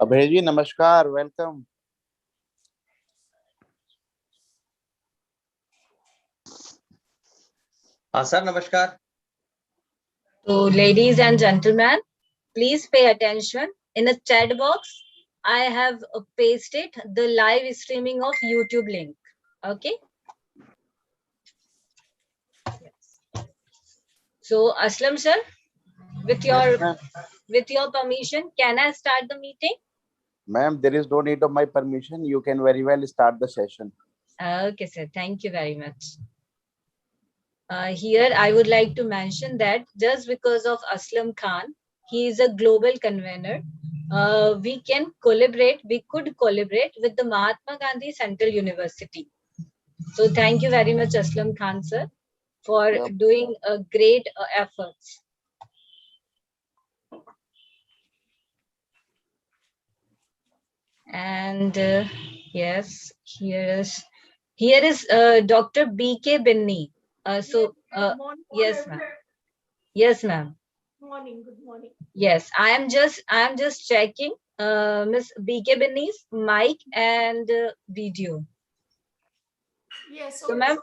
अभय जी नमस्कार, वेलकम। हाँ सर, नमस्कार। So, ladies and gentlemen, please pay attention. In the chat box, I have pasted the live streaming of YouTube link. Okay. Yes. So, Aslam sir, with your permission, can I start the meeting? Ma'am, there is no need of my permission. You can very well start the session. Okay, sir. Thank you very much. Here, I would like to mention that just because of Aslam Khan, he is a global convener. We could collaborate with the Mahatma Gandhi Central University. So thank you very much, Aslam Khan, sir, for doing a great efforts. And yes, here is Dr. B.K. Binni. Yes, ma'am. Yes, ma'am. Good morning. Yes, I am just checking Miss B.K. Binni's mic and video. Yes. So, ma'am.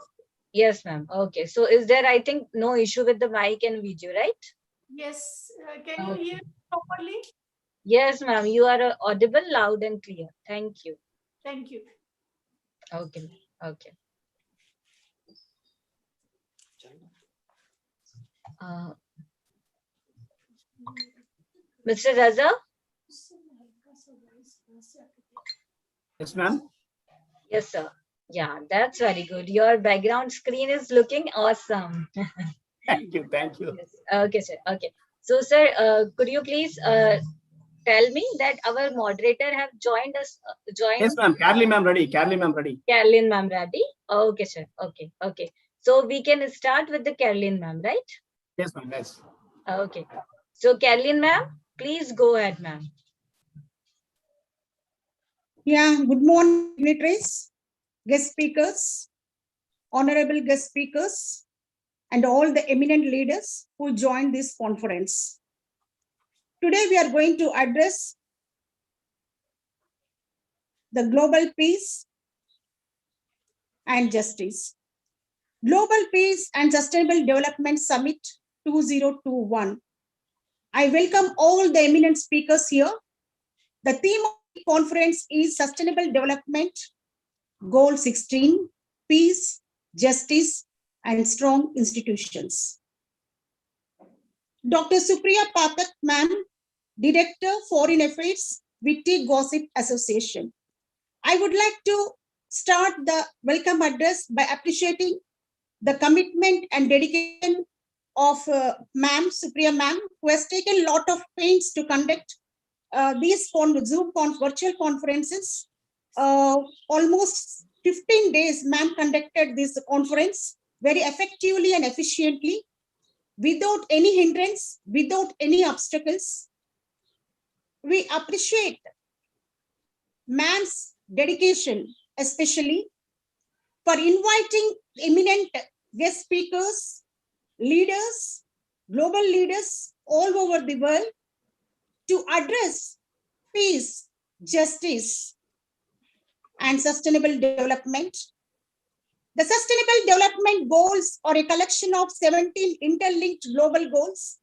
Yes, ma'am. Okay. So, is there, I think, no issue with the mic and video, right? Yes. Can you hear properly? Yes, ma'am. You are audible, loud and clear. Thank you. Thank you. Okay. Okay. Mr. Raza? Yes, ma'am. Yes, sir. Yeah, that's very good. Your background screen is looking awesome. Thank you. Thank you. Yes. Okay, sir. Okay. So, sir, could you please tell me that our moderator have joined us? Yes, ma'am. Carly ma'am ready. Carly ma'am ready. Carolyn ma'am ready? Okay, sir. Okay. Okay. So we can start with the Carolyn ma'am, right? Yes, ma'am. Yes. Okay. So Carolyn ma'am, please go ahead, ma'am. Yeah, good morning, dignitaries, guest speakers, honorable guest speakers, and all the eminent leaders who joined this conference. Today, we are going to address the Global Peace and Justice. Global Peace and Sustainable Development Summit 2021. I welcome all the eminent speakers here. The theme of the conference is Sustainable Development, Goal 16, Peace, Justice, and Strong Institutions. Dr. Supriya Pathak, ma'am, Director, Foreign Affairs, Witty Gossip Association. I would like to start the welcome address by appreciating the commitment and dedication of ma'am, Supriya ma'am, who has taken a lot of pains to conduct these virtual conferences. Almost 15 days, ma'am conducted this conference very effectively and efficiently, without any hindrance, without any obstacles. We appreciate ma'am's dedication, especially for inviting eminent guest speakers, leaders, global leaders all over the world to address peace, justice, and sustainable development. The Sustainable Development Goals are a collection of 17 interlinked global goals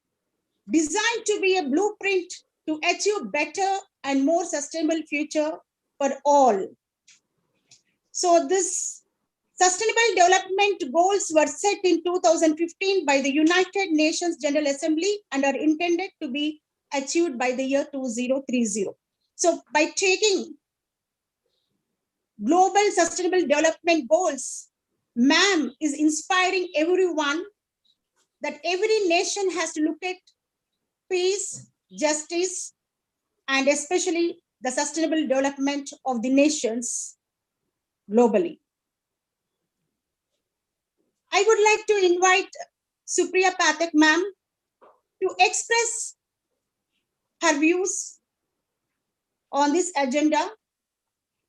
designed to be a blueprint to achieve better and more sustainable future for all. So this Sustainable Development Goals were set in 2015 by the United Nations General Assembly and are intended to be achieved by the year 2030. So by taking global sustainable development goals, ma'am is inspiring everyone that every nation has to look at peace, justice, and especially the sustainable development of the nations globally. I would like to invite Supriya Pathak ma'am to express her views on this agenda.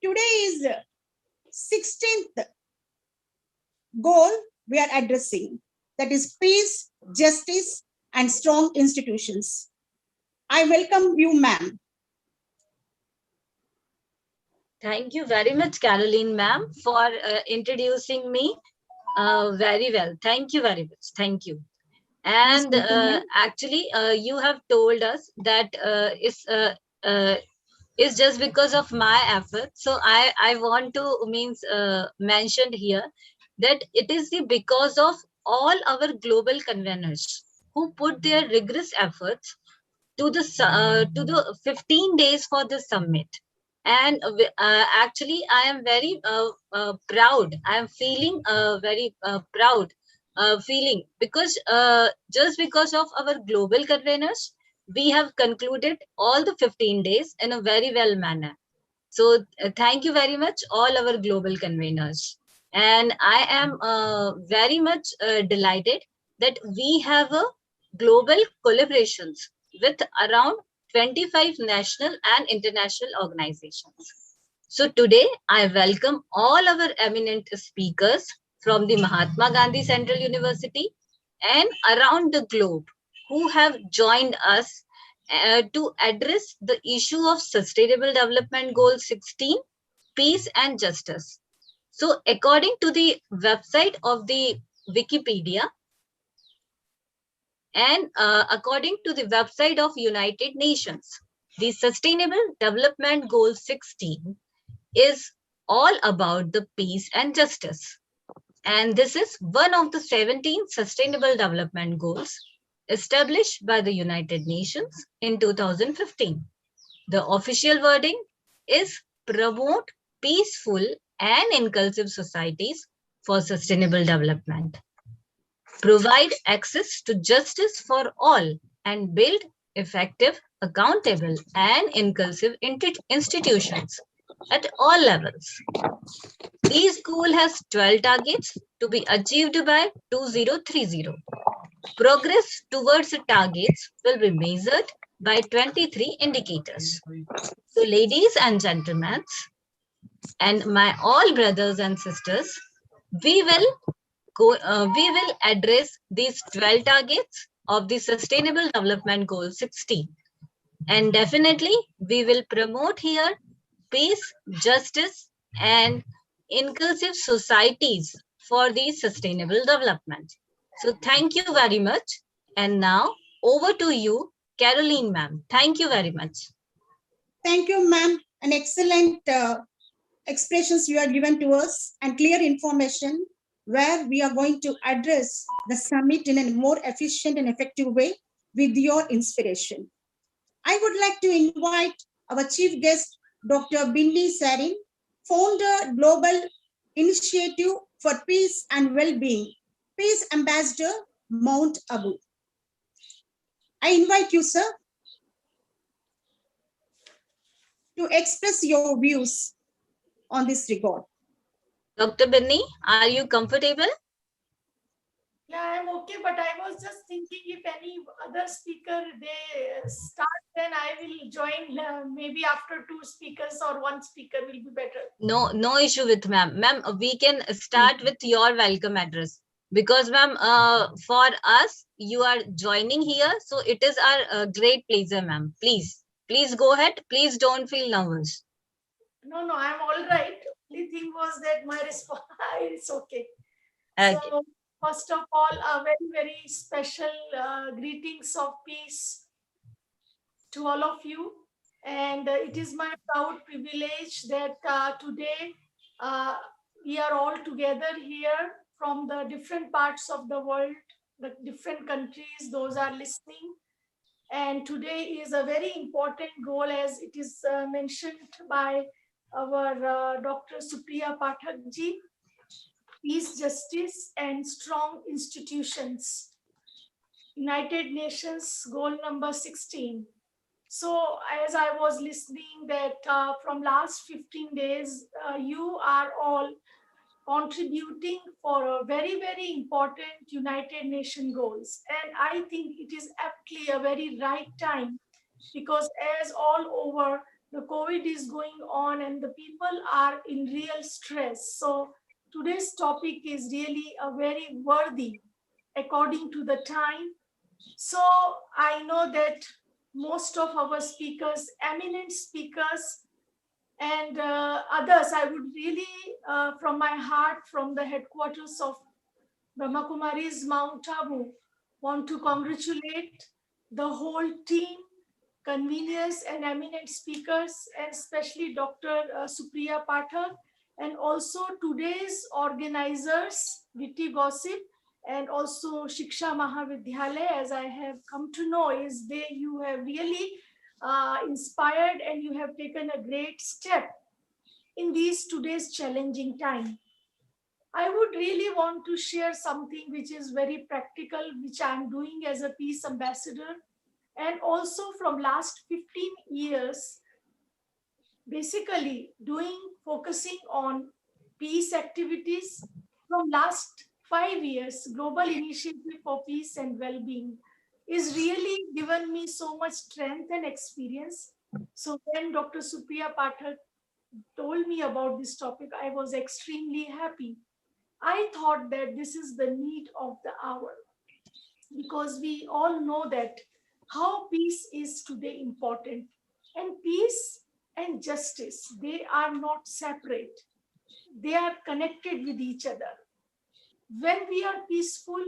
Today is 16th goal we are addressing, that is peace, justice, and strong institutions. I welcome you, ma'am. Thank you very much, Caroline ma'am, for introducing me very well. Thank you very much. Thank you. And actually, you have told us that it's just because of my effort. So I want to mention here that it is because of all our global conveners who put their rigorous efforts to the 15 days for the summit. And actually, I am very proud. I am feeling very proud feeling because just because of our global conveners, we have concluded all the 15 days in a very well manner. So thank you very much, all our global conveners. And I am very much delighted that we have a global collaborations with around 25 national and international organizations. So today I welcome all our eminent speakers from the Mahatma Gandhi Central University and around the globe who have joined us to address the issue of Sustainable Development Goal 16, peace and justice. So according to the website of the Wikipedia, and according to the website of United Nations, the Sustainable Development Goal 16 is all about the peace and justice. And this is one of the 17 Sustainable Development Goals established by the United Nations in 2015. The official wording is promote peaceful and inclusive societies for sustainable development, provide access to justice for all, and build effective, accountable, and inclusive institutions at all levels. This goal has 12 targets to be achieved by 2030. Progress towards the targets will be measured by 23 indicators. So ladies and gentlemen, and my all brothers and sisters, we will address these 12 targets of the Sustainable Development Goal 16. And definitely we will promote here peace, justice, and inclusive societies for the sustainable development. So thank you very much. And now over to you, Caroline ma'am. Thank you very much. Thank you, ma'am. An excellent expressions you have given to us and clear information where we are going to address the summit in a more efficient and effective way with your inspiration. I would like to invite our chief guest, Dr. Bindi Sarin, founder, Global Initiative for Peace and Well-being, Peace Ambassador, Mount Abu. I invite you, sir, to express your views on this regard. Dr. Binny, are you comfortable? Yeah, I'm okay, but I was just thinking if any other speaker they start, then I will join. Maybe after two speakers or one speaker will be better. No issue with ma'am. Ma'am, we can start with your welcome address because ma'am, for us, you are joining here. So it is our great pleasure, ma'am. Please go ahead. Please don't feel nervous. No, no, I'm all right. Only thing was that my response is okay. Okay. So first of all, a very, very special greetings of peace to all of you. And it is my proud privilege that today uh, we are all together here from the different parts of the world, the different countries, those are listening. And today is a very important goal, as it is mentioned by our Dr. Supriya Pathak ji, peace, justice, and strong institutions. United Nations goal number 16. So as I was listening that from last 15 days, you are all contributing for a very, very important United Nations goals. And I think it is aptly a very right time because as all over the COVID is going on and the people are in real stress. So today's topic is really a very worthy according to the time. So I know that most of our speakers, eminent speakers, and others, I would really, from my heart, from the headquarters of Brahma Kumari's Mount Abu, want to congratulate the whole team, conveners and eminent speakers, and especially Dr. Supriya Pathak, and also today's organizers, Witty Gossip, and also Shiksha Mahavidyalaya, as I have come to know, is you have really inspired and you have taken a great step in these today's challenging time. I would really want to share something which is very practical, which I'm doing as a peace ambassador. And also from last 15 years, basically focusing on peace activities. From last 5 years, Global Initiative for Peace and Well-being is really given me so much strength and experience. So when Dr. Supriya Pathak told me about this topic, I was extremely happy. I thought that this is the need of the hour because we all know that how peace is today important. And peace and justice, they are not separate. They are connected with each other. When we are peaceful,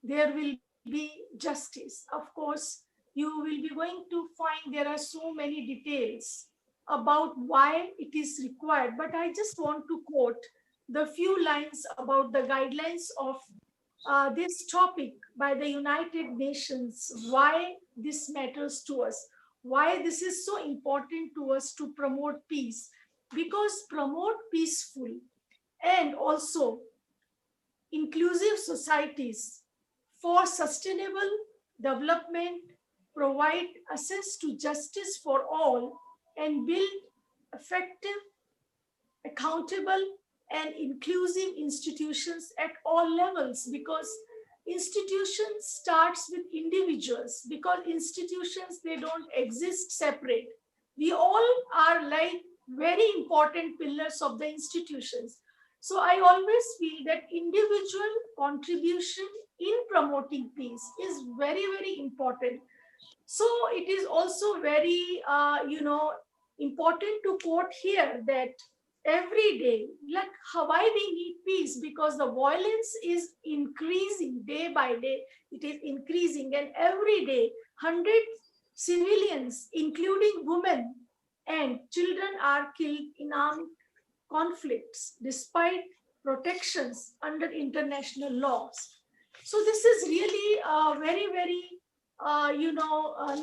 there will be justice. Of course, you will be going to find there are so many details about why it is required. But I just want to quote the few lines about the guidelines of this topic by the United Nations, why this matters to us, why this is so important to us to promote peace. Because promote peaceful and also inclusive societies for sustainable development, provide access to justice for all, and build effective, accountable, and inclusive institutions at all levels, because institutions starts with individuals, because institutions, they don't exist separate. We all are like very important pillars of the institutions. So I always feel that individual contribution in promoting peace is very, very important. So it is also very, important to quote here that every day, like why we need peace, because the violence is increasing day by day. It is increasing, and every day, 100 civilians, including women and children, are killed in armed conflicts despite protections under international laws. So this is really very, very,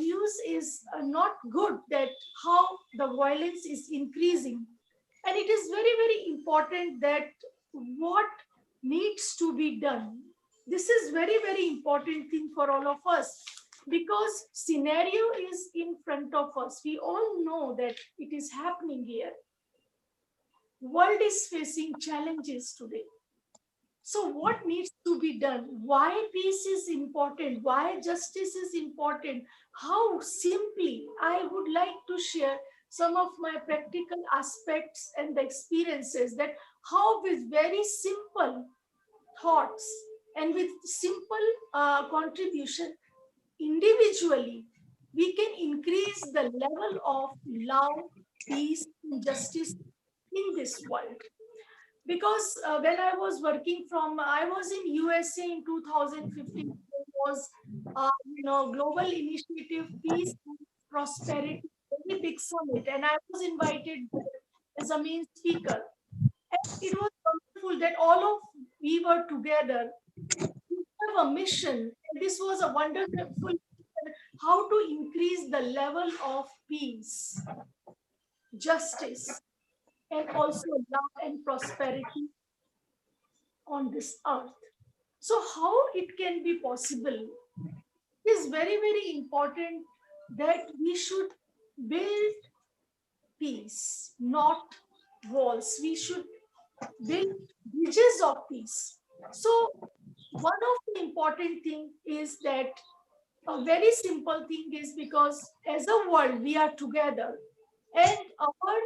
news is not good that how the violence is increasing. And it is very, very important that what needs to be done. This is very, very important thing for all of us, because scenario is in front of us. We all know that it is happening here. World is facing challenges today. So what needs to be done? Why peace is important? Why justice is important? How simply I would like to share some of my practical aspects and the experiences, that how with very simple thoughts and with simple contribution individually, we can increase the level of love, peace, and justice in this world. Because when I was working I was in USA in 2015. There was, global initiative, peace and prosperity, very big summit, and I was invited as a main speaker. And it was wonderful that all of we were together. We have a mission. And this was a wonderful mission, how to increase the level of peace, justice, and also love and prosperity on this earth. So how it can be possible? It is very, very important that we should build peace, not walls. We should build bridges of peace. So one of the important thing is that a very simple thing is, because as a world we are together, and our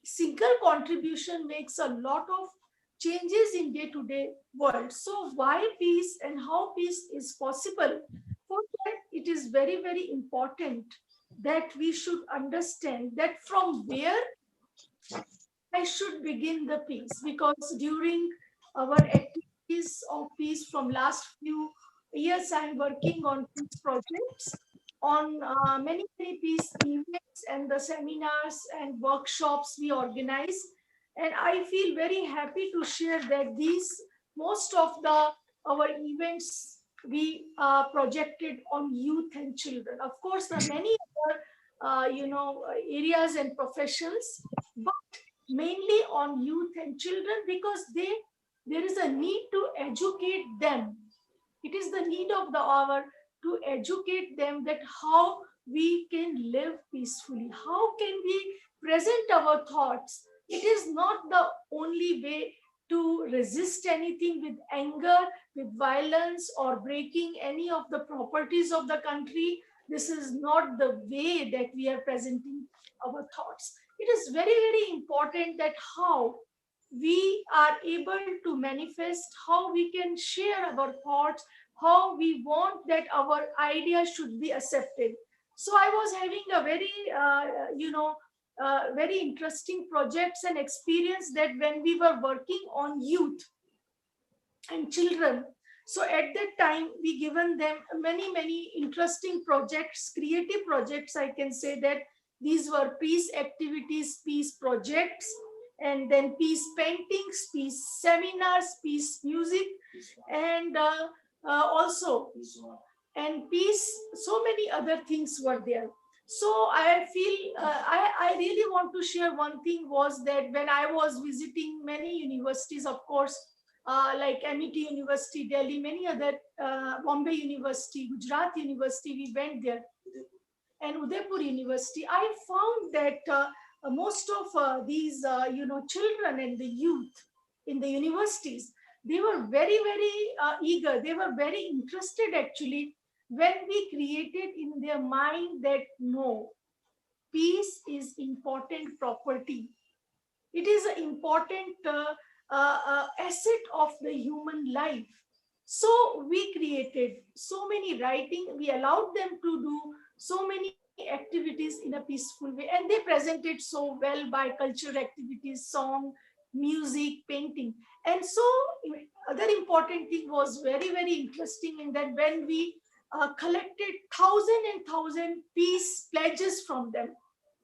single contribution makes a lot of changes in day-to-day world. So why peace and how peace is possible? For that, it is very, very important that we should understand that from where I should begin the peace, because during our activities of peace from last few years, I'm working on peace projects, on many, many peace events and the seminars and workshops we organize. And I feel very happy to share that most of our events we projected on youth and children. Of course, there are many other, areas and professions, but mainly on youth and children, because there is a need to educate them. It is the need of the hour to educate them that how we can live peacefully, how can we present our thoughts. It is not the only way to resist anything with anger, with violence, or breaking any of the properties of the country. This is not the way that we are presenting our thoughts. It is very, very important that how we are able to manifest, how we can share our thoughts, how we want that our ideas should be accepted. So I was having a very, very interesting projects and experience, that when we were working on youth and children, so at that time we given them many, many interesting projects, creative projects, I can say that these were peace activities, peace projects, and then peace paintings, peace seminars, peace music, and also and peace, so many other things were there. So I feel, I really want to share one thing, was that when I was visiting many universities, of course, like MIT University, Delhi, many other, Bombay University, Gujarat University, we went there, and Udaipur University, I found that most of these, children and the youth in the universities, they were very, very eager. They were very interested actually, when we created in their mind that no, peace is important property. It is an important asset of the human life. So we created so many writing, we allowed them to do so many activities in a peaceful way, and they presented so well by cultural activities, song, music, painting. And so other important thing was very, very interesting, in that when we collected thousand peace pledges from them,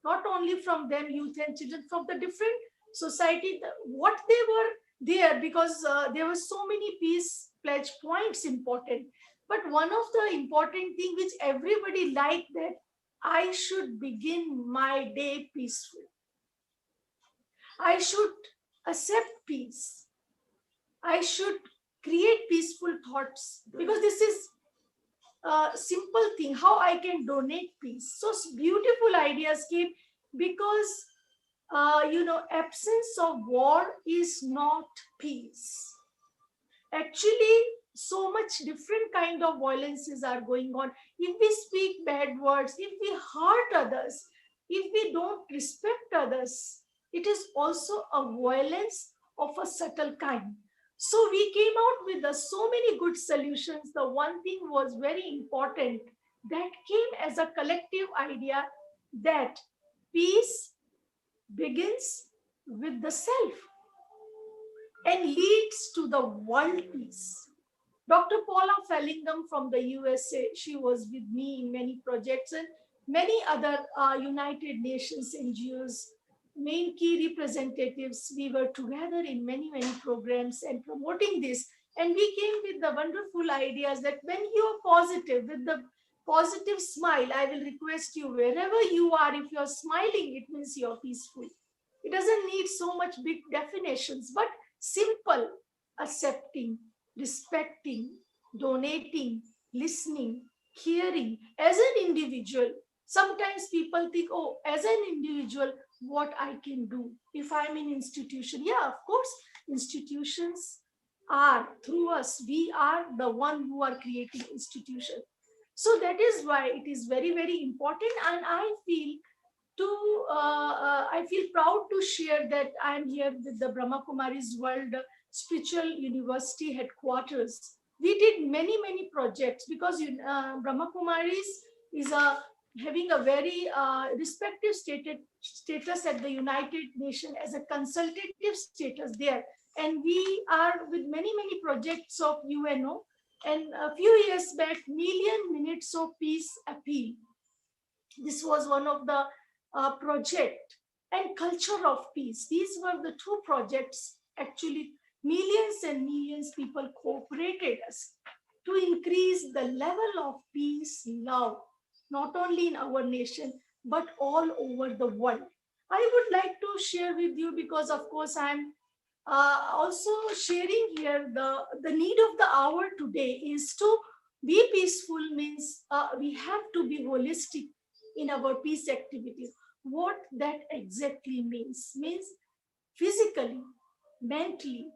not only from them, youth and children, from the different society, what they were there, because there were so many peace pledge points important. But one of the important thing which everybody liked, that I should begin my day peaceful. I should accept peace. I should create peaceful thoughts, because this is a simple thing, how I can donate peace. So beautiful ideas came, because absence of war is not peace. Actually, so much different kind of violences are going on. If we speak bad words, if we hurt others, if we don't respect others, it is also a violence of a subtle kind. So we came out with so many good solutions. The one thing was very important that came as a collective idea, that peace begins with the self and leads to the world peace. Dr. Paula Fellingham from the USA, she was with me in many projects, and many other United Nations NGOs, main key representatives. We were together in many, many programs and promoting this. And we came with the wonderful ideas that when you are positive, with the positive smile, I will request you, wherever you are, if you're smiling, it means you're peaceful. It doesn't need so much big definitions, but simple: accepting, respecting, donating, listening, hearing as an individual. Sometimes people think, oh, as an individual, what I can do if I'm in institution. Yeah, of course, institutions are through us. We are the one who are creating institution. So that is why it is very, very important. And I feel proud to share that I'm here with the Brahma Kumaris World Spiritual University headquarters. We did many, many projects because Brahma Kumaris is having a very respective status at the United Nations as a consultative status there. And we are with many, many projects of UNO. And a few years back, Million Minutes of Peace Appeal. This was one of the project, and Culture of Peace. These were the two projects. Actually, millions and millions people cooperated us to increase the level of peace, love, not only in our nation, but all over the world. I would like to share with you, because of course I'm also sharing here the need of the hour today is to be peaceful. Means we have to be holistic in our peace activities. What that exactly means physically, mentally,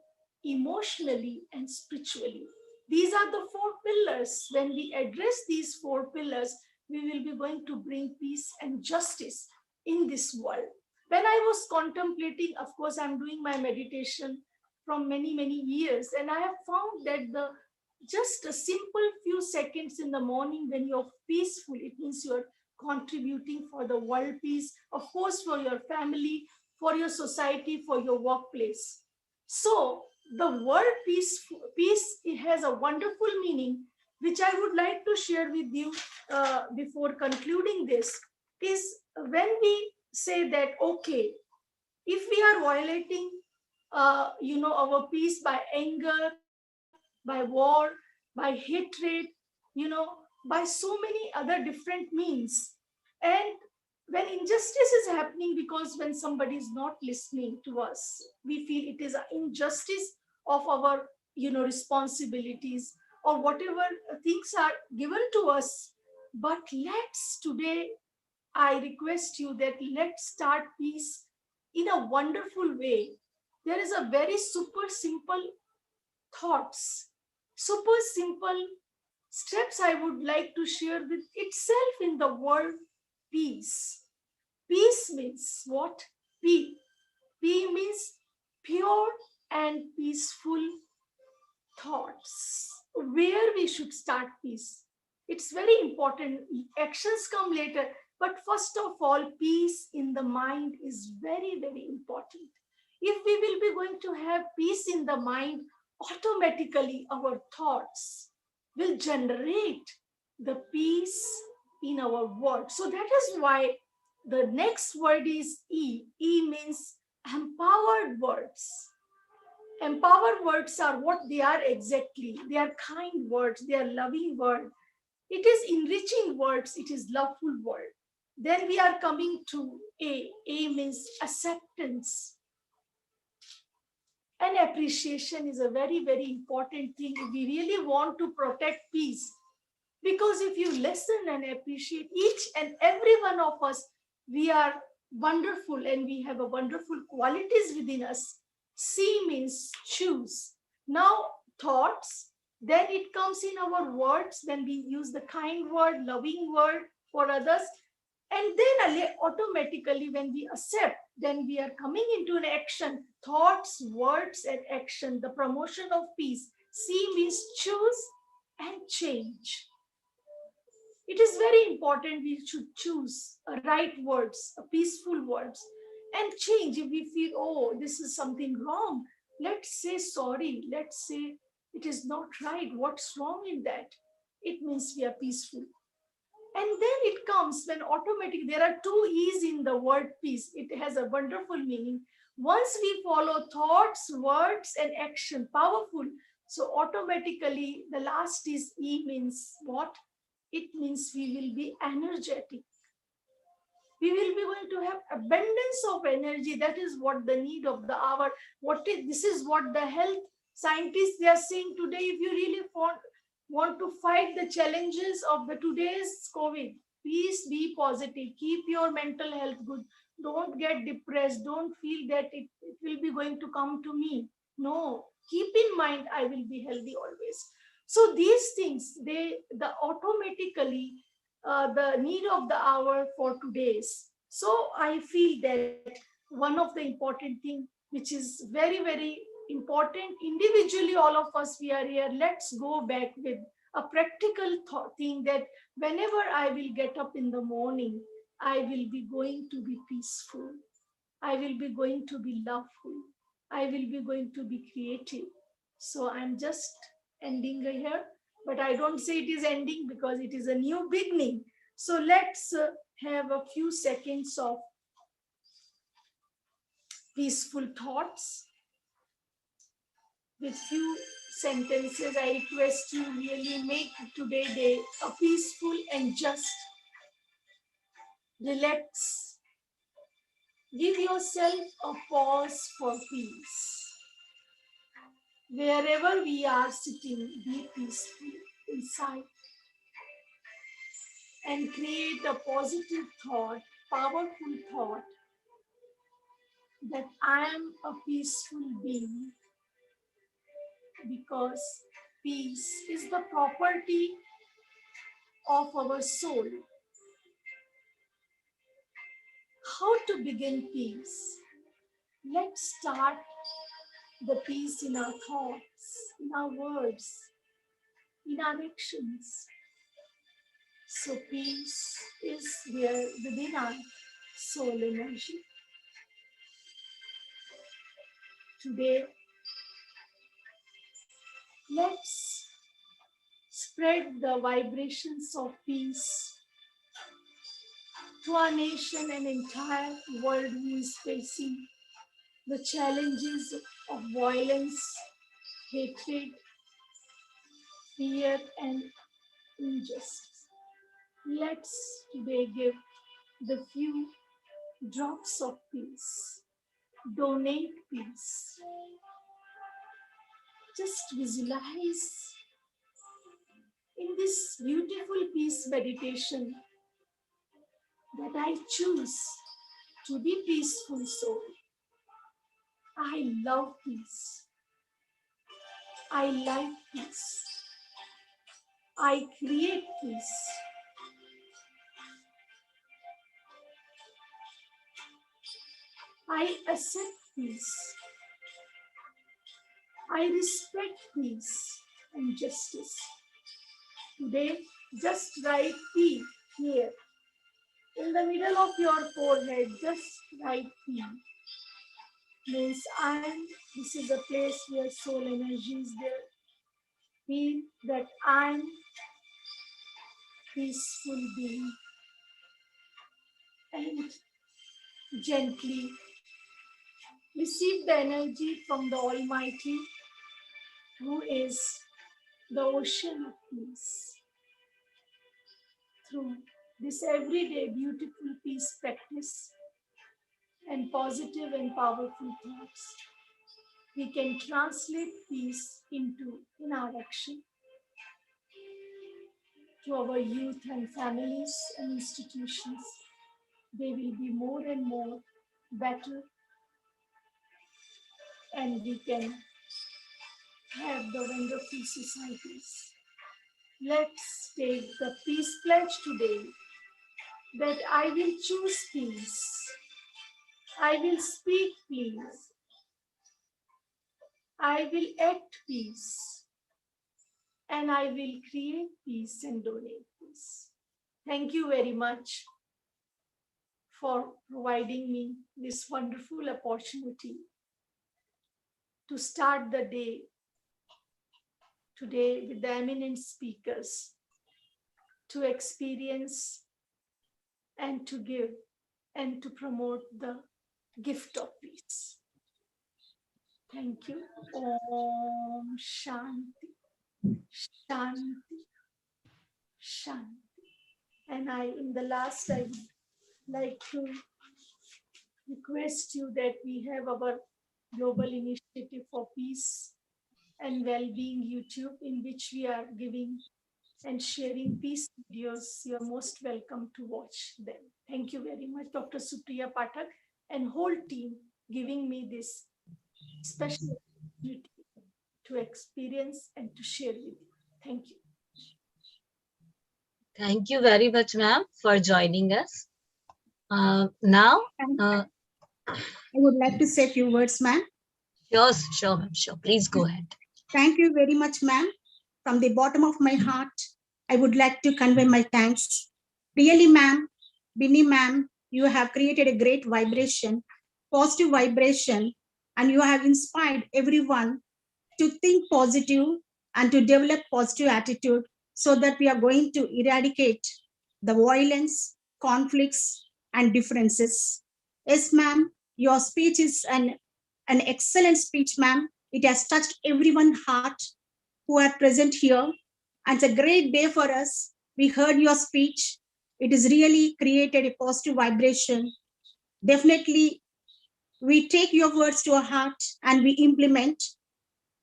emotionally, and spiritually. These are the four pillars. When we address these four pillars, we will be going to bring peace and justice in this world. When I was contemplating, of course, I'm doing my meditation from many, many years, and I have found that just a simple few seconds in the morning when you're peaceful, it means you're contributing for the world peace, of course, for your family, for your society, for your workplace. So the word peace, it has a wonderful meaning, which I would like to share with you before concluding this, is when we say that, okay, if we are violating our peace by anger, by war, by hatred, by so many other different means. And when injustice is happening, because when somebody is not listening to us, we feel it is an injustice of our responsibilities or whatever things are given to us. But let's today, I request you that let's start peace in a wonderful way. There is a very super simple thoughts, super simple steps I would like to share with itself in the word peace. Peace means what? P. P means pure and peaceful thoughts. Where we should start peace. It's very important. Actions come later. But first of all, peace in the mind is very, very important. If we will be going to have peace in the mind, automatically our thoughts will generate the peace in our world. So that is why the next word is E. E means empowered words. Empowered words are what they are exactly. They are kind words, they are loving words. It is enriching words, it is loveful word. Then we are coming to A. A means acceptance. And appreciation is a very, very important thing if we really want to protect peace. Because if you listen and appreciate each and every one of us, we are wonderful and we have a wonderful qualities within us. C means choose. Now, thoughts, then it comes in our words when we use the kind word, loving word for others. And then automatically when we accept, then we are coming into an action, thoughts, words, and action, the promotion of peace. C means choose and change. It is very important we should choose right words, peaceful words, and change. If we feel, oh, this is something wrong, let's say sorry. Let's say it is not right. What's wrong in that? It means we are peaceful. And then it comes when automatically, there are two E's in the word peace. It has a wonderful meaning. Once we follow thoughts, words, and action, powerful. So automatically, the last is E means what? It means we will be energetic. We will be going to have abundance of energy. That is what the need of the hour. This is what the health scientists, they are saying today. If you really want to fight the challenges of the today's COVID, please be positive. Keep your mental health good. Don't get depressed. Don't feel that it will be going to come to me. No, keep in mind, I will be healthy always. So these things, the automatically the need of the hour for today's. So I feel that one of the important thing, which is very, very important, individually, all of us, we are here, let's go back with a practical thing that whenever I will get up in the morning, I will be going to be peaceful. I will be going to be loveful. I will be going to be creative. So I'm just ending here, but I don't say it is ending because it is a new beginning. So let's have a few seconds of peaceful thoughts. With few sentences, I request you really make today day a peaceful and just. Relax. Give yourself a pause for peace. Wherever we are sitting, be peaceful inside and create a positive thought, powerful thought that I am a peaceful being, because peace is the property of our soul. How to begin peace? Let's start the peace in our thoughts, in our words, in our actions. So peace is there within our soul energy. Today, let's spread the vibrations of peace to our nation and entire world who is facing the challenges of violence, hatred, fear, and injustice. Let's today give the few drops of peace. Donate peace. Just visualize in this beautiful peace meditation that I choose to be peaceful soul. I love peace. I like peace. I create peace. I accept peace. I respect peace and justice. Today, just write P here. In the middle of your forehead, just write P. Means this is a place where soul energy is there. Feel that I'm peaceful being. And gently receive the energy from the Almighty, who is the ocean of peace. Through this everyday beautiful peace practice and positive and powerful thoughts, we can translate peace in our action to our youth and families and institutions. They will be more and more better, and we can have the wonderful societies. Let's take the peace pledge today that I will choose peace. I will speak peace. I will act peace. And I will create peace and donate peace. Thank you very much for providing me this wonderful opportunity to start the day today with the eminent speakers, to experience and to give and to promote the gift of peace. Thank you. Om Shanti, Shanti, Shanti. And in the last, I would like to request you that we have our Global Initiative for Peace and Well-being YouTube, in which we are giving and sharing peace videos. You are most welcome to watch them. Thank you very much, Dr. Supriya Pathak and whole team, giving me this special opportunity to experience and to share with you. Thank you. Thank you very much, ma'am, for joining us. Now, I would like to say a few words, ma'am. sure. Please go ahead. Thank you very much, ma'am. From the bottom of my heart, I would like to convey my thanks. Really, ma'am, Binny, ma'am, you have created a great vibration, positive vibration, and you have inspired everyone to think positive and to develop positive attitude so that we are going to eradicate the violence, conflicts, and differences. Yes, ma'am, your speech is an excellent speech, ma'am. It has touched everyone's heart who are present here. And it's a great day for us. We heard your speech. It has really created a positive vibration. Definitely, we take your words to our heart and we implement.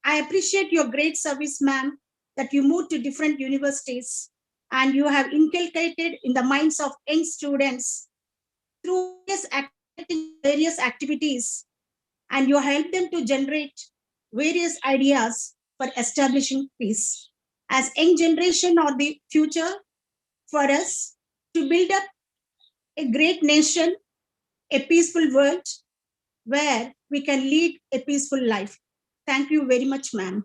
I appreciate your great service, ma'am, that you moved to different universities and you have inculcated in the minds of young students through various activities, and you help them to generate various ideas for establishing peace. As young generation or the future for us to build up a great nation, a peaceful world where we can lead a peaceful life. Thank you very much, ma'am.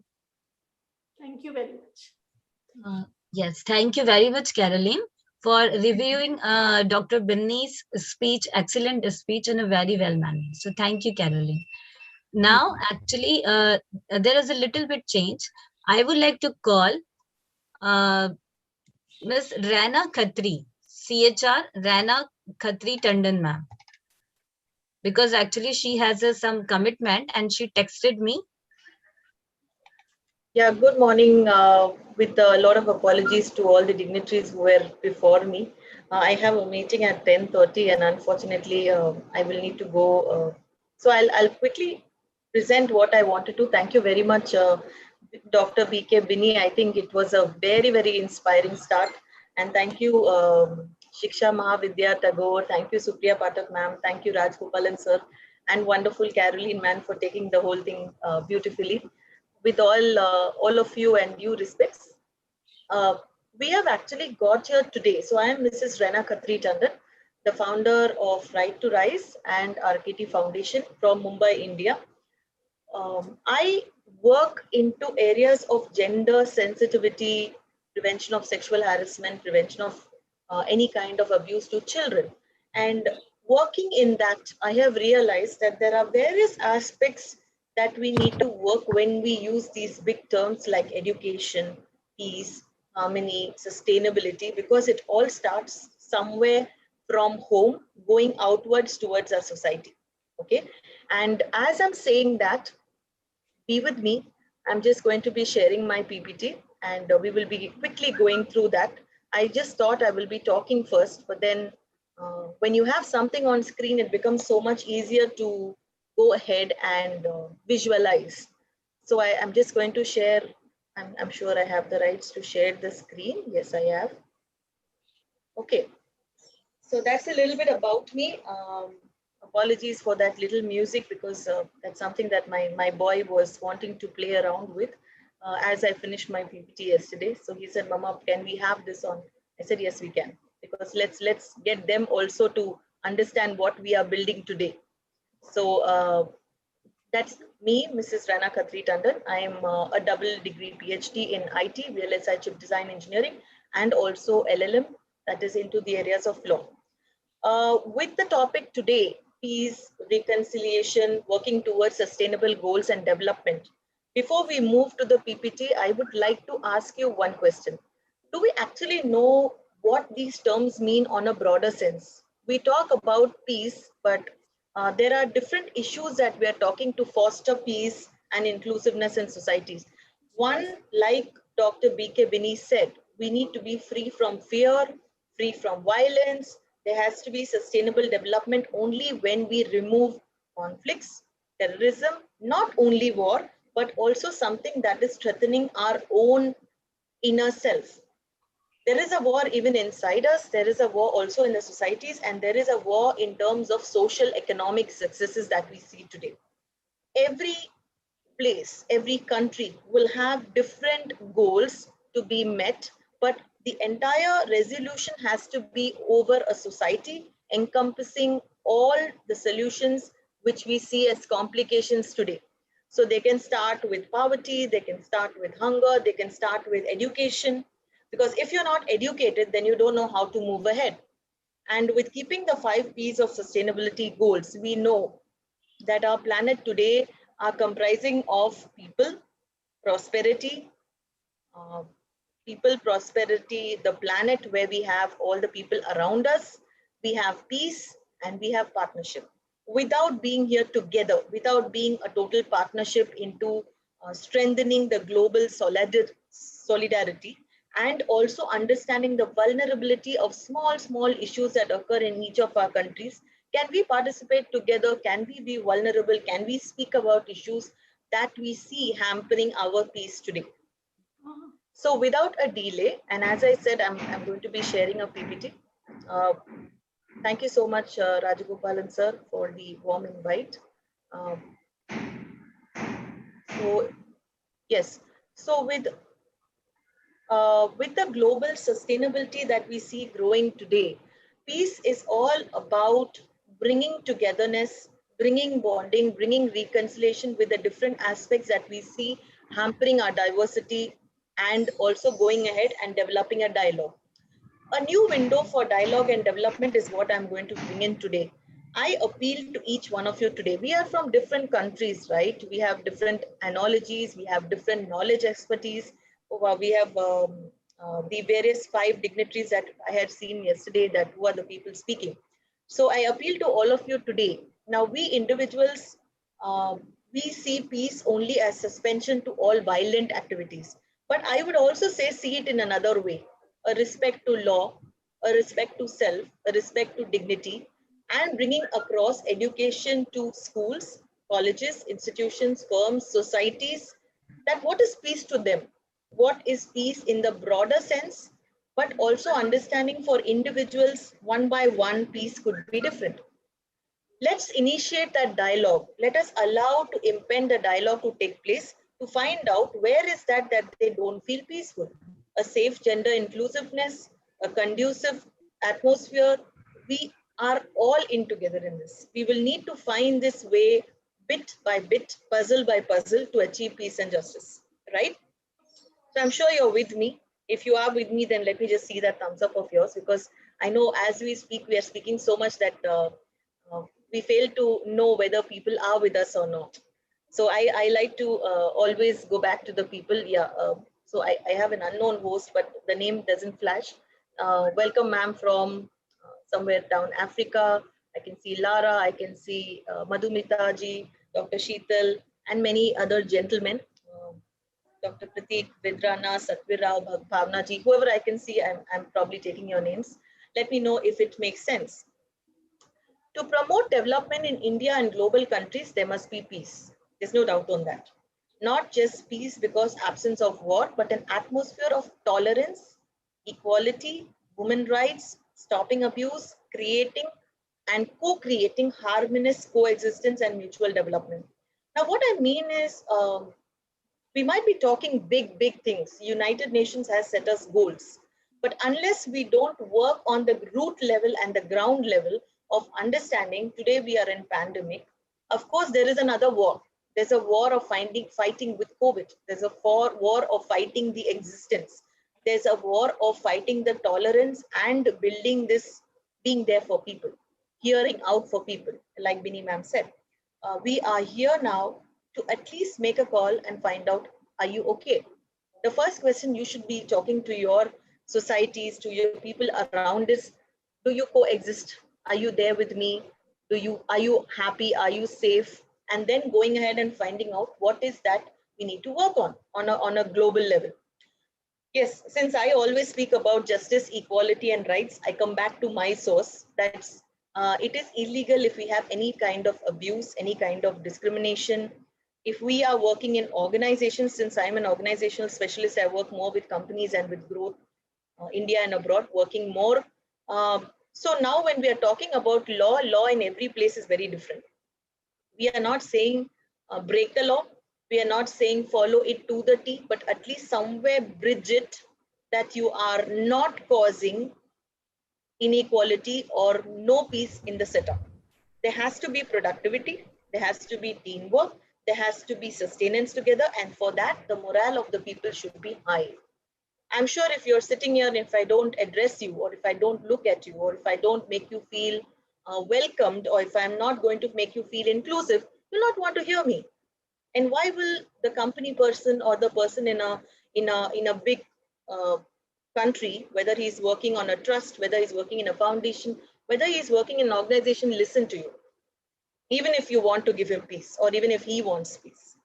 Thank you very much. Yes, thank you very much, Caroline, for reviewing Dr. Binny's speech, excellent speech in a very well manner. So thank you, Caroline. Now, actually, there is a little bit change. I would like to call Miss Rana Khatri, CHR Rana Khatri Tandon ma'am, because actually she has some commitment and she texted me. Yeah, good morning. With a lot of apologies to all the dignitaries who were before me. I have a meeting at 10:30 and unfortunately I will need to go. So I'll quickly present what I wanted to. Thank you very much, Dr. B.K. Binny. I think it was a very, very inspiring start. And thank you, Shiksha Mahavidyalaya Tagore. Thank you, Supriya Pathak ma'am. Thank you, Raj Gopalan sir. And wonderful Caroline ma'am for taking the whole thing beautifully. With all of you and due respects, we have actually got here today. So I am Mrs. Rana Khatri Tandon, the founder of Right to Rise and RKT Foundation from Mumbai, India. I work into areas of gender sensitivity, prevention of sexual harassment, prevention of any kind of abuse to children. And working in that, I have realized that there are various aspects that we need to work when we use these big terms like education, peace, harmony, sustainability, because it all starts somewhere from home, going outwards towards our society. Okay. And as I'm saying that, be with me. I'm just going to be sharing my PPT and we will be quickly going through that. I just thought I will be talking first, but then when you have something on screen, it becomes so much easier to go ahead and visualize. So I'm just going to share. I'm sure I have the rights to share the screen. Yes, I have. Okay. So that's a little bit about me. Apologies for that little music because that's something that my boy was wanting to play around with. as I finished my PPT yesterday. So he said, Mama, can we have this on? I said, yes, we can, because let's get them also to understand what we are building today. So that's me, Mrs. Rana Khatri Tandon. I am a double degree PhD in IT, VLSI chip design engineering, and also LLM, that is into the areas of law. With the topic today, peace, reconciliation, working towards sustainable goals and development. Before we move to the PPT, I would like to ask you one question. Do we actually know what these terms mean on a broader sense? We talk about peace, but there are different issues that we are talking to foster peace and inclusiveness in societies. One, like Dr. B.K. Binny said, we need to be free from fear, free from violence. There has to be sustainable development only when we remove conflicts, terrorism, not only war, but also something that is threatening our own inner self. There is a war even inside us, there is a war also in the societies, and there is a war in terms of social economic successes that we see today. Every place, every country will have different goals to be met, but the entire resolution has to be over a society encompassing all the solutions which we see as complications today. So they can start with poverty, they can start with hunger, they can start with education, because if you're not educated, then you don't know how to move ahead. And with keeping the 5 P's of sustainability goals, we know that our planet today are comprising of people, prosperity, uh, prosperity, the planet where we have all the people around us, we have peace, and we have partnership. Without being here together, without being a total partnership into strengthening the global solidarity, and also understanding the vulnerability of small issues that occur in each of our countries, can we participate together? Can we be vulnerable? Can we speak about issues that we see hampering our peace today? So without a delay, and as I said, I'm going to be sharing a PPT. Thank you so much, Rajagopalan sir, for the warm invite. So yes, so with the global sustainability that we see growing today, peace is all about bringing togetherness, bringing bonding, bringing reconciliation with the different aspects that we see hampering our diversity, and also going ahead and developing a dialogue. A new window for dialogue and development is what I'm going to bring in today. I appeal to each one of you today. We are from different countries, right? We have different analogies, we have different knowledge expertise. We have the various 5 dignitaries that I had seen yesterday, that who are the people speaking. So I appeal to all of you today. Now, we individuals, we see peace only as suspension to all violent activities. But I would also say, see it in another way: a respect to law, a respect to self, a respect to dignity, and bringing across education to schools, colleges, institutions, firms, societies, that what is peace to them? What is peace in the broader sense? But also understanding for individuals, one by one, peace could be different. Let's initiate that dialogue. Let us allow to impend the dialogue to take place, to find out where is that they don't feel peaceful. A safe gender inclusiveness, a conducive atmosphere. We are all in together in this. We will need to find this way, bit by bit, puzzle by puzzle, to achieve peace and justice, right? So I'm sure you're with me. If you are with me, then let me just see that thumbs up of yours, because I know as we speak, we are speaking so much that we fail to know whether people are with us or not. So I like to always go back to the people. Yeah. So I have an unknown host, but the name doesn't flash. Welcome, ma'am, from somewhere down Africa. I can see Lara. I can see Madhumita ji, Dr. Sheetal, and many other gentlemen. Dr. Pratik, Vidrana, Satvira, Bhavna ji, whoever I can see, I'm probably taking your names. Let me know if it makes sense. To promote development in India and global countries, there must be peace. There's no doubt on that. Not just peace because absence of war, but an atmosphere of tolerance, equality, women rights, stopping abuse, creating and co-creating harmonious coexistence and mutual development. Now, what I mean is, We might be talking big things. United Nations has set us goals. But unless we don't work on the root level and the ground level of understanding, today we are in pandemic. Of course, there is another war. There's a war of fighting with COVID. There's a war of fighting the existence. There's a war of fighting the tolerance and building this, being there for people, hearing out for people, like Bini ma'am said. We are here now to at least make a call and find out, are you okay? The first question you should be talking to your societies, to your people around is, do you coexist? Are you there with me? Are you happy? Are you safe? And then going ahead and finding out what is that we need to work on a global level. Yes, since I always speak about justice, equality, and rights, I come back to my source. That's it is illegal if we have any kind of abuse, any kind of discrimination. If we are working in organizations, since I'm an organizational specialist, I work more with companies and with growth, India and abroad, working more. So now when we are talking about law in every place is very different. We are not saying break the law. We are not saying follow it to the T, but at least somewhere bridge it that you are not causing inequality or no peace in the setup. There has to be productivity, there has to be teamwork, there has to be sustenance together, and for that, the morale of the people should be high. I'm sure if you're sitting here and if I don't address you, or if I don't look at you, or if I don't make you feel welcomed, or if I'm not going to make you feel inclusive, you'll not want to hear me. And why will the company person or the person in a big country, whether he's working on a trust, whether he's working in a foundation, whether he's working in an organization, listen to you, even if you want to give him peace, or even if he wants peace?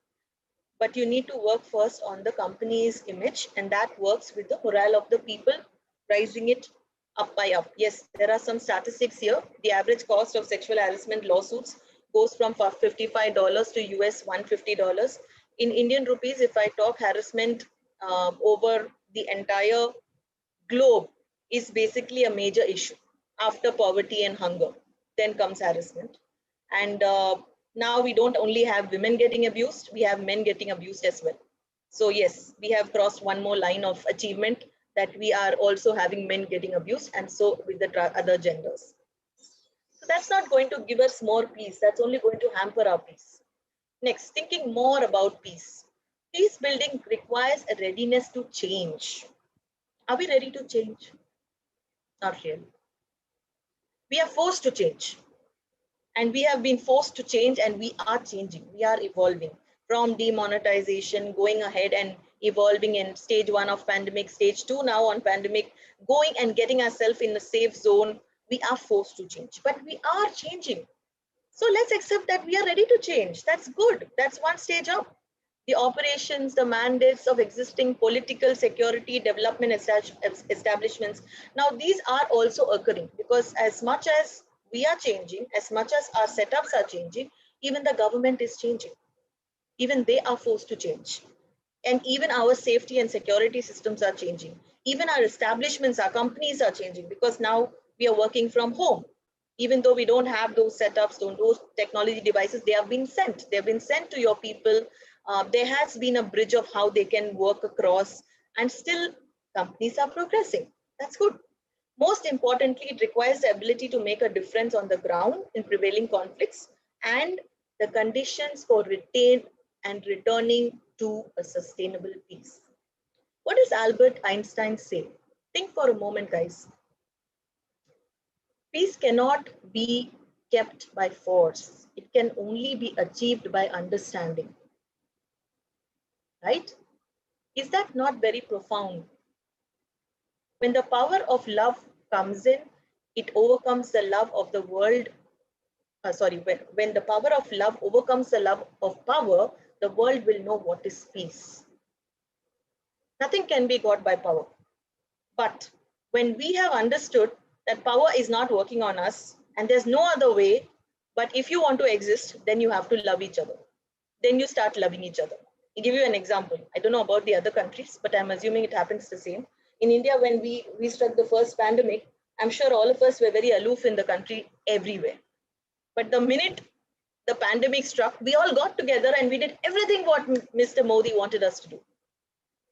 But you need to work first on the company's image, and that works with the morale of the people, rising it up by up. Yes, there are some statistics here. The average cost of sexual harassment lawsuits goes from $55 to US $150. In Indian rupees, if I talk harassment over the entire globe is basically a major issue. After poverty and hunger, then comes harassment. And now we don't only have women getting abused, we have men getting abused as well. So yes, we have crossed one more line of achievement, that we are also having men getting abused, and so with the other genders. So that's not going to give us more peace, that's only going to hamper our peace. Next, thinking more about peace. Peace building requires a readiness to change. Are we ready to change? Not really. We are forced to change. And we have been forced to change, and we are changing. We are evolving from demonetization, going ahead and evolving in stage 1 of pandemic, stage 2 now on pandemic, going and getting ourselves in a safe zone. We are forced to change, but we are changing. So let's accept that we are ready to change. That's good. That's one stage up. The operations, the mandates of existing political, security, development establishments. Now, these are also occurring, because as much as we are changing, as much as our setups are changing, even the government is changing. Even they are forced to change. And even our safety and security systems are changing. Even our establishments, our companies are changing, because now we are working from home. Even though we don't have those setups, those technology devices, they have been sent. They've been sent to your people. There has been a bridge of how they can work across, and still companies are progressing. That's good. Most importantly, it requires the ability to make a difference on the ground in prevailing conflicts, and the conditions for retain and returning to a sustainable peace. What does Albert Einstein say? Think for a moment, guys. Peace cannot be kept by force. It can only be achieved by understanding. Right? Is that not very profound? When the power of love comes in, it overcomes the love of the world. When the power of love overcomes the love of power, the world will know what is peace. Nothing can be got by power. But when we have understood that power is not working on us and there's no other way, but if you want to exist, then you have to love each other. Then you start loving each other. I'll give you an example. I don't know about the other countries, but I'm assuming it happens the same. In India, when we struck the first pandemic, I'm sure all of us were very aloof in the country everywhere. But the minute the pandemic struck, we all got together and we did everything what Mr. Modi wanted us to do.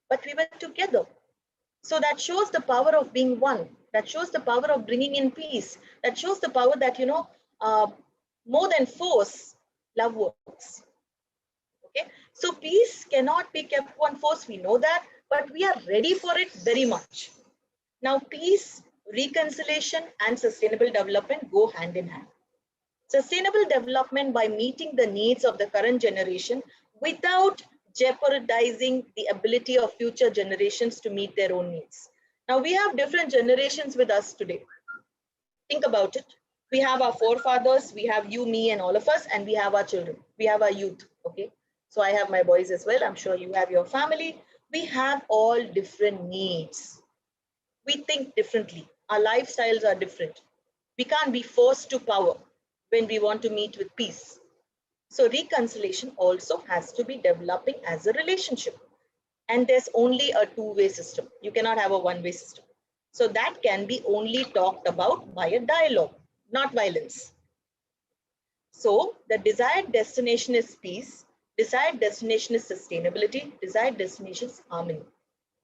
But we were together. So that shows the power of being one. That shows the power of bringing in peace. That shows the power that, more than force, love works. Okay. So peace cannot be kept on force. We know that, but we are ready for it very much. Now, peace, reconciliation, and sustainable development go hand in hand. Sustainable development by meeting the needs of the current generation without jeopardizing the ability of future generations to meet their own needs. Now, we have different generations with us today. Think about it. We have our forefathers, we have you, me, and all of us, and we have our children. We have our youth, okay? So I have my boys as well. I'm sure you have your family. We have all different needs. We think differently. Our lifestyles are different. We can't be forced to power when we want to meet with peace. So reconciliation also has to be developing as a relationship. And there's only a two-way system. You cannot have a one-way system. So that can be only talked about by a dialogue, not violence. So the desired destination is peace, desired destination is sustainability, desired destination is harmony.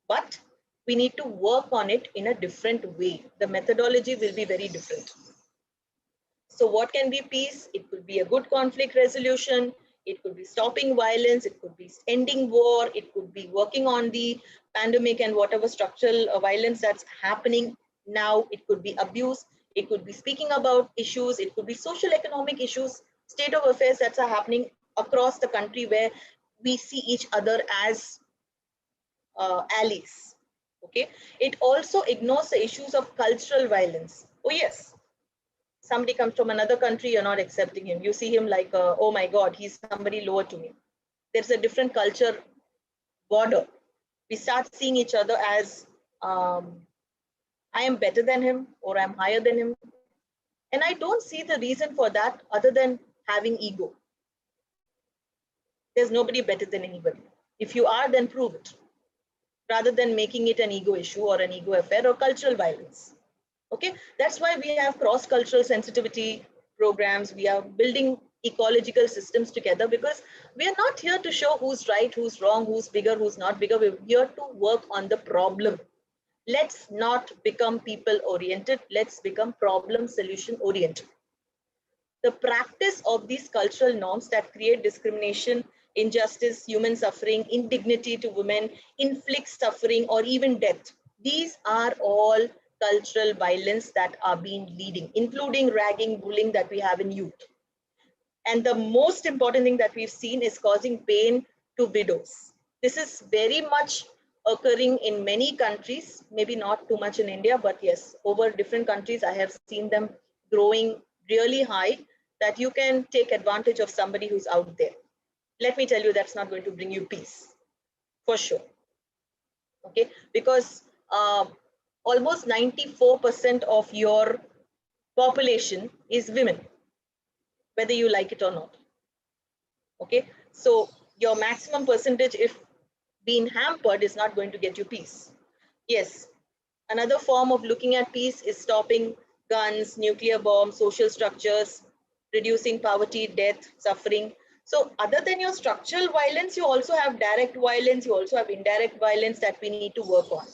But we need to work on it in a different way. The methodology will be very different. So what can be peace? It could be a good conflict resolution. It could be stopping violence. It could be ending war. It could be working on the pandemic and whatever structural violence that's happening now. It could be abuse. It could be speaking about issues. It could be social economic issues, state of affairs that are happening across the country where we see each other as allies. Okay. It also ignores the issues of cultural violence. Oh yes. Somebody comes from another country, you're not accepting him. You see him like, oh my God, he's somebody lower to me. There's a different culture border. We start seeing each other as, I am better than him or I'm higher than him. And I don't see the reason for that other than having ego. There's nobody better than anybody. If you are, then prove it, rather than making it an ego issue or an ego affair or cultural violence. Okay, that's why we have cross-cultural sensitivity programs. We are building ecological systems together because we are not here to show who's right, who's wrong, who's bigger, who's not bigger. We're here to work on the problem. Let's not become people-oriented. Let's become problem-solution-oriented. The practice of these cultural norms that create discrimination, injustice, human suffering, indignity to women, inflict suffering, or even death. These are all cultural violence that are being leading, including ragging, bullying that we have in youth. And the most important thing that we've seen is causing pain to widows. This is very much occurring in many countries, maybe not too much in India, but yes, over different countries, I have seen them growing really high, that you can take advantage of somebody who's out there. Let me tell you, that's not going to bring you peace, for sure. Okay, because almost 94% of your population is women, whether you like it or not. Okay, so your maximum percentage, if being hampered, is not going to get you peace. Yes, another form of looking at peace is stopping guns, nuclear bombs, social structures, reducing poverty, death, suffering. So other than your structural violence, you also have direct violence, you also have indirect violence that we need to work on.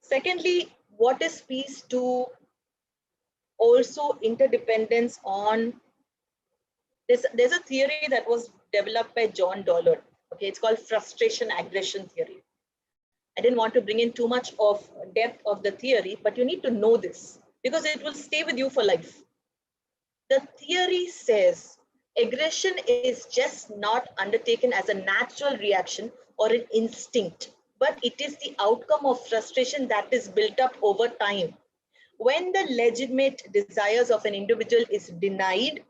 Secondly, what is peace to also interdependence on this? There's a theory that was developed by John Dollard. Okay, it's called frustration aggression theory. I didn't want to bring in too much of depth of the theory, but you need to know this because it will stay with you for life. The theory says aggression is just not undertaken as a natural reaction or an instinct, but it is the outcome of frustration that is built up over time. When the legitimate desires of an individual is denied,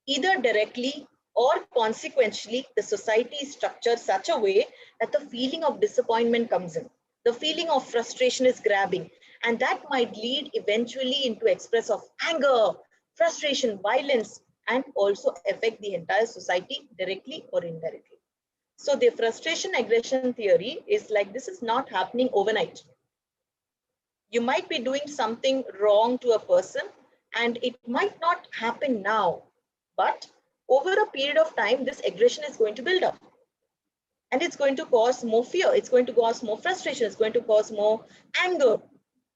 either directly or consequentially, the society is structured such a way that the feeling of disappointment comes in. The feeling of frustration is grabbing, and that might lead eventually into express of anger, frustration, violence, and also affect the entire society directly or indirectly. So the frustration aggression theory is like, this is not happening overnight. You might be doing something wrong to a person and it might not happen now, but over a period of time, this aggression is going to build up. And it's going to cause more fear. It's going to cause more frustration. It's going to cause more anger.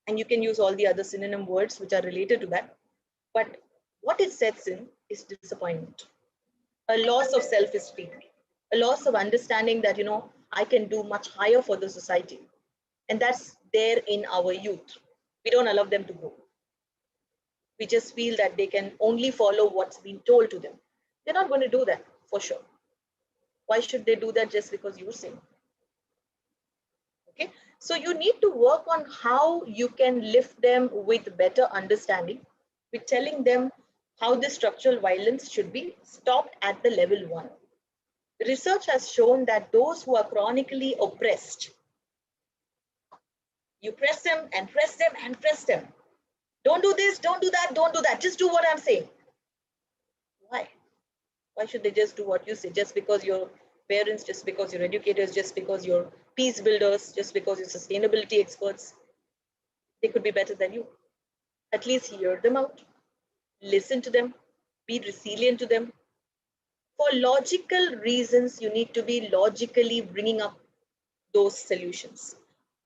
And you can use all the other synonym words which are related to that. But what it sets in is disappointment, a loss of self-esteem, a loss of understanding that, I can do much higher for the society. And that's there in our youth. We don't allow them to grow. We just feel that they can only follow what's been told to them. They're not going to do that for sure. Why should they do that just because you're saying? Okay, so you need to work on how you can lift them with better understanding, with telling them how this structural violence should be stopped at the level 1. Research has shown that those who are chronically oppressed, you press them and press them and press them. Don't do this, don't do that, don't do that. Just do what I'm saying. Why? Why should they just do what you say? Just because you're parents, just because you're educators, just because you're peace builders, just because you're sustainability experts? They could be better than you. At least hear them out, listen to them, be resilient to them. For logical reasons, you need to be logically bringing up those solutions.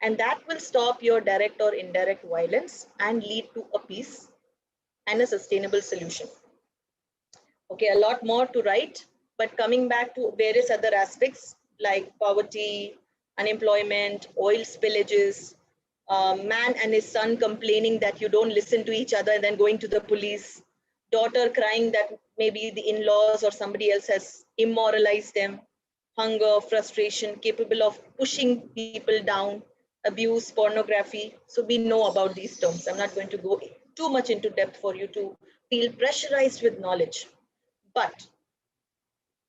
And that will stop your direct or indirect violence and lead to a peace and a sustainable solution. Okay, a lot more to write, but coming back to various other aspects like poverty, unemployment, oil spillages, man and his son complaining that you don't listen to each other and then going to the police, daughter crying that maybe the in-laws or somebody else has immoralized them, hunger, frustration, capable of pushing people down, abuse, pornography. So we know about these terms. I'm not going to go too much into depth for you to feel pressurized with knowledge. But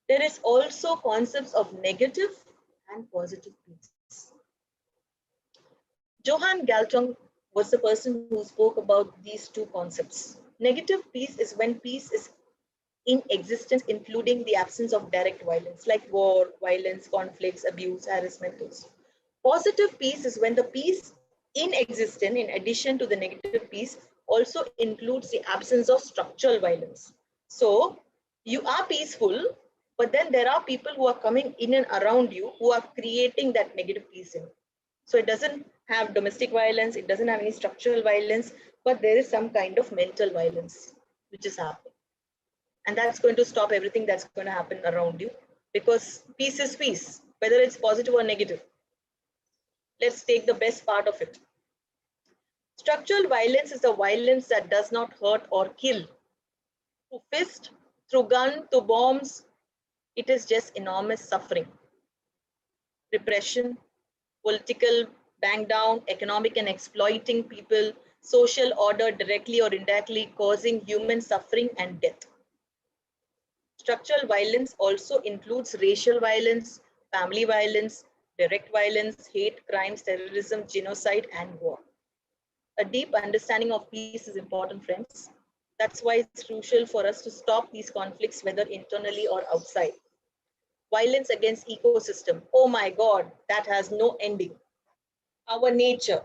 there is also concepts of negative and positive peace. Johann Galtung was the person who spoke about these two concepts. Negative peace is when peace is in existence, including the absence of direct violence, like war, violence, conflicts, abuse, harassment. Positive peace is when the peace in existence, in addition to the negative peace, also includes the absence of structural violence. So you are peaceful, but then there are people who are coming in and around you who are creating that negative peace in. So it doesn't have domestic violence, it doesn't have any structural violence, but there is some kind of mental violence which is happening. And that's going to stop everything that's going to happen around you, because peace is peace, whether it's positive or negative. Let's take the best part of it. Structural violence is the violence that does not hurt or kill. Through fist, through gun, through bombs, it is just enormous suffering. Repression, political bang down, economic and exploiting people, social order directly or indirectly causing human suffering and death. Structural violence also includes racial violence, family violence, direct violence, hate, crimes, terrorism, genocide, and war. A deep understanding of peace is important, friends. That's why it's crucial for us to stop these conflicts, whether internally or outside. Violence against ecosystem. Oh my God, that has no ending. Our nature.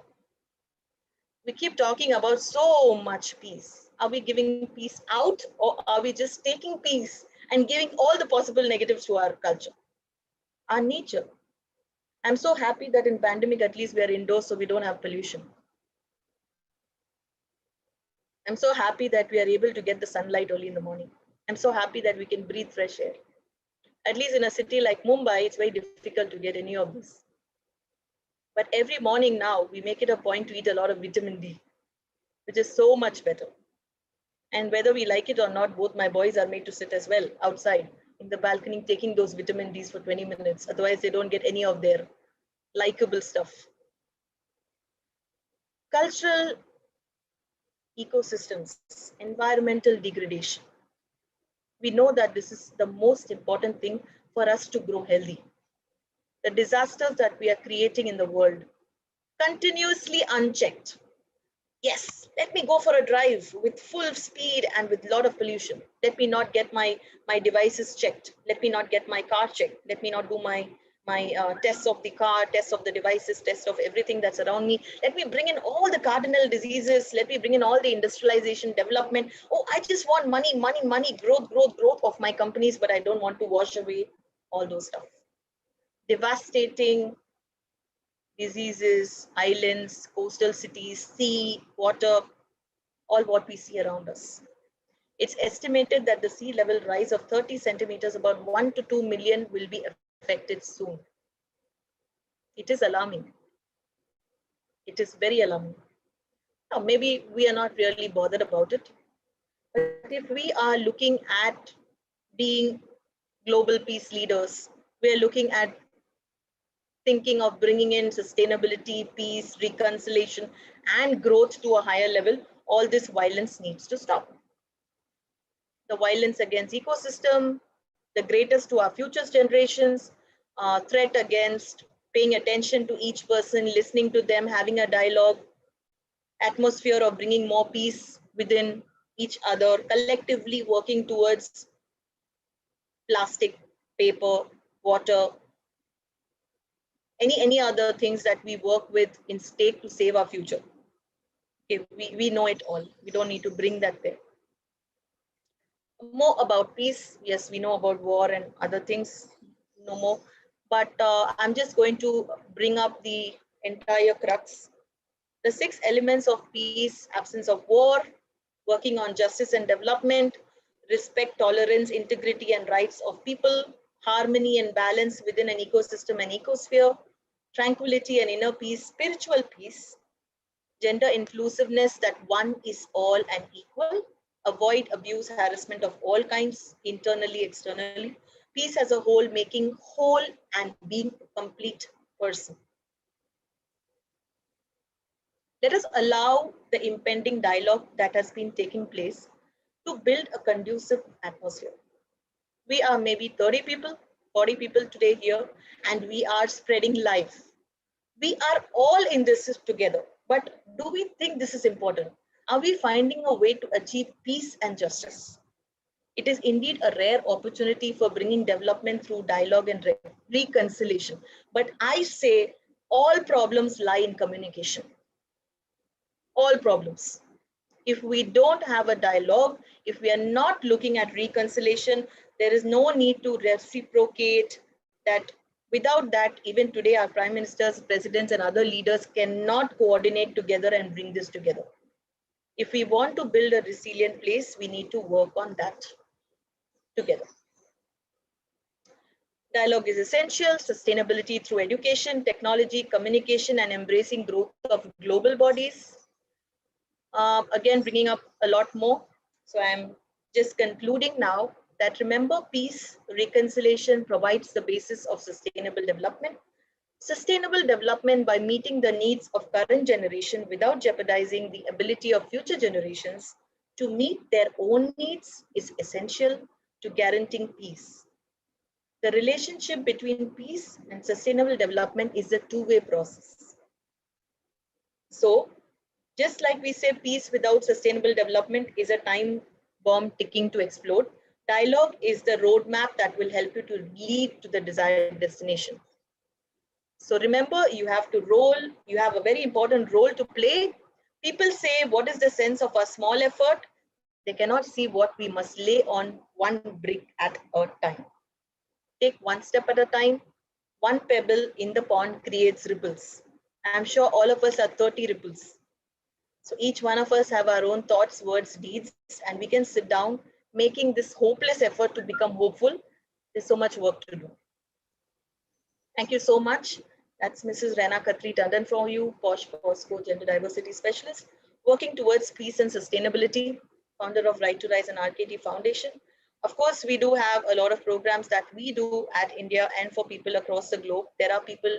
We keep talking about so much peace. Are we giving peace out, or are we just taking peace and giving all the possible negatives to our culture? Our nature. I'm so happy that in pandemic, at least we are indoors, so we don't have pollution. I'm so happy that we are able to get the sunlight early in the morning. I'm so happy that we can breathe fresh air. At least in a city like Mumbai, it's very difficult to get any of this. But every morning now, we make it a point to eat a lot of vitamin D, which is so much better. And whether we like it or not, both my boys are made to sit as well outside in the balcony, taking those vitamin Ds for 20 minutes. Otherwise, they don't get any of their likable stuff. Cultural ecosystems, environmental degradation. We know that this is the most important thing for us to grow healthy. The disasters that we are creating in the world, continuously unchecked. Yes, let me go for a drive with full speed and with a lot of pollution. Let me not get my devices checked. Let me not get my car checked. Let me not do my my tests of the car, tests of the devices, tests of everything that's around me. Let me bring in all the cardinal diseases. Let me bring in all the industrialization, development. Oh, I just want money, money, money, growth, growth, growth of my companies, but I don't want to wash away all those stuff. Devastating diseases, islands, coastal cities, sea, water, all what we see around us. It's estimated that the sea level rise of 30 centimeters, about 1 to 2 million will be affected soon. It is alarming. It is very alarming. Now, maybe we are not really bothered about it. But if we are looking at being global peace leaders, we are looking at thinking of bringing in sustainability, peace, reconciliation, and growth to a higher level, all this violence needs to stop. The violence against ecosystem, the greatest to our future generations, threat against paying attention to each person, listening to them, having a dialogue, atmosphere of bringing more peace within each other, collectively working towards plastic, paper, water, any other things that we work with in state to save our future. Okay, we know it all. We don't need to bring that there. More about peace. Yes, we know about war and other things, no more. But I'm just going to bring up the entire crux. The 6 elements of peace: absence of war, working on justice and development, respect, tolerance, integrity, and rights of people, harmony and balance within an ecosystem and ecosphere, tranquility and inner peace, spiritual peace, gender inclusiveness, that one is all and equal, avoid abuse, harassment of all kinds, internally, externally, peace as a whole, making whole and being a complete person. Let us allow the impending dialogue that has been taking place to build a conducive atmosphere. We are maybe 30 people, 40 people today here, and we are spreading life. We are all in this together, but do we think this is important? Are we finding a way to achieve peace and justice? It is indeed a rare opportunity for bringing development through dialogue and reconciliation. But I say all problems lie in communication. All problems. If we don't have a dialogue, if we are not looking at reconciliation, there is no need to reciprocate that. Without that, even today, our prime ministers, presidents, and other leaders cannot coordinate together and bring this together. If we want to build a resilient place, we need to work on that together. Dialogue is essential. Sustainability through education, technology, communication, and embracing growth of global bodies. Again, bringing up a lot more. So I'm just concluding now that remember, peace, reconciliation provides the basis of sustainable development. Sustainable development by meeting the needs of current generation without jeopardizing the ability of future generations to meet their own needs is essential to guaranteeing peace. The relationship between peace and sustainable development is a two-way process. So, just like we say peace without sustainable development is a time bomb ticking to explode, dialogue is the roadmap that will help you to lead to the desired destination. So remember, you have to roll, you have a very important role to play. People say, what is the sense of a small effort? They cannot see what we must lay on one brick at a time. Take one step at a time. One pebble in the pond creates ripples. I'm sure all of us are 30 ripples. So each one of us have our own thoughts, words, deeds, and we can sit down making this hopeless effort to become hopeful. There's so much work to do. Thank you so much. That's Mrs. Rena Khatri Tandon from you, Posh POSCO Gender Diversity Specialist, working towards peace and sustainability, founder of Right to Rise and RKT Foundation. Of course, we do have a lot of programs that we do at India and for people across the globe. There are people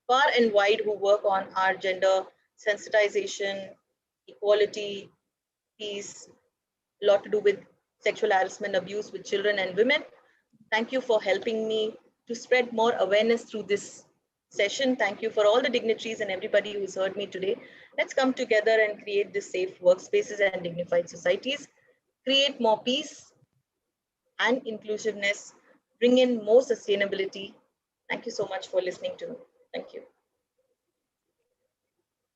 far and wide who work on our gender sensitization, equality, peace, a lot to do with sexual harassment, abuse with children and women. Thank you for helping me to spread more awareness through this session. Thank you for all the dignitaries and everybody who's heard me today. Let's come together and create this safe workspaces and dignified societies, create more peace and inclusiveness, bring in more sustainability, Thank you so much for listening to me. Thank you.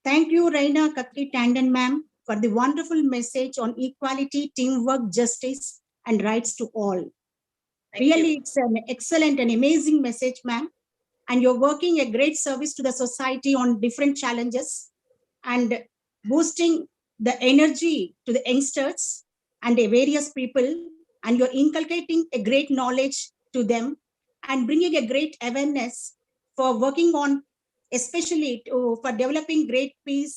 Thank you, Raina Kakki Tandon ma'am, for the wonderful message on equality, teamwork, justice, and rights to all. Thank Really, you. it's an excellent and amazing message, ma'am. And you're working a great service to the society on different challenges and boosting the energy to the youngsters and the various people. And you're inculcating a great knowledge to them and bringing a great awareness for working on, especially for developing great peace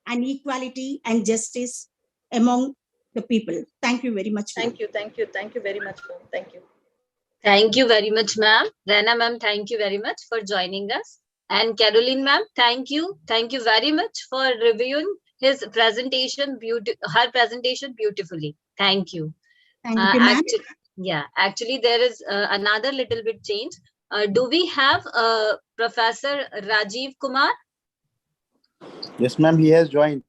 and equality and justice among the people. Thank you very much, ma'am. Thank you. Thank you. Thank you very much, ma'am. Thank you. Thank you very much, ma'am. Rana ma'am, thank you very much for joining us. And Caroline ma'am, thank you. Thank you very much for reviewing his presentation, her presentation beautifully. Thank you. Thank you, ma'am. Actually, there is another little bit change. Do we have Professor Rajiv Kumar? Yes, ma'am. He has joined.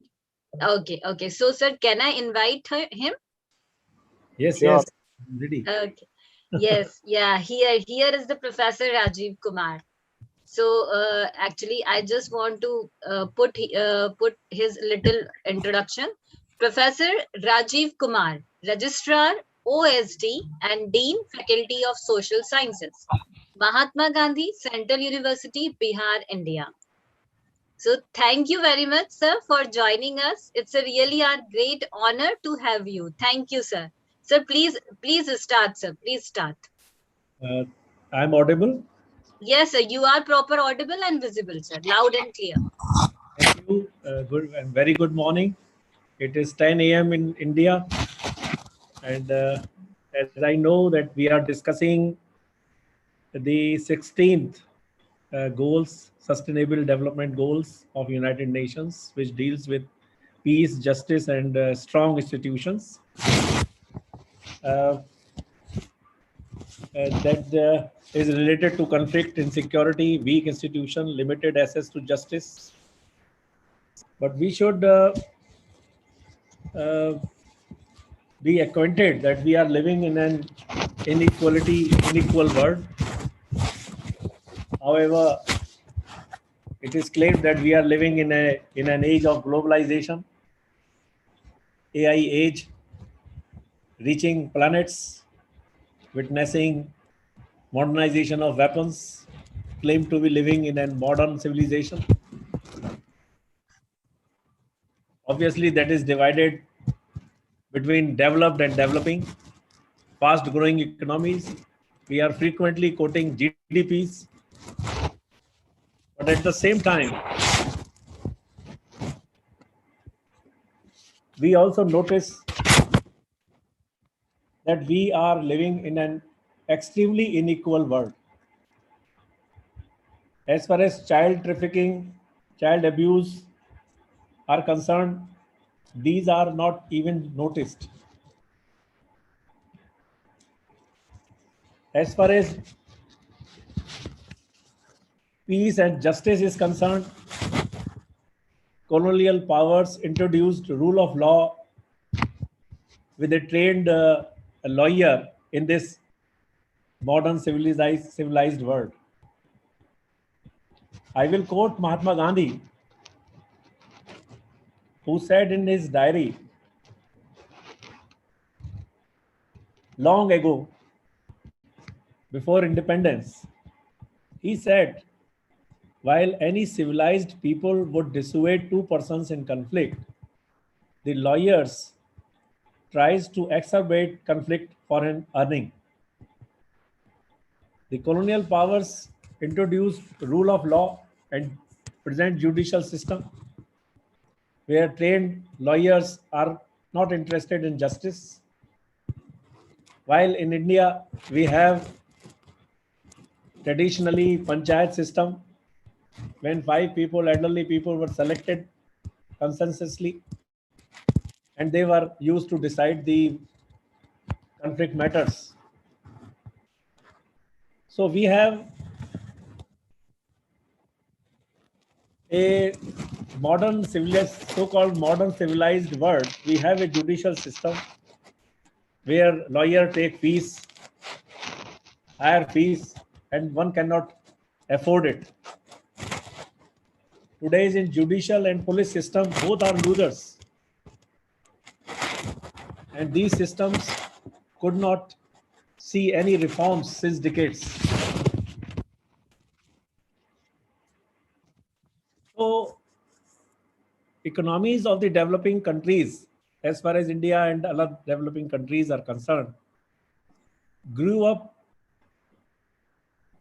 Okay. So, sir, can I invite him? Yes, Sure. yes. I'm ready. Okay. Yes, yeah. Here is the Professor Rajiv Kumar. So actually, I just want to put his little introduction. Professor Rajiv Kumar, Registrar, OSD, and Dean, Faculty of Social Sciences, Mahatma Gandhi Central University, Bihar, India. So thank you very much, sir, for joining us. It's a really a great honor to have you. Thank you, sir. Sir, please start, sir. Please start. I'm audible. Yes, sir. You are proper audible and visible, sir. Loud and clear. Thank you. Good and very good morning. It is 10 a.m. in India, and as I know that we are discussing the 16th goals, Sustainable Development Goals of United Nations, which deals with peace, justice, and strong institutions. That is related to conflict, insecurity, weak institution, limited access to justice. But we should be acquainted that we are living in an unequal world. However, it is claimed that we are living in an age of globalization, AI age, reaching planets, witnessing modernization of weapons, claim to be living in a modern civilization. Obviously, that is divided between developed and developing, fast growing economies. We are frequently quoting GDPs, but at the same time, we also notice that we are living in an extremely unequal world. As far as child trafficking, child abuse are concerned, these are not even noticed. As far as peace and justice is concerned, colonial powers introduced rule of law with a trained lawyer in this modern civilized world. I will quote Mahatma Gandhi, who said in his diary long ago, before independence, he said, while any civilized people would dissuade two persons in conflict, the lawyers tries to exacerbate conflict for an earning. The colonial powers introduced rule of law and present judicial system where trained lawyers are not interested in justice. While in India, we have traditionally panchayat system when 5 people, elderly people were selected consensusly and they were used to decide the conflict matters. So we have a modern civilized, so-called modern civilized world. We have a judicial system where lawyer take fees, higher fees, and one cannot afford it. Today's in judicial and police system, both are losers. And these systems could not see any reforms since decades. So, economies of the developing countries, as far as India and other developing countries are concerned, grew up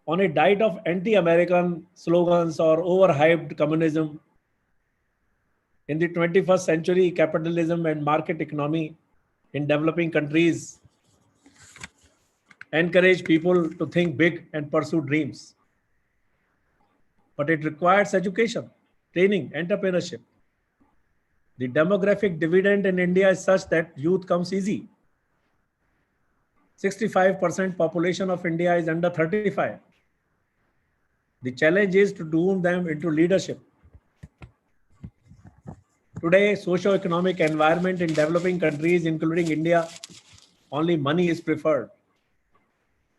on a diet of anti-American slogans or overhyped communism. In the 21st century, capitalism and market economy in developing countries encourage people to think big and pursue dreams. But it requires education, training, entrepreneurship. The demographic dividend in India is such that youth comes easy. 65% population of India is under 35. The challenge is to groom them into leadership. Today, socio-economic environment in developing countries, including India, only money is preferred.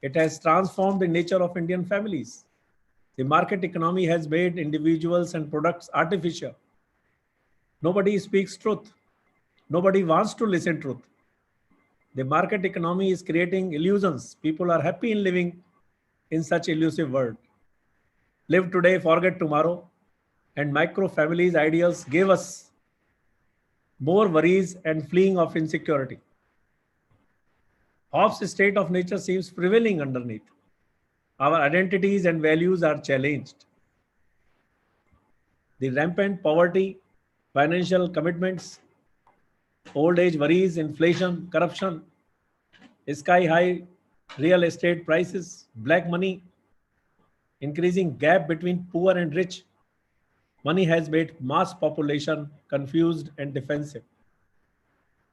It has transformed the nature of Indian families. The market economy has made individuals and products artificial. Nobody speaks truth. Nobody wants to listen truth. The market economy is creating illusions. People are happy in living in such elusive world. Live today, forget tomorrow. And micro families ideals gave us more worries and fleeing of insecurity. Hobbes' state of nature seems prevailing underneath. Our identities and values are challenged. The rampant poverty, financial commitments, old age worries, inflation, corruption, sky high real estate prices, black money, increasing gap between poor and rich. Money has made mass population confused and defensive.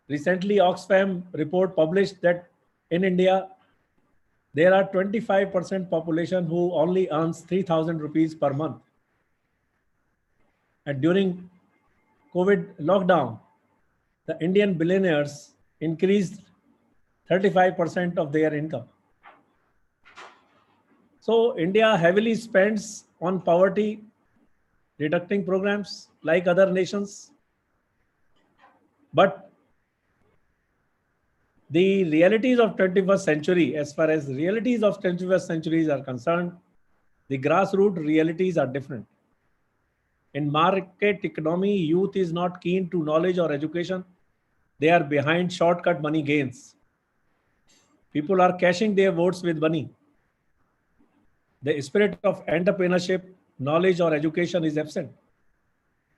Recently, Oxfam report published that in India, there are 25% population who only earns 3,000 rupees per month. And during COVID lockdown, the Indian billionaires increased 35% of their income. So India heavily spends on poverty reducing programs like other nations. But the realities of 21st century, as far as realities of 21st centuries are concerned, the grassroots realities are different. In market economy, youth is not keen to knowledge or education. They are behind shortcut money gains. People are cashing their votes with money. The spirit of entrepreneurship, knowledge or education is absent.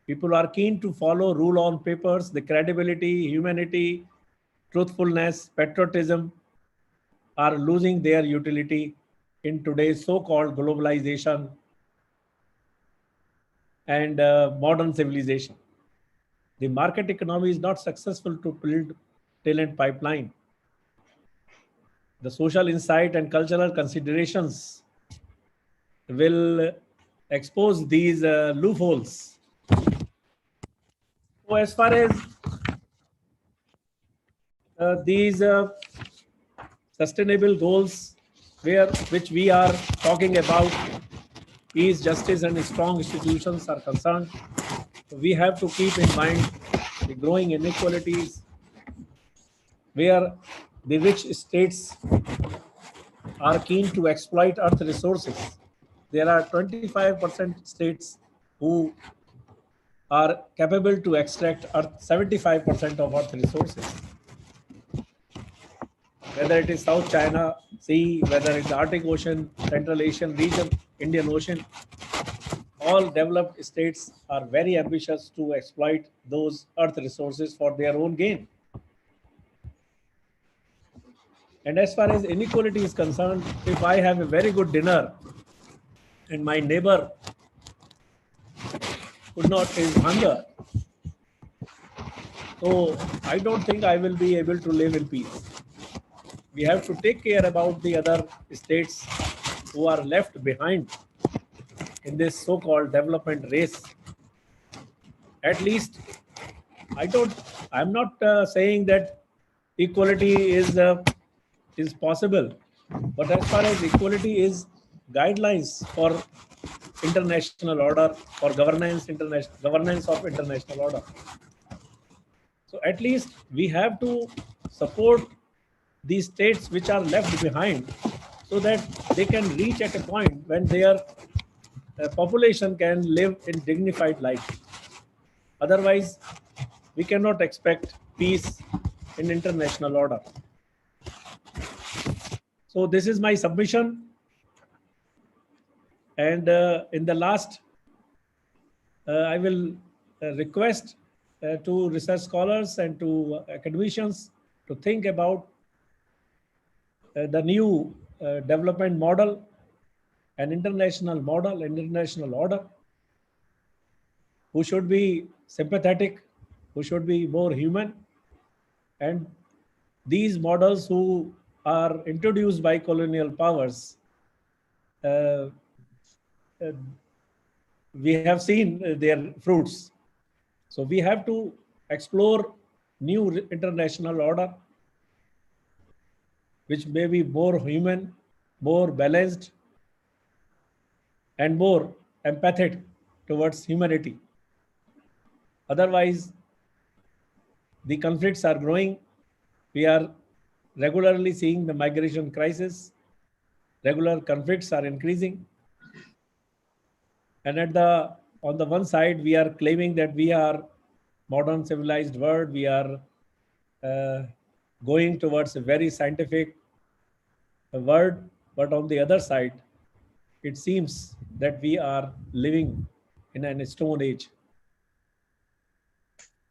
People are keen to follow rule on papers, the credibility, humanity, truthfulness, patriotism are losing their utility in today's so-called globalization and modern civilization. The market economy is not successful to build talent pipeline. The social insight and cultural considerations will expose these loopholes. So as far as these sustainable goals which we are talking about, peace, justice and strong institutions are concerned, we have to keep in mind the growing inequalities where the rich states are keen to exploit earth resources. There are 25% states who are capable to extract 75% of earth resources. Whether it is South China Sea, whether it's Arctic Ocean, Central Asian region, Indian Ocean, all developed states are very ambitious to exploit those earth resources for their own gain. And as far as inequality is concerned, if I have a very good dinner and my neighbor could not his hunger, so I don't think I will be able to live in peace. We have to take care about the other states who are left behind in this so-called development race. At least I'm not saying that equality is possible, but as far as equality is guidelines for international order, for governance, governance of international order. So at least we have to support these states which are left behind, so that they can reach at a point when their population can live in dignified life. Otherwise, we cannot expect peace in international order. So this is my submission. And in the last, I will request to research scholars and to academicians to think about the new development model, an international model, an international order, who should be sympathetic, who should be more human. And these models who are introduced by colonial powers, uh, uh, we have seen their fruits. So we have to explore new international order, which may be more human, more balanced, and more empathic towards humanity. Otherwise, the conflicts are growing. We are regularly seeing the migration crisis. Regular conflicts are increasing. And on the one side, we are claiming that we are modern civilized world. We are uh, going towards a very scientific world. But on the other side, it seems that we are living in an stone age.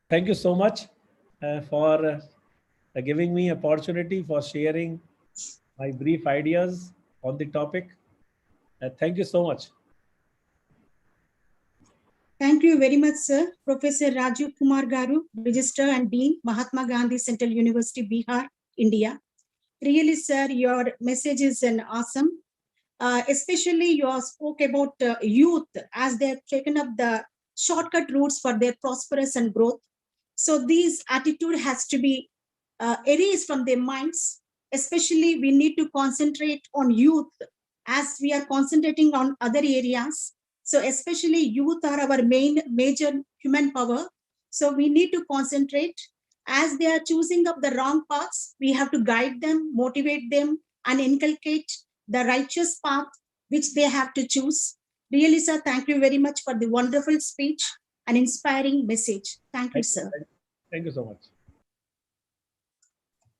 Thank you so much for giving me opportunity for sharing my brief ideas on the topic. Thank you so much. Thank you very much, sir. Professor Rajiv Kumar Garu, Registrar and Dean, Mahatma Gandhi Central University, Bihar, India. Really, sir, your message is an awesome. Especially you spoke about youth as they've taken up the shortcut routes for their prosperous and growth. So this attitude has to be erased from their minds. Especially we need to concentrate on youth as we are concentrating on other areas. So especially youth are our major human power. So we need to concentrate as they are choosing up the wrong paths. We have to guide them, motivate them, and inculcate the righteous path which they have to choose. Really, sir, thank you very much for the wonderful speech and inspiring message. Thank you, sir. Thank you so much.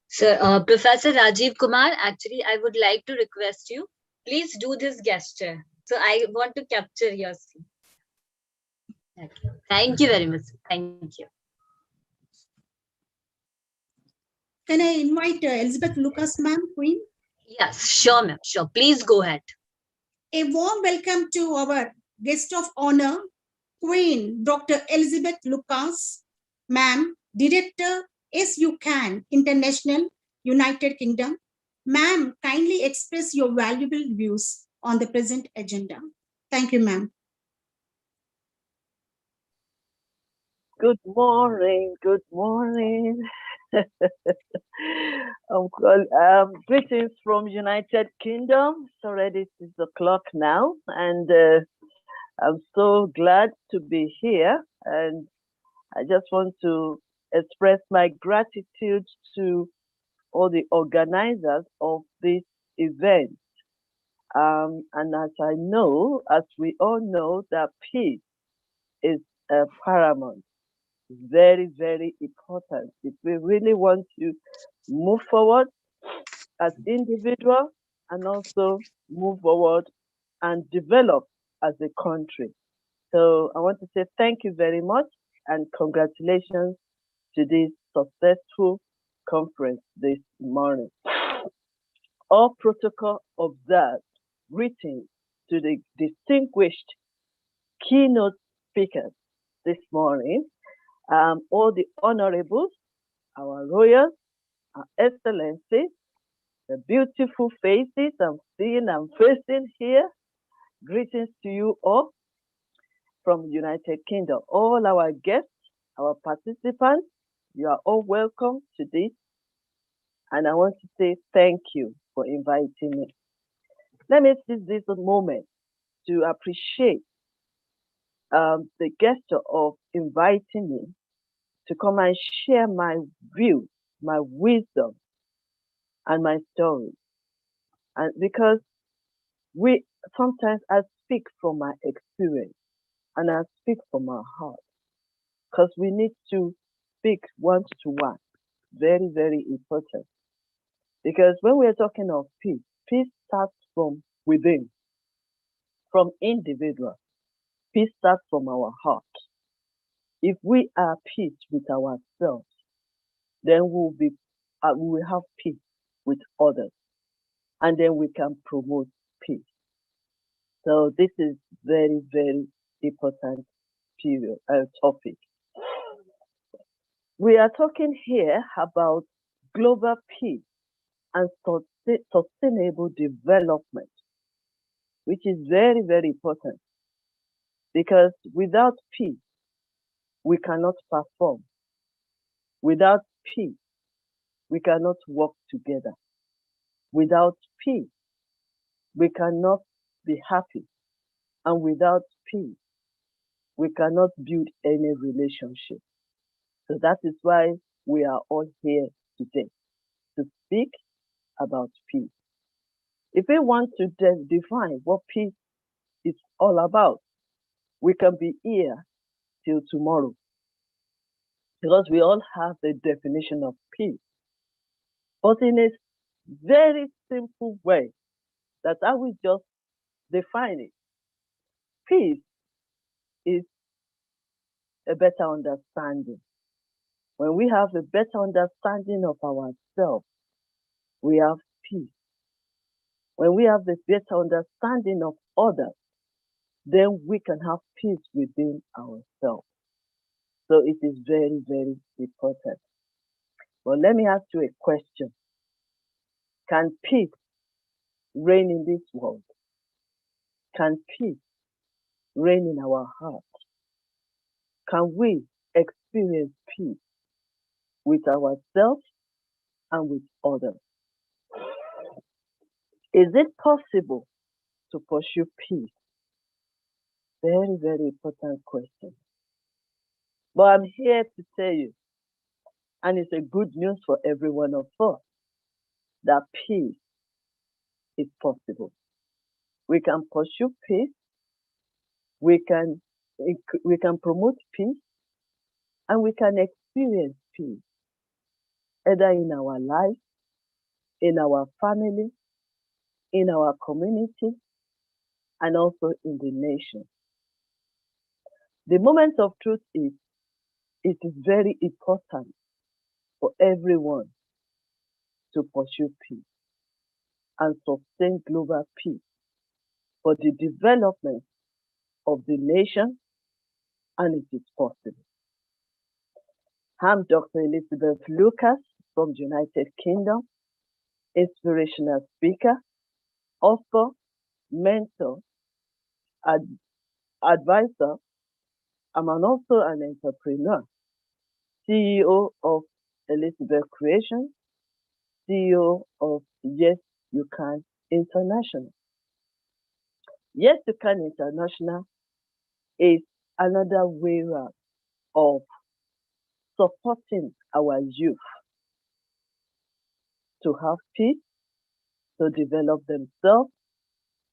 Sir, Professor Rajiv Kumar, actually, I would like to request you, please do this gesture. So I want to capture your screen. Okay. Thank you very much. Thank you. Can I invite Elizabeth Lucas, ma'am, Queen? Yes, sure, ma'am. Sure. Please go ahead. A warm welcome to our guest of honor, Queen Dr. Elizabeth Lucas, ma'am, Director You Can International, United Kingdom. Ma'am, kindly express your valuable views on the present agenda. Thank you, ma'am. Good morning. Good morning. Greetings from United Kingdom. It's already 6 o'clock now, and I'm so glad to be here. And I just want to express my gratitude to all the organizers of this event. And as we all know, that peace is paramount. Very, very important. If we really want to move forward as individuals and also move forward and develop as a country. So I want to say thank you very much and congratulations to this successful conference this morning. All protocol observed, greetings to the distinguished keynote speakers this morning. All the honorables, our royals, our excellencies, the beautiful faces I'm seeing and facing here. Greetings to you all from United Kingdom. All our guests, our participants, you are all welcome to this. And I want to say thank you for inviting me. Let me seize this moment to appreciate the gesture of inviting me to come and share my view, my wisdom, and my story. And because we sometimes I speak from my experience and I speak from my heart, because we need to speak one to one. Very, very important. Because when we're talking of peace, peace starts from within, from individual. Peace starts from our heart. If we are at peace with ourselves, then we will have peace with others, and then we can promote peace. So this is very, very important topic. We are talking here about global peace and sustainable development, which is very, very important because without peace, we cannot perform. Without peace, we cannot work together. Without peace, we cannot be happy. And without peace, we cannot build any relationship. So that is why we are all here today to speak about peace. If we want to define what peace is all about, we can be here till tomorrow because we all have the definition of peace. But in a very simple way that I will just define it, peace is a better understanding. When we have a better understanding of ourselves, we have peace. When we have a better understanding of others, then we can have peace within ourselves. So it is very, very important. But let me ask you a question. Can peace reign in this world? Can peace reign in our heart? Can we experience peace with ourselves and with others? Is it possible to pursue peace? Very, very important question. But I'm here to tell you, and it's a good news for every one of us, that peace is possible. We can pursue peace, we can promote peace, and we can experience peace, either in our life, in our family, in our community, and also in the nation. The moment of truth is, it is very important for everyone to pursue peace and sustain global peace for the development of the nation, and it is possible. I'm Dr. Elizabeth Lucas from the United Kingdom, inspirational speaker, author, mentor, advisor. I'm also an entrepreneur, CEO of Elizabeth Creations, CEO of Yes You Can International. Yes You Can International is another way of supporting our youth to have peace, to develop themselves,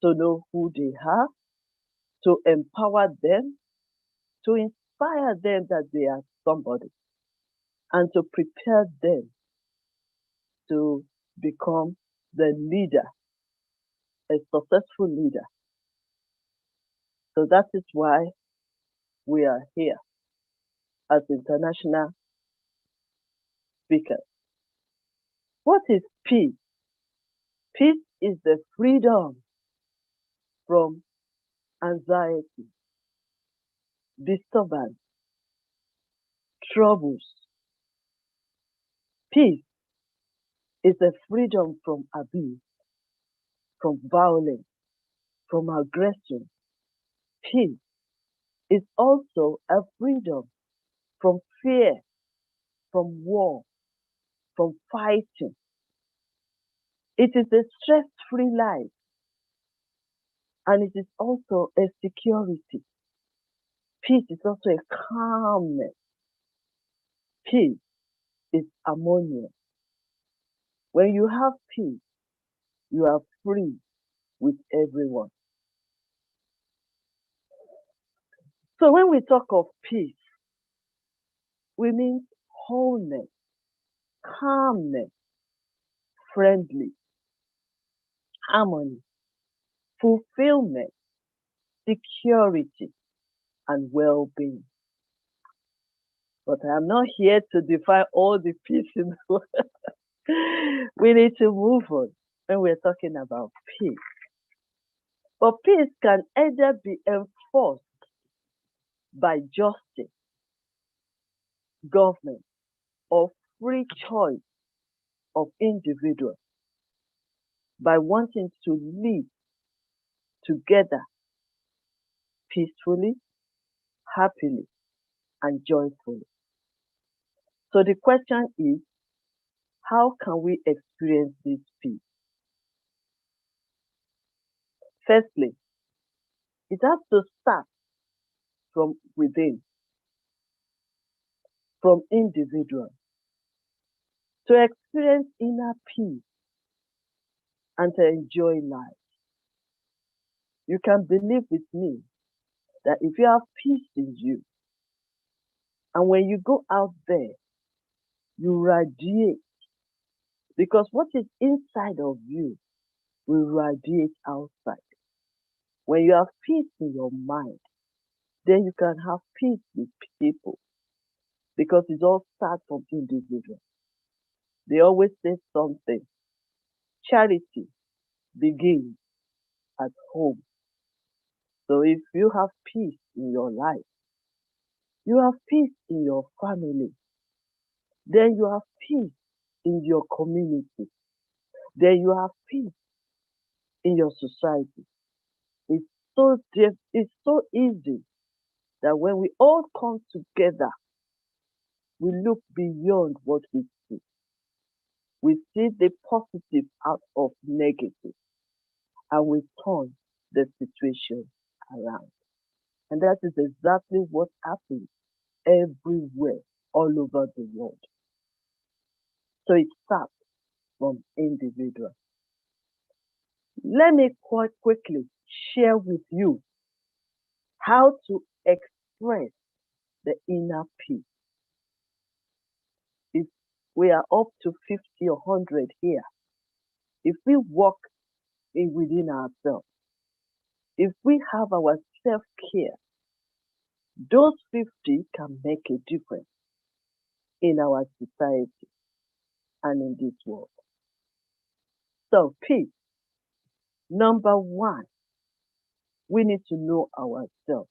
to know who they are, to empower them, to inspire them that they are somebody, and to prepare them to become the leader, a successful leader. So that is why we are here as international speakers. What is peace? Peace is the freedom from anxiety, disturbance, troubles. Peace is the freedom from abuse, from violence, from aggression. Peace is also a freedom from fear, from war, from fighting. It is a stress-free life And it is also a security. Peace is also a calmness. Peace is harmonious. When you have peace, you are free with everyone. So when we talk of peace, we mean wholeness, calmness, friendly, harmony, fulfillment, security, and well-being. But I'm not here to define all the peace in the world. We need to move on when we're talking about peace. But peace can either be enforced by justice, government, or free choice of individuals by wanting to live together peacefully, happily, and joyfully. So the question is, how can we experience this peace? Firstly, it has to start from within, from individuals. To experience inner peace and to enjoy life, you can believe with me that if you have peace in you, and when you go out there, you radiate, because what is inside of you will radiate outside. When you have peace in your mind, then you can have peace with people, because it all starts from individuals. They always say something. Charity begins at home. So if you have peace in your life, you have peace in your family, then you have peace in your community, then you have peace in your society. It's so easy that when we all come together, we look beyond what we see. We see the positive out of negative, and we turn the situation around. And that is exactly what happens everywhere, all over the world. So it starts from individuals. Let me quite quickly share with you how to express the inner peace. If we are up to 50 or 100 here, if we walk in within ourselves, if we have our self-care, those 50 can make a difference in our society and in this world. So peace, number one, we need to know ourselves.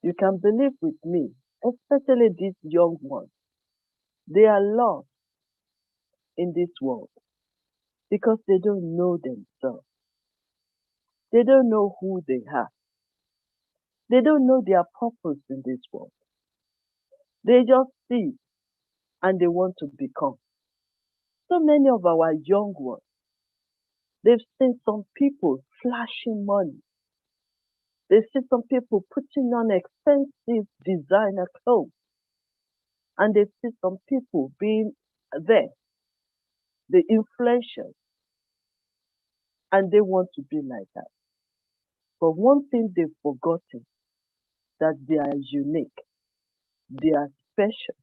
You can believe with me, especially these young ones, they are lost in this world because they don't know themselves. They don't know who they are. They don't know their purpose in this world. They just see and they want to become. So many of our young ones, they've seen some people flashing money. They see some people putting on expensive designer clothes. And they see some people being there, the influential, and they want to be like that. But one thing they've forgotten, that they are unique, they are special,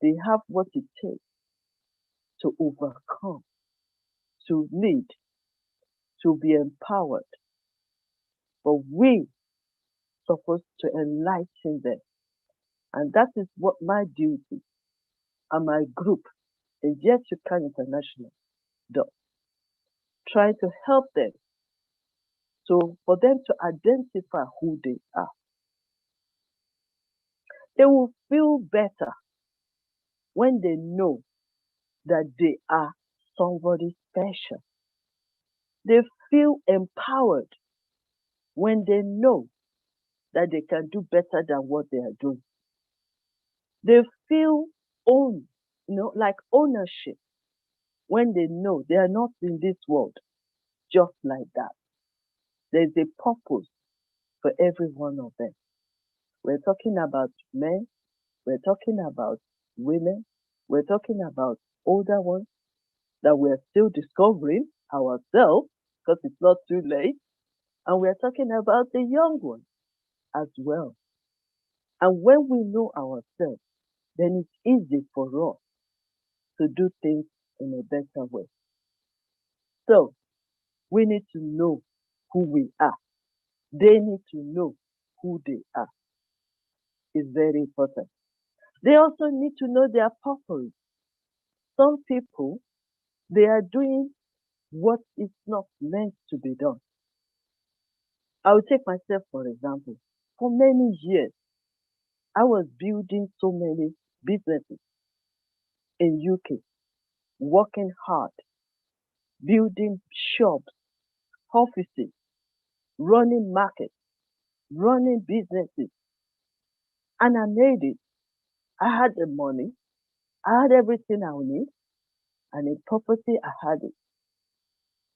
they have what it takes to overcome, to lead, to be empowered. But we supposed to enlighten them. And that is what my duty and my group, the Shiksha International, does. Try to help them, so for them to identify who they are. They will feel better when they know that they are somebody special. They feel empowered when they know that they can do better than what they are doing. They feel owned, like ownership, when they know they are not in this world just like that. There's a purpose for every one of them. We're talking about men, we're talking about women, we're talking about older ones that we're still discovering ourselves because it's not too late. And we're talking about the young ones as well. And when we know ourselves, then it's easy for us to do things in a better way. So we need to know who we are. They need to know who they are. It's very important. They also need to know their purpose. Some people, they are doing what is not meant to be done. I will take myself for example. For many years, I was building so many businesses in UK, working hard, building shops, offices, running markets, running businesses, and I made it. I had the money, I had everything I would need, and in property I had it.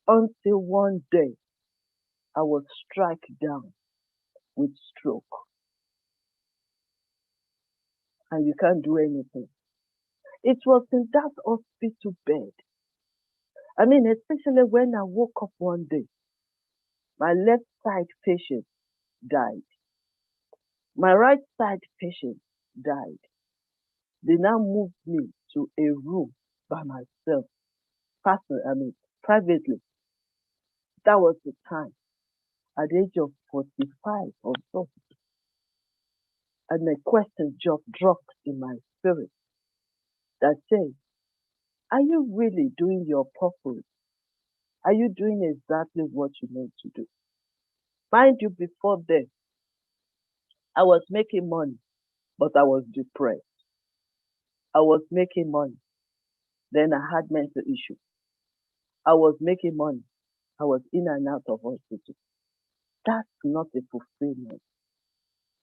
Until one day I was struck down with stroke, and you can't do anything. It was in that hospital bed. I mean, especially when I woke up one day, my left side patient died. My right side patient died. They now moved me to a room by myself, privately. That was the time, at the age of 45 or so. And a question just dropped in my spirit that says, are you really doing your purpose? Are you doing exactly what you need to do? Mind you, before then, I was making money, but I was depressed. I was making money. Then I had mental issues. I was making money. I was in and out of hospital. That's not a fulfillment.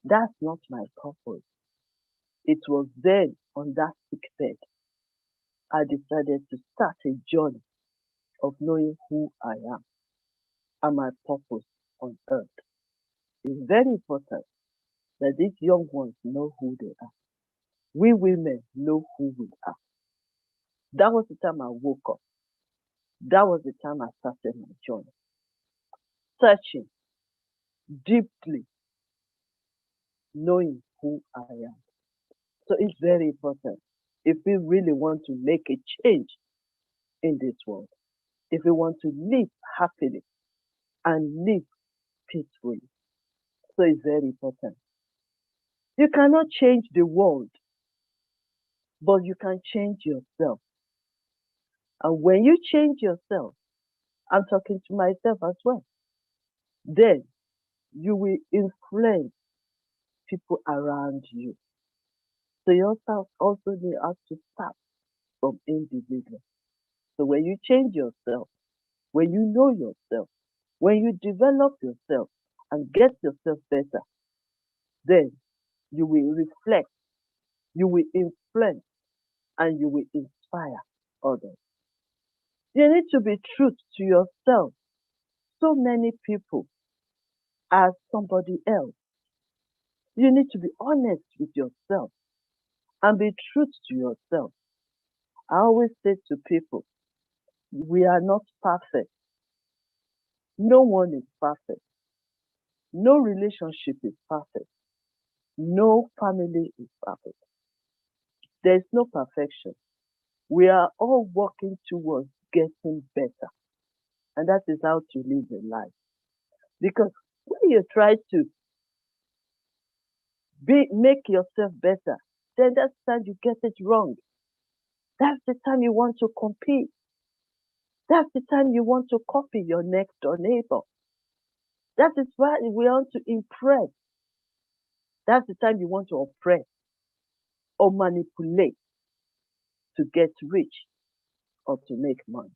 That's not my purpose. It was then on that sick bed, I decided to start a journey of knowing who I am and my purpose on earth. It's very important that these young ones know who they are. We women know who we are. That was the time I woke up. That was the time I started my journey. Searching deeply, knowing who I am. So it's very important if we really want to make a change in this world, if we want to live happily and live peacefully. So it's very important. You cannot change the world, but you can change yourself. And when you change yourself, I'm talking to myself as well, then you will influence people around you. So yourself also need us to start from individual. So when you change yourself, when you know yourself, when you develop yourself and get yourself better, then you will reflect, you will influence, and you will inspire others. You need to be true to yourself. So many people are somebody else. You need to be honest with yourself and be true to yourself. I always say to people, we are not perfect. No one is perfect. No relationship is perfect. No family is perfect. There is no perfection. We are all working towards getting better. And that is how to live a life. Because when you try to make yourself better, then that's the time you get it wrong. That's the time you want to compete. That's the time you want to copy your next door neighbor. That is why we want to impress. That's the time you want to oppress or manipulate to get rich or to make money.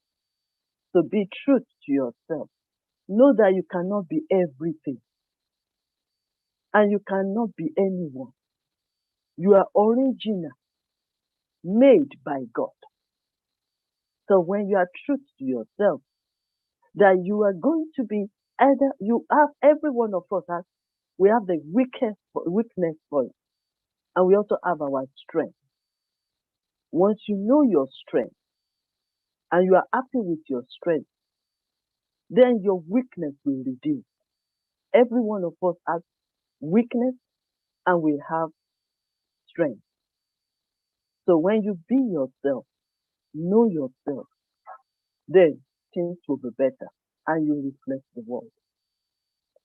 So be true to yourself. Know that you cannot be everything and you cannot be anyone. You are original, made by God. So when you are true to yourself, that you are going to be Either you have every one of us has, we have the weakness point, and we also have our strength. Once you know your strength and you are happy with your strength, then your weakness will reduce. Every one of us has weakness and we have strength. So when you be yourself, know yourself, then things will be better and you reflect the world.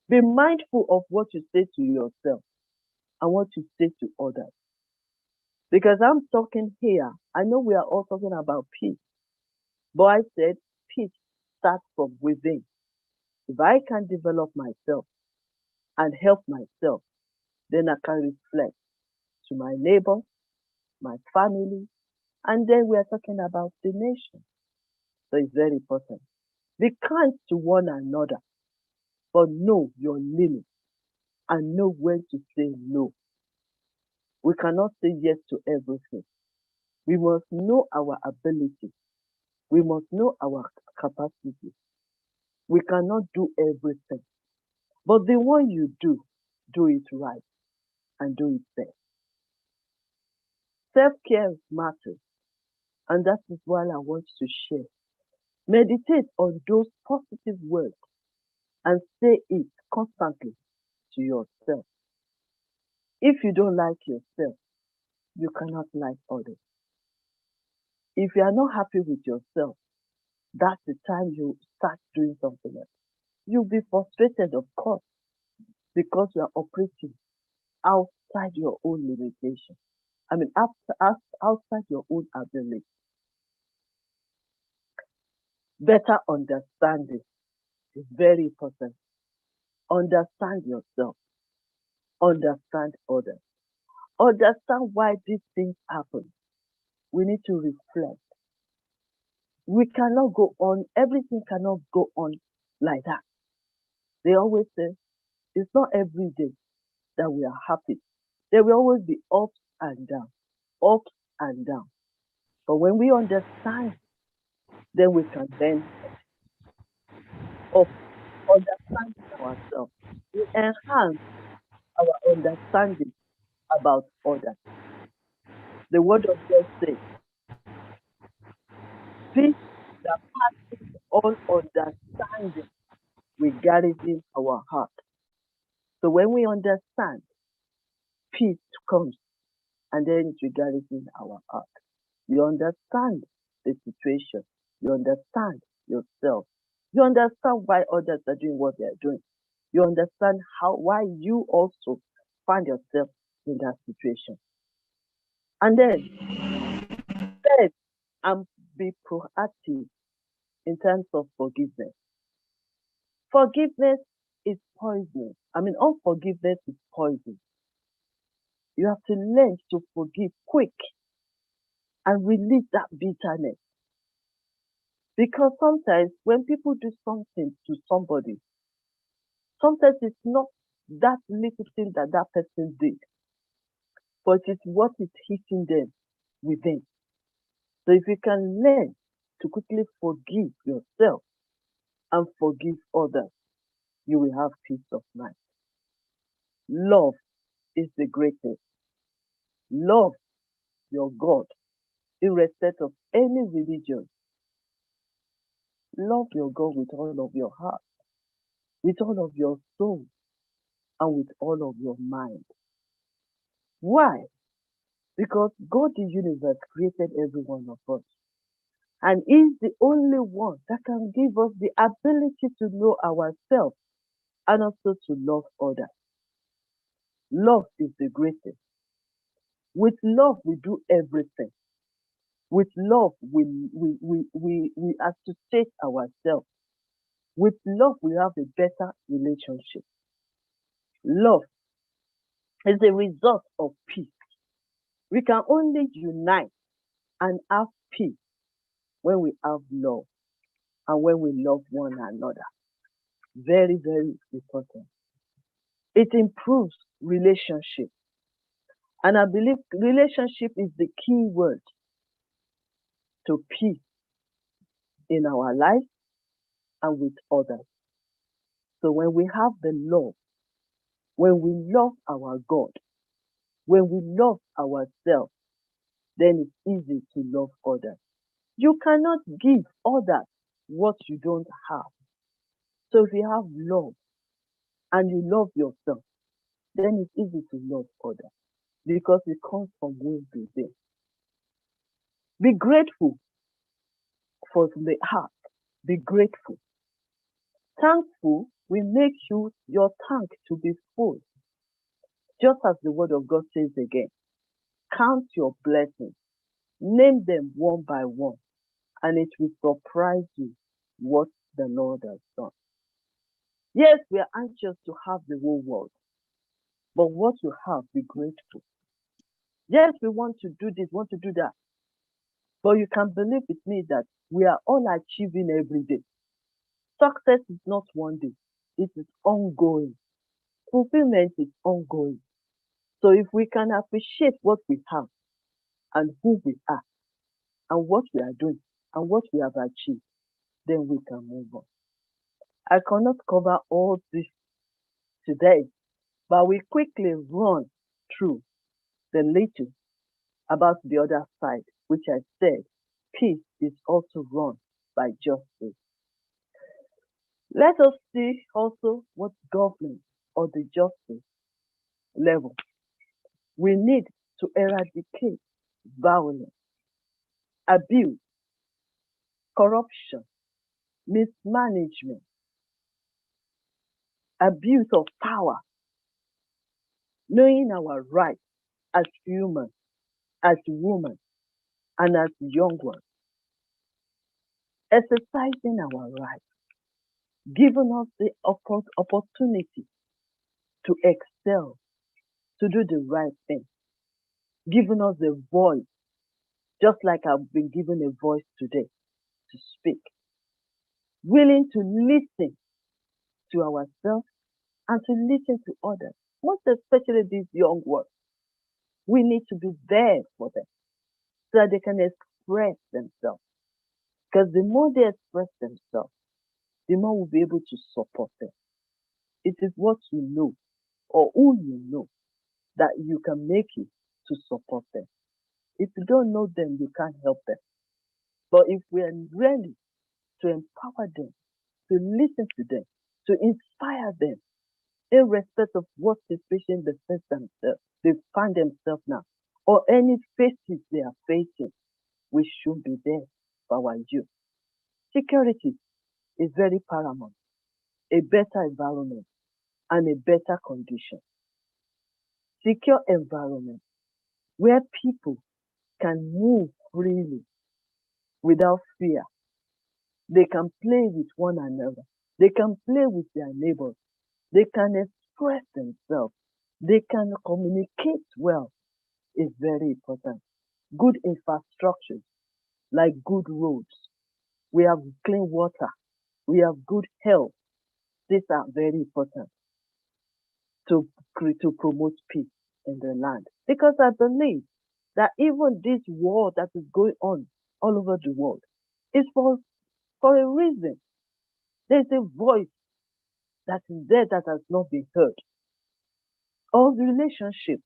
Be mindful of what you say to yourself and what you say to others. Because I'm talking here, I know we are all talking about peace, but I said peace starts from within. If I can develop myself and help myself, then I can reflect to my neighbor, my family, and then we are talking about the nation. So it's very important. Be kind to one another, but know your limits and know when to say no. We cannot say yes to everything. We must know our ability. We must know our capacity. We cannot do everything. But the one you do it right and do it best. Self-care matters, and that is what I want to share. Meditate on those positive words and say it constantly to yourself. If you don't like yourself, you cannot like others. If you are not happy with yourself, that's the time you start doing something else. You'll be frustrated, of course, because you are operating outside your own limitation. I mean, outside your own ability. Better understanding is very important. Understand yourself. Understand others. Understand why these things happen. We need to reflect. We cannot go on, everything cannot go on like that. They always say, it's not every day that we are happy. There will always be ups and downs, ups and downs. But when we understand, then we can then of understanding ourselves. We enhance our understanding about others. The word of God says, peace that passes all understanding we guard in our heart. So when we understand, peace comes and then it regards in our heart. You understand the situation. You understand yourself. You understand why others are doing what they are doing. You understand why you also find yourself in that situation. And then, third, and be proactive in terms of forgiveness. Forgiveness is poison. I mean, unforgiveness is poison. You have to learn to forgive quick and release that bitterness. Because sometimes when people do something to somebody, sometimes it's not that little thing that that person did, but it's what is hitting them within. So if you can learn to quickly forgive yourself and forgive others, you will have peace of mind. Love is the greatest. Love your God, irrespective of any religion. Love your God with all of your heart, with all of your soul, and with all of your mind. Why? Because God, the universe, created every one of us. And He's the only one that can give us the ability to know ourselves and also to love others. Love is the greatest. With love, we do everything. With love, we associate ourselves. With love, we have a better relationship. Love is the result of peace. We can only unite and have peace when we have love and when we love one another. Very, very important. It improves relationship. And I believe relationship is the key word to peace in our life and with others. So when we have the love, when we love our God, when we love ourselves, then it's easy to love others. You cannot give others what you don't have. So if you have love and you love yourself, then it's easy to love others because it comes from within. Be grateful for the heart. Be grateful. Thankful will make your tank to be full. Just as the word of God says again, count your blessings, name them one by one, and it will surprise you what the Lord has done. Yes, we are anxious to have the whole world, but what you have, be grateful. Yes, we want to do this, want to do that, but you can believe with me that we are all achieving every day. Success is not one day, it is ongoing. Fulfillment is ongoing. So if we can appreciate what we have and who we are and what we are doing and what we have achieved, then we can move on. I cannot cover all this today, but we quickly run through the little about the other side, which I said peace is also run by justice. Let us see also what government or the justice level. We need to eradicate violence, abuse, corruption, mismanagement, abuse of power, knowing our rights as humans, as women, and as young ones, exercising our rights, giving us the opportunity to excel, to do the right thing, giving us a voice, just like I've been given a voice today to speak, willing to listen to ourselves and to listen to others, most especially these young ones. We need to be there for them so that they can express themselves. Because the more they express themselves, the more we'll be able to support them. It is what you know or who you know that you can make it to support them. If you don't know them, you can't help them. But if we are ready to empower them, to listen to them, to inspire them, irrespective of what situation they find themselves now, or any faces they are facing, we should be there for our youth. Security is very paramount. A better environment and a better condition. Secure environment where people can move freely without fear. They can play with one another. They can play with their neighbors. They can express themselves. They can communicate well. Is very important. Good infrastructures like good roads. We have clean water. We have good health. These are very important to promote peace in the land. Because I believe that even this war that is going on all over the world is for a reason. There's a voice that is there that has not been heard. Or the relationship,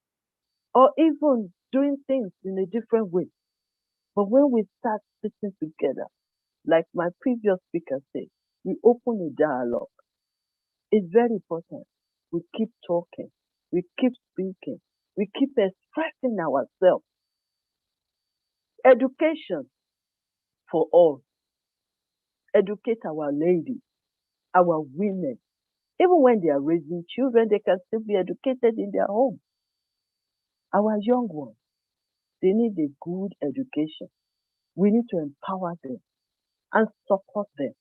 or even doing things in a different way. But when we start sitting together, like my previous speaker said, we open a dialogue. It's very important. We keep talking. We keep speaking. We keep expressing ourselves. Education for all. Educate our ladies, our women. Even when they are raising children, they can still be educated in their home. Our young ones, they need a good education. We need to empower them and support them.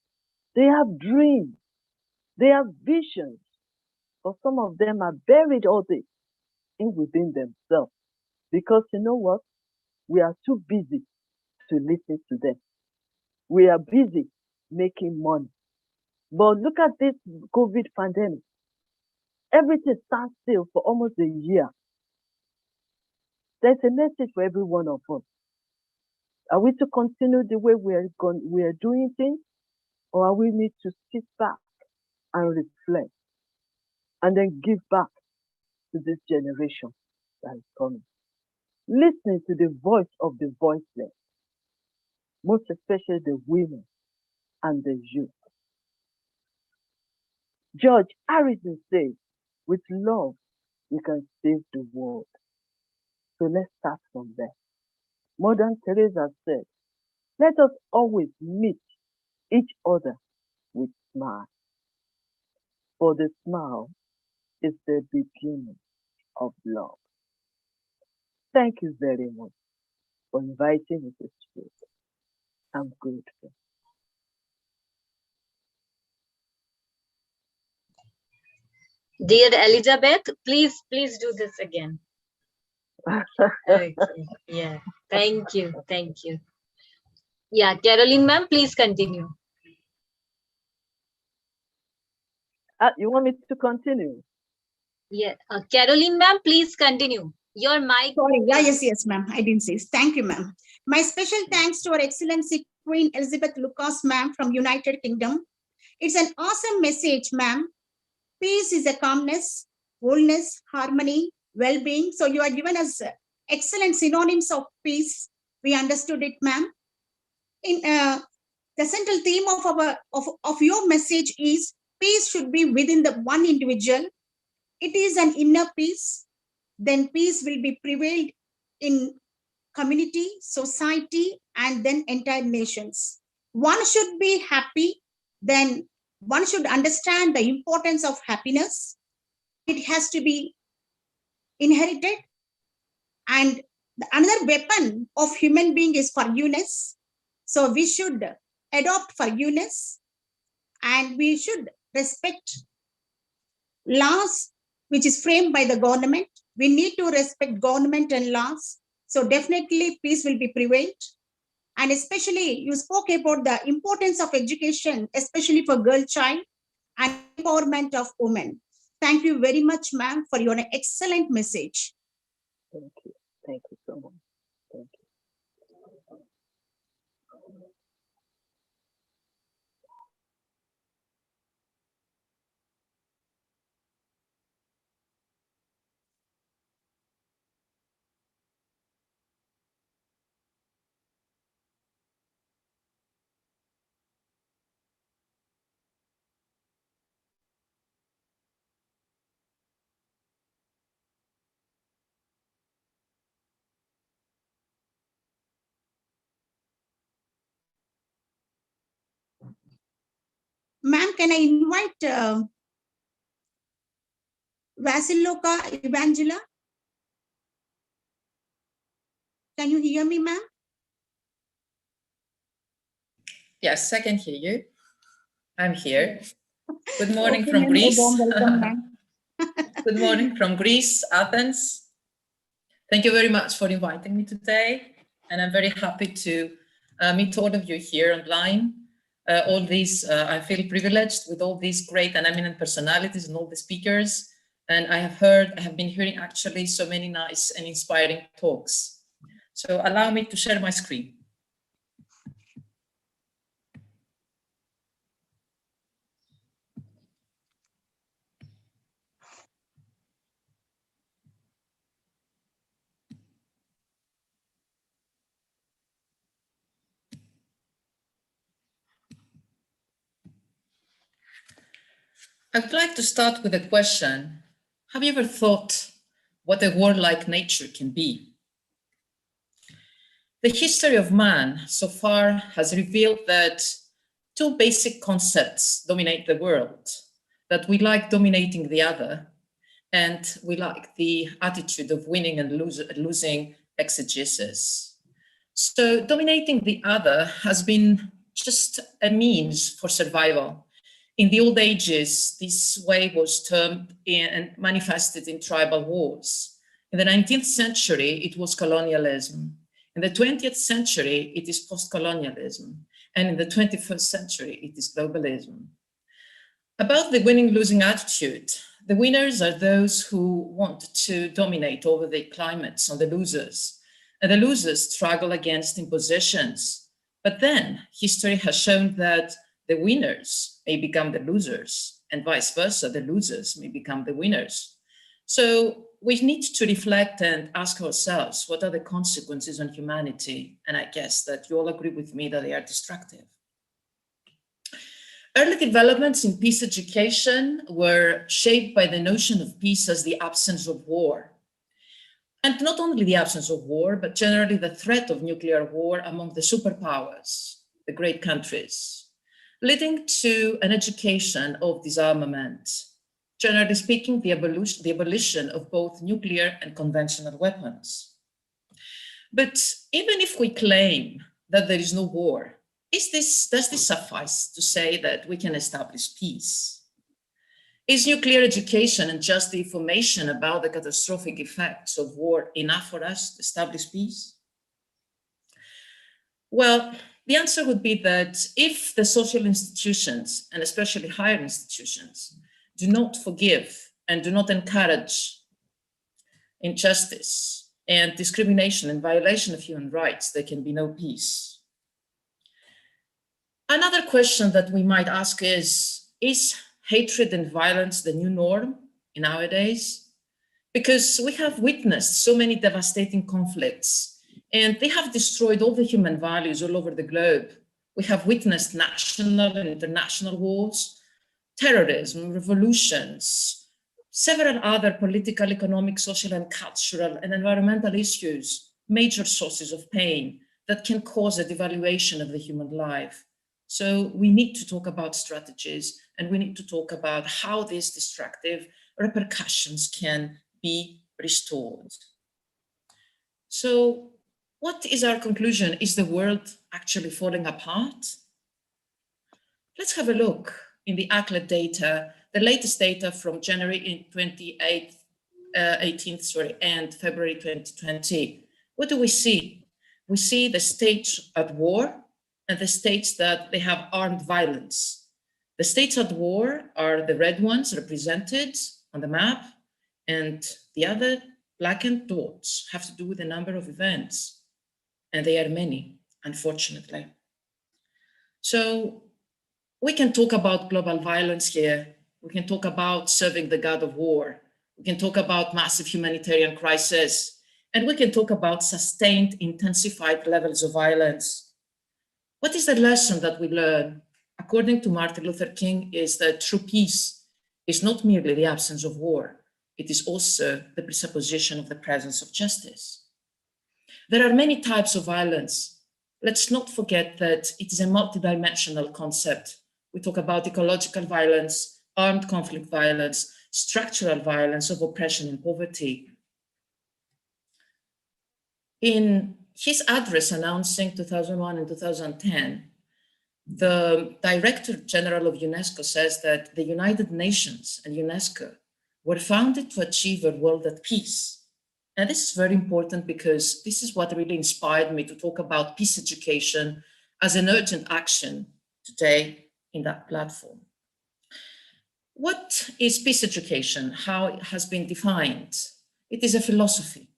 They have dreams. They have visions. But some of them are buried all this in within themselves. Because you know what? We are too busy to listen to them. We are busy making money. But look at this COVID pandemic. Everything stands still for almost a year. There's a message for every one of us. Are we to continue the way we are doing things? Or are we need to sit back and reflect, and then give back to this generation that is coming. Listening to the voice of the voiceless, most especially the women and the youth. George Harrison says, with love, we can save the world. So let's start from there. Mother Teresa said, let us always meet each other with smile. For the smile is the beginning of love. Thank you very much for inviting me to speak. I'm grateful. Dear Elizabeth, please do this again. Okay. Yeah. Thank you. Thank you. Yeah, Caroline ma'am, please continue. You want me to continue? Yeah, Caroline ma'am, please continue. Your mic. Sorry. Yeah, yes, ma'am. I didn't say. Thank you, ma'am. My special thanks to Her Excellency Queen Elizabeth Lucas, ma'am, from United Kingdom. It's an awesome message, ma'am. Peace is a calmness, wholeness, harmony, well-being. So you are given us excellent synonyms of peace. We understood it, ma'am. In the central theme of your message is peace should be within the one individual. It is an inner peace. Then peace will be prevailed in community, society, and then entire nations. One should be happy. Then one should understand the importance of happiness. It has to be inherited. And another weapon of human being is forgiveness. So we should adopt forgiveness, and we should respect laws which is framed by the government. We need to respect government and laws. So definitely peace will be prevailed. And especially you spoke about the importance of education, especially for girl child and empowerment of women. Thank you very much, ma'am, for your excellent message. Thank you. Thank you so much. Thank you. Ma'am, can I invite Vasiloka Evangela? Can you hear me, ma'am? Yes, I can hear you. I'm here. Good morning Okay, from Greece. welcome, ma'am. Good morning from Greece, Athens. Thank you very much for inviting me today. And I'm very happy to meet all of you here online. I feel privileged with all these great and eminent personalities and all the speakers. And I have been hearing actually so many nice and inspiring talks. So allow me to share my screen. I would like to start with a question. Have you ever thought what a warlike nature can be? The history of man so far has revealed that two basic concepts dominate the world, that we like dominating the other, and we like the attitude of winning and losing exegesis. So dominating the other has been just a means for survival. In the old ages, this way was termed and manifested in tribal wars. In the 19th century, it was colonialism. In the 20th century, it is post-colonialism. And in the 21st century, it is globalism. About the winning-losing attitude, the winners are those who want to dominate over the climates on the losers. And the losers struggle against impositions. But then history has shown that the winners may become the losers, and vice versa, the losers may become the winners. So we need to reflect and ask ourselves, what are the consequences on humanity? And I guess that you all agree with me that they are destructive. Early developments in peace education were shaped by the notion of peace as the absence of war. And not only the absence of war, but generally the threat of nuclear war among the superpowers, the great countries, leading to an education of disarmament. Generally speaking, the abolition of both nuclear and conventional weapons. But even if we claim that there is no war, does this suffice to say that we can establish peace? Is nuclear education and just the information about the catastrophic effects of war enough for us to establish peace? Well, the answer would be that if the social institutions, and especially higher institutions, do not forgive and do not encourage injustice and discrimination and violation of human rights, there can be no peace. Another question that we might ask is hatred and violence the new norm in nowadays? Because we have witnessed so many devastating conflicts, and they have destroyed all the human values all over the globe. We have witnessed national and international wars, terrorism, revolutions, several other political, economic, social, and cultural and environmental issues, major sources of pain that can cause a devaluation of the human life. So we need to talk about strategies, and we need to talk about how these destructive repercussions can be restored. So what is our conclusion? Is the world actually falling apart? Let's have a look in the ACLED data, the latest data from January 18th and February 2020. What do we see? We see the states at war and the states that they have armed violence. The states at war are the red ones represented on the map, and the other blackened dots have to do with the number of events, and they are many, unfortunately. So we can talk about global violence here. We can talk about serving the god of war. We can talk about massive humanitarian crisis, and we can talk about sustained, intensified levels of violence. What is the lesson that we learn? According to Martin Luther King, is that true peace is not merely the absence of war, it is also the presupposition of the presence of justice. There are many types of violence. Let's not forget that it is a multidimensional concept. We talk about ecological violence, armed conflict violence, structural violence of oppression and poverty. In his address announcing 2001 and 2010, the Director General of UNESCO says that the United Nations and UNESCO were founded to achieve a world at peace. And this is very important because this is what really inspired me to talk about peace education as an urgent action today in that platform. What is peace education? How it has been defined? It is a philosophy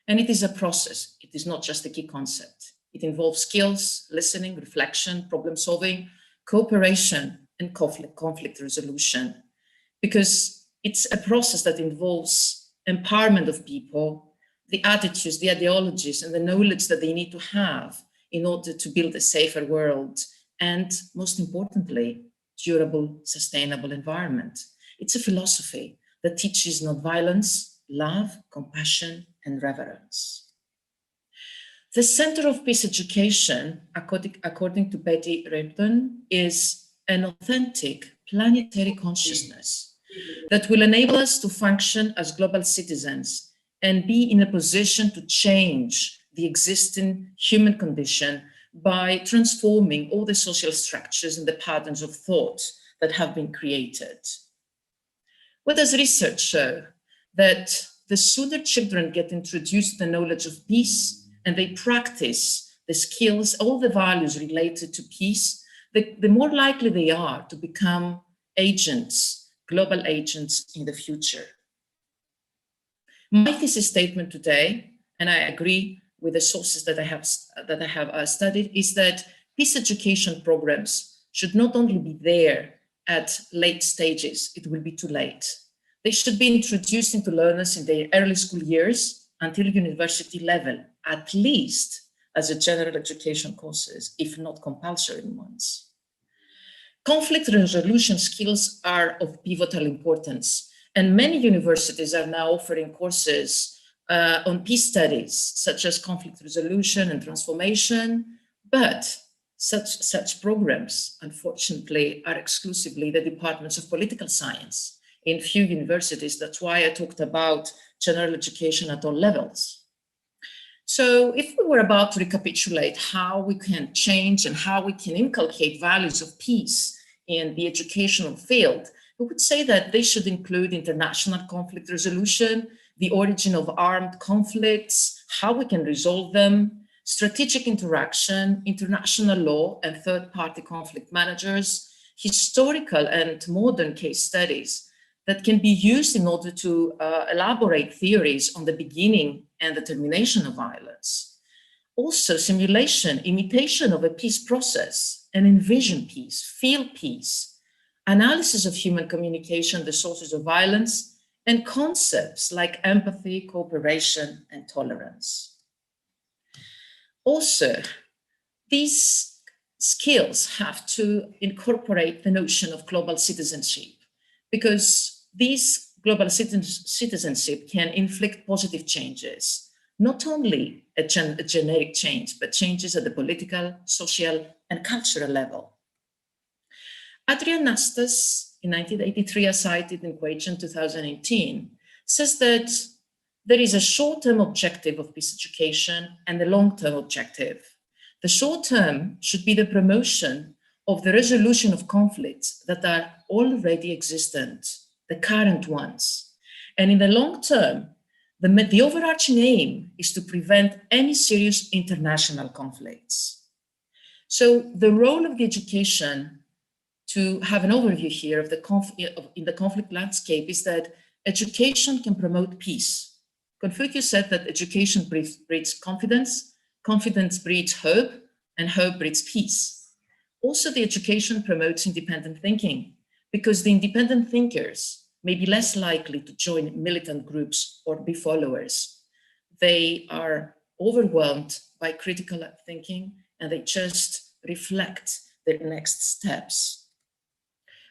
and it is a process. It is not just a key concept. It involves skills, listening, reflection, problem solving, cooperation, and conflict resolution, because it's a process that involves empowerment of people, the attitudes, the ideologies, and the knowledge that they need to have in order to build a safer world, and most importantly, durable, sustainable environment. It's a philosophy that teaches nonviolence, love, compassion, and reverence. The center of peace education, according to Betty Repton, is an authentic planetary consciousness that will enable us to function as global citizens and be in a position to change the existing human condition by transforming all the social structures and the patterns of thought that have been created. What does research show? That the sooner children get introduced to the knowledge of peace and they practice the skills, all the values related to peace, the more likely they are to become agents, global agents in the future. My thesis statement today, and I agree with the sources that I have studied, is that peace education programs should not only be there at late stages, it will be too late. They should be introduced into learners in their early school years until university level, at least as a general education courses, if not compulsory ones. Conflict resolution skills are of pivotal importance, and many universities are now offering courses on peace studies, such as conflict resolution and transformation, but such programs, unfortunately, are exclusively the departments of political science in few universities. That's why I talked about general education at all levels. So if we were about to recapitulate how we can change and how we can inculcate values of peace in the educational field, we would say that they should include international conflict resolution, the origin of armed conflicts, how we can resolve them, strategic interaction, international law and third-party conflict managers, historical and modern case studies that can be used in order to elaborate theories on the beginning and the termination of violence. Also, simulation, imitation of a peace process, and envision peace, feel peace, analysis of human communication, the sources of violence, and concepts like empathy, cooperation, and tolerance. Also, these skills have to incorporate the notion of global citizenship, because these global citizenship can inflict positive changes, not only a generic change, but changes at the political, social, and cultural level. Adrian Nastas, in 1983, as cited in Question 2018, says that there is a short-term objective of peace education and a long-term objective. The short-term should be the promotion of the resolution of conflicts that are already existent, the current ones. And in the long term, the overarching aim is to prevent any serious international conflicts. So the role of the education, to have an overview here of in the conflict landscape, is that education can promote peace. Confucius said that education breeds confidence, confidence breeds hope, and hope breeds peace. Also, the education promotes independent thinking, because the independent thinkers may be less likely to join militant groups or be followers. They are overwhelmed by critical thinking, and they just reflect their next steps.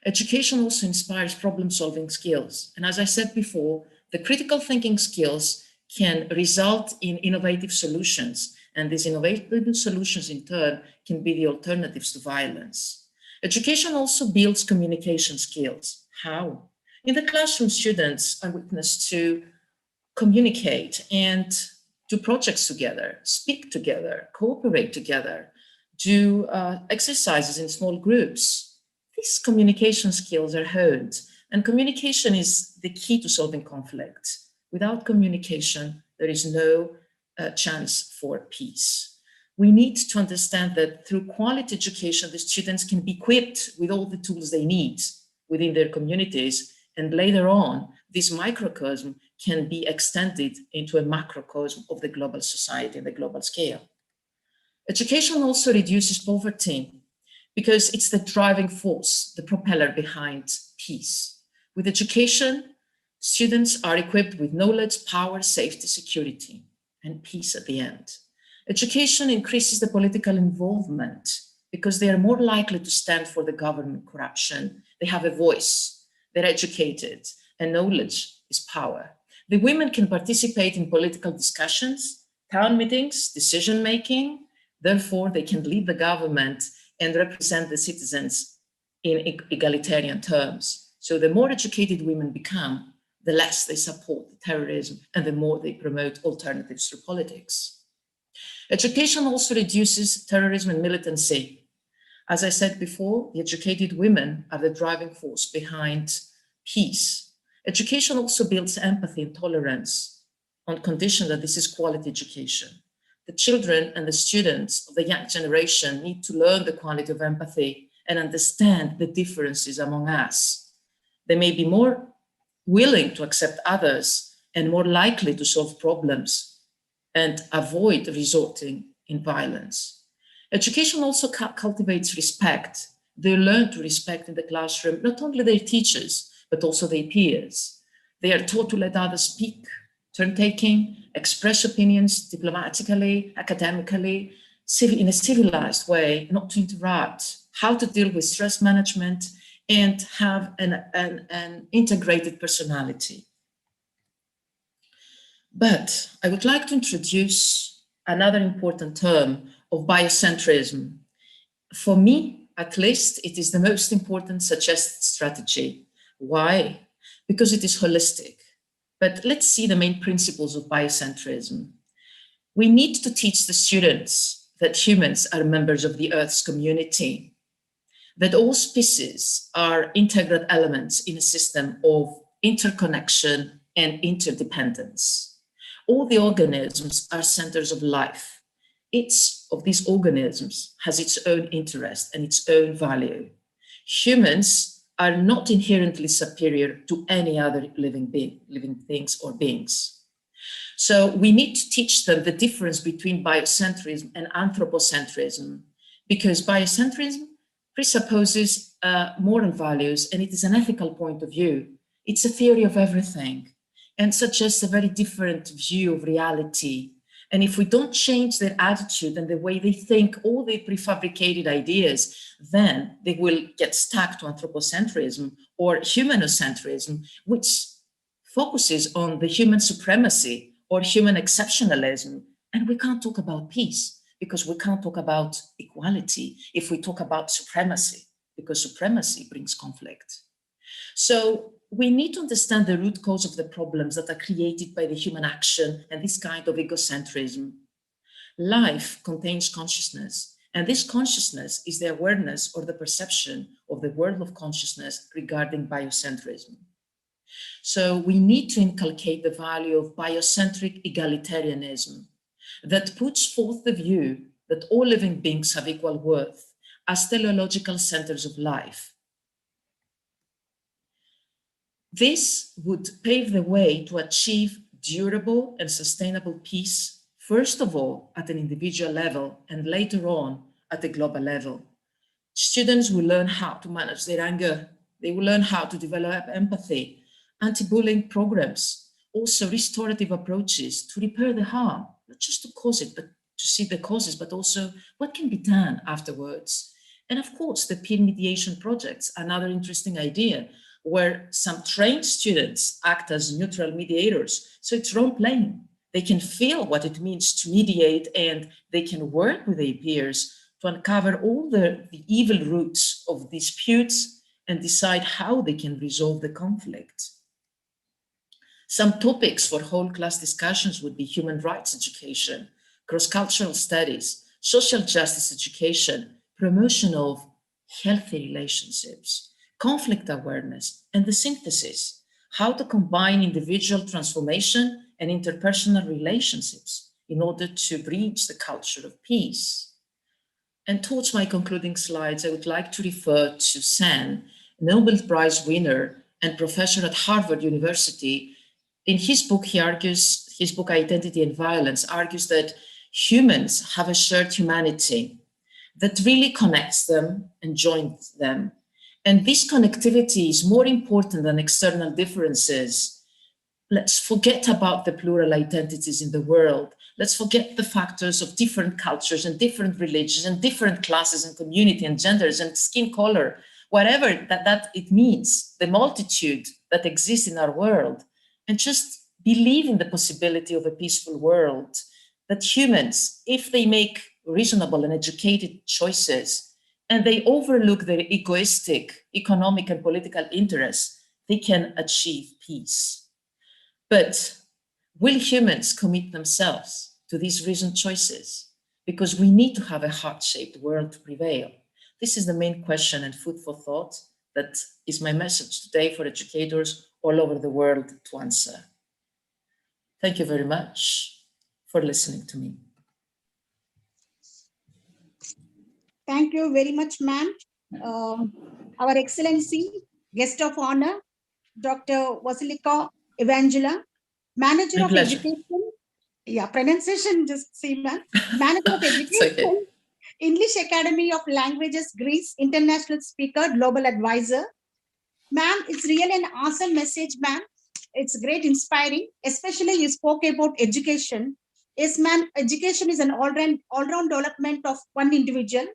Education also inspires problem-solving skills. And as I said before, the critical thinking skills can result in innovative solutions, and these innovative solutions in turn can be the alternatives to violence. Education also builds communication skills. How? In the classroom, students are witnessed to communicate and do projects together, speak together, cooperate together, do exercises in small groups. These communication skills are honed, and communication is the key to solving conflict. Without communication, there is no chance for peace. We need to understand that through quality education, the students can be equipped with all the tools they need within their communities, and later on, this microcosm can be extended into a macrocosm of the global society and the global scale. Education also reduces poverty, because it's the driving force, the propeller behind peace. With education, students are equipped with knowledge, power, safety, security, and peace at the end. Education increases the political involvement, because they are more likely to stand for the government corruption. They have a voice, they're educated, and knowledge is power. The women can participate in political discussions, town meetings, decision-making. Therefore, they can lead the government and represent the citizens in egalitarian terms. So the more educated women become, the less they support terrorism and the more they promote alternatives to politics. Education also reduces terrorism and militancy. As I said before, the educated women are the driving force behind peace. Education also builds empathy and tolerance on condition that this is quality education. The children and the students of the young generation need to learn the quality of empathy and understand the differences among us. They may be more willing to accept others and more likely to solve problems and avoid resorting in violence. Education also cultivates respect, They learn to respect in the classroom not only their teachers, but also their peers. They are taught to let others speak, turn-taking, express opinions diplomatically, academically, in a civilized way, not to interrupt, how to deal with stress management, and have an integrated personality. But I would like to introduce another important term of biocentrism. For me, at least, it is the most important suggested strategy. Why? Because it is holistic. But let's see the main principles of biocentrism. We need to teach the students that humans are members of the Earth's community, that all species are integral elements in a system of interconnection and interdependence. All the organisms are centers of life. Each of these organisms has its own interest and its own value. Humans are not inherently superior to any other living things or beings. So we need to teach them the difference between biocentrism and anthropocentrism, because biocentrism presupposes moral values, and it is an ethical point of view. It's a theory of everything and suggests a very different view of reality. And if we don't change their attitude and the way they think, all the prefabricated ideas, then they will get stuck to anthropocentrism or humanocentrism, which focuses on the human supremacy or human exceptionalism. And we can't talk about peace, because we can't talk about equality if we talk about supremacy, because supremacy brings conflict. So we need to understand the root cause of the problems that are created by the human action and this kind of egocentrism. Life contains consciousness, and this consciousness is the awareness or the perception of the world of consciousness regarding biocentrism. So we need to inculcate the value of biocentric egalitarianism that puts forth the view that all living beings have equal worth as teleological centers of life. This would pave the way to achieve durable and sustainable peace, first of all at an individual level and later on at a global level. Students will learn how to manage their anger. They will learn how to develop empathy, anti-bullying programs, also restorative approaches to repair the harm, not just to cause it, but to see the causes, but also what can be done afterwards. And of course, the peer mediation projects, another interesting idea, where some trained students act as neutral mediators. So it's role-playing. They can feel what it means to mediate, and they can work with their peers to uncover all the evil roots of disputes and decide how they can resolve the conflict. Some topics for whole class discussions would be human rights education, cross-cultural studies, social justice education, promotion of healthy relationships, conflict awareness, and the synthesis, how to combine individual transformation and interpersonal relationships in order to bridge the culture of peace. And towards my concluding slides, I would like to refer to Sen, Nobel Prize winner and professor at Harvard University. In his book, his book Identity and Violence argues that humans have a shared humanity that really connects them and joins them. And this connectivity is more important than external differences. Let's forget about the plural identities in the world. Let's forget the factors of different cultures and different religions and different classes and community and genders and skin color, whatever that it means, the multitude that exists in our world, and just believe in the possibility of a peaceful world, that humans, if they make reasonable and educated choices, and they overlook their egoistic economic and political interests, they can achieve peace. But will humans commit themselves to these reasoned choices? Because we need to have a heart-shaped world to prevail. This is the main question and food for thought that is my message today for educators all over the world to answer. Thank you very much for listening to me. Thank you very much, ma'am. Our Excellency, Guest of Honor, Dr. Vasilika Evangela, Manager of Education. Yeah, pronunciation, just see, ma'am. Manager of Education, okay. English Academy of Languages, Greece, international speaker, global advisor. Ma'am, it's really an awesome message, ma'am. It's great, inspiring, especially you spoke about education. Yes, ma'am, education is an all-round development of one individual.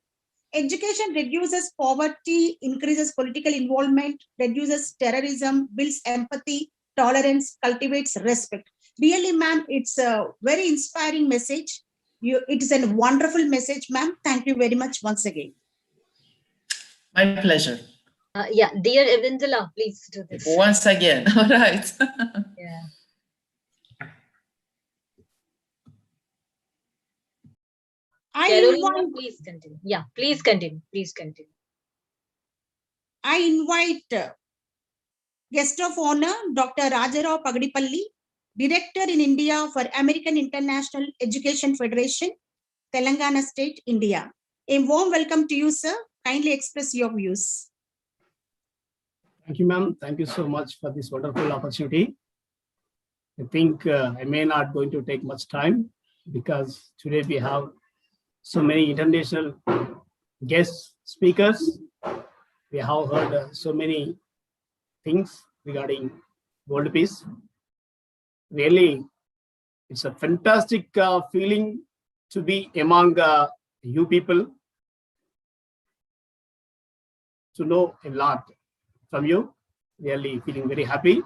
Education reduces poverty, increases political involvement, reduces terrorism, builds empathy, tolerance, cultivates respect. Really, ma'am, it's a very inspiring message. It is a wonderful message, ma'am. Thank you very much once again. My pleasure. Yeah, dear Evangela, please do this. Once again. All right. Yeah. Carolina, please continue. Yeah, please continue. Please continue. I invite guest of honor, Dr. Rajarao Pagadipalli, Director in India for American International Education Federation, Telangana State, India. A warm welcome to you, sir. Kindly express your views. Thank you, ma'am. Thank you so much for this wonderful opportunity. I think I may not going to take much time because today we have so many international guest speakers. We have heard so many things regarding world peace. Really, it's a fantastic feeling to be among you people, to know a lot from you. Really feeling very happy.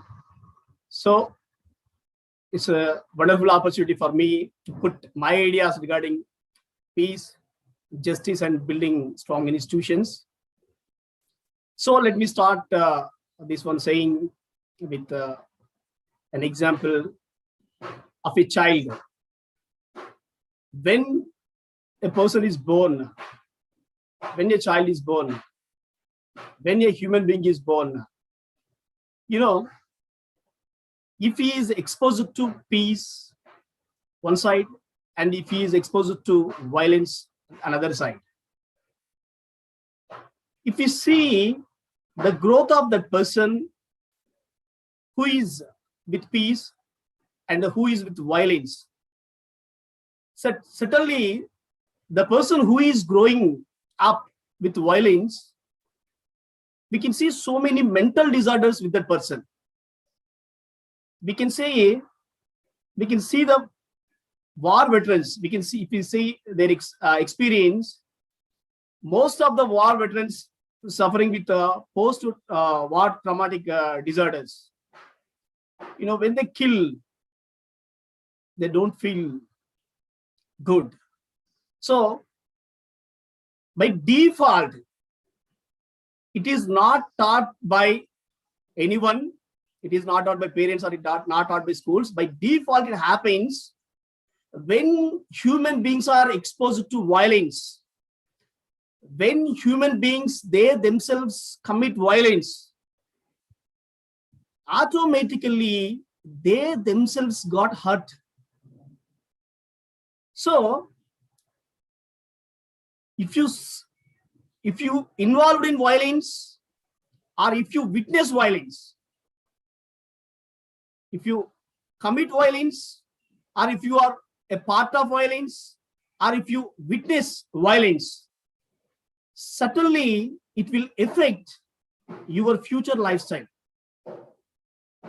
So it's a wonderful opportunity for me to put my ideas regarding peace, justice, and building strong institutions. So let me start this one saying with an example of a child. When a person is born, when a child is born, when a human being is born, you know, if he is exposed to peace, one side, and if he is exposed to violence, another side. If you see the growth of that person who is with peace and who is with violence, certainly the person who is growing up with violence, we can see so many mental disorders with that person. We can see the war veterans. We can see, if you see their experience, most of the war veterans suffering with post-war traumatic disorders. You know, when they kill, they don't feel good. So by default, it is not taught by anyone. It is not taught by parents, or it not taught by schools. By default, it happens when human beings are exposed to violence. When human beings, they themselves commit violence, automatically they themselves got hurt. So if you involved in violence, or if you witness violence, if you commit violence, or if you are a part of violence, or if you witness violence, certainly it will affect your future lifestyle,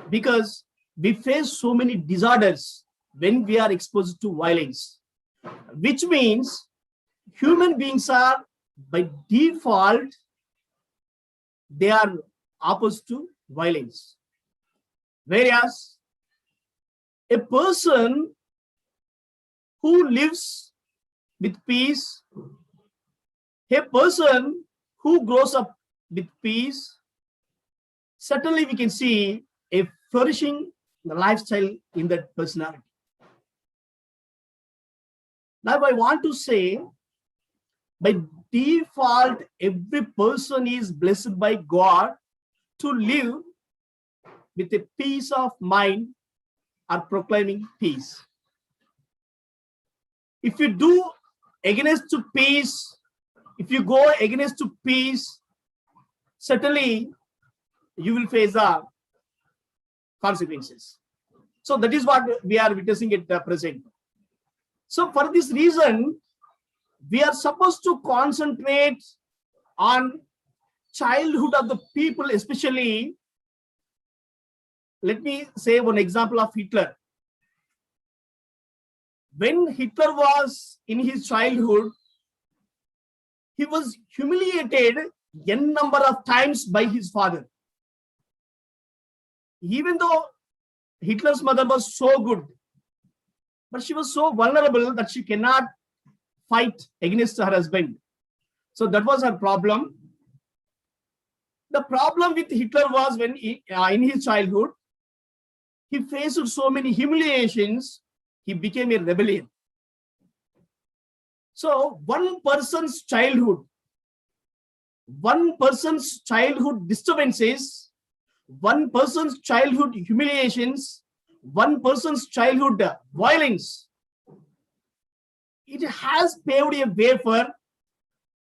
because we face so many disorders when we are exposed to violence, which means human beings are by default, they are opposed to violence. Whereas a person who lives with peace, a person who grows up with peace, certainly we can see a flourishing lifestyle in that personality. Now I want to say, by default, every person is blessed by God to live with a peace of mind or proclaiming peace. If you do against to peace, if you go against to peace, certainly you will face the consequences. So that is what we are witnessing at the present. So for this reason, we are supposed to concentrate on childhood of the people, especially. Let me say one example of Hitler. When Hitler was in his childhood, he was humiliated n number of times by his father. Even though Hitler's mother was so good, but she was so vulnerable that she cannot fight against her husband. So that was her problem. The problem with Hitler was when in his childhood, he faced so many humiliations, he became a rebellion. So one person's childhood disturbances, one person's childhood humiliations, one person's childhood violence, it has paved a way for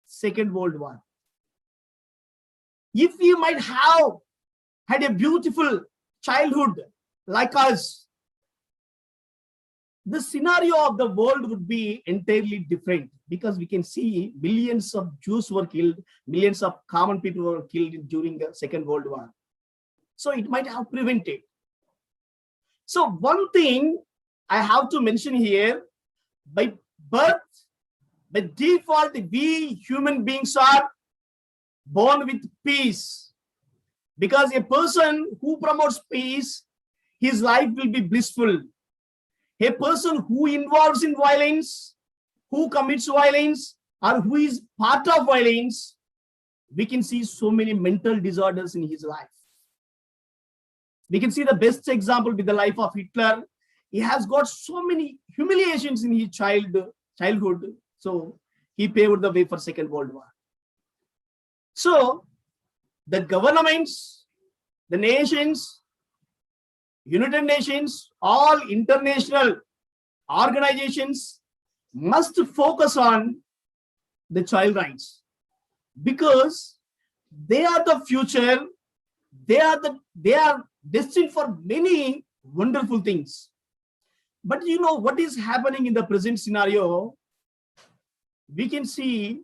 Second World War. If we might have had a beautiful childhood like us, the scenario of the world would be entirely different, because we can see millions of Jews were killed, millions of common people were killed during the Second World War. So it might have prevented. So one thing I have to mention here, by birth, by default, we human beings are born with peace, because a person who promotes peace, his life will be blissful. A person who involves in violence, who commits violence, or who is part of violence, we can see so many mental disorders in his life. We can see the best example with the life of Hitler. He has got so many humiliations in his childhood. So he paved the way for Second World War. So the governments, the nations, United Nations, all international organizations must focus on the child rights, because they are the future. They are destined for many wonderful things. But you know what is happening in the present scenario? We can see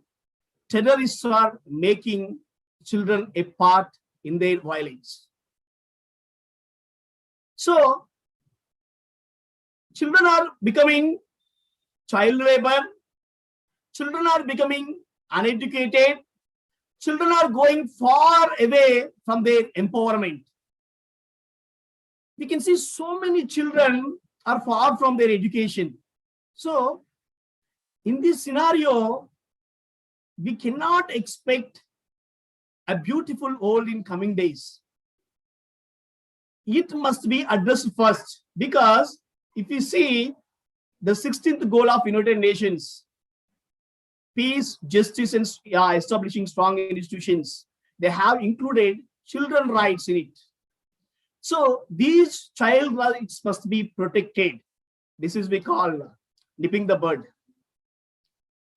terrorists are making children a part in their violence. So children are becoming child labor, children are becoming uneducated, children are going far away from their empowerment. We can see so many children are far from their education. So in this scenario, we cannot expect a beautiful world in coming days. It must be addressed first, because if you see the 16th goal of United Nations, peace, justice, and establishing strong institutions, they have included children's rights in it. So these child rights must be protected. This is we call nipping the bud.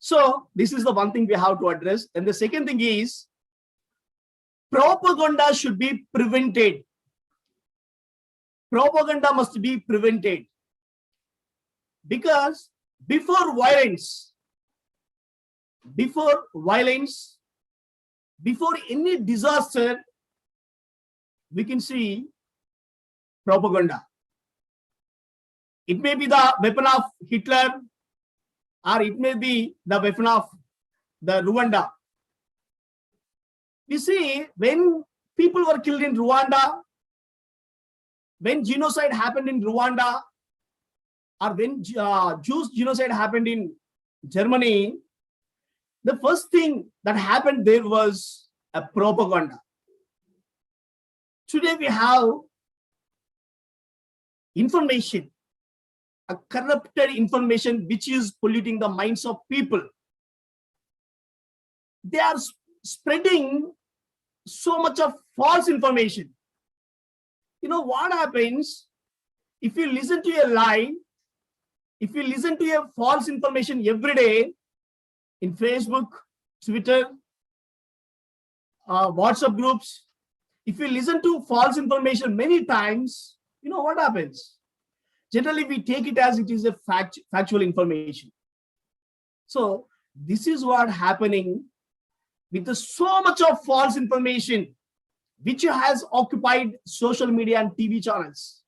So this is the one thing we have to address. And the second thing is, propaganda should be prevented. Propaganda must be prevented, because before violence, before any disaster, we can see propaganda. It may be the weapon of Hitler, or it may be the weapon of the Rwanda. We see when people were killed in Rwanda, when genocide happened in Rwanda, or when Jews genocide happened in Germany, the first thing that happened there was a propaganda. Today we have information, a corrupted information which is polluting the minds of people. They are spreading so much of false information. You know what happens if you listen to a lie, if you listen to a false information every day in Facebook, Twitter, WhatsApp groups, if you listen to false information many times, you know what happens? Generally, we take it as it is a factual information. So This is what happening with so much of false information which has occupied social media and TV channels.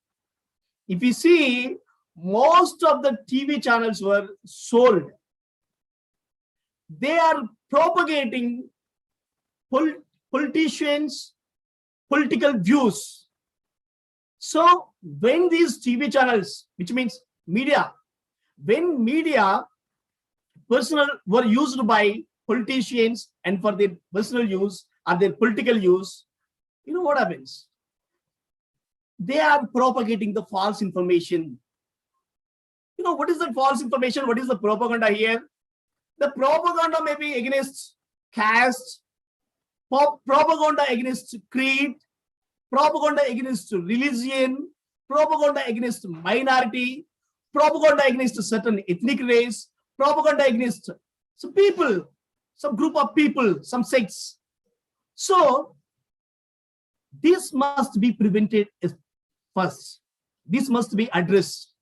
If you see, most of the TV channels were sold. They are propagating politicians' political views. So when these TV channels, which means media, when media personal were used by politicians and for their personal use or their political use, you know what happens? They are propagating the false information. You know, what is the false information? What is the propaganda here? The propaganda may be against caste, propaganda against creed, propaganda against religion, propaganda against minority, propaganda against a certain ethnic race, propaganda against some people, some group of people, some sects. So this must be prevented first. This must be addressed.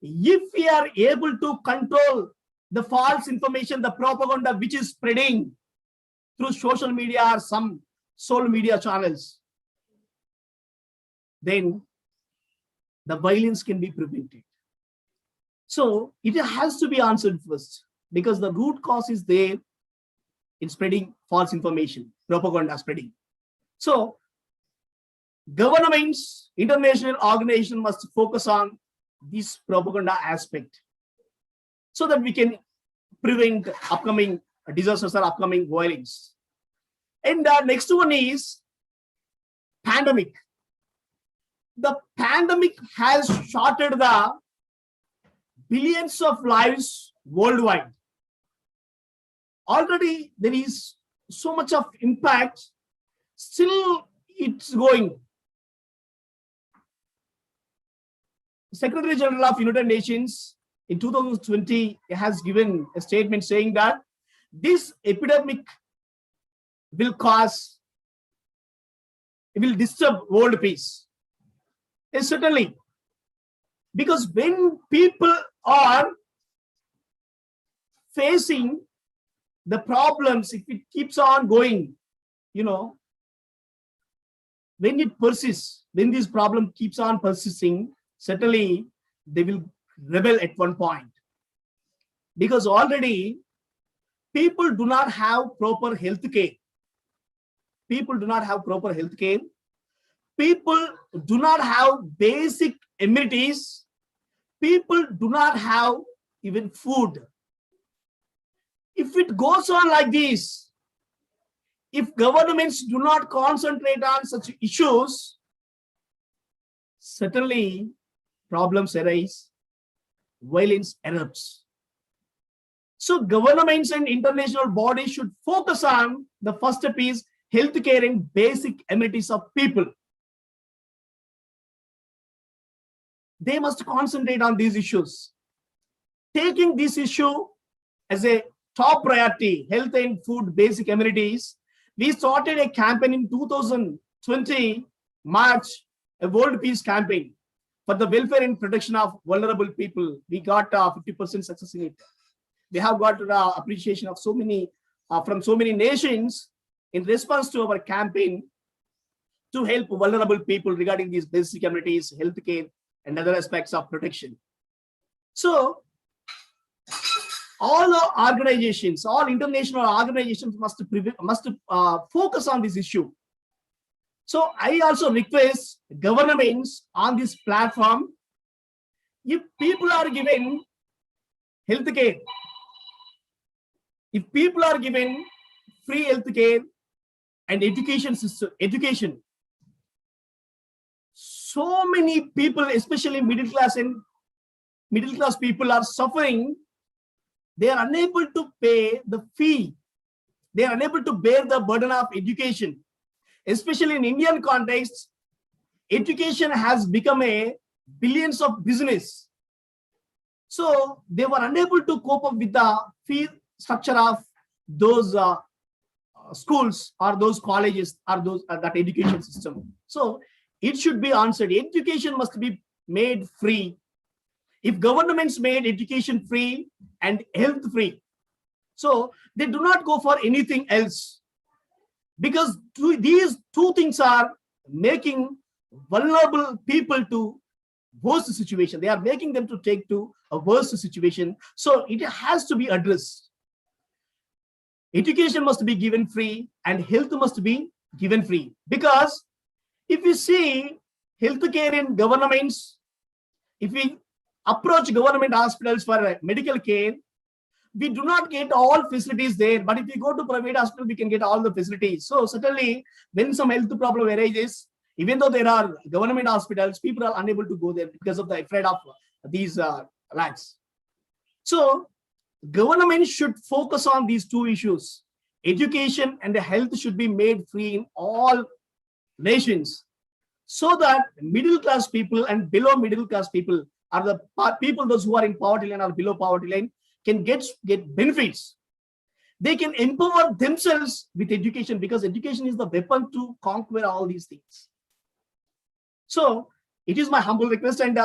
If we are able to control the false information, the propaganda which is spreading through social media or some social media channels, then the violence can be prevented. So it has to be answered first, because the root cause is there in spreading false information, propaganda spreading. So governments, international organizations must focus on this propaganda aspect so that we can prevent upcoming disasters or upcoming violence. And the next one is pandemic. The pandemic has shattered the billions of lives worldwide. Already there is so much of impact, still it's going. Secretary General of United Nations in 2020 has given a statement saying that this epidemic will disturb world peace. And certainly, because when people are facing the problems, if it keeps on going, you know, when it persists, when this problem keeps on persisting, certainly they will rebel at one point, because already people do not have proper health care. People do not have proper health care. People do not have basic amenities. People do not have even food. If it goes on like this, if governments do not concentrate on such issues, certainly problems arise, violence erupts. So governments and international bodies should focus on the first piece, healthcare and basic amenities of people. They must concentrate on these issues. Taking this issue as a top priority, health and food basic amenities, we started a campaign in 2020, March, a World Peace Campaign for the welfare and protection of vulnerable people. We got 50% success in it. We have got appreciation of so many from so many nations in response to our campaign to help vulnerable people regarding these basic amenities, healthcare, and other aspects of protection. So all the organizations, all international organizations must focus on this issue. So I also request governments on this platform, if people are given healthcare, if people are given free healthcare and education system, so many people, especially middle class people, are suffering. They are unable to pay the fee. They are unable to bear the burden of education. Especially in Indian context, education has become a billions of business. So they were unable to cope up with the fee structure of those schools or those colleges or those that education system. So it should be answered. Education must be made free. If governments made education free and health free, So they do not go for anything else, because these two things are making vulnerable people to worse situation. They are making them to take to a worse situation. So it has to be addressed. Education must be given free and health must be given free. Because if you see healthcare in governments, if we approach government hospitals for medical care, we do not get all facilities there. But if we go to private hospital, we can get all the facilities. So certainly when some health problem arises, even though there are government hospitals, people are unable to go there because of the afraid of these rats. So government should focus on these two issues. Education and the health should be made free in all nations, so that middle class people and below middle class people are the people, those who are in poverty line or below poverty line, can get benefits. They can empower themselves with education, because education is the weapon to conquer all these things. So it is my humble request, and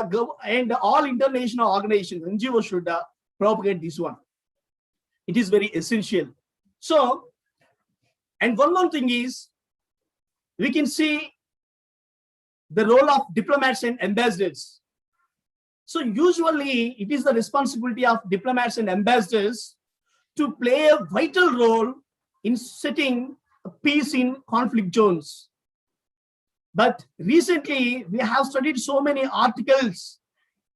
all international organizations, NGOs should propagate this one. It is very essential. So, and one more thing is, we can see the role of diplomats and ambassadors. So usually it is the responsibility of diplomats and ambassadors to play a vital role in setting peace in conflict zones. But recently we have studied so many articles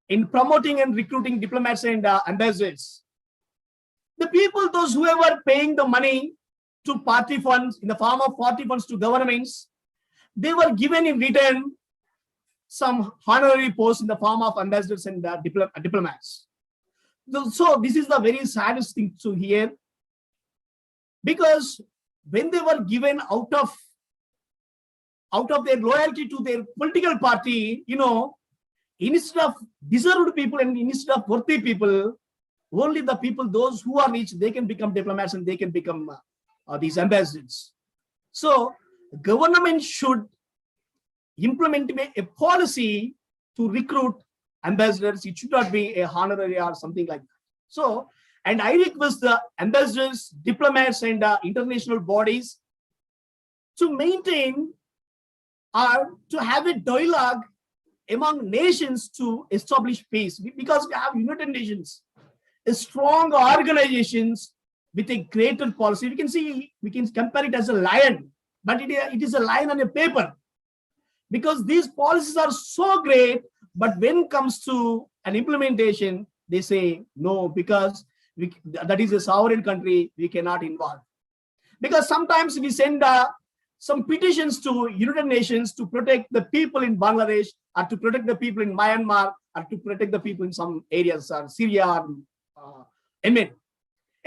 in promoting and recruiting diplomats and ambassadors. The people, those who were paying the money to party funds in the form of party funds to governments, they were given in return some honorary posts in the form of ambassadors and diplomats. So this is the very saddest thing to hear, because when they were given out of their loyalty to their political party, instead of deserved people and instead of worthy people, only the people, those who are rich, they can become diplomats and they can become these ambassadors. So government should implement a policy to recruit ambassadors. It should not be a honorary or something like that. So, and I request the ambassadors, diplomats, and international bodies to maintain or to have a dialogue among nations to establish peace, because we have United Nations, a strong organizations with a greater policy. We can compare it as a lion, but it is a lion on a paper, because these policies are so great, but when it comes to an implementation, they say no, because that is a sovereign country, we cannot involve. Because sometimes we send some petitions to United Nations to protect the people in Bangladesh, or to protect the people in Myanmar, or to protect the people in some areas, or Syria, or Yemen.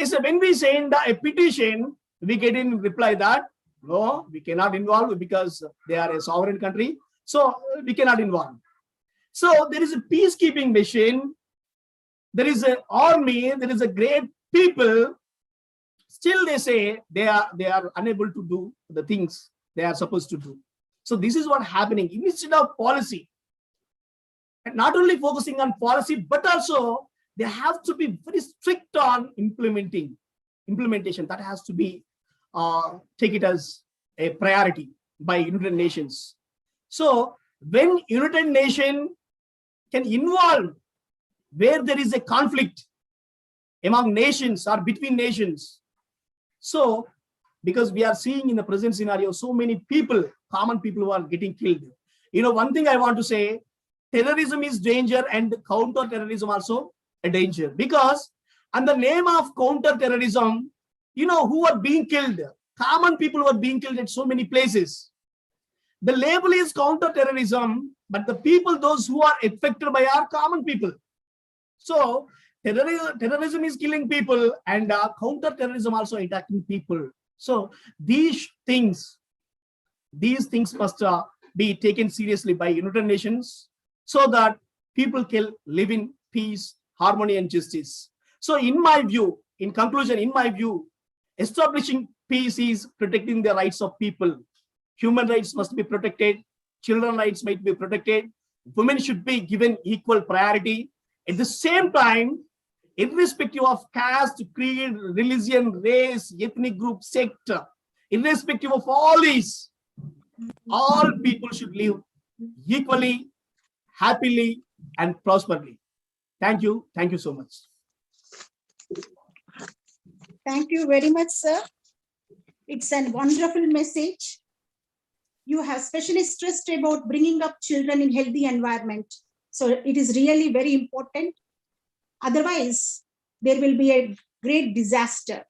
So when we send a petition, we get in reply that no, we cannot involve because they are a sovereign country, so we cannot involve. So there is a peacekeeping mission, there is an army, there is a great people. Still they say they are unable to do the things they are supposed to do. So this is what happening. Instead of policy, and not only focusing on policy, but also they have to be very strict on implementation. That has to be take it as a priority by United Nations. So when United Nations can involve where there is a conflict among nations or between nations, so because we are seeing in the present scenario so many people, common people, who are getting killed. One thing I want to say, terrorism is danger and counter-terrorism also a danger, because on the name of counter-terrorism, who are being killed, common people who are being killed at so many places. The label is counter-terrorism, but the people, those who are affected by, are common people. So terrorism is killing people, and counter-terrorism also attacking people. So these things must be taken seriously by United Nations, so that people can live in peace, harmony, and justice. So in my view, in conclusion, establishing peace is protecting the rights of people. Human rights must be protected. Children's rights might be protected. Women should be given equal priority. At the same time, irrespective of caste, creed, religion, race, ethnic group, sect, irrespective of all these, all people should live equally, happily, and prosperly. Thank you. Thank you so much. Thank you very much, sir. It's a wonderful message. You have specially stressed about bringing up children in healthy environment. So it is really very important. Otherwise, there will be a great disaster.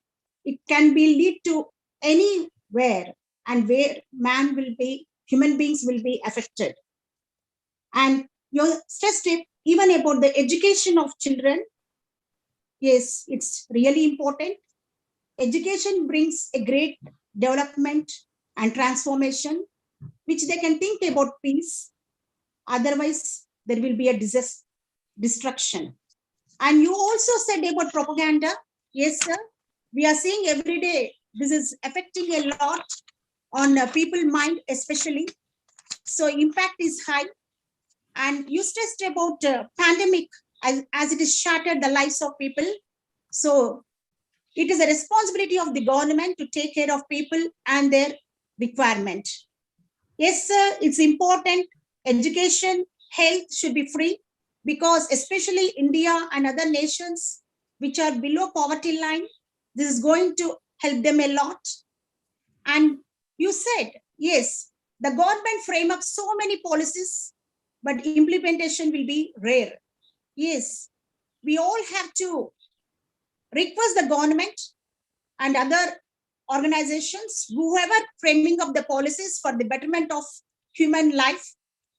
It can be lead to anywhere, and where human beings will be affected. And you stressed it even about the education of children. Yes, it's really important. Education brings a great development and transformation, which they can think about peace. Otherwise, there will be a destruction. And you also said about propaganda. Yes, sir. We are seeing every day, this is affecting a lot on people's mind, especially. So impact is high. And you stressed about pandemic as it has shattered the lives of people. So it is a responsibility of the government to take care of people and their requirement. Yes, sir, it's important. Education, health should be free, because especially India and other nations which are below poverty line, this is going to help them a lot. And you said, yes, the government frame up so many policies, but implementation will be rare. Yes, we all have to request the government and other organizations, whoever framing up the policies for the betterment of human life,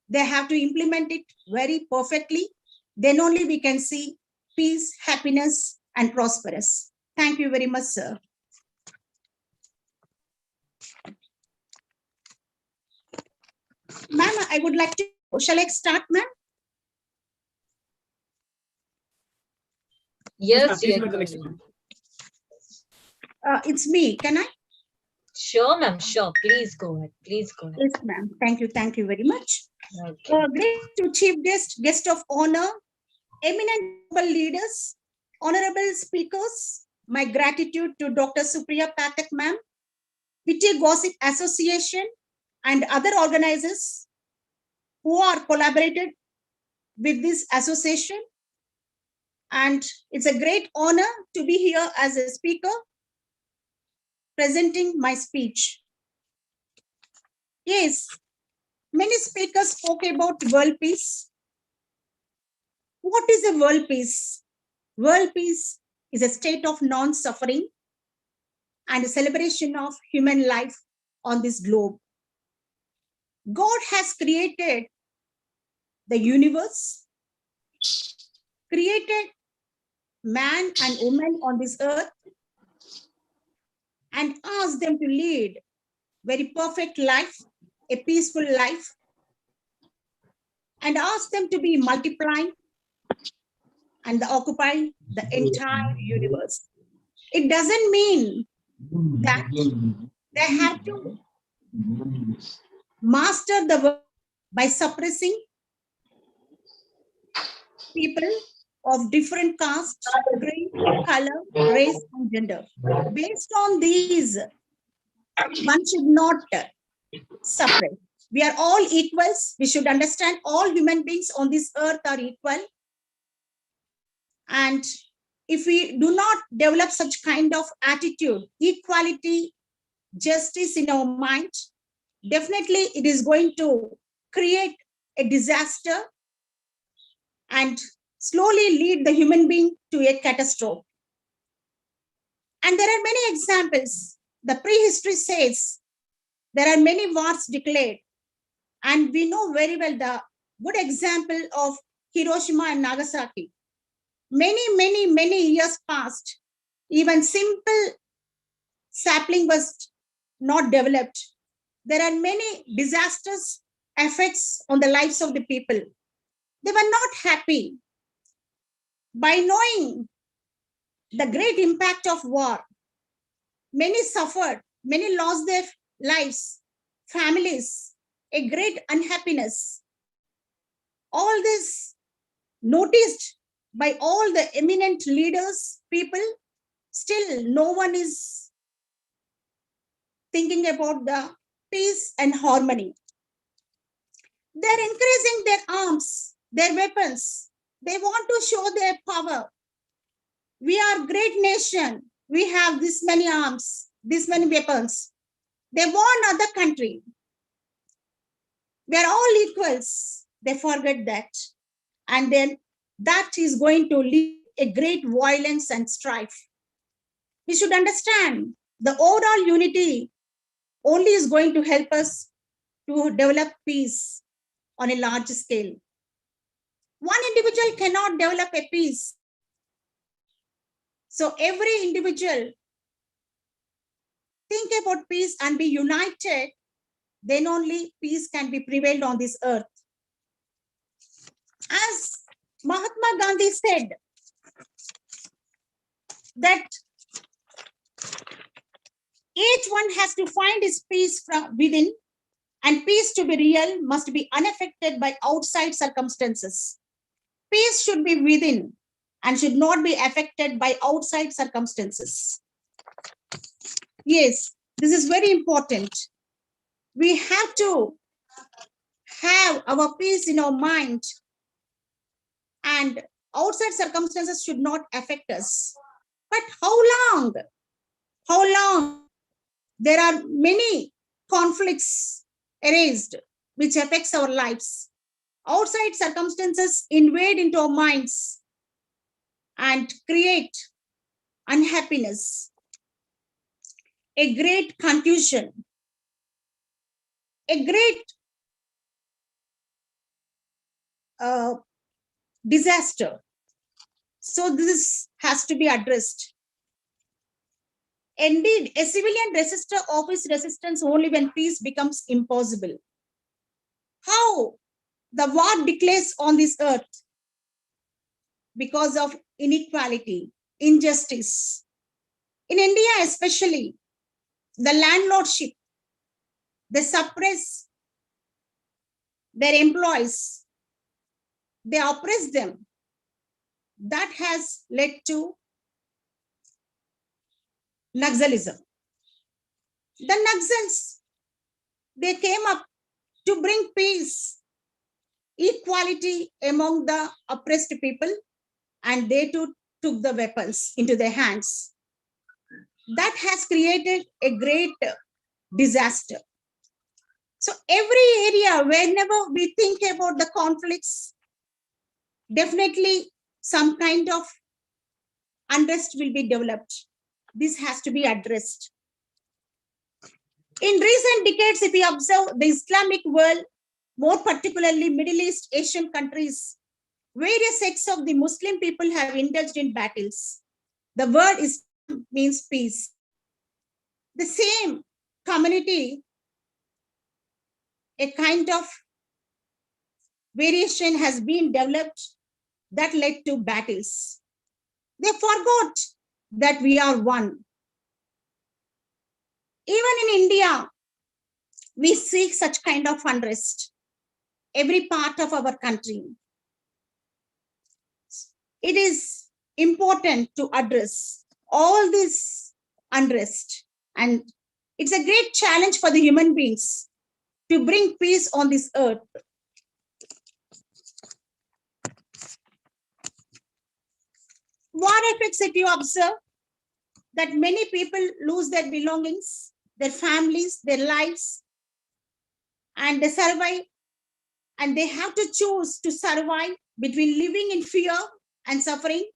they have to implement it very perfectly. Then only we can see peace, happiness, and prosperous. Thank you very much, sir. Ma'am, I would like to, shall I start, ma'am? Yes, Please yes. go to the next one. It's me. Can I? Sure, ma'am. Sure. Please go ahead. Please go ahead. Yes, ma'am. Thank you. Thank you very much. Okay. Great to chief guest of honor, eminent global leaders, honorable speakers. My gratitude to Dr. Supriya Pathak, ma'am, Witty Gossip Association, and other organizers who are collaborated with this association. And it's a great honor to be here as a speaker, presenting my speech. Yes, many speakers spoke about world peace. What is a world peace? World peace is a state of non-suffering and a celebration of human life on this globe. God has created the universe, created man and woman on this earth, and asked them to lead very perfect life, a peaceful life, and asked them to be multiplying and occupy the entire universe. It doesn't mean that they have to master the world by suppressing people of different caste, creed, color, race, and gender. Based on these, one should not separate. We are all equals. We should understand all human beings on this earth are equal. And if we do not develop such kind of attitude, equality, justice in our mind, definitely it is going to create a disaster and slowly lead the human being to a catastrophe. And there are many examples. The prehistory says there are many wars declared. And we know very well the good example of Hiroshima and Nagasaki. Many years passed. Even simple sapling was not developed. There are many disastrous effects on the lives of the people. They were not happy. By knowing the great impact of war, many suffered, many lost their lives, families, a great unhappiness. All this noticed by all the eminent leaders, people, still no one is thinking about the peace and harmony. They're increasing their arms, their weapons. They want to show their power. We are a great nation. We have this many arms, this many weapons. They want other country. They're all equals. They forget that. And then that is going to lead a great violence and strife. We should understand the overall unity only is going to help us to develop peace on a large scale. One individual cannot develop a peace. So every individual think about peace and be united, then only peace can be prevailed on this earth. As Mahatma Gandhi said, that each one has to find his peace from within, and peace to be real must be unaffected by outside circumstances. Peace should be within and should not be affected by outside circumstances. Yes, this is very important. We have to have our peace in our mind, and outside circumstances should not affect us. But how long? How long? There are many conflicts erased which affects our lives. Outside circumstances invade into our minds and create unhappiness, a great confusion, a great disaster. So this has to be addressed. Indeed, a civilian resister offers resistance only when peace becomes impossible. How the war declares on this earth? Because of inequality, injustice. In India especially, the landlordship, they suppress their employees, they oppress them. That has led to Naxalism. The Naxals, they came up to bring peace, equality among the oppressed people, and they too took the weapons into their hands. That has created a great disaster. So every area, whenever we think about the conflicts, definitely some kind of unrest will be developed. This has to be addressed. In recent decades, if we observe the Islamic world, more particularly Middle East, Asian countries, various sects of the Muslim people have indulged in battles. The word Islam means peace. The same community, a kind of variation has been developed that led to battles. They forgot that we are one. Even in India, we see such kind of unrest. Every part of our country. It is important to address all this unrest, and it's a great challenge for the human beings to bring peace on this earth. War effects, if you observe, that many people lose their belongings, their families, their lives, and they survive, and they have to choose to survive between living in fear and suffering,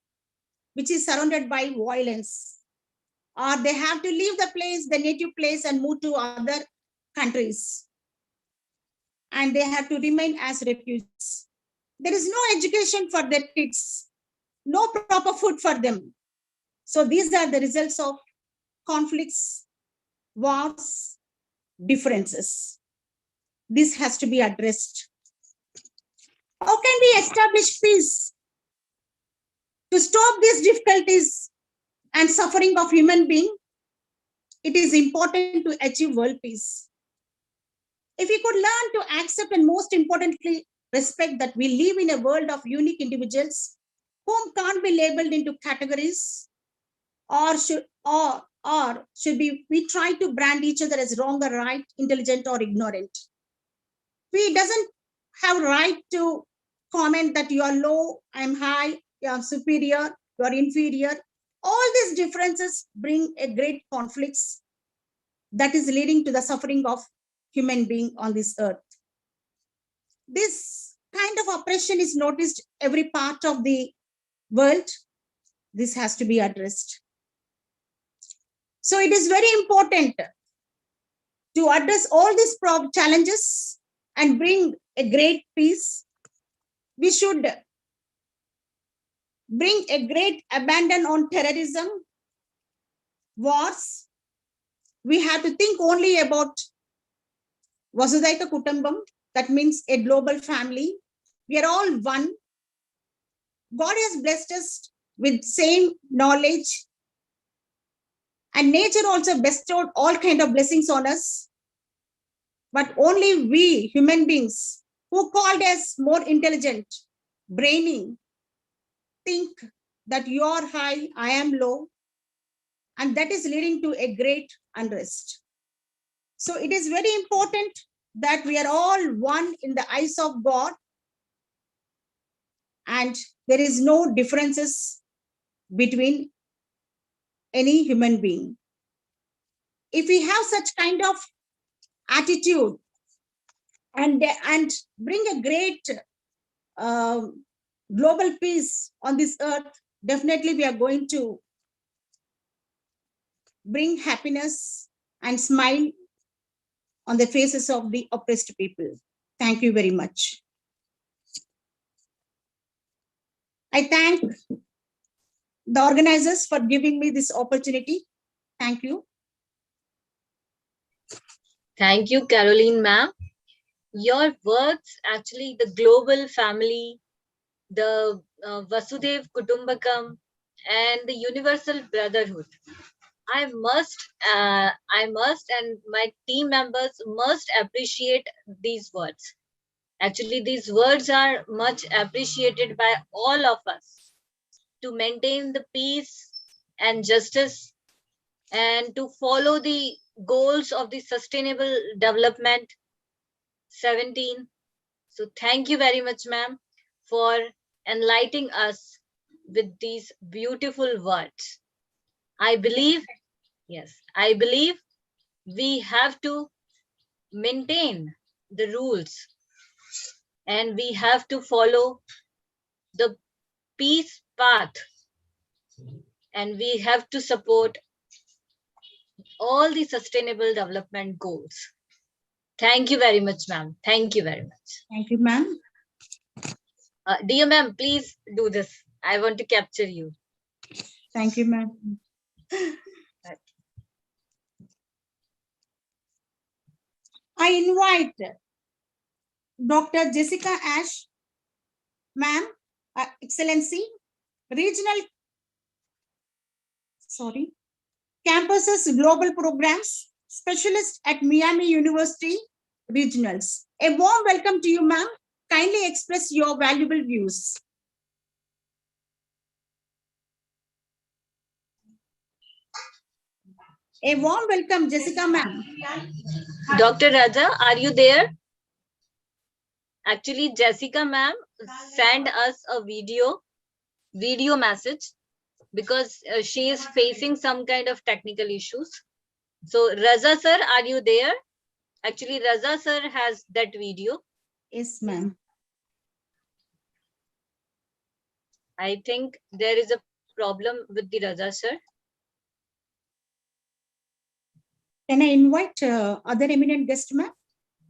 which is surrounded by violence, or they have to leave the place, the native place, and move to other countries, and they have to remain as refugees. There is no education for their kids, no proper food for them. So these are the results of conflicts, wars, differences. This has to be addressed. How can we establish peace to stop these difficulties and suffering of human beings? It is important to achieve world peace. If we could learn to accept and most importantly, respect that we live in a world of unique individuals whom can't be labeled into categories, or should we try to brand each other as wrong or right, intelligent or ignorant. We doesn't have right to comment that you are low, I'm high, you are superior, you are inferior. All these differences bring a great conflicts that is leading to the suffering of human being on this earth. This kind of oppression is noticed every part of the world. This has to be addressed. So it is very important to address all these challenges and bring a great peace. We should bring a great abandon on terrorism, wars. We have to think only about Vasudhaiva Kutumbam, that means a global family. We are all one. God has blessed us with same knowledge, and nature also bestowed all kind of blessings on us. But only we human beings, who called as more intelligent, brainy, think that you are high, I am low, and that is leading to a great unrest. So it is very important that we are all one in the eyes of God, and there is no differences between any human being. If we have such kind of attitude and bring a great global peace on this earth, definitely we are going to bring happiness and smile on the faces of the oppressed people. Thank you very much. I thank the organizers for giving me this opportunity. Thank you. Thank you, Caroline ma'am. Your words, actually, the global family, the Vasudev Kutumbakam, and the universal brotherhood. I must, and my team members must appreciate these words. Actually, these words are much appreciated by all of us to maintain the peace and justice and to follow the goals of the sustainable development 17. So thank you very much, ma'am, for enlightening us with these beautiful words. I believe, yes, I believe we have to maintain the rules and we have to follow the peace path, and we have to support all the sustainable development goals. Thank you very much, ma'am. Thank you very much. Thank you, ma'am. Dear ma'am, please do this. I want to capture you. Thank you, ma'am. I invite Dr. Jessica Ash, ma'am, Excellency, Campuses Global Programs Specialist at Miami University Regionals. A warm welcome to you, ma'am. Kindly express your valuable views. A warm welcome, Jessica, ma'am. Dr. Raja, are you there? Actually, Jessica, ma'am, sent us a video message because she is facing some kind of technical issues. So, Raza sir, are you there? Actually, Raza sir has that video. Yes, ma'am. I think there is a problem with the Raza sir. Can I invite other eminent guest, ma'am?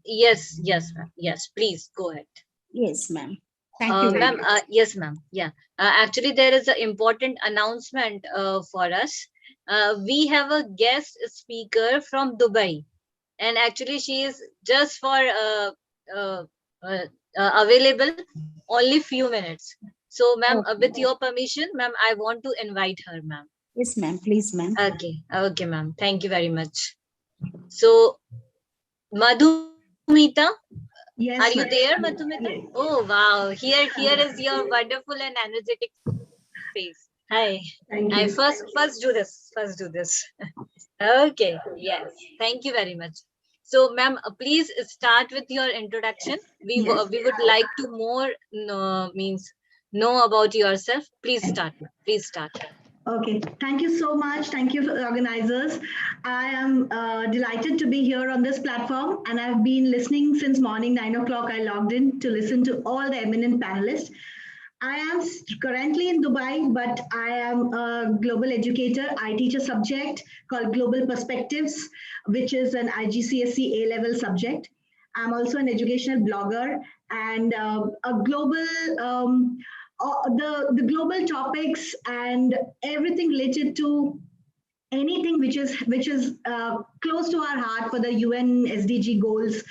Yes, yes, ma'am. Yes, please go ahead. Yes, ma'am. Thank you. Ma'am, yes, ma'am. Yeah. Actually, there is an important announcement for us. We have a guest speaker from Dubai, and actually, she is just for available only few minutes. So, ma'am, with your permission, ma'am, I want to invite her, ma'am. Yes, ma'am. Please, ma'am. Okay. Okay, ma'am. Thank you very much. So, Madhumita, yes, are you there, yes. Madhumita? Oh, wow. Here is your wonderful and energetic Please. Hi. Thank I you. first do this. First do this. Okay. Yes. Thank you very much. So, ma'am, please start with your introduction. Yes. We would like to more know about yourself. Please start. Please start. Okay, thank you so much. Thank you, organizers. I am delighted to be here on this platform, and I've been listening since morning 9 o'clock. I logged in to listen to all the eminent panelists. I am currently in Dubai, but I am a global educator. I teach a subject called Global Perspectives, which is an IGCSE A-level subject. I'm also an educational blogger and a global the global topics and everything related to anything which is close to our heart for the UN SDG goals.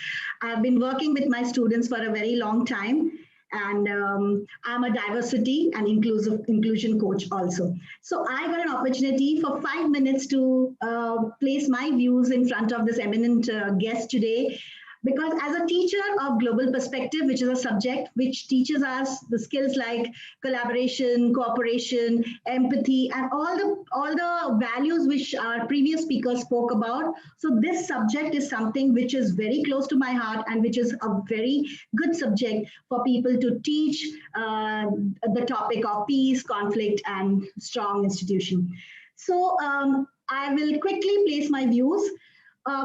I've been working with my students for a very long time, and I'm a diversity and inclusion coach also. So I got an opportunity for 5 minutes to place my views in front of this eminent guest today. Because as a teacher of global perspective, which is a subject which teaches us the skills like collaboration, cooperation, empathy, and all the values which our previous speakers spoke about. So this subject is something which is very close to my heart and which is a very good subject for people to teach the topic of peace, conflict, and strong institution. So I will quickly place my views.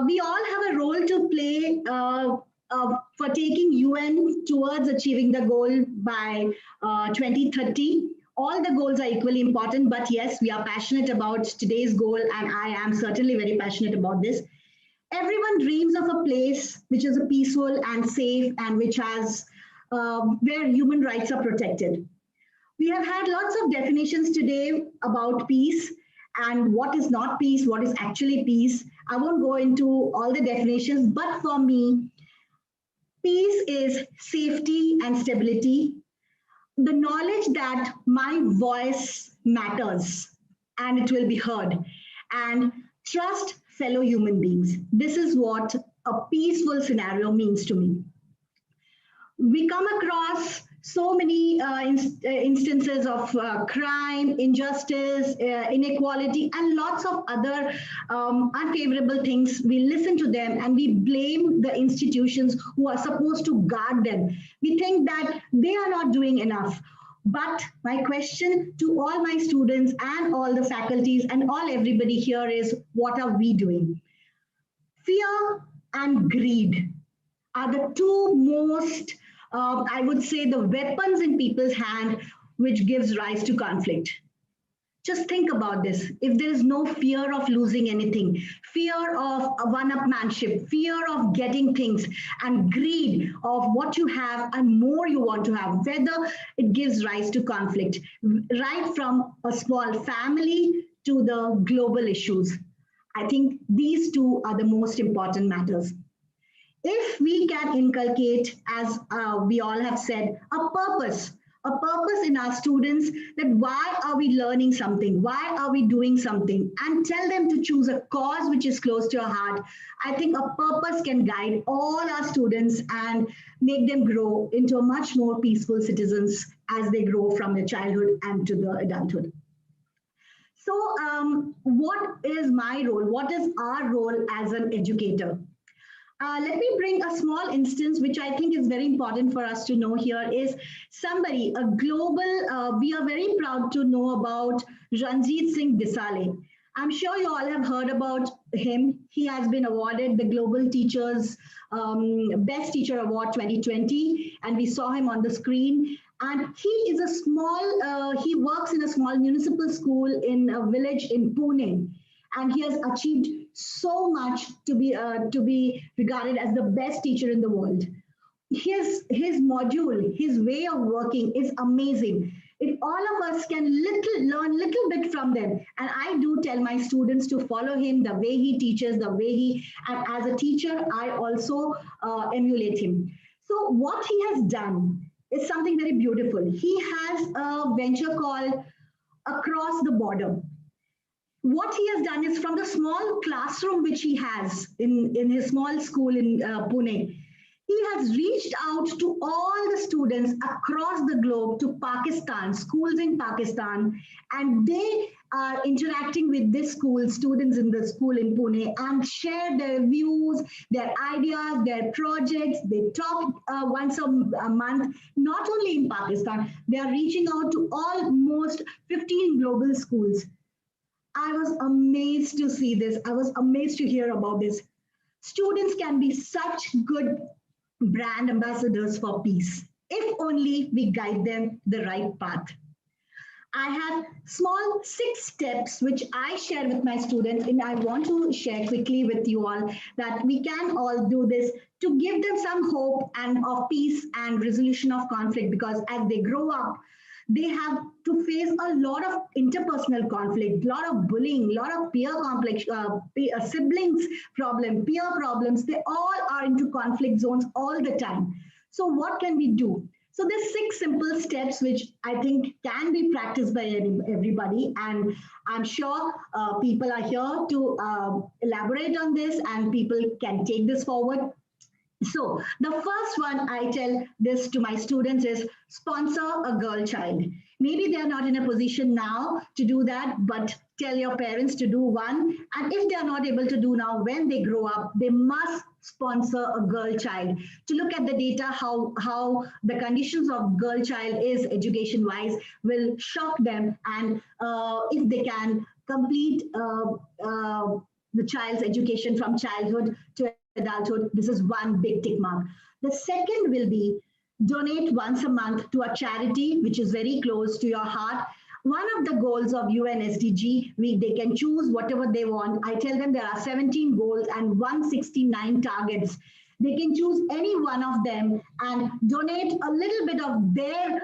We all have a role to play for taking UN towards achieving the goal by 2030. All the goals are equally important, but yes, we are passionate about today's goal, and I am certainly very passionate about this. Everyone dreams of a place which is a peaceful and safe and which has where human rights are protected. We have had lots of definitions today about peace and what is not peace, what is actually peace. I won't go into all the definitions, but for me, peace is safety and stability, the knowledge that my voice matters and it will be heard, and trust fellow human beings. This is what a peaceful scenario means to me. We come across so many instances of crime, injustice, inequality, and lots of other unfavorable things. We listen to them and we blame the institutions who are supposed to guard them. We think that they are not doing enough. But my question to all my students and all the faculties and all everybody here is, what are we doing? Fear and greed are the two most, I would say, the weapons in people's hand, which gives rise to conflict. Just think about this. If there is no fear of losing anything, fear of one-upmanship, fear of getting things, and greed of what you have and more you want to have, whether it gives rise to conflict, right from a small family to the global issues. I think these two are the most important matters. If we can inculcate, as we all have said, a purpose in our students, that why are we learning something, why are we doing something, and tell them to choose a cause which is close to your heart. I think a purpose can guide all our students and make them grow into much more peaceful citizens as they grow from their childhood and to the adulthood. So what is my role? What is our role as an educator? Let me bring a small instance, which I think is very important for us to know here, is somebody, a global, we are very proud to know about Ranjit Singh Disale. I'm sure you all have heard about him. He has been awarded the Global Teachers Best Teacher Award 2020, and we saw him on the screen. And he is a small, he works in a small municipal school in a village in Pune. And he has achieved so much to be regarded as the best teacher in the world. His module, his way of working is amazing. If all of us can learn little bit from them, and I do tell my students to follow him, the way he teaches, the way he, and as a teacher, I also emulate him. So what he has done is something very beautiful. He has a venture called Across the Border. What he has done is, from the small classroom which he has in his small school in Pune, He has reached out to all the students across the globe, to Pakistan, schools in Pakistan, and they are interacting with this school, students in the school in Pune, and share their views, their ideas, their projects. They talk once a month, not only in Pakistan, they are reaching out to almost 15 global schools. I was amazed to see this. I was amazed to hear about this. Students can be such good brand ambassadors for peace if only we guide them the right path. I have small 6 steps which I share with my students, and I want to share quickly with you all that we can all do this to give them some hope and of peace and resolution of conflict, because as they grow up, they have to face a lot of interpersonal conflict, a lot of bullying, a lot of peer conflict, siblings problem, peer problems. They all are into conflict zones all the time. So what can we do? So there's 6 simple steps which I think can be practiced by everybody, and I'm sure people are here to elaborate on this, and people can take this forward. So the first one I tell this to my students is sponsor a girl child. Maybe they're not in a position now to do that, but tell your parents to do one. And if they're not able to do now, when they grow up, they must sponsor a girl child. To look at the data, how the conditions of girl child is education wise will shock them. And if they can complete the child's education from childhood to adulthood, this is one big tick mark. The second will be donate once a month to a charity which is very close to your heart. One of the goals of UN SDG, they can choose whatever they want. I tell them there are 17 goals and 169 targets. They can choose any one of them and donate a little bit of their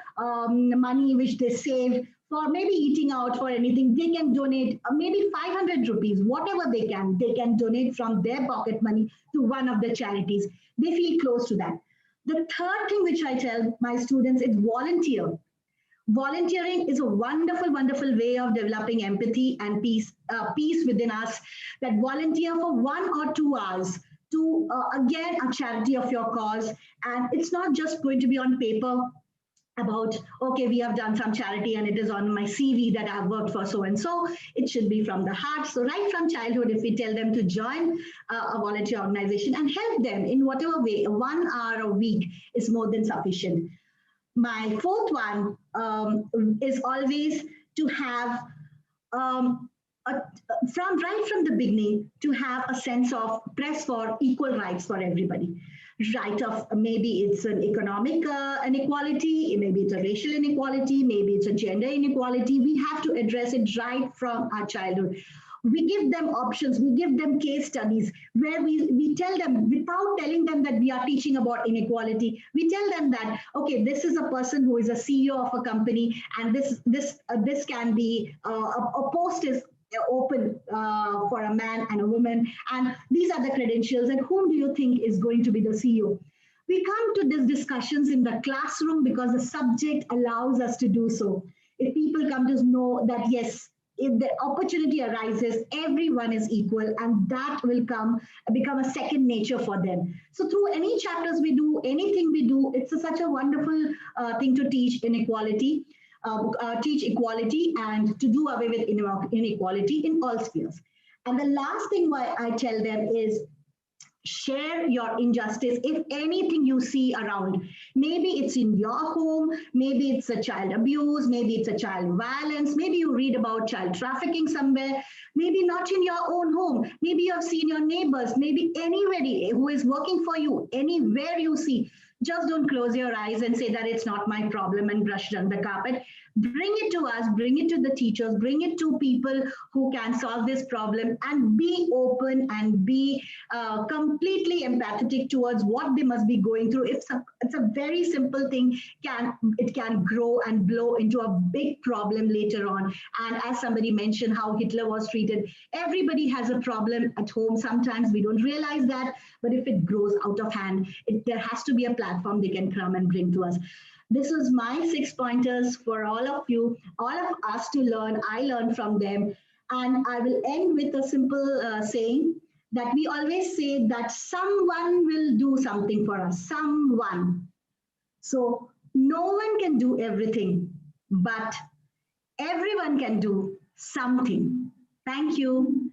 money which they save for maybe eating out, for anything. They can donate maybe 500 rupees, whatever they can donate from their pocket money to one of the charities. They feel close to that. The third thing which I tell my students is volunteer. Volunteering is a wonderful, wonderful way of developing empathy and peace within us. That volunteer for 1 or 2 hours to, again, a charity of your cause. And it's not just going to be on paper about, okay, we have done some charity and it is on my CV that I've worked for so and so. It should be from the heart. So right from childhood, if we tell them to join a volunteer organization and help them in whatever way, 1 hour a week is more than sufficient. My fourth one is always to have, right from the beginning, to have a sense of press for equal rights for everybody. Right of, maybe it's an economic inequality, maybe it's a racial inequality, maybe it's a gender inequality. We have to address it right from our childhood. We give them options, we give them case studies where we tell them, without telling them that we are teaching about inequality, we tell them that, okay, this is a person who is a CEO of a company, and this can be, a post is open for a man and a woman, and these are the credentials, and whom do you think is going to be the CEO? We come to these discussions in the classroom because the subject allows us to do so. If people come to know that, yes, if the opportunity arises, everyone is equal, and that will become a second nature for them. So through any chapters we do, anything we do, it's such a wonderful thing to teach inequality, teach equality, and to do away with inequality in all spheres. And the last thing why I tell them is, share your injustice. If anything you see around, maybe it's in your home, maybe it's a child abuse, maybe it's a child violence, maybe you read about child trafficking somewhere, maybe not in your own home, maybe you have seen your neighbors, maybe anybody who is working for you, anywhere you see, just don't close your eyes and say that it's not my problem and brush it under the carpet. Bring it to us, bring it to the teachers, bring it to people who can solve this problem, and be open and be completely empathetic towards what they must be going through. It's a very simple thing. It can grow and blow into a big problem later on. And as somebody mentioned how Hitler was treated, everybody has a problem at home. Sometimes we don't realize that, but if it grows out of hand, there has to be a platform they can come and bring to us. This is my 6 pointers for all of you, all of us to learn. I learn from them. And I will end with a simple saying that we always say that someone will do something for us, someone. So no one can do everything, but everyone can do something. Thank you.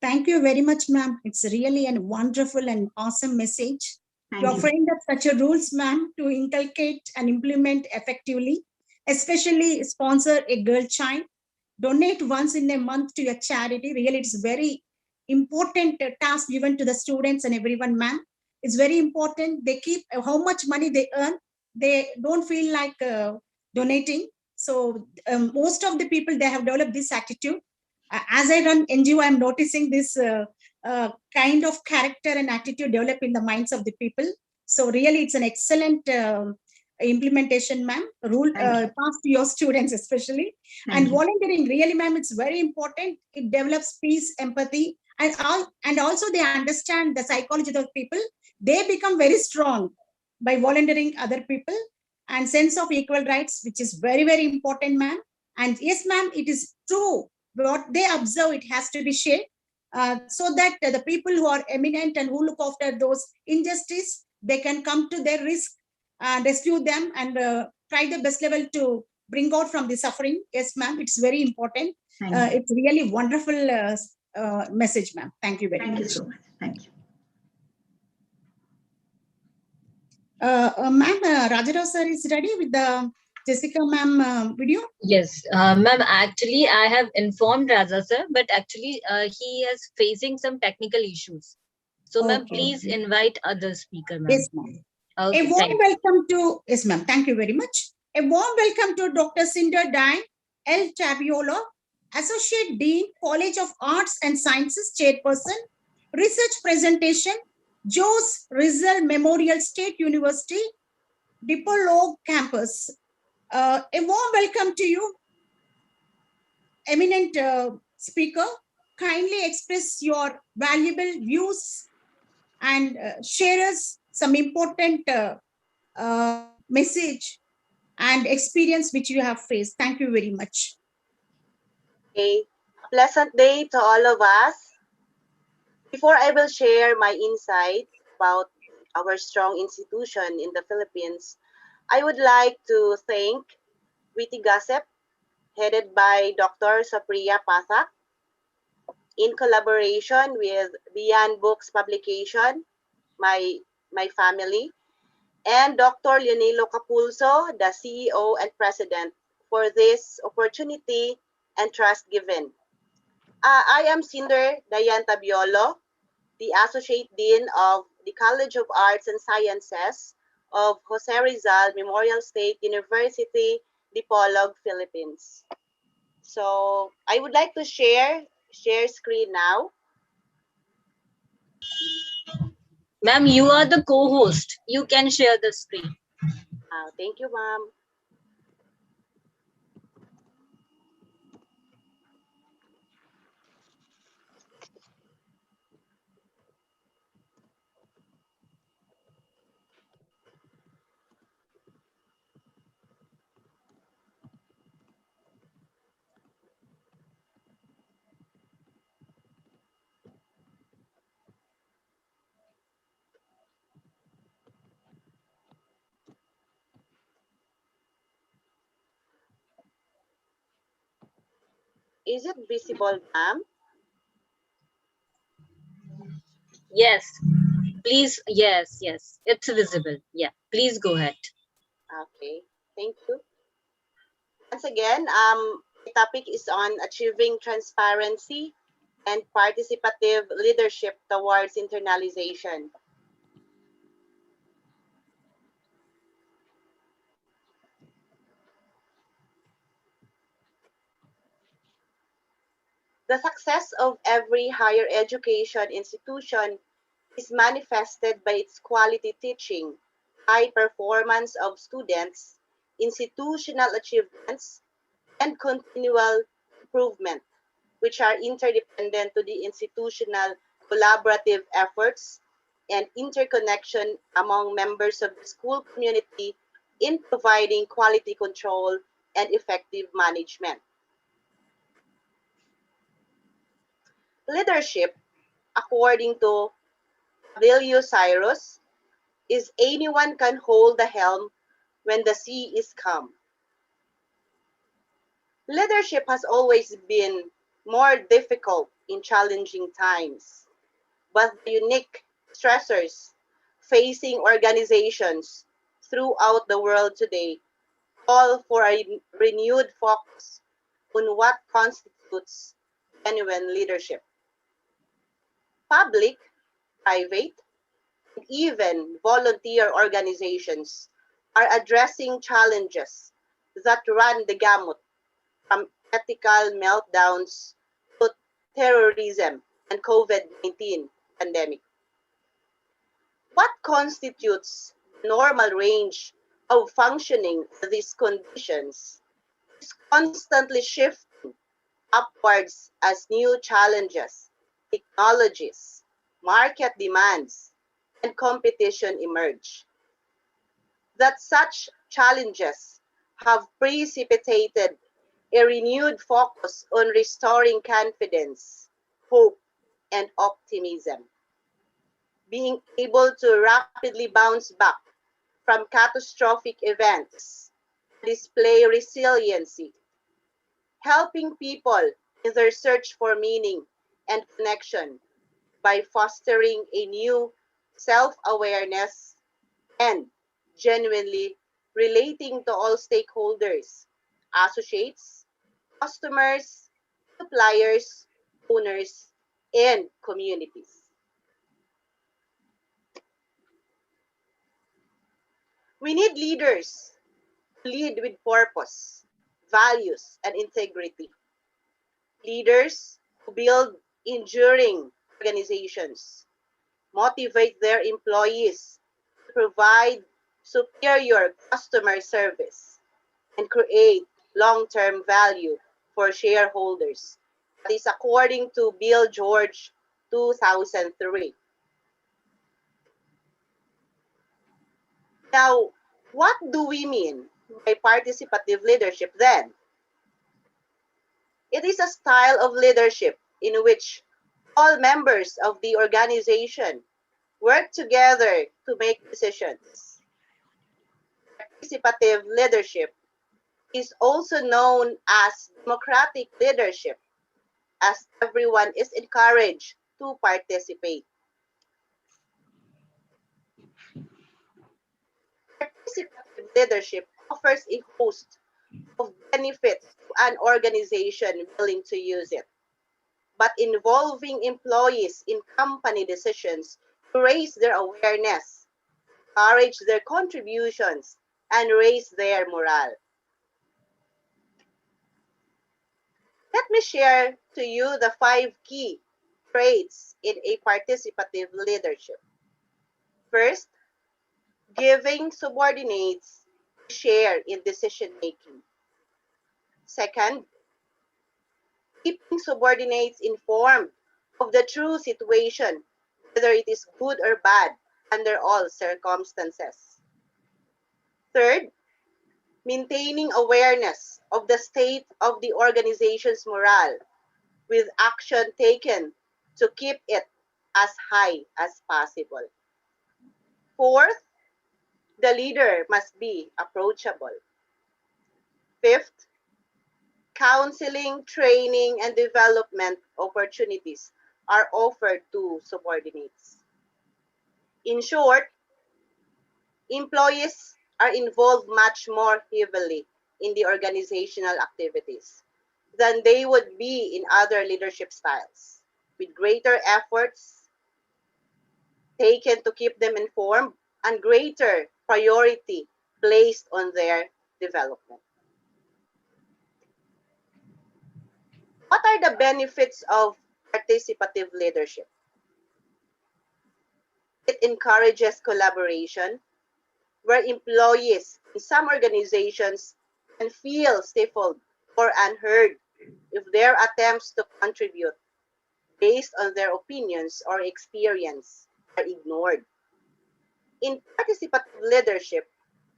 Thank you very much, ma'am. It's really a wonderful and awesome message. You're framed up such a rules, ma'am, to inculcate and implement effectively, especially sponsor a girl child. Donate once in a month to your charity. Really, it's very important task given to the students and everyone, ma'am. It's very important. They keep how much money they earn. They don't feel like donating. So most of the people, they have developed this attitude. As I run NGO, I'm noticing this kind of character and attitude develop in the minds of the people. So really, it's an excellent implementation, ma'am. Rule passed to your students especially. And volunteering, really, ma'am, it's very important. It develops peace, empathy, and also they understand the psychology of people. They become very strong by volunteering other people, and sense of equal rights, which is very, very important, ma'am. And yes, ma'am, it is true. What they observe, it has to be shared, so that the people who are eminent and who look after those injustice, they can come to their risk and rescue them and try the best level to bring out from the suffering. Yes, ma'am, it's very important. It's really wonderful message, ma'am. Thank you very much. Thank you so much. Thank you. Ma'am, Rajarao sir is ready with the Jessica ma'am video? Yes, ma'am, actually, I have informed Raza sir, but actually, he is facing some technical issues. So, ma'am, please invite other speaker, ma'am. Yes, ma'am. Okay, A warm welcome to, yes, ma'am, thank you very much. A warm welcome to Dr. Cinder Dine L. Tabiola, Associate Dean, College of Arts and Sciences, Chairperson, Research Presentation, Jose Rizal Memorial State University, Dipolog Campus. A warm welcome to you, eminent speaker. Kindly express your valuable views and share us some important message and experience which you have faced. Thank you very much. A pleasant day to all of us. Before I will share my insight about our strong institution in the Philippines, I would like to thank Witty Gossip, headed by Dr. Sapriya Pathak, in collaboration with Beyond Books Publication, my family, and Dr. Leonilo Capulso, the CEO and President, for this opportunity and trust given. I am Cinder Dayan Tabiolo, the Associate Dean of the College of Arts and Sciences of Jose Rizal Memorial State University, Dipolog, Philippines. So I would like to share screen now. Ma'am, you are the co-host. You can share the screen. Thank you, ma'am. Is it visible, ma'am? Yes, please. Yes, it's visible. Yeah, please go ahead. Okay, thank you. Once again, the topic is on achieving transparency and participative leadership towards internalization. The success of every higher education institution is manifested by its quality teaching, high performance of students, institutional achievements, and continual improvement, which are interdependent to the institutional collaborative efforts and interconnection among members of the school community in providing quality control and effective management. Leadership, according to W. Cyrus, is anyone can hold the helm when the sea is calm. Leadership has always been more difficult in challenging times, but the unique stressors facing organizations throughout the world today call for a renewed focus on what constitutes genuine leadership. Public, private, and even volunteer organizations are addressing challenges that run the gamut from ethical meltdowns to terrorism and COVID-19 pandemic. What constitutes the normal range of functioning in these conditions is constantly shifting upwards as new challenges, technologies, market demands, and competition emerge. That such challenges have precipitated a renewed focus on restoring confidence, hope, and optimism. Being able to rapidly bounce back from catastrophic events, display resiliency, helping people in their search for meaning and connection by fostering a new self-awareness and genuinely relating to all stakeholders, associates, customers, suppliers, owners, and communities. We need leaders who lead with purpose, values, and integrity. Leaders who build enduring organizations, motivate their employees to provide superior customer service, and create long-term value for shareholders. That is according to Bill George 2003. Now, what do we mean by participative leadership then? It is a style of leadership in which all members of the organization work together to make decisions. Participative leadership is also known as democratic leadership, as everyone is encouraged to participate. Participative leadership offers a host of benefits to an organization willing to use it, but involving employees in company decisions to raise their awareness, encourage their contributions, and raise their morale. Let me share to you the 5 key traits in a participative leadership. First, giving subordinates a share in decision making. Second, keeping subordinates informed of the true situation, whether it is good or bad, under all circumstances. Third, maintaining awareness of the state of the organization's morale with action taken to keep it as high as possible. Fourth, the leader must be approachable. Fifth, counseling, training, and development opportunities are offered to subordinates. In short, employees are involved much more heavily in the organizational activities than they would be in other leadership styles, with greater efforts taken to keep them informed and greater priority placed on their development. What are the benefits of participative leadership? It encourages collaboration, where employees in some organizations can feel stifled or unheard if their attempts to contribute based on their opinions or experience are ignored. In participative leadership,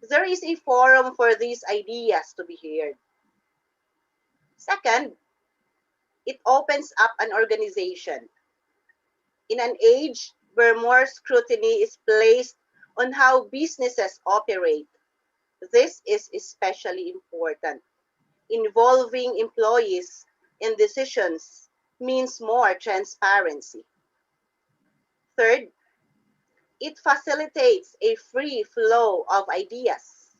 there is a forum for these ideas to be heard. Second, It opens up an organization. In an age where more scrutiny is placed on how businesses operate, this is especially important. Involving employees in decisions means more transparency. Third, it facilitates a free flow of ideas.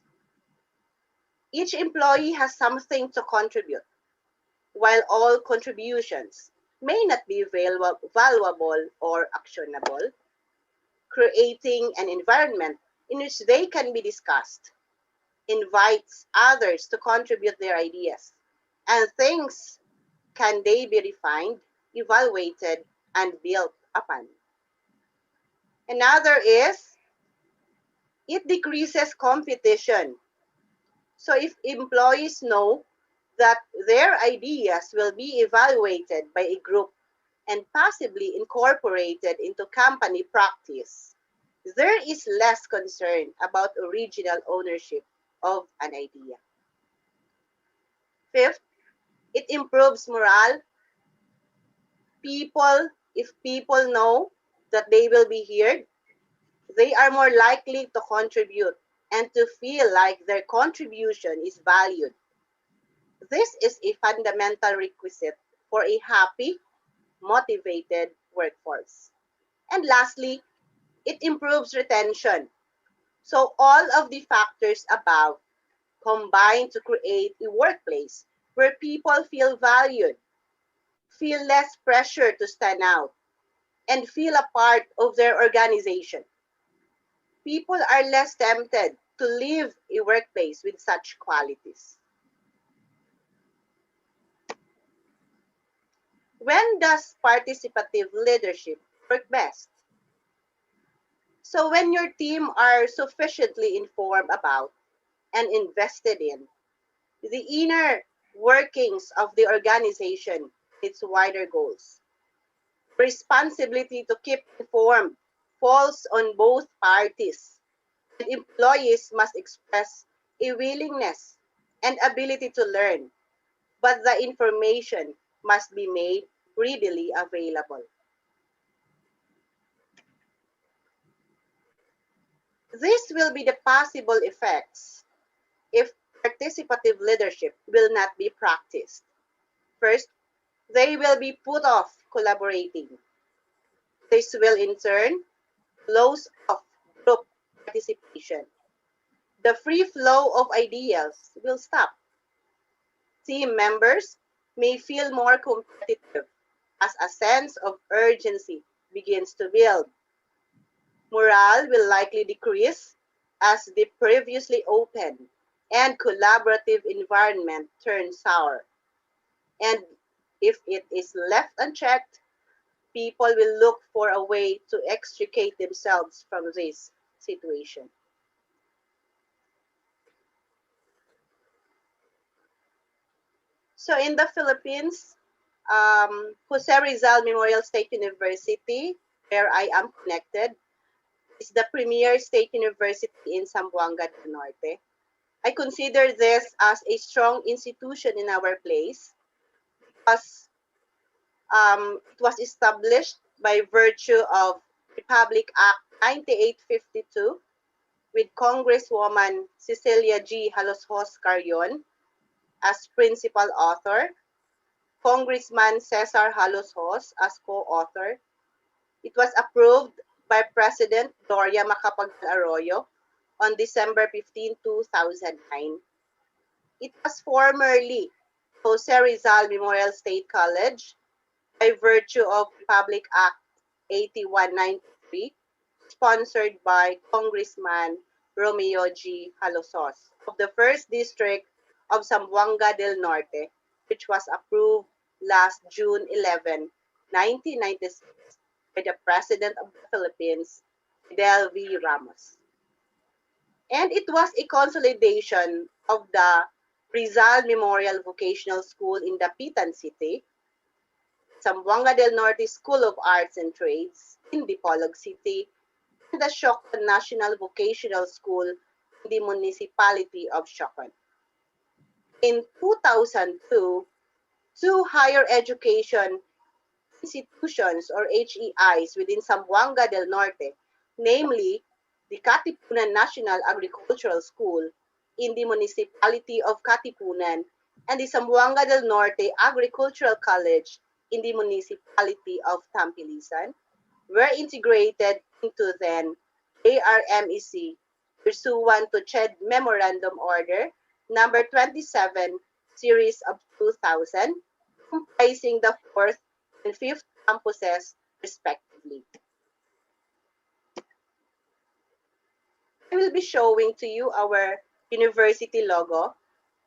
Each employee has something to contribute. While all contributions may not be valuable or actionable, creating an environment in which they can be discussed invites others to contribute their ideas, and things can they be refined, evaluated, and built upon. Another is it decreases competition. So if employees know that their ideas will be evaluated by a group and possibly incorporated into company practice, there is less concern about original ownership of an idea. Fifth, it improves morale. If people know that they will be heard, they are more likely to contribute and to feel like their contribution is valued. This is a fundamental requisite for a happy, motivated workforce. And lastly, it improves retention. So all of the factors above combine to create a workplace where people feel valued, feel less pressure to stand out, and feel a part of their organization. People are less tempted to leave a workplace with such qualities. When does participative leadership work best? So when your team are sufficiently informed about and invested in the inner workings of the organization, its wider goals. Responsibility to keep informed falls on both parties, and employees must express a willingness and ability to learn, but the information must be made readily available. This will be the possible effects if participative leadership will not be practiced. First, they will be put off collaborating. This will in turn close off group participation. The free flow of ideas will stop. Team members may feel more competitive as a sense of urgency begins to build. Morale will likely decrease as the previously open and collaborative environment turns sour. And if it is left unchecked, people will look for a way to extricate themselves from this situation. So in the Philippines, Jose Rizal Memorial State University, where I am connected, is the premier state university in Zamboanga del Norte. I consider this as a strong institution in our place because it was established by virtue of Republic Act 9852 with Congresswoman Cecilia G. Haloshos Carrion as principal author, Congressman Cesar Haloshos as co-author. It was approved by President Doria Macapagal Arroyo on December 15, 2009. It was formerly Jose Rizal Memorial State College by virtue of Republic Act 8193, sponsored by Congressman Romeo G. Halosos of the 1st District of Zamboanga del Norte, which was approved last June 11, 1996 by the President of the Philippines, Fidel V. Ramos. And it was a consolidation of the Rizal Memorial Vocational School in Dapitan City, Zamboanga del Norte School of Arts and Trades in Dipolog City, and the Shocon National Vocational School in the municipality of Shocon. In 2002, Two higher education institutions or HEIs within Zamboanga del Norte, namely the Katipunan National Agricultural School in the municipality of Katipunan and the Zamboanga del Norte Agricultural College in the municipality of Tampilisan, were integrated into then ARMEC pursuant to CHED Memorandum Order number 27 series of 2000, comprising the fourth and fifth campuses respectively. I will be showing to you our university logo.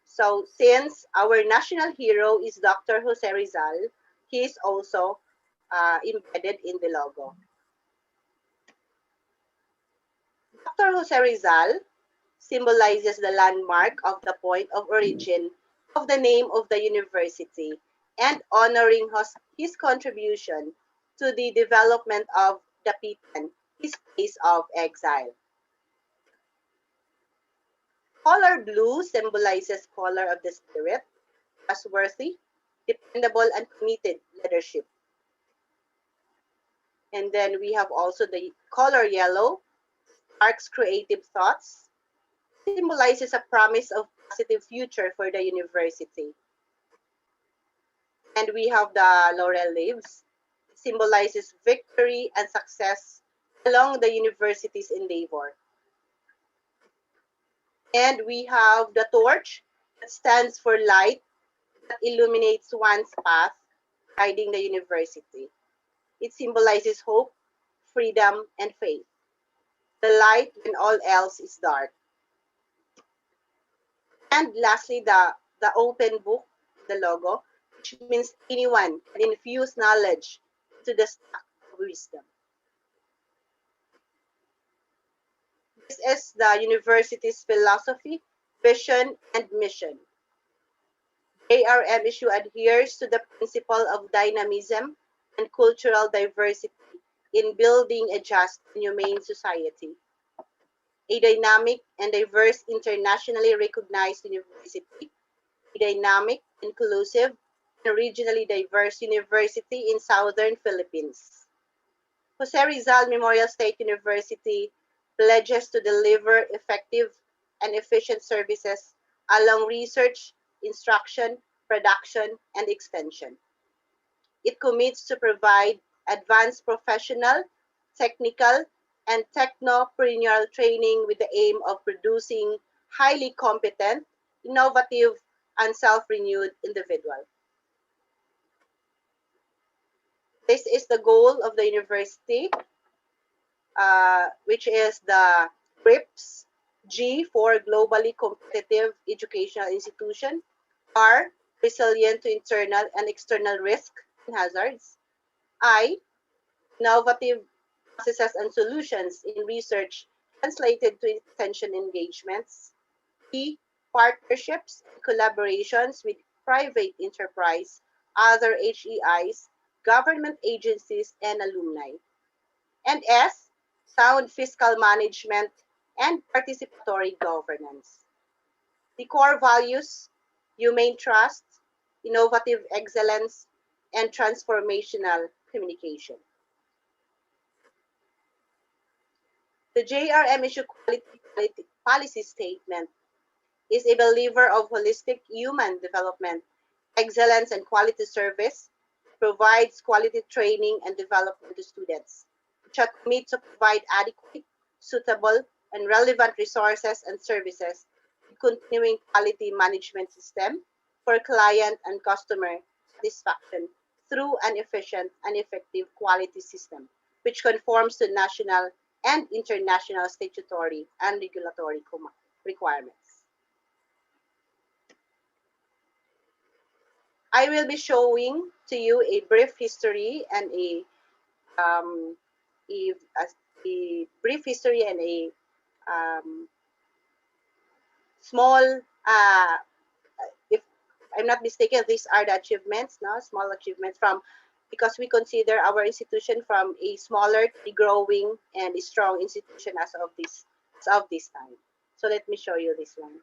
So since our national hero is Dr. Jose Rizal, he is also embedded in the logo. Dr. Jose Rizal symbolizes the landmark of the point of origin of the name of the university and honoring his contribution to the development of Dapitan, his place of exile. Color blue symbolizes color of the spirit, trustworthy, dependable, and committed leadership. And then we have also the color yellow, sparks creative thoughts, symbolizes a promise of positive future for the university. And we have the laurel leaves, it symbolizes victory and success along the university's endeavor. And we have the torch that stands for light that illuminates one's path guiding the university. It symbolizes hope, freedom, and faith. The light when all else is dark. And lastly, the open book, the logo, which means anyone can infuse knowledge to the stock of wisdom. This is the university's philosophy, vision, and mission. ARMSU adheres to the principle of dynamism and cultural diversity in building a just and humane society. A dynamic and diverse internationally recognized university, a dynamic, inclusive, and regionally diverse university in southern Philippines. Jose Rizal Memorial State University pledges to deliver effective and efficient services along research, instruction, production, and extension. It commits to provide advanced professional, technical, and technopreneurial training with the aim of producing highly competent, innovative, and self-renewed individuals. This is the goal of the university, which is the GRIPS, G for Globally Competitive Educational Institution, R, resilient to internal and external risk and hazards, I, innovative processes and solutions in research translated to extension engagements, P, partnerships and collaborations with private enterprise, other HEIs, government agencies, and alumni. And S, sound fiscal management and participatory governance. The core values, humane trust, innovative excellence, and transformational communication. The JRMSU quality policy statement is a believer of holistic human development, excellence, and quality service, provides quality training and development to students, which are committed to provide adequate, suitable, and relevant resources and services, continuing quality management system for client and customer satisfaction through an efficient and effective quality system, which conforms to national and international statutory and regulatory requirements. I will be showing to you a brief history and a brief history and a small, if I'm not mistaken, these are the achievements, no? Small achievements from, because we consider our institution from a smaller, a growing, and a strong institution as of this time. So let me show you this one.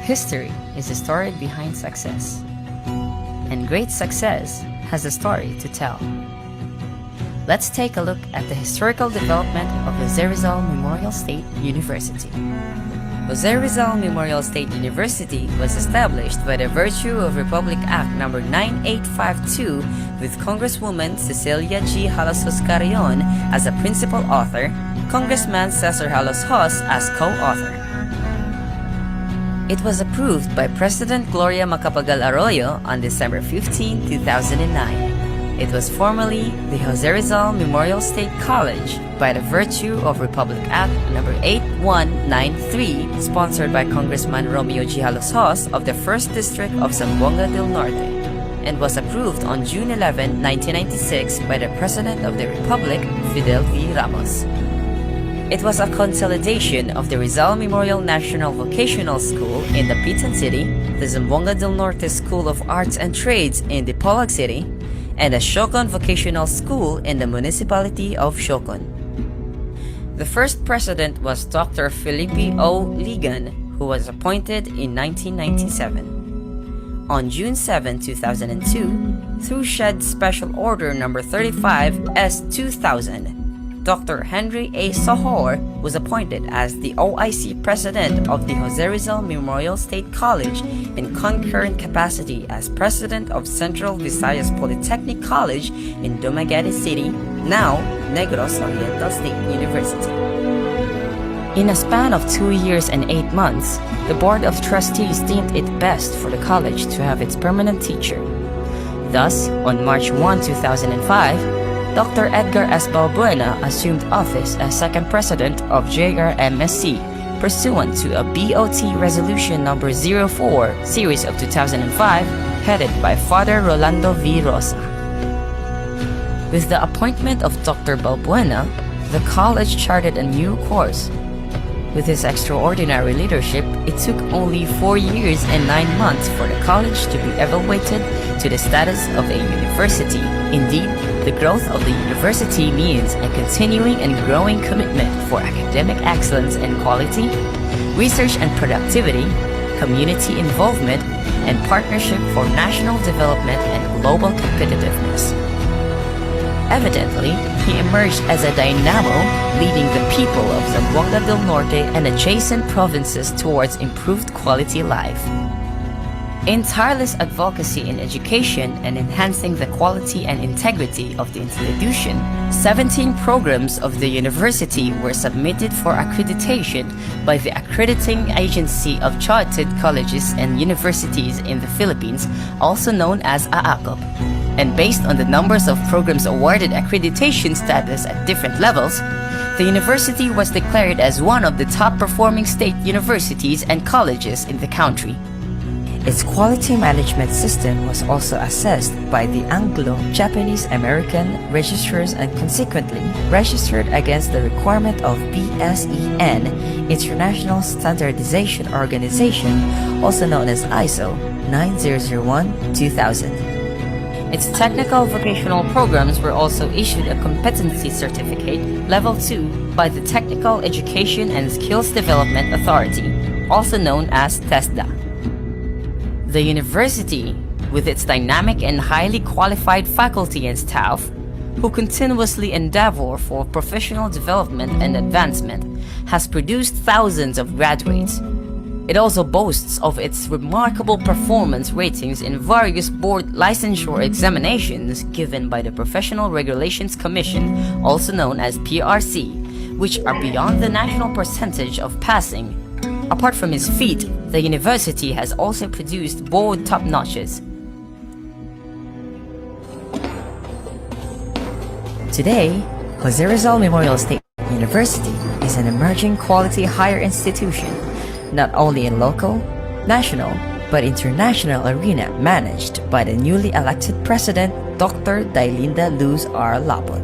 History is the story behind success, and great success has a story to tell. Let's take a look at the historical development of Jose Rizal Memorial State University. Jose Rizal Memorial State University was established by the virtue of Republic Act No. 9852 with Congresswoman Cecilia G. Halasos Carrion as a principal author, Congressman Cesar Halasos as co-author. It was approved by President Gloria Macapagal Arroyo on December 15, 2009. It was formerly the Jose Rizal Memorial State College by the virtue of Republic Act No. 8193, sponsored by Congressman Romeo G. Halasos of the 1st District of Zamboanga del Norte, and was approved on June 11, 1996 by the President of the Republic, Fidel V. Ramos. It was a consolidation of the Rizal Memorial National Vocational School in the Pitan City, the Zamboanga del Norte School of Arts and Trades in Dipolog City, and a Siocon Vocational School in the municipality of Siocon. The first president was Dr. Felipe O. Ligan, who was appointed in 1997. On June 7, 2002, through SHED Special Order No. 35 S-2000, Dr. Henry A. Sohor was appointed as the OIC President of the Jose Rizal Memorial State College in concurrent capacity as President of Central Visayas Polytechnic College in Dumaguete City, now Negros Oriental State University. In a span of 2 years and 8 months, the Board of Trustees deemed it best for the college to have its permanent teacher. Thus, on March 1, 2005, Dr. Edgar S. Balbuena assumed office as second president of JRMSC, pursuant to a BOT Resolution No. 04, Series of 2005, headed by Father Rolando V. Rosa. With the appointment of Dr. Balbuena, the college charted a new course. With his extraordinary leadership, it took only 4 years and 9 months for the college to be elevated to the status of a university. Indeed, the growth of the university means a continuing and growing commitment for academic excellence and quality, research and productivity, community involvement, and partnership for national development and global competitiveness. Evidently, he emerged as a dynamo, leading the people of Zamboanga del Norte and adjacent provinces towards improved quality life. In tireless advocacy in education and enhancing the quality and integrity of the institution, 17 programs of the university were submitted for accreditation by the Accrediting Agency of Chartered Colleges and Universities in the Philippines, also known as AACOP. And based on the numbers of programs awarded accreditation status at different levels, the university was declared as one of the top-performing state universities and colleges in the country. Its quality management system was also assessed by the Anglo-Japanese-American registrars and consequently registered against the requirement of BSEN, International Standardization Organization, also known as ISO 9001-2000. Its technical vocational programs were also issued a competency certificate, Level 2, by the Technical Education and Skills Development Authority, also known as TESDA. The university, with its dynamic and highly qualified faculty and staff, who continuously endeavor for professional development and advancement, has produced thousands of graduates. It also boasts of its remarkable performance ratings in various board licensure examinations given by the Professional Regulations Commission, also known as PRC, which are beyond the national percentage of passing. Apart from his feat, the university has also produced board top notches. Today, Jose Rizal Memorial State University is an emerging quality higher institution, not only in local, national, but international arena managed by the newly elected president, Dr. Dailinda Luz R. Lapot.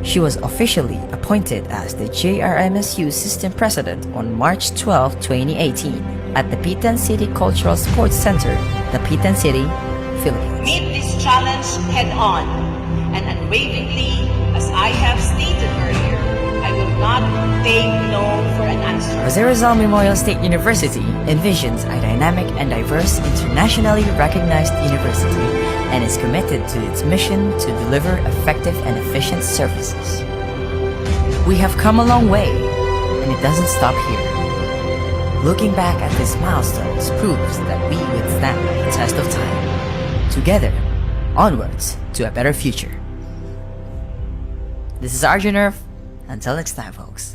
She was officially appointed as the JRMSU System President on March 12, 2018 at the Pitan City Cultural Sports Center, the Pitan City, Philippines. Meet this challenge head-on and unwaveringly, as I have stated earlier, I will not take no for an answer. Jose Rizal Memorial State University envisions a dynamic and diverse, internationally recognized university and is committed to its mission to deliver effective and efficient services. We have come a long way, and it doesn't stop here. Looking back at these milestones proves that we withstand the test of time. Together, onwards to a better future. This is Arjun Nerf. Until next time, folks.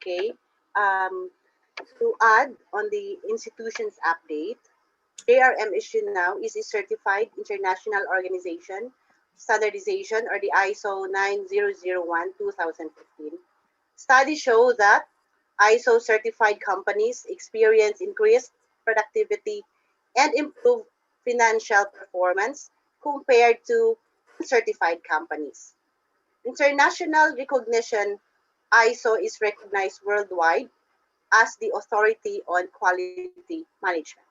Okay. To add on the institution's update, JRMSU now is a certified international organization, standardization, or the ISO 9001-2015. Studies show that ISO certified companies experience increased productivity and improved financial performance compared to uncertified companies. International recognition, ISO is recognized worldwide as the authority on quality management.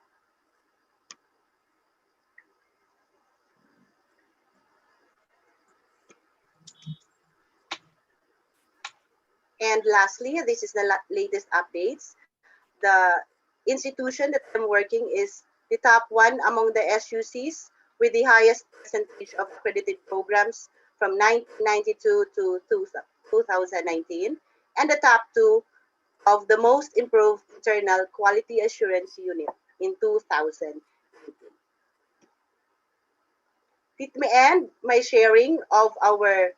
And lastly, this is the latest updates. The institution that I'm working is the top one among the SUCs with the highest percentage of accredited programs from 1992 to 2019, and the top two of the most improved internal quality assurance unit in 2019. Let me end my sharing of our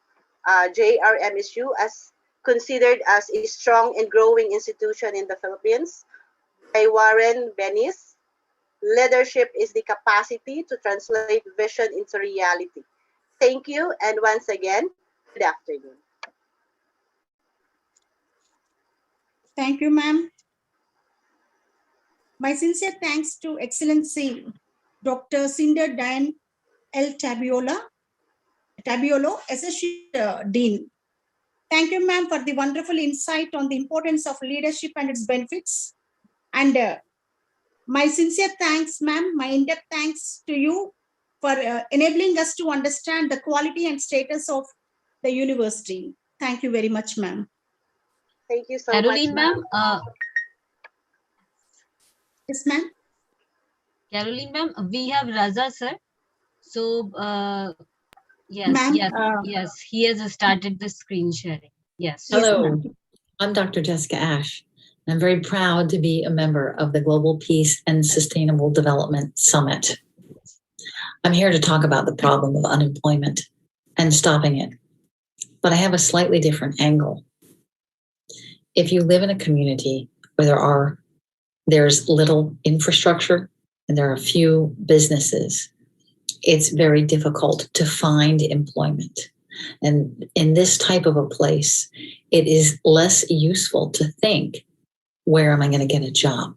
JRMSU as considered as a strong and growing institution in the Philippines by Warren Bennis. Leadership is the capacity to translate vision into reality. Thank you, and once again, good afternoon. Thank you, ma'am. My sincere thanks to Excellency Dr. Cinder Diane L. Tabiolo, Associate Dean. Thank you, ma'am, for the wonderful insight on the importance of leadership and its benefits. And my sincere thanks, ma'am, my in-depth thanks to you for enabling us to understand the quality and status of the university. Thank you very much, ma'am. Thank you so Caroline, much, ma'am. Yes, ma'am. Caroline, ma'am, we have Raza, sir. So, yes, yes, he has started the screen sharing. Yes. Hello, I'm Dr. Jessica Ash. I'm very proud to be a member of the Global Peace and Sustainable Development Summit. I'm here to talk about the problem of unemployment and stopping it, but I have a slightly different angle. If you live in a community where there's little infrastructure and there are few businesses, it's very difficult to find employment. And in this type of a place, it is less useful to think, where am I going to get a job?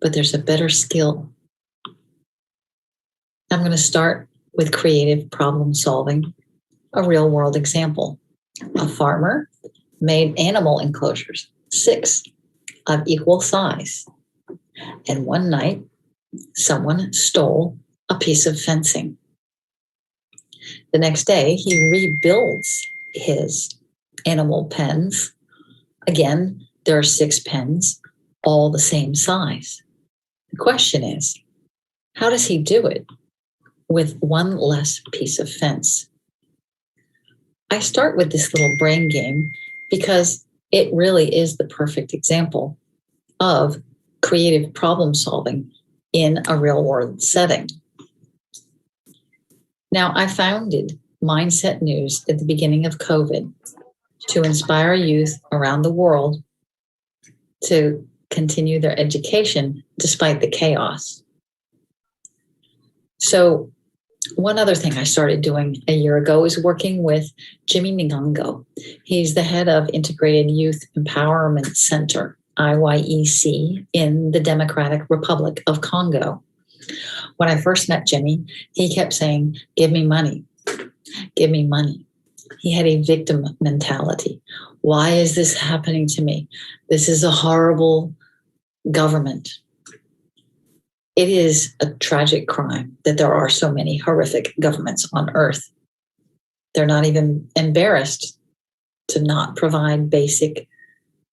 But there's a better skill. I'm going to start with creative problem solving, a real world example. A farmer made animal enclosures, 6 of equal size. And one night, someone stole a piece of fencing. The next day, he rebuilds his animal pens. Again, there are 6 pens, all the same size. The question is, how does he do it with one less piece of fence? I start with this little brain game because it really is the perfect example of creative problem solving in a real world setting. Now, I founded Mindset News at the beginning of COVID to inspire youth around the world to continue their education despite the chaos. So one other thing I started doing a year ago is working with Jimmy Ngango. He's the head of Integrated Youth Empowerment Center, IYEC, in the Democratic Republic of Congo. When I first met Jimmy, he kept saying, give me money, give me money. He had a victim mentality. Why is this happening to me? This is a horrible government. It is a tragic crime that there are so many horrific governments on earth. They're not even embarrassed to not provide basic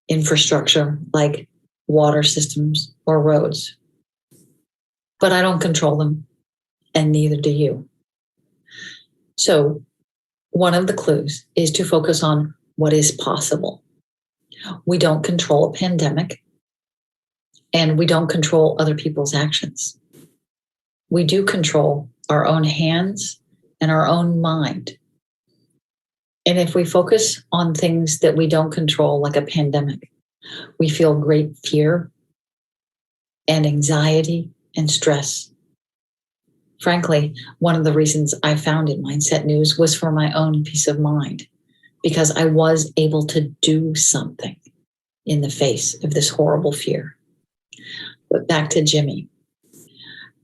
infrastructure like water systems or roads. But I don't control them, and neither do you. So one of the clues is to focus on what is possible. We don't control a pandemic, and we don't control other people's actions. We do control our own hands and our own mind. And if we focus on things that we don't control, like a pandemic, we feel great fear and anxiety and stress. Frankly, one of the reasons I founded Mindset News was for my own peace of mind, because I was able to do something in the face of this horrible fear. But back to Jimmy.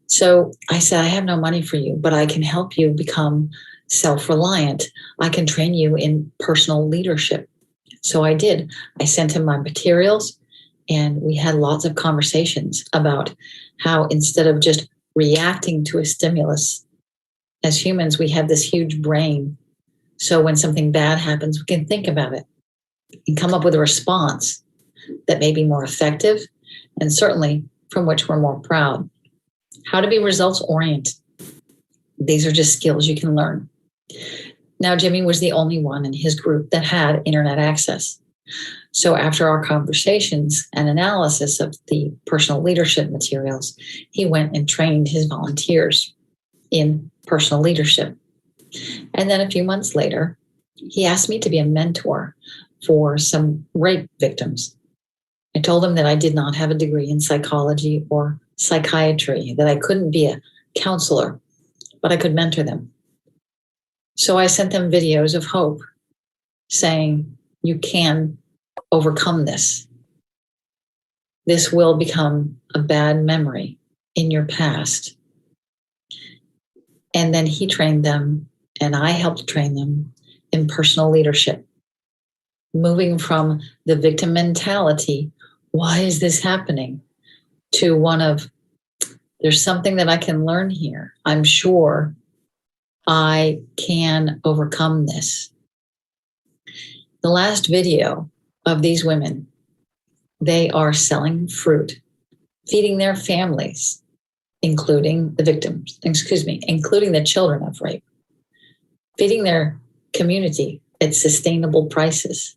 So I said, I have no money for you, but I can help you become self-reliant. I can train you in personal leadership. So I did. I sent him my materials, and we had lots of conversations about how instead of just reacting to a stimulus, as humans, we have this huge brain. So when something bad happens, we can think about it and come up with a response that may be more effective and certainly from which we're more proud. How to be results oriented. These are just skills you can learn. Now, Jimmy was the only one in his group that had internet access. So after our conversations and analysis of the personal leadership materials, he went and trained his volunteers in personal leadership. And then a few months later, he asked me to be a mentor for some rape victims. I told him that I did not have a degree in psychology or psychiatry, that I couldn't be a counselor, but I could mentor them. So I sent them videos of hope saying, you can overcome this. This will become a bad memory in your past. And then he trained them, and I helped train them in personal leadership, moving from the victim mentality, why is this happening, to one of, there's something that I can learn here. I'm sure I can overcome this. The last video of these women, they are selling fruit, feeding their families, including the victims, including the children of rape, feeding their community at sustainable prices.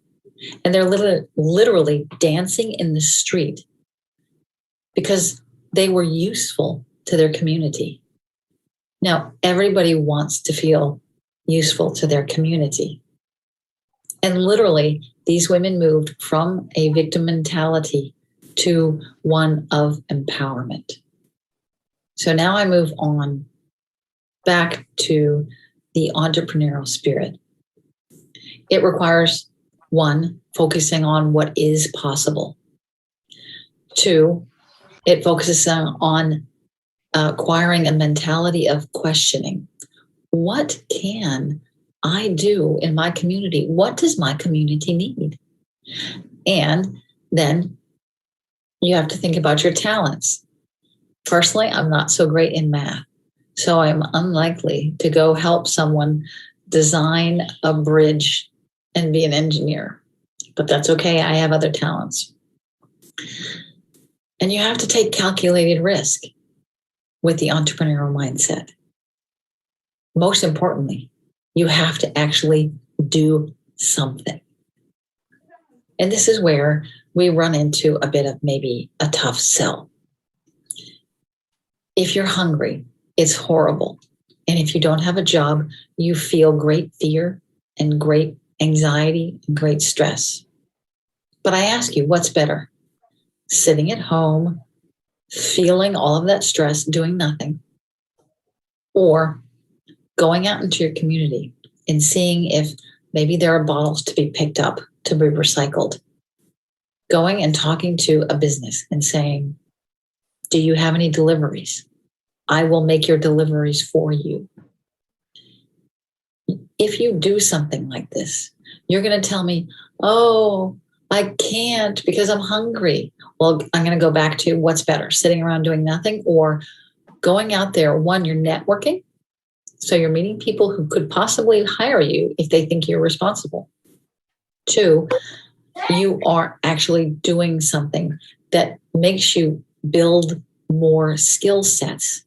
And they're literally dancing in the street because they were useful to their community. Now, everybody wants to feel useful to their community. And literally, these women moved from a victim mentality to one of empowerment. So now I move on back to the entrepreneurial spirit. It requires, 1, focusing on what is possible. 2, it focuses on acquiring a mentality of questioning. What can I do in my community? What does my community need? And then you have to think about your talents. Personally, I'm not so great in math, so I'm unlikely to go help someone design a bridge and be an engineer. But that's okay, I have other talents. And you have to take calculated risk with the entrepreneurial mindset. Most importantly, you have to actually do something. And this is where we run into a bit of maybe a tough sell. If you're hungry, it's horrible. And if you don't have a job, you feel great fear and great anxiety and great stress. But I ask you, what's better? Sitting at home, feeling all of that stress, doing nothing, or going out into your community and seeing if maybe there are bottles to be picked up to be recycled. Going and talking to a business and saying, do you have any deliveries? I will make your deliveries for you. If you do something like this, you're going to tell me, oh, I can't because I'm hungry. Well, I'm going to go back to what's better, sitting around doing nothing or going out there. One, you're networking. So you're meeting people who could possibly hire you if they think you're responsible. Two, you are actually doing something that makes you build more skill sets.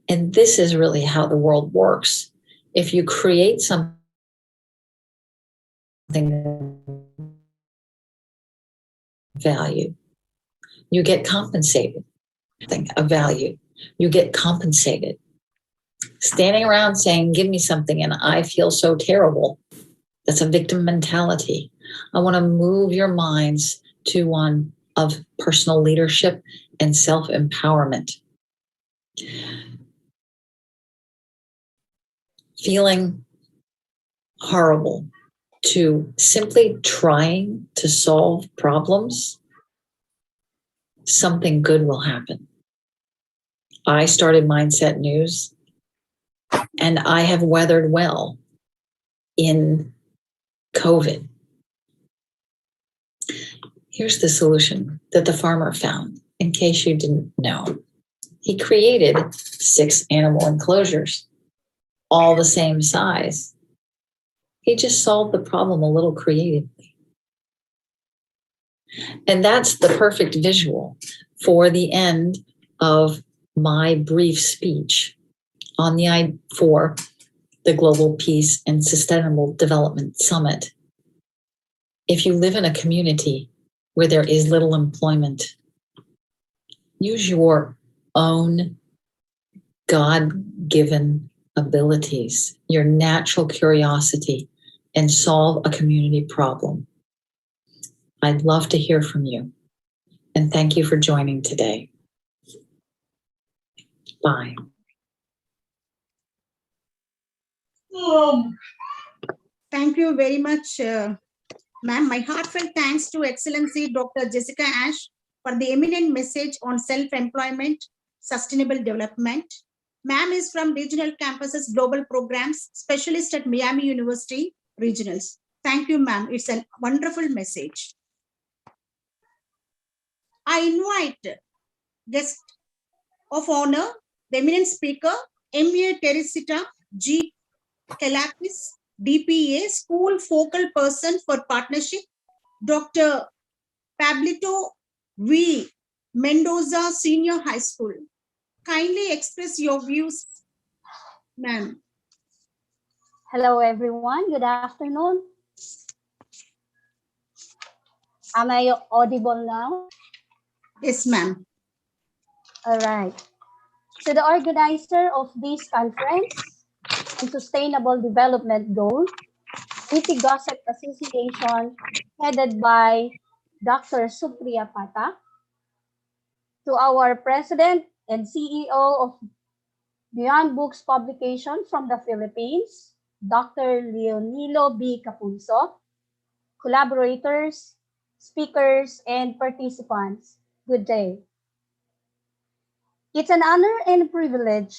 And this is really how the world works. If you create something value, you get compensated. A value, you get compensated. Standing around saying, give me something and I feel so terrible, that's a victim mentality. I want to move your minds to one of personal leadership and self-empowerment. Feeling horrible to simply trying to solve problems, something good will happen. I started Mindset News and I have weathered well in COVID. Here's the solution that the farmer found, in case you didn't know. He created 6 animal enclosures, all the same size. He just solved the problem a little creatively. And that's the perfect visual for the end of my brief speech on for the Global Peace and Sustainable Development Summit. If you live in a community where there is little employment, use your own God-given abilities, your natural curiosity, and solve a community problem. I'd love to hear from you. And thank you for joining today. Bye. Thank you very much, ma'am. My heartfelt thanks to Excellency Dr. Jessica Ash for the eminent message on self-employment, sustainable development. Ma'am is from Regional Campuses Global Programs, Specialist at Miami University Regionals. Thank you, ma'am. It's a wonderful message. I invite guest of honor, the eminent speaker, M.A. Teresita G. Kalakis, DPA, School Focal Person for Partnership, Dr. Pablito V. Mendoza, Senior High School. Kindly express your views, ma'am. Hello, everyone. Good afternoon. Am I audible now? Yes, ma'am. All right. To the organizer of this conference on Sustainable Development Goal, Witty Gossip Association, headed by Dr. Supriya Pata, to our President and CEO of Beyond Books Publication from the Philippines, Dr. Leonilo B. Capulso, collaborators, speakers, and participants, good day. It's an honor and a privilege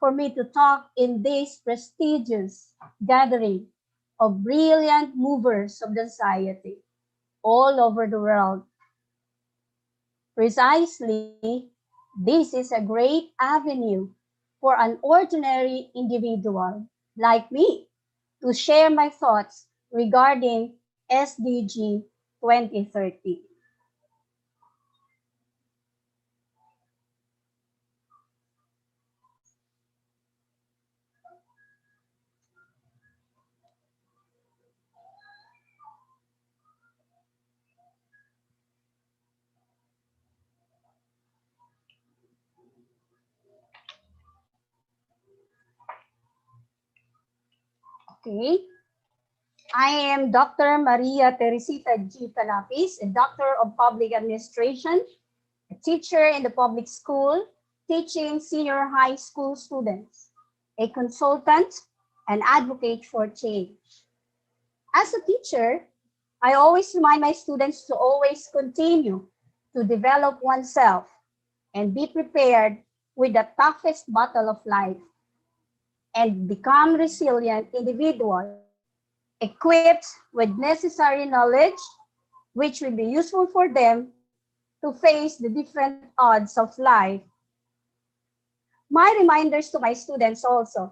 for me to talk in this prestigious gathering of brilliant movers of the society all over the world. Precisely, this is a great avenue for an ordinary individual like me to share my thoughts regarding SDG 2030. Okay. I am Dr. Maria Teresita G. Calapis, a doctor of public administration, a teacher in the public school, teaching senior high school students, a consultant, and advocate for change. As a teacher, I always remind my students to always continue to develop oneself and be prepared with the toughest battle of life and become resilient individuals equipped with necessary knowledge, which will be useful for them to face the different odds of life. My reminders to my students also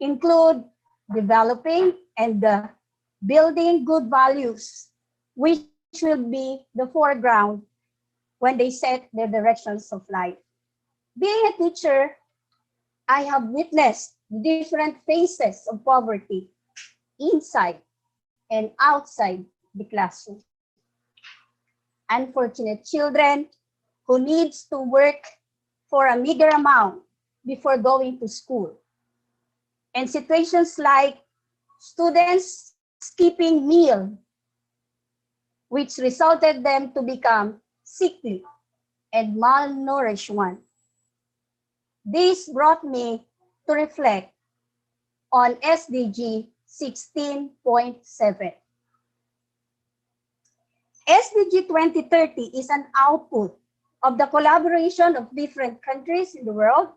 include developing and building good values, which will be the foreground when they set their directions of life. Being a teacher, I have witnessed different phases of poverty inside and outside the classroom. Unfortunate children who needs to work for a meager amount before going to school. And situations like students skipping meal, which resulted them to become sickly and malnourished one. This brought me to reflect on SDG 16.7. SDG 2030 is an output of the collaboration of different countries in the world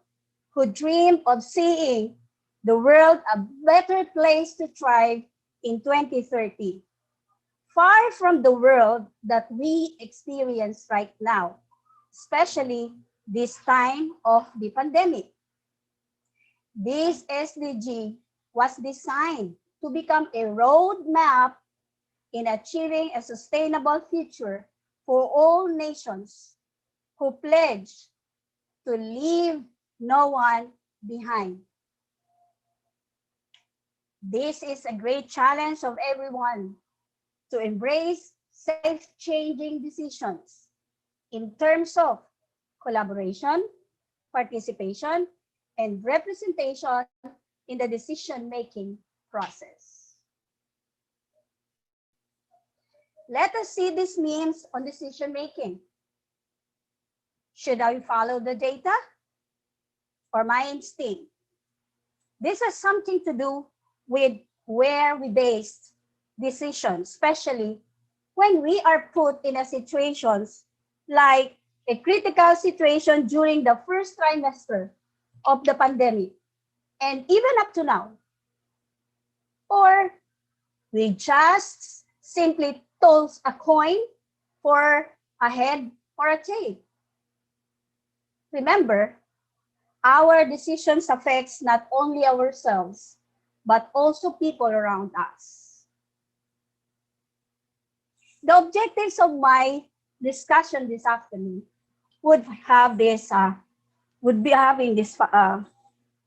who dream of seeing the world a better place to thrive in 2030, far from the world that we experience right now, especially this time of the pandemic. This SDG was designed to become a roadmap in achieving a sustainable future for all nations who pledge to leave no one behind. This is a great challenge of everyone to embrace safe-changing decisions in terms of collaboration, participation, and representation in the decision-making process. Let us see this means on decision-making. Should I follow the data or my instinct? This has something to do with where we base decisions, especially when we are put in a situations like a critical situation during the first trimester of the pandemic, and even up to now. Or we just simply toss a coin for a head or a tail. Remember, our decisions affects not only ourselves, but also people around us. The objectives of my discussion this afternoon would be having this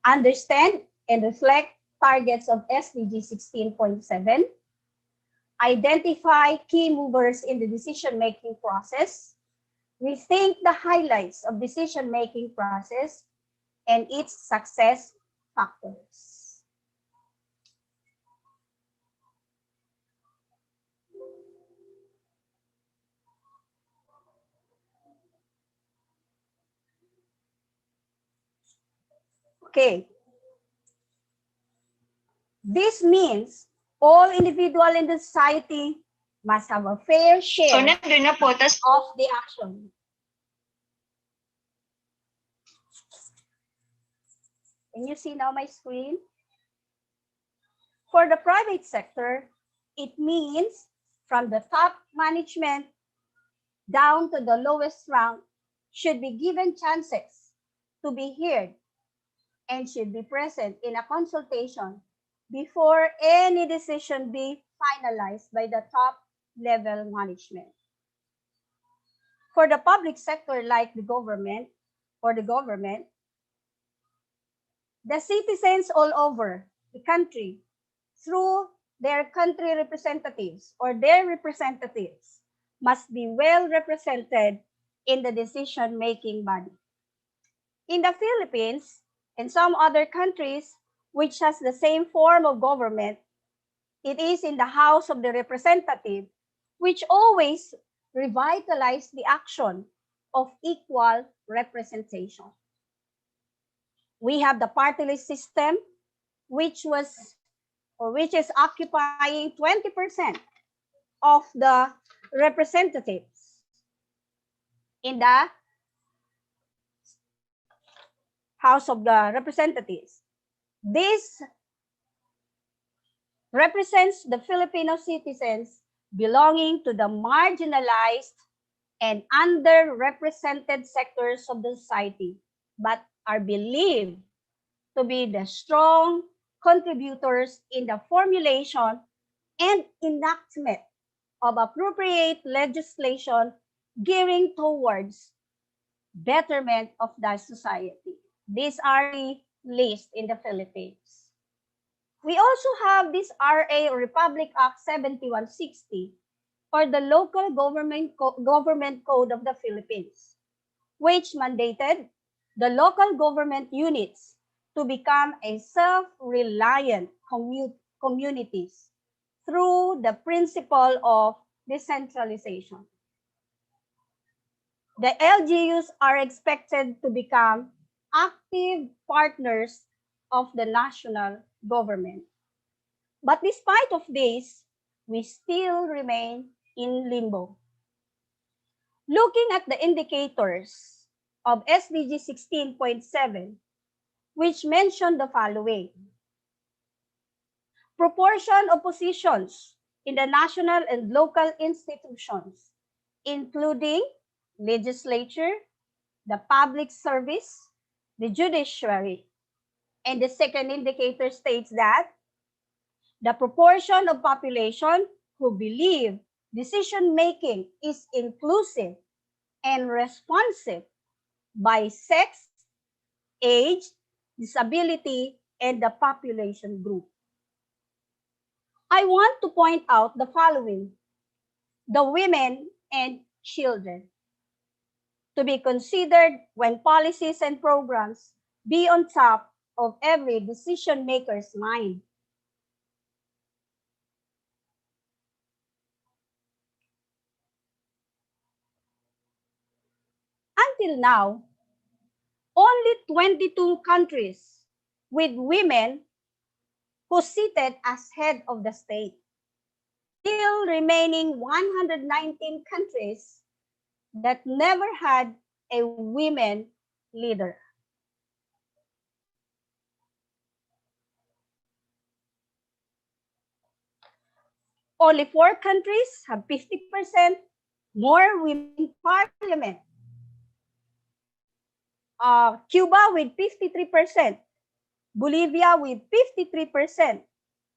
understand and reflect targets of SDG 16.7, identify key movers in the decision-making process, rethink the highlights of decision-making process, and its success factors. Okay. This means all individuals in the society must have a fair share of the action. Can you see now my screen? For the private sector, it means from the top management down to the lowest rank should be given chances to be heard and should be present in a consultation before any decision be finalized by the top level management. For the public sector like the government, the citizens all over the country through their country representatives or their representatives must be well represented in the decision-making body. In the Philippines and some other countries which has the same form of government, it is in the House of the Representative which always revitalize the action of equal representation. We have the party list system, which is occupying 20% of the representatives in the House of the Representatives. This represents the Filipino citizens belonging to the marginalized and underrepresented sectors of the society, but are believed to be the strong contributors in the formulation and enactment of appropriate legislation gearing towards betterment of the society. These are the list in the Philippines. We also have this RA or Republic Act 7160 or the Local Government Code of the Philippines, which mandated the local government units to become a self-reliant communities through the principle of decentralization. The LGUs are expected to become active partners of the national government. But despite of this, we still remain in limbo. Looking at the indicators of SDG 16.7, which mention the following: proportion of positions in the national and local institutions, including legislature, the public service, the judiciary. And the second indicator states that the proportion of population who believe decision-making is inclusive and responsive by sex, age, disability, and the population group. I want to point out the following: the women and children to be considered when policies and programs be on top of every decision maker's mind. Until now, only 22 countries with women who seated as head of the state, still remaining 119 countries that never had a women leader. Only 4 countries have 50% more women in parliament. Cuba with 53%, Bolivia with 53%,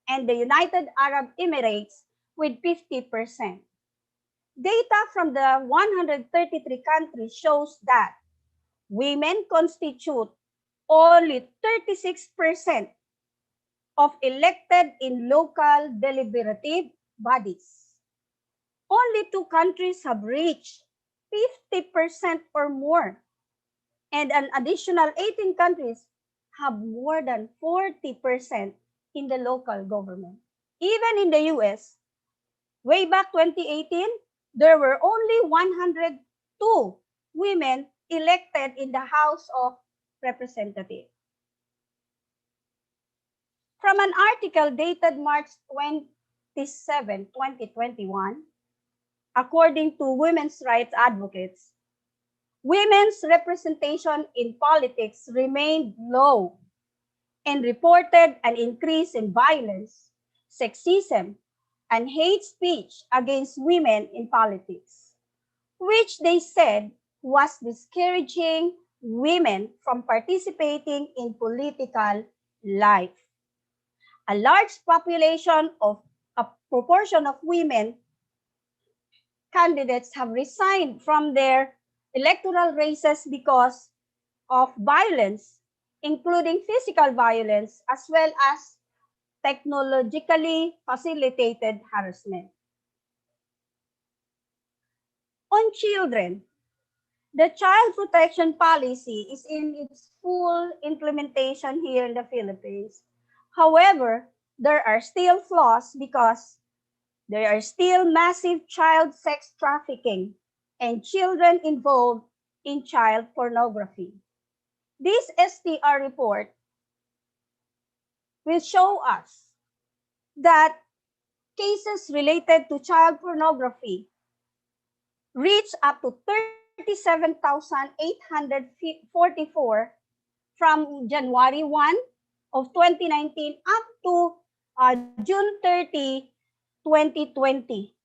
and the United Arab Emirates with 50%. Data from the 133 countries shows that women constitute only 36% of elected in local deliberative bodies. Only 2 countries have reached 50% or more, and an additional 18 countries have more than 40% in the local government. Even in the US, way back 2018, there were only 102 women elected in the House of Representatives. From an article dated March 27, 2021, according to women's rights advocates, women's representation in politics remained low and reported an increase in violence, sexism, and hate speech against women in politics, which they said was discouraging women from participating in political life. A large population of a proportion of women candidates have resigned from their electoral races because of violence, including physical violence, as well as technologically facilitated harassment. On children, the child protection policy is in its full implementation here in the Philippines. However, there are still flaws because there are still massive child sex trafficking and children involved in child pornography. This STR report will show us that cases related to child pornography reach up to 37,844 from January 1 of 2019 up to June 30, 2020.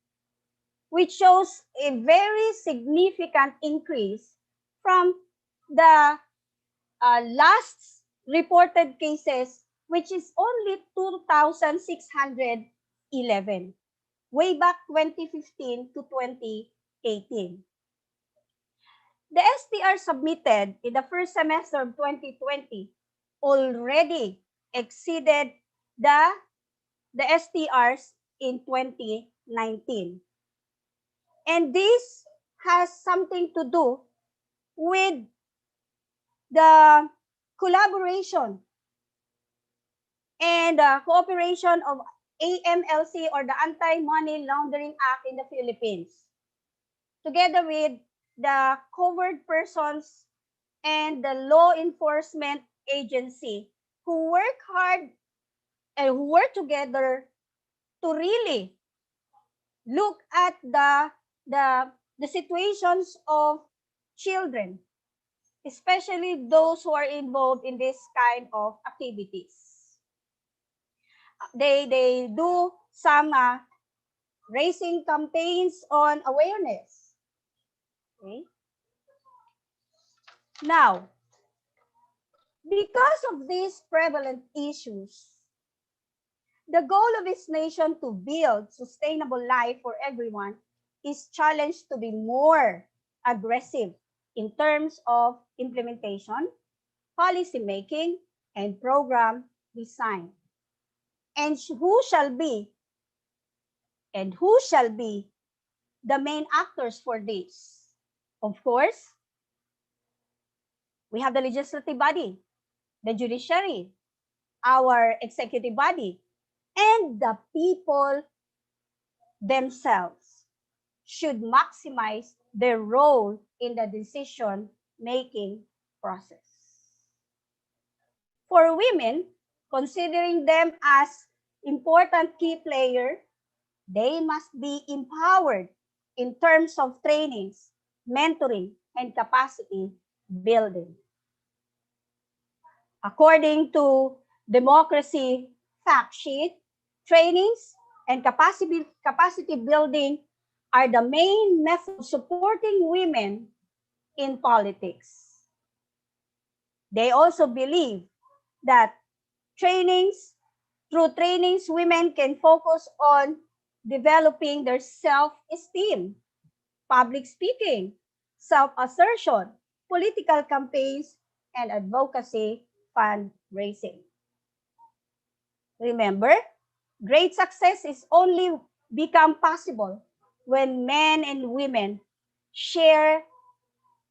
which shows a very significant increase from the last reported cases, which is only 2,611, way back 2015 to 2018. The STR submitted in the first semester of 2020 already exceeded the STRs in 2019. And this has something to do with the collaboration and cooperation of AMLC, or the Anti-Money Laundering Act in the Philippines, together with the covered persons and the law enforcement agency, who work hard and who work together to really look at the situations of children, especially those who are involved in this kind of activities. They do some raising campaigns on awareness. Okay. Now, because of these prevalent issues, the goal of this nation to build sustainable life for everyone is challenged to be more aggressive in terms of implementation, policy making, and program design. And who shall be the main actors for this? Of course, we have the legislative body, the judiciary, our executive body, and the people themselves should maximize their role in the decision-making process. For women, considering them as important key player, they must be empowered in terms of trainings, mentoring, and capacity building. According to Democracy Fact Sheet, trainings and capacity building are the main method supporting women in politics. They also believe that through trainings, women can focus on developing their self-esteem, public speaking, self-assertion, political campaigns, and advocacy fundraising. Remember, great success is only become possible when men and women share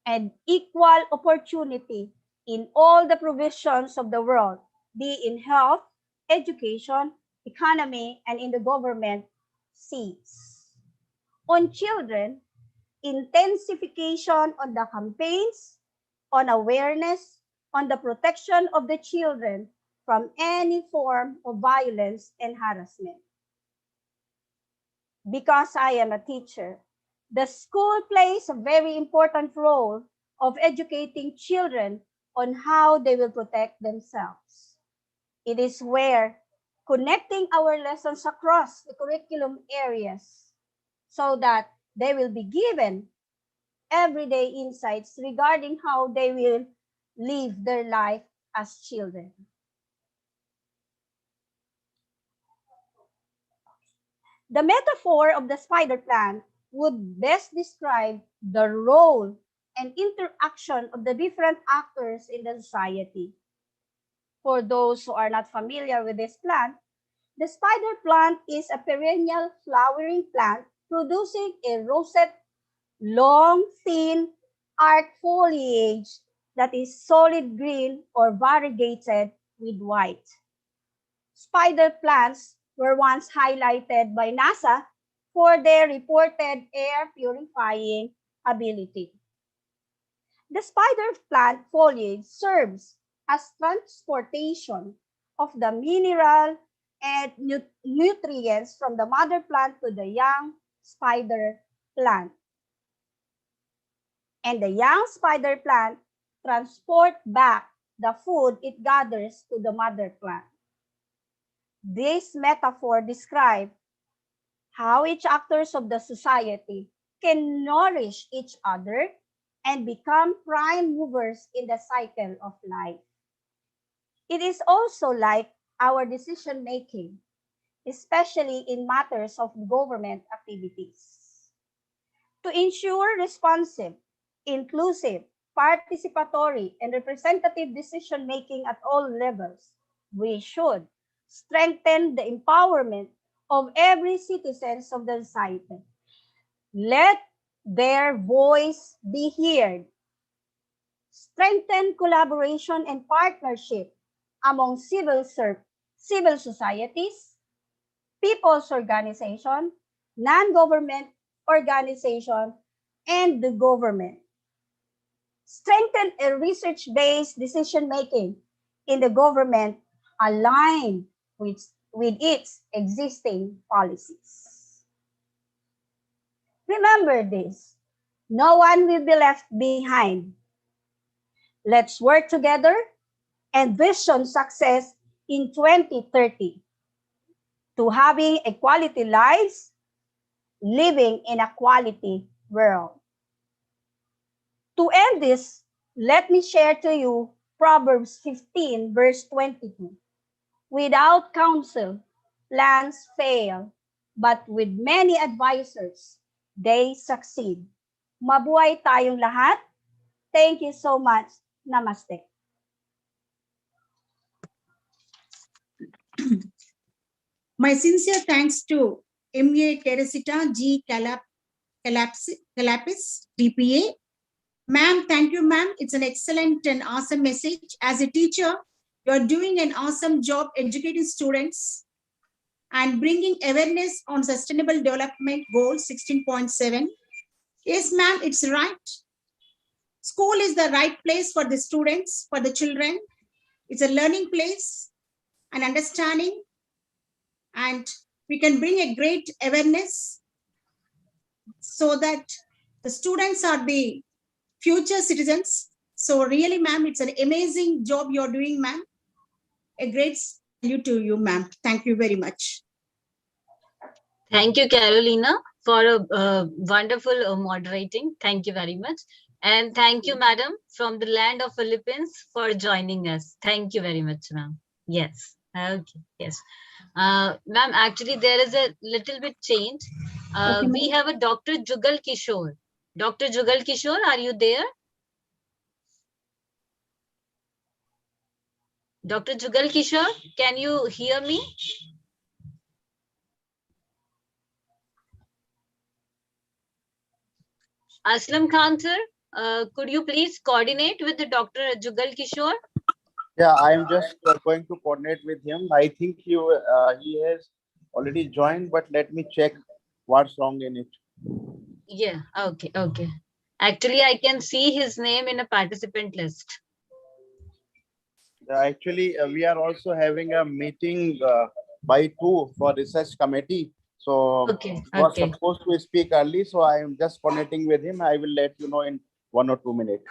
an equal opportunity in all the provisions of the world, be in health, education, economy, and in the government seats. On children, intensification on the campaigns, on awareness, on the protection of the children from any form of violence and harassment. Because I am a teacher, the school plays a very important role of educating children on how they will protect themselves. It is where connecting our lessons across the curriculum areas so that they will be given everyday insights regarding how they will live their life as children. The metaphor of the spider plant would best describe the role and interaction of the different actors in the society. For those who are not familiar with this plant, the spider plant is a perennial flowering plant producing a rosette, long, thin, arched foliage that is solid green or variegated with white. Spider plants were once highlighted by NASA for their reported air purifying ability. The spider plant foliage serves as transportation of the mineral and nutrients from the mother plant to the young spider plant. And the young spider plant transport back the food it gathers to the mother plant. This metaphor describes how each actors of the society can nourish each other and become prime movers in the cycle of life. It is also like our decision making, especially in matters of government activities. To ensure responsive, inclusive, participatory, and representative decision making at all levels, we should strengthen the empowerment of every citizen of the society. Let their voice be heard. Strengthen collaboration and partnership among civil societies, people's organization, non-government organization, and the government. Strengthen a research-based decision-making in the government aligned with its existing policies. Remember this, no one will be left behind. Let's work together and vision success in 2030 to having a quality lives, living in a quality world. To end this, let me share to you Proverbs 15 verse 22. Without counsel, plans fail, but with many advisors, they succeed. Mabuhay tayong lahat. Thank you so much. Namaste. My sincere thanks to M.A. Teresita G. Calapis, DPA. Ma'am, thank you, ma'am. It's an excellent and awesome message. As a teacher, you're doing an awesome job educating students and bringing awareness on Sustainable Development Goal 16.7. Yes, ma'am, it's right. School is the right place for the students, for the children. It's a learning place and understanding, and we can bring a great awareness so that the students are the future citizens. So really, ma'am, it's an amazing job you're doing, ma'am. A great salute to you, ma'am. Thank you very much. Thank you, Carolina, for a wonderful moderating. Thank you very much. And thank you, madam, from the land of Philippines for joining us. Thank you very much, ma'am. Yes. Okay. Yes. Ma'am, actually, there is a little bit change. Okay, we have a Dr. Jugal Kishore. Dr. Jugal Kishore, are you there? Dr. Jugal Kishore, can you hear me? Aslam Khan, sir, could you please coordinate with the Dr. Jugal Kishore? Yeah, I am just going to coordinate with him. I think he has already joined, but let me check what's wrong in it. Yeah, okay, okay. Actually, I can see his name in a participant list. Actually, we are also having a meeting by 2 for research committee. So okay, he was supposed to speak early. So I am just connecting with him. I will let you know in 1 or 2 minutes.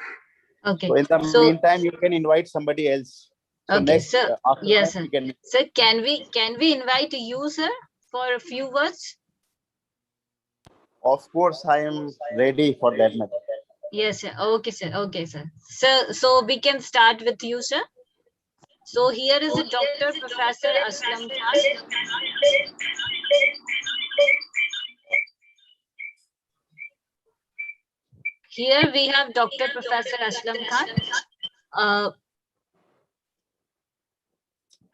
Okay. So in the meantime, you can invite somebody else. So okay, next, sir. after Yes, that, sir. Sir, can we invite you, sir, for a few words? Of course, I am ready for that matter. Yes, sir. Okay, sir. Okay, sir. So we can start with you, sir. So here is a Dr. Professor Aslam Khan. Here we have Dr. Professor Aslam Khan.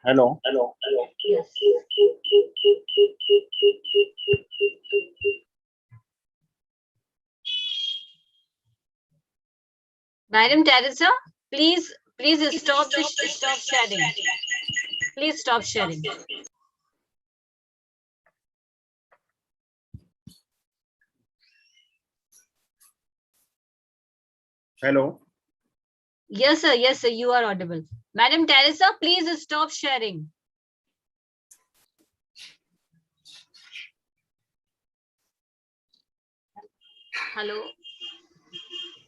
Hello. Yes. Madam Teresa, please stop sharing. Please stop sharing. Hello. Yes, sir, you are audible. Madam Teresa, please stop sharing. Hello.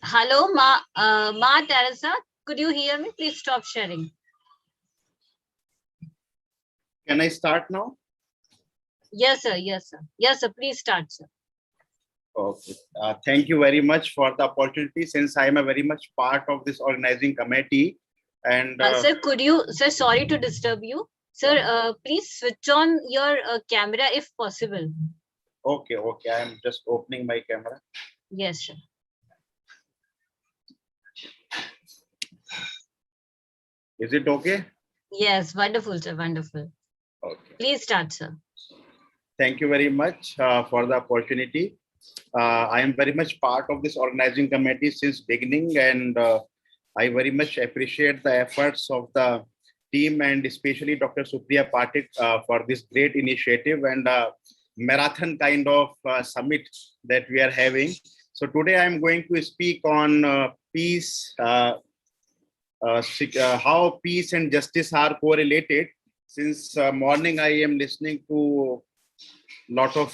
Hello, Ma Teresa, could you hear me? Please stop sharing. Can I start now? Yes, sir. Yes, sir. Yes, sir. Please start, sir. Okay. Thank you very much for the opportunity, since I am a very much part of this organizing committee. And Sir, could you, sir, sorry to disturb you. Sir, please switch on your camera if possible. okay, okay, I am just opening my camera. Yes, sir. Is it okay? Yes, wonderful, sir. Wonderful. Okay. Please start, sir. Thank you very much for the opportunity. I am very much part of this organizing committee since beginning, and I very much appreciate the efforts of the team, and especially Dr. Supriya Patik for this great initiative and marathon kind of summit that we are having. So today I am going to speak on peace, how peace and justice are correlated. Since morning I am listening to lot of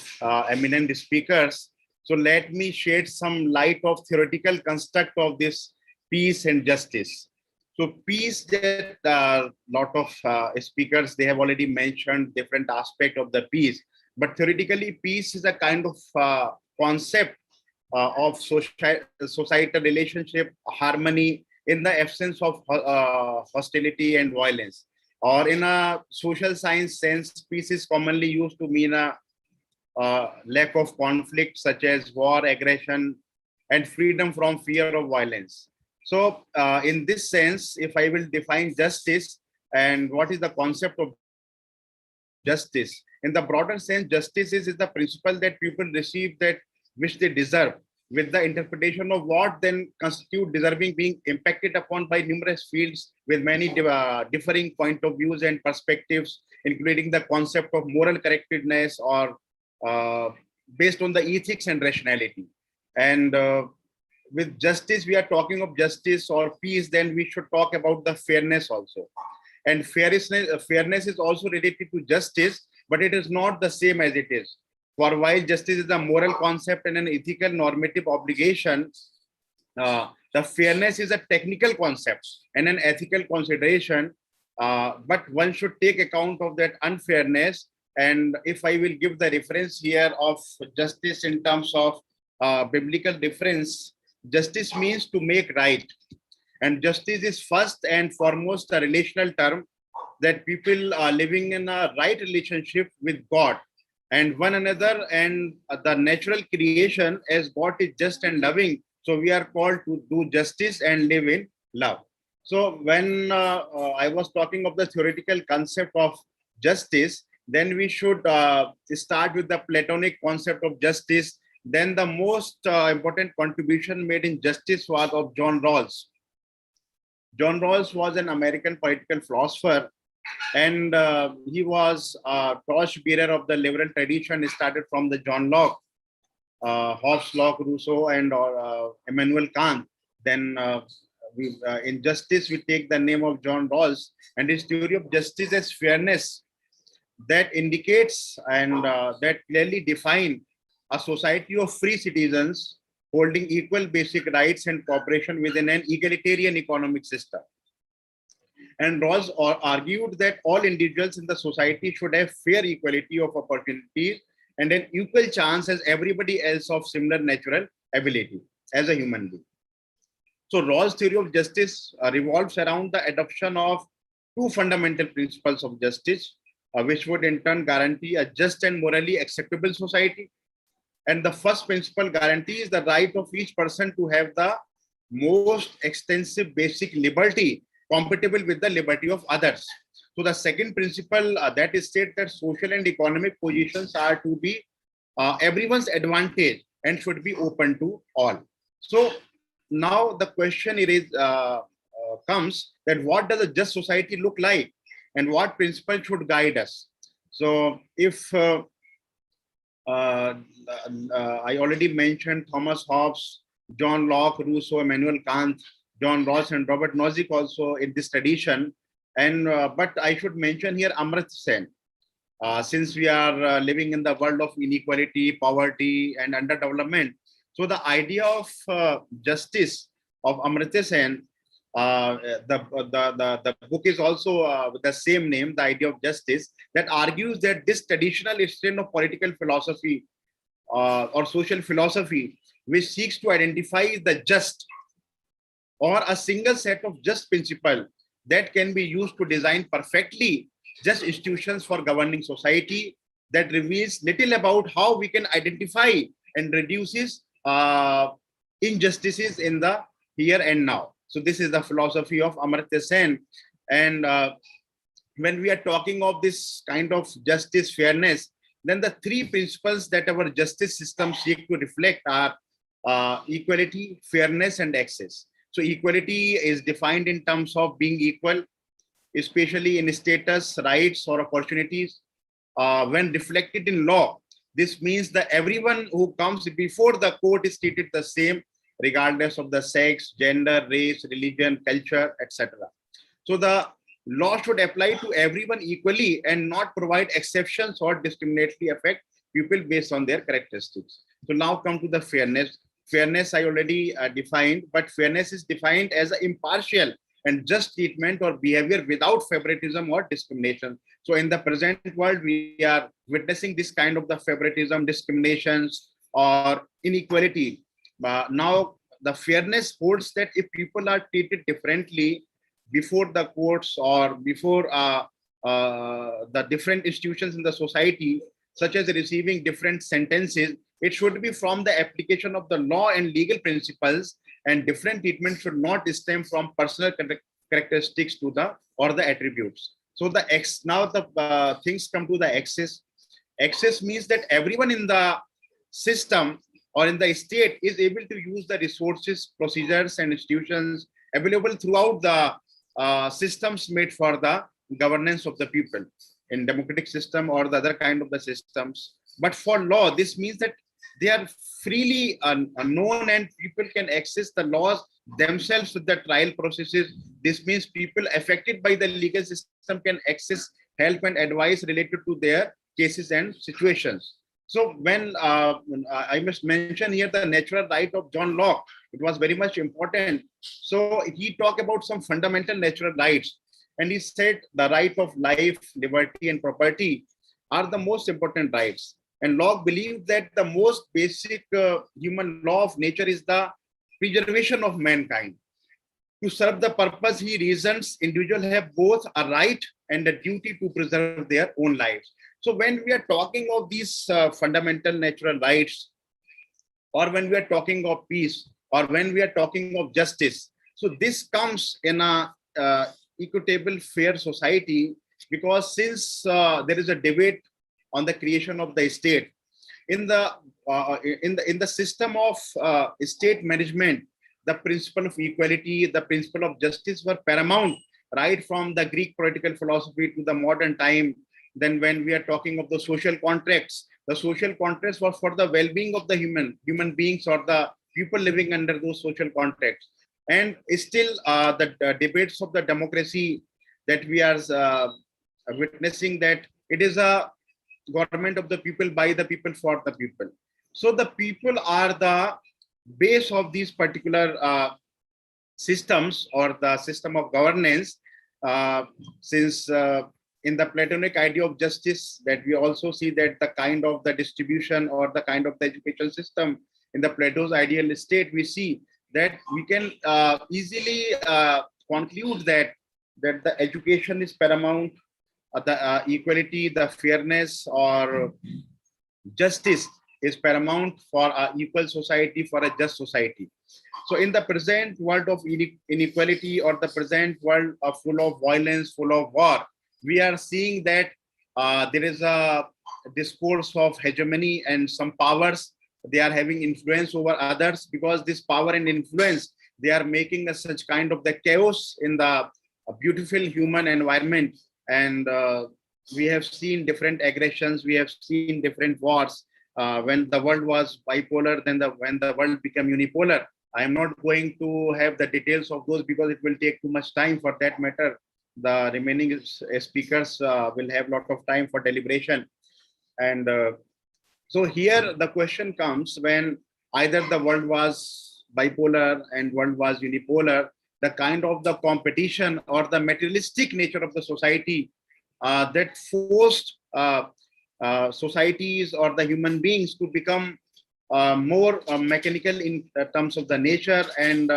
eminent speakers. So let me shed some light of theoretical construct of this peace and justice. So peace, that lot of speakers, they have already mentioned different aspect of the peace. But theoretically, peace is a kind of concept of societal relationship, harmony in the absence of hostility and violence. Or in a social science sense, peace is commonly used to mean a lack of conflict such as war, aggression, and freedom from fear of violence. So in this sense, if I will define justice and what is the concept of justice, in the broader sense, justice is the principle that people receive that which they deserve, with the interpretation of what then constitute deserving being impacted upon by numerous fields with many differing point of views and perspectives, including the concept of moral correctness or based on the ethics and rationality. And with justice, we are talking of justice or peace, then we should talk about the fairness also. And fairness is also related to justice, but it is not the same as it is. For while justice is a moral concept and an ethical normative obligation, the fairness is a technical concept and an ethical consideration. But one should take account of that unfairness. And if I will give the reference here of justice in terms of biblical difference, justice means to make right. And justice is first and foremost a relational term that people are living in a right relationship with God and one another and the natural creation, as God is just and loving. So we are called to do justice and live in love. So when I was talking of the theoretical concept of justice, then we should start with the Platonic concept of justice. Then the most important contribution made in justice was of John Rawls. John Rawls was an American political philosopher, and he was a torchbearer of the liberal tradition started from the John Locke, Hobbes, Locke, Rousseau, and Immanuel Kant. Then in justice, we take the name of John Rawls and his theory of justice as fairness that indicates and that clearly define a society of free citizens holding equal basic rights and cooperation within an egalitarian economic system. And Rawls argued that all individuals in the society should have fair equality of opportunities and an equal chance as everybody else of similar natural ability as a human being. So Rawls' theory of justice revolves around the adoption of two fundamental principles of justice, which would in turn guarantee a just and morally acceptable society. And the first principle guarantees the right of each person to have the most extensive basic liberty compatible with the liberty of others. So the second principle that is stated that social and economic positions are to be everyone's advantage and should be open to all. So now the question comes that what does a just society look like and what principle should guide us? So if I already mentioned Thomas Hobbes, John Locke, Rousseau, Immanuel Kant, John Rawls, and Robert Nozick also in this tradition. And but I should mention here Amartya Sen. Since we are living in the world of inequality, poverty, and underdevelopment, so the idea of justice of Amartya Sen the book is also with the same name, The Idea of Justice, that argues that this traditional strain of political philosophy or social philosophy, which seeks to identify the just or a single set of just principles that can be used to design perfectly just institutions for governing society, that reveals little about how we can identify and reduces injustices in the here and now. So this is the philosophy of Amartya Sen. And when we are talking of this kind of justice, fairness, then the three principles that our justice system seek to reflect are equality, fairness, and access. So equality is defined in terms of being equal, especially in status, rights, or opportunities. When reflected in law, this means that everyone who comes before the court is treated the same, regardless of the sex, gender, race, religion, culture, etc. So the law should apply to everyone equally and not provide exceptions or discriminatory affect people based on their characteristics. So now come to the fairness. Fairness I already defined, but fairness is defined as an impartial and just treatment or behavior without favoritism or discrimination. So in the present world, we are witnessing this kind of the favoritism, discriminations, or inequality. Now, the fairness holds that if people are treated differently before the courts or before the different institutions in the society, such as receiving different sentences, it should be from the application of the law and legal principles, and different treatment should not stem from personal characteristics to the or the attributes. So now the things come to the access. Access means that everyone in the system or in the state is able to use the resources, procedures, and institutions available throughout the systems made for the governance of the people in democratic system or the other kind of the systems. But for law, this means that they are freely known and people can access the laws themselves with the trial processes. This means people affected by the legal system can access help and advice related to their cases and situations. So when I must mention here the natural right of John Locke, it was very much important. So he talked about some fundamental natural rights, and he said the right of life, liberty, and property are the most important rights. And Locke believed that the most basic human law of nature is the preservation of mankind. To serve the purpose, he reasons individuals have both a right and a duty to preserve their own lives. So when we are talking of these fundamental natural rights, or when we are talking of peace, or when we are talking of justice, so this comes in a equitable, fair society, because since there is a debate on the creation of the state, in the system of state management, the principle of equality, the principle of justice were paramount, right from the Greek political philosophy to the modern time. Then when we are talking of the social contracts were for the well-being of the human beings or the people living under those social contracts. And still the debates of the democracy that we are witnessing, that it is a government of the people, by the people, for the people. So the people are the base of these particular systems or the system of governance. Since in the Platonic idea of justice, that we also see that the kind of the distribution or the kind of the education system in the Plato's ideal state, we see that we can easily conclude that the education is paramount, the equality, the fairness, or justice is paramount for an equal society, for a just society. So in the present world of inequality, or the present world full of violence, full of war, we are seeing that there is a discourse of hegemony, and some powers, they are having influence over others, because this power and influence, they are making a such kind of the chaos in the beautiful human environment. And we have seen different aggressions, we have seen different wars. When the world was bipolar, then when the world became unipolar. I am not going to have the details of those because it will take too much time for that matter. The remaining speakers will have a lot of time for deliberation. And so here the question comes, when either the world was bipolar and world was unipolar, the kind of the competition or the materialistic nature of the society that forced societies or the human beings to become more mechanical in terms of the nature and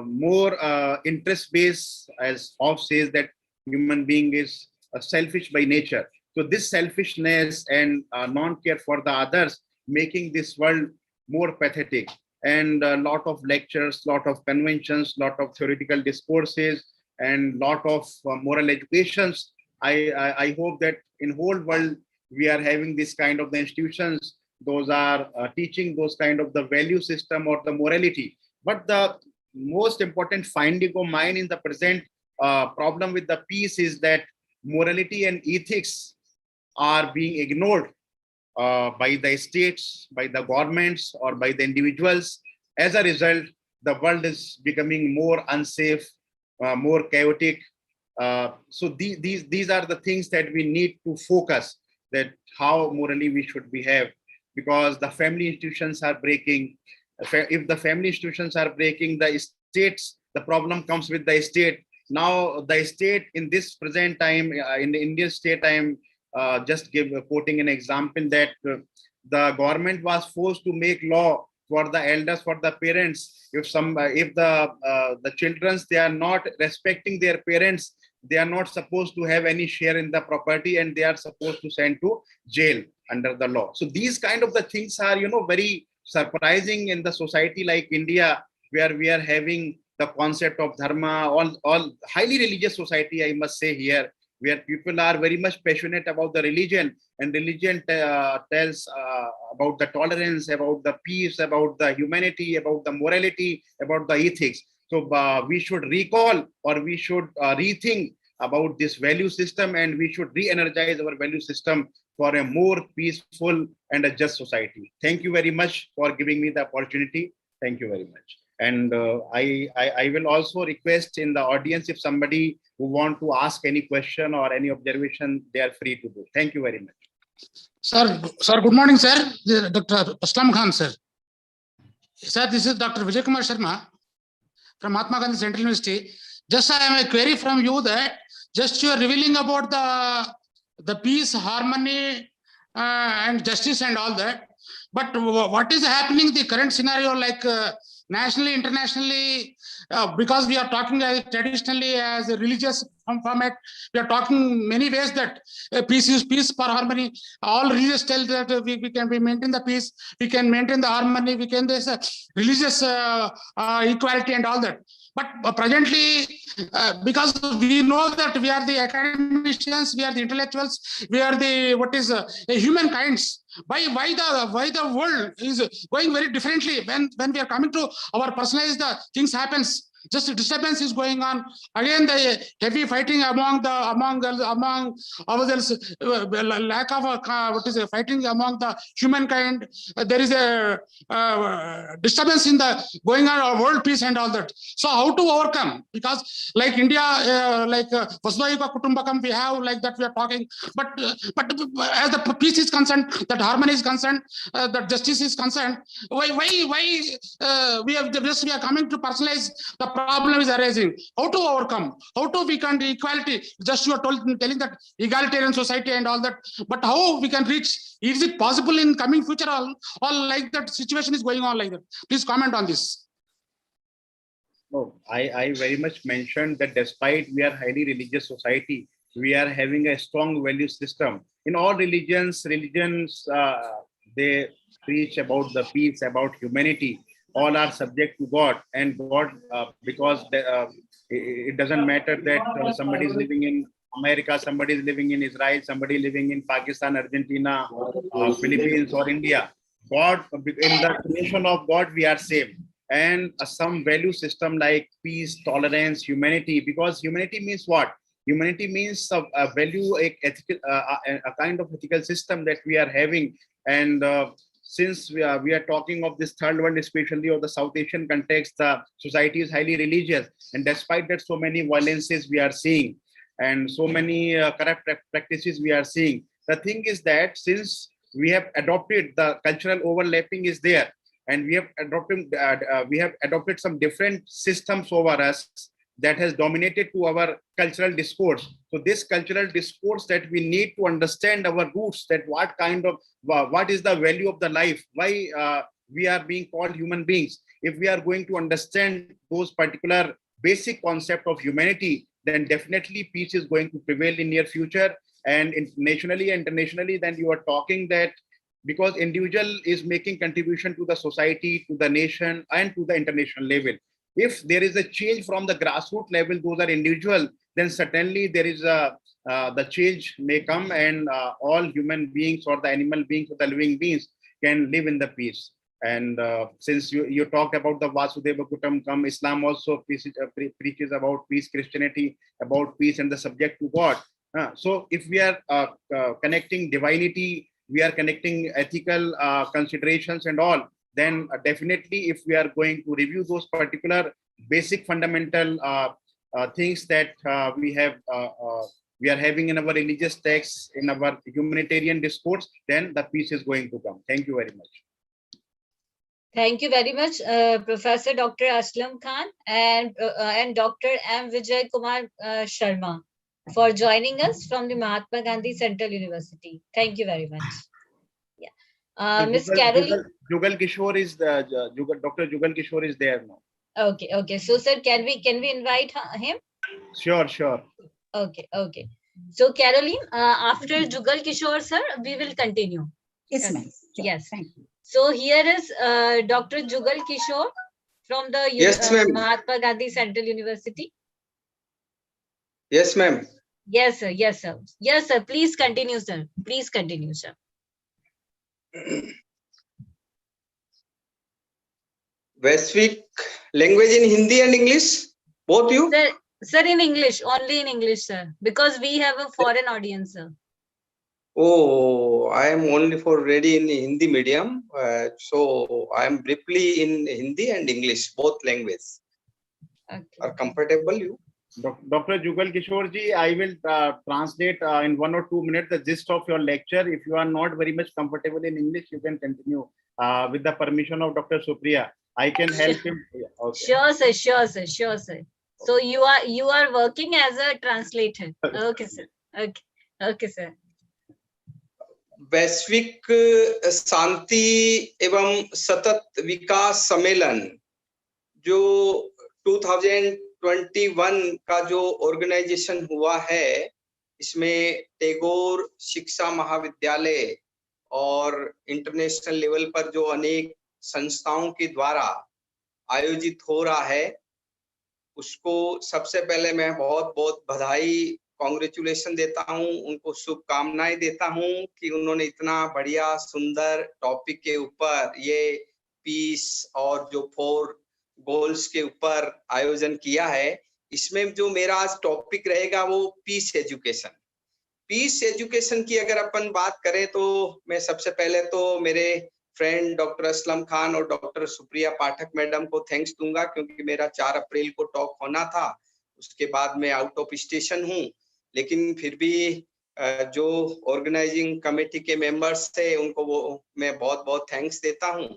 more interest based, as Hobbes says that human being is selfish by nature. So this selfishness and non-care for the others making this world more pathetic. And a lot of lectures, lot of conventions, lot of theoretical discourses, and lot of moral educations. I hope that in whole world we are having this kind of the institutions. Those are teaching those kind of the value system or the morality. But the most important finding of mine in the present problem with the peace is that morality and ethics are being ignored by the states, by the governments, or by the individuals. As a result, the world is becoming more unsafe, more chaotic. So these are the things that we need to focus, that how morally we should behave, because the family institutions are breaking. If the family institutions are breaking, the states, the problem comes with the state. Now the state in this present time, in the Indian state, I am just quoting an example that the government was forced to make law for the elders, for the parents. If the children, they are not respecting their parents, they are not supposed to have any share in the property, and they are supposed to send to jail under the law. So these kind of the things are, very surprising in the society like India, where we are having the concept of dharma, all highly religious society, I must say here, where people are very much passionate about the religion, and religion tells about the tolerance, about the peace, about the humanity, about the morality, about the ethics. So we should recall, or we should rethink about this value system, and we should re-energize our value system for a more peaceful and a just society. Thank you very much for giving me the opportunity. Thank you very much. And I will also request in the audience, if somebody who want to ask any question or any observation, they are free to do. Thank you very much. Sir, good morning, sir. Dr. Aslam Khan, sir. Sir, this is Dr. Vijay Kumar Sharma from Mahatma Gandhi Central University. Just I have a query from you that just you are revealing about the peace, harmony, and justice and all that. But what is happening in the current scenario, like nationally, internationally, because we are talking traditionally as a religious format, we are talking many ways that peace is peace for harmony. All religious tell that we can maintain the peace, we can maintain the harmony, we can there's a religious equality and all that. But presently, because we know that we are the academicians, we are the intellectuals, we are the humankinds. Why the world is going very differently when we are coming to our personalized things happens. Just a disturbance is going on. Again, the heavy fighting among ourselves, lack of fighting among the humankind. There is a disturbance in the going on our world peace and all that. So how to overcome? Because like India, like Vasudhaiva Kutumbakam, we have like that we are talking. But as the peace is concerned, that harmony is concerned, that justice is concerned, why we are coming to personalize the problem is arising. How to overcome? How to we can equality? Just you are telling that egalitarian society and all that. But how we can reach? Is it possible in coming future? All like that situation is going on like that. Please comment on this. Oh, I very much mentioned that despite we are highly religious society, we are having a strong value system. In all religions, they preach about the peace, about humanity. All are subject to God, and God, because it doesn't matter that somebody is living in America, somebody is living in Israel, somebody living in Pakistan, Argentina, Philippines, or India. God, in the creation of God, we are same. And some value system like peace, tolerance, humanity, because humanity means what? Humanity means a value, a kind of ethical system that we are having. And since we are talking of this third world, especially of the South Asian context, the society is highly religious. And despite that, so many violences we are seeing, and so many corrupt practices we are seeing. The thing is that since we have adopted, the cultural overlapping is there. and we have adopted some different systems over us that has dominated to our cultural discourse. So this cultural discourse, that we need to understand our roots, that what is the value of the life, why we are being called human beings. If we are going to understand those particular basic concept of humanity, then definitely peace is going to prevail in near future. And nationally and internationally, then you are talking that because individual is making contribution to the society, to the nation, and to the international level. If there is a change from the grassroots level, those are individual, then certainly there is the change may come, and all human beings or the animal beings or the living beings can live in the peace. And since you talked about the Vasudeva Kutumbakam, Islam also preaches about peace, Christianity about peace and the subject to God. So if we are connecting divinity, we are connecting ethical considerations and all, then definitely if we are going to review those particular basic fundamental things that we are having in our religious texts, in our humanitarian discourse, then the peace is going to come. Thank you very much. Thank you very much, Professor Dr. Aslam Khan and Dr. M. Vijay Kumar Sharma for joining us from the Mahatma Gandhi Central University. Thank you very much. Yeah, Miss Caroline. Jugal Kishore is Dr. Jugal Kishore is there now. Okay. So, sir, can we invite him? Sure. Okay. So, Caroline, after Jugal Kishore, sir, we will continue. Yes, ma'am. Sure. Yes. Thank you. So here is Dr. Jugal Kishore from the Mahatma Gandhi Central University. Yes, ma'am. Yes, sir. Please continue, sir. Westwick language in Hindi and English, both you? Sir, in English, only in English, sir, because we have a foreign audience, sir. Oh, I am only for ready in Hindi medium. So I am briefly in Hindi and English, both languages. Okay. Are comfortable you? Dr. Jugal Kishore ji, I will translate in 1 or 2 minutes the gist of your lecture. If you are not very much comfortable in English, you can continue with the permission of Dr. Supriya. I can help him. Okay. Sure, sir. So you are working as a translator. Okay, sir. Okay, sir. वैश्विक शांति एवं सतत विकास सम्मेलन जो 2021 का जो organisation हुआ है, इसमें टैगोर शिक्षा महाविद्यालय और इंटरनेशनल लेवल पर जो अनेक संस्थाओं के द्वारा आयोजित हो रहा है, उसको सबसे पहले मैं बहुत बहुत बधाई, कांग्रेचुलेशन देता हूं, उनको शुभकामनाएं देता हूं कि उन्होंने इतना बढ़िया सुंदर टॉपिक के ऊपर ये पीस और जो 4 गोल्स के ऊपर आयोजन किया है। इसमें जो मेरा आज टॉपिक रहेगा वो पीस एजुकेशन की अगर अपन बात करें तो मैं सबसे पहले तो मेरे फ्रेंड डॉक्टर असलम खान और डॉक्टर सुप्रिया पाठक मैडम को थैंक्स दूंगा, क्योंकि मेरा 4 अप्रैल को टॉक होना था, उसके बाद मैं आउट ऑफ स्टेशन हूँ, लेकिन फिर भी जो ऑर्गेनाइजिंग कमेटी के मेंबर्स थे उनको वो मैं बहुत बहुत थैंक्स देता हूँ।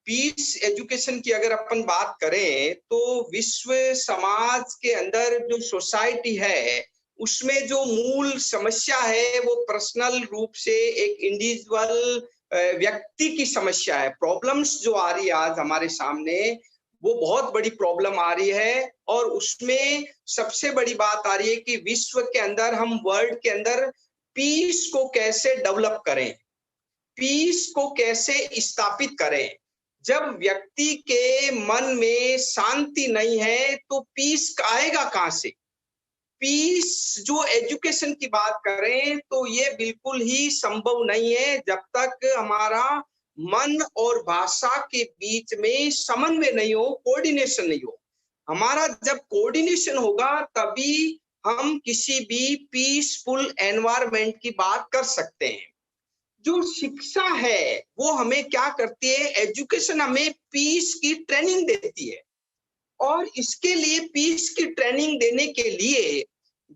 पीस एजुकेशन की अगर अपन बात करें तो विश्व समाज के अंदर जो सोसाइटी है उसमें जो मूल समस्या है वो पर्सनल रूप से एक इंडिविजुअल व्यक्ति की समस्या है। प्रॉब्लम्स जो आ रही है आज हमारे सामने वो बहुत बड़ी प्रॉब्लम आ रही है, और उसमें सबसे बड़ी बात आ रही है कि विश्व के अंदर, हम वर्ल्ड के अंदर पीस को कैसे डेवलप करें, पीस को कैसे स्थापित करें। जब व्यक्ति के मन में शांति नहीं है तो पीस आएगा कहां से? पीस जो एजुकेशन की बात करें तो ये बिल्कुल ही संभव नहीं है जब तक हमारा मन और भाषा के बीच में समन्वय नहीं हो, कोऑर्डिनेशन नहीं हो। हमारा जब कोऑर्डिनेशन होगा तभी हम किसी भी पीसफुल एनवायरनमेंट की बात कर सकते हैं। जो शिक्षा है वो हमें क्या करती है? एजुकेशन हमें पीस की ट्रेनिंग देती है, और इसके लिए पीस की ट्रेनिंग देने के लिए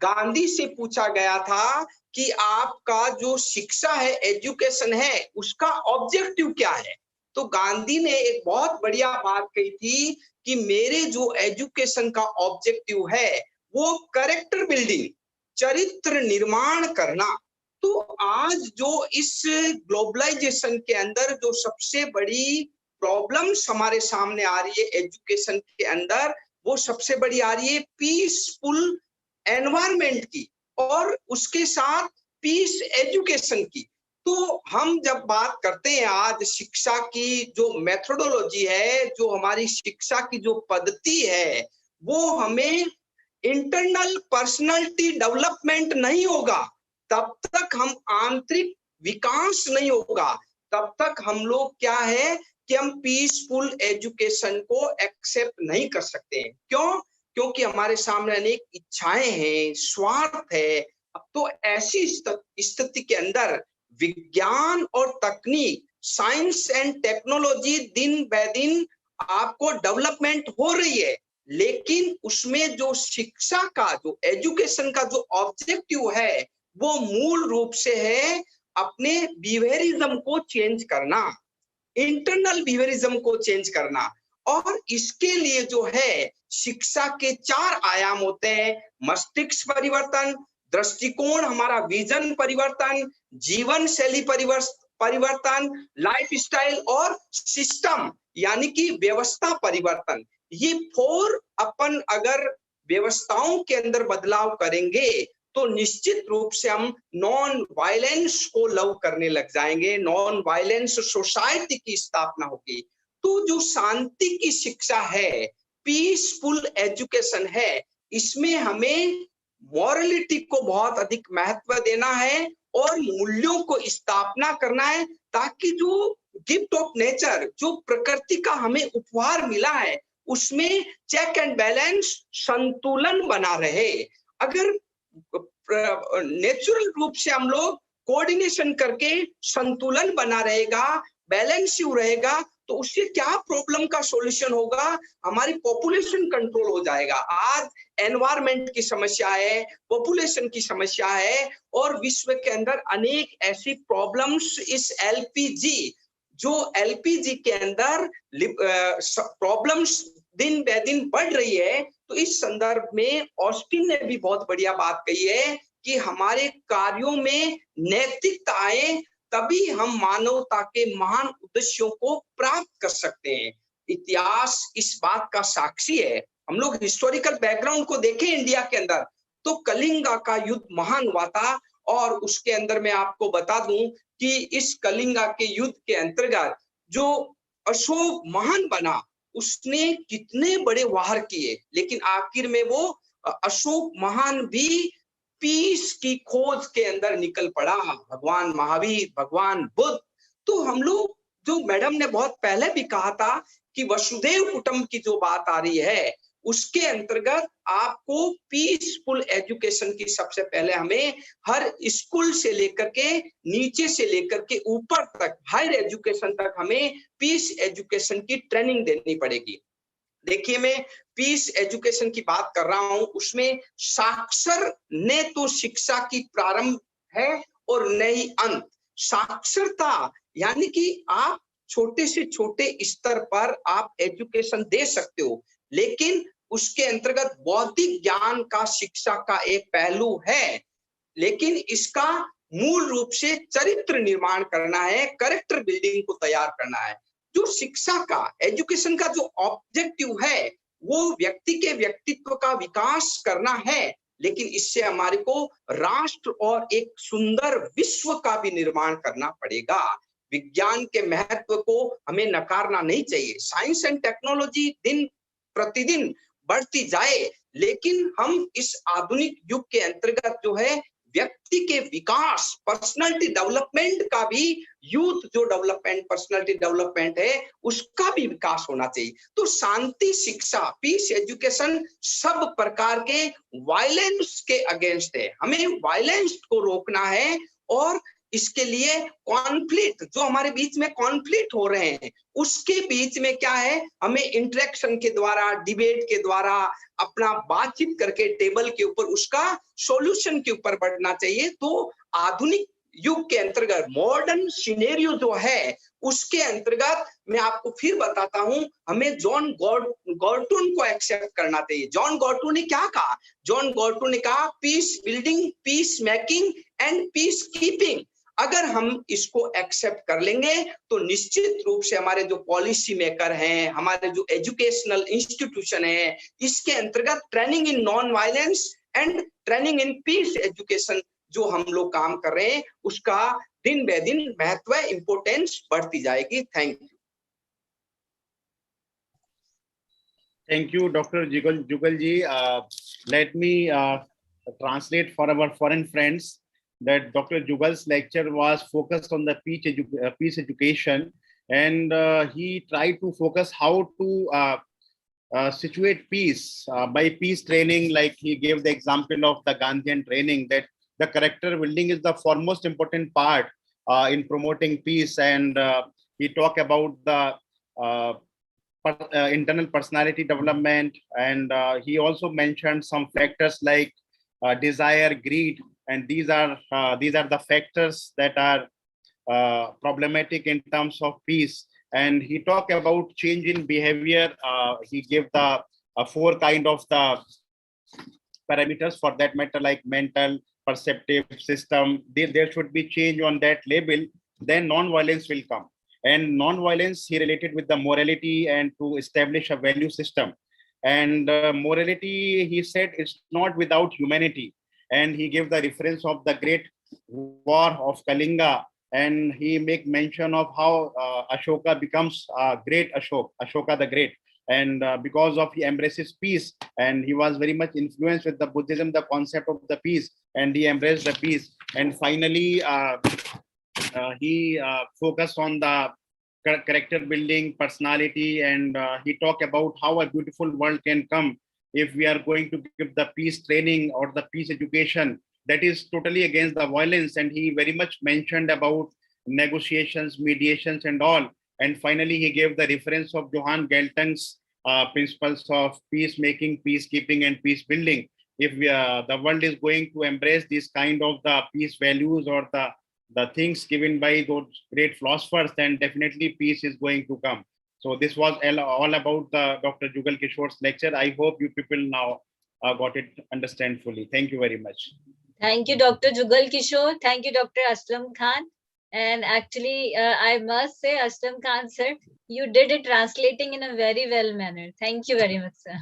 गांधी से पूछा गया था कि आपका जो शिक्षा है, एजुकेशन है, उसका ऑब्जेक्टिव क्या है, तो गांधी ने एक बहुत बढ़िया बात कही थी कि मेरे जो एजुकेशन का ऑब्जेक्टिव है वो कैरेक्टर बिल्डिंग, चरित्र निर्माण करना। तो आज जो इस ग्लोबलाइजेशन के अंदर जो सबसे बड़ी प्रॉब्लम्स हमारे सामने आ रही है एजुकेशन के अंदर, वो सबसे बड़ी आ रही है पीसफुल एनवायरनमेंट की और उसके साथ पीस एजुकेशन की। तो हम जब बात करते हैं आज शिक्षा की जो मेथोडोलॉजी है, जो हमारी शिक्षा की जो पद्धति है, वो हमें इंटरनल पर्सनालिटी डेवलपमेंट नहीं होगा तब तक हम आंतरिक विकास नहीं होगा, तब तक हम लोग क्या है कि हम पीसफुल एजुकेशन को एक्सेप्ट नहीं कर सकते हैं। क्यों? क्योंकि हमारे सामने अनेक इच्छाएं हैं, स्वार्थ है। तो ऐसी स्थिति के अंदर विज्ञान और तकनीक, साइंस एंड टेक्नोलॉजी दिन ब दिन आपको डेवलपमेंट हो रही है, लेकिन उसमें जो शिक्षा का, जो एजुकेशन का जो ऑब्जेक्टिव है, वो मूल रूप से है अपने बिहेवियरिज्म को चेंज करना, इंटरनल बिहेवियरिज्म को चेंज करना। और इसके लिए जो है शिक्षा के 4 आयाम होते हैं: मस्तिष्क परिवर्तन, दृष्टिकोण, हमारा विजन परिवर्तन, जीवन शैली परिवर्तन, लाइफस्टाइल और सिस्टम यानी कि व्यवस्था परिवर्तन। ये 4 अपन अगर व्यवस्थाओं के अंदर बदलाव करेंगे तो निश्चित रूप से हम नॉन वायलेंस को लव करने लग जाएंगे, नॉन वायलेंस सोसाइटी की स्थापना होगी। तो जो शांति की शिक्षा है, पीसफुल एजुकेशन है, इसमें हमें मॉरलिटी को बहुत अधिक महत्व देना है और मूल्यों को स्थापना करना है, ताकि जो गिफ्ट ऑफ नेचर, जो प्रकृति का हमें उपहार मिला है, उसमें चेक एंड बैलेंस, संतुलन बना रहे। अगर नेचुरल रूप से हम लोग कोऑर्डिनेशन करके संतुलन बना रहेगा, बैलेंस रहेगा, तो उससे क्या प्रॉब्लम का सॉल्यूशन होगा? हमारी पॉपुलेशन कंट्रोल हो जाएगा। आज एनवायरनमेंट की समस्या है, पॉपुलेशन की समस्या है, और विश्व के अंदर अनेक ऐसी प्रॉब्लम्स इस एलपीजी, जो एलपीजी के अंदर प्रॉब्लम्स दिन ब दिन बढ़ रही है। तो इस संदर्भ में ऑस्टिन ने भी बहुत बढ़िया बात कही है कि हमारे कार्यों में नैतिकता आए, तभी हम मानवता के महान उद्देश्यों को प्राप्त कर सकते हैं। इतिहास इस बात का साक्षी है। हम लोग हिस्टोरिकल बैकग्राउंड को देखें इंडिया के अंदर, तो कलिंगा का युद्ध महान हुआ था, और उसके अंदर मैं आपको बता दूं कि इस कलिंगा के युद्ध के अंतर्गत जो अशोक महान बना, उसने कितने बड़े वार किए, लेकिन आखिर में वो अशोक महान भी पीस की खोज के अंदर निकल पड़ा। भगवान महावीर, भगवान बुद्ध। तो हम लोग, जो मैडम ने बहुत पहले भी कहा था कि वसुदेव कुटुंब की जो बात आ रही है, उसके अंतर्गत आपको पीसफुल एजुकेशन की सबसे पहले हमें हर स्कूल से लेकर के, नीचे से लेकर के ऊपर तक, हायर एजुकेशन तक हमें पीस एजुकेशन की ट्रेनिंग देनी पड़ेगी। देखिए, मैं पीस एजुकेशन की बात कर रहा हूं, उसमें साक्षर ने तो शिक्षा की प्रारंभ है और नई अंत। साक्षरता यानी कि आप छोटे से छोटे स्तर पर आप एजुकेशन दे सकते हो, लेकिन उसके अंतर्गत बौद्धिक ज्ञान का शिक्षा का एक पहलू है, लेकिन इसका मूल रूप से चरित्र निर्माण करना है, कैरेक्टर बिल्डिंग को तैयार करना है। जो शिक्षा का, एजुकेशन का जो ऑब्जेक्टिव है, वो व्यक्ति के व्यक्तित्व का विकास करना है, लेकिन इससे हमारे को राष्ट्र और एक सुंदर विश्व का भी निर्माण करना पड़ेगा। विज्ञान के महत्व को हमें नकारना नहीं चाहिए। साइंस एंड टेक्नोलॉजी दिन प्रतिदिन बढ़ती जाए, लेकिन हम इस आधुनिक युग के अंतर्गत जो है व्यक्ति के विकास, पर्सनालिटी डेवलपमेंट का भी, यूथ जो डेवलपमेंट, पर्सनालिटी डेवलपमेंट है, उसका भी विकास होना चाहिए। तो शांति शिक्षा, पीस एजुकेशन सब प्रकार के वायलेंस के अगेंस्ट है। हमें वायलेंस को रोकना है, और इसके लिए कॉन्फ्लिक्ट, जो हमारे बीच में कॉन्फ्लिक्ट हो रहे हैं, उसके बीच में क्या है, हमें इंटरेक्शन के द्वारा, डिबेट के द्वारा, अपना बातचीत करके टेबल के ऊपर उसका सॉल्यूशन के ऊपर बढ़ना चाहिए। तो आधुनिक युग के अंतर्गत, मॉडर्न सिनेरियो जो है उसके अंतर्गत मैं आपको फिर बताता हूं, हमें जॉन गॉर्टून को एक्सेप्ट करना चाहिए। जॉन गॉर्टून ने क्या कहा? जॉन गॉर्टून ने कहा peace building, peace making and peace keeping. अगर हम इसको एक्सेप्ट कर लेंगे तो निश्चित रूप से हमारे जो पॉलिसी मेकर हैं, हमारे जो एजुकेशनल इंस्टीट्यूशन है, इसके अंतर्गत training in non violence and training in peace education जो हम लोग काम कर रहे हैं, उसका दिन ब दिन महत्व, इंपोर्टेंस बढ़ती जाएगी। Thank you. Thank you, Dr. Jugal ji. Let me translate for our foreign friends that Dr. Jugal's lecture was focused on the peace education, and he tried to focus how to situate peace by peace training. Like he gave the example of the Gandhian training, that the character building is the foremost important part in promoting peace, and he talked about the internal personality development, and he also mentioned some factors like desire, greed, and these are the factors that are problematic in terms of peace. And he talked about change in behavior. He gave the 4 kind of the parameters for that matter, like mental, perceptive, system. There should be change on that label, then non-violence will come. And non-violence he related with the morality and to establish a value system. And morality, he said, is not without humanity. And he gave the reference of the great war of Kalinga, and he make mention of how Ashoka becomes great Ashoka the Great. And because of he embraces peace, and he was very much influenced with the Buddhism, the concept of the peace, and he embraced the peace. And finally, he focused on the character building, personality, and he talked about how a beautiful world can come if we are going to give the peace training or the peace education that is totally against the violence. And he very much mentioned about negotiations, mediations, and all. And finally, he gave the reference of Johann Galtung's principles of peacemaking, peacekeeping, and peace building. If the world is going to embrace this kind of the peace values or the things given by those great philosophers, then definitely peace is going to come. So this was all about the Dr. Jugal Kishore's lecture. I hope you people now got it understand fully. Thank you very much. Thank you, Dr. Jugal Kishore. Thank you, Dr. Aslam Khan. And actually, I must say, Aslam Khan sir, you did it translating in a very well manner. Thank you very much, sir.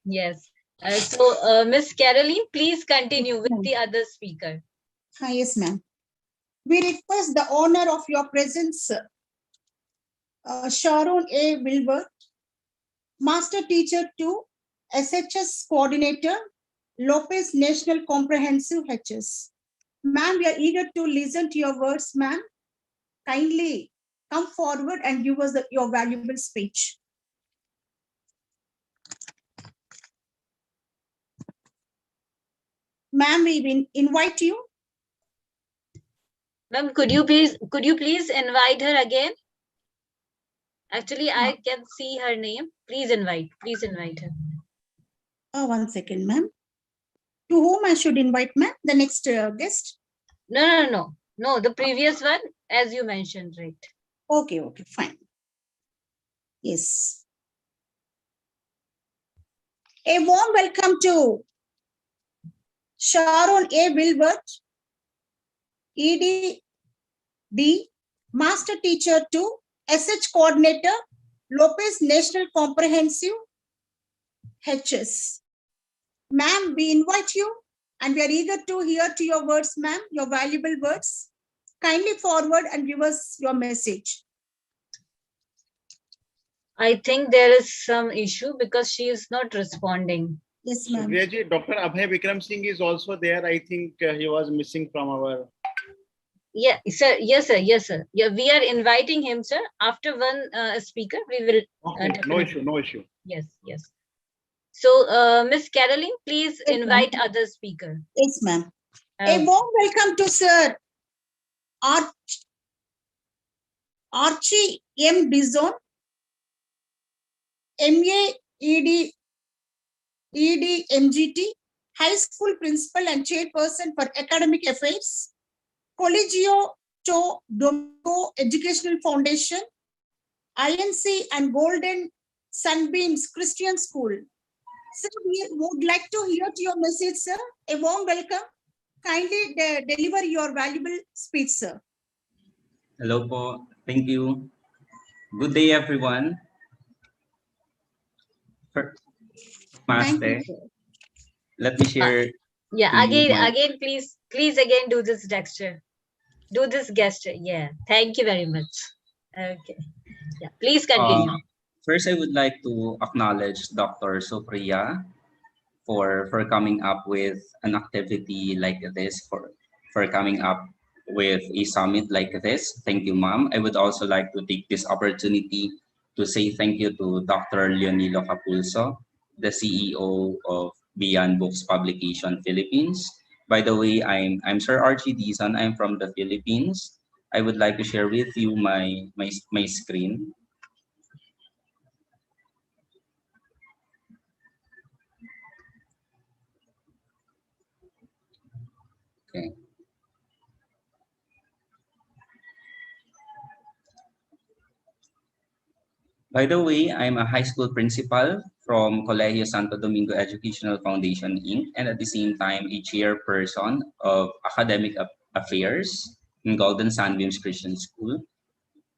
Yes. So, Miss Caroline, please continue with the other speaker. Yes, ma'am. We request the honor of your presence, Sharon A. Wilbert, Master Teacher to SHS Coordinator, Lopez National Comprehensive HS. Ma'am, we are eager to listen to your words, ma'am. Kindly come forward and give us your valuable speech. Ma'am, we will invite you. Ma'am, could you please invite her again? Actually, I can see her name. Please invite her. Oh, 1 second, ma'am. To whom I should invite, ma'am? The next guest? No, the previous one, as you mentioned, right? Okay, fine. Yes. A warm welcome to Sharon A. Wilbert, ED, Master Teacher to SH Coordinator, Lopez National Comprehensive HS. Ma'am, we invite you and we are eager to hear to your words, ma'am, your valuable words. Kindly forward and give us your message. I think there is some issue because she is not responding. Yes, ma'am. Dr. Abhay Vikram Singh is also there. I think he was missing from our... Yeah, sir. Yes, sir. Yeah, we are inviting him, sir. After one speaker, we will... Okay, no issue. Yes. So, Miss Caroline, please invite other speaker. Yes, ma'am. A warm welcome to Sir Archie M. Dizon, MA ED MGT, High School Principal and Chairperson for Academic Affairs, Colegio Cho Domingo Educational Foundation, INC and Golden Sunbeams Christian School. Sir, we would like to hear to your message, sir. A warm welcome. Kindly deliver your valuable speech, sir. Hello po. Thank you. Good day, everyone. Namaste. Let me share. Yeah, again, please again do this gesture. Do this gesture. Yeah. Thank you very much. Okay. Yeah. Please continue. First, I would like to acknowledge Dr. Supriya for coming up with an activity like this, for coming up with a summit like this. Thank you, ma'am. I would also like to take this opportunity to say thank you to Dr. Leonilo Capulso, the CEO of Beyond Books Publication Philippines. By the way, I'm Sir Archie Dizon. I'm from the Philippines. I would like to share with you my screen. Okay. By the way, I'm a high school principal from Colegio Santo Domingo Educational Foundation, Inc., and at the same time, a chairperson of academic affairs in Golden Sunbeams Christian School.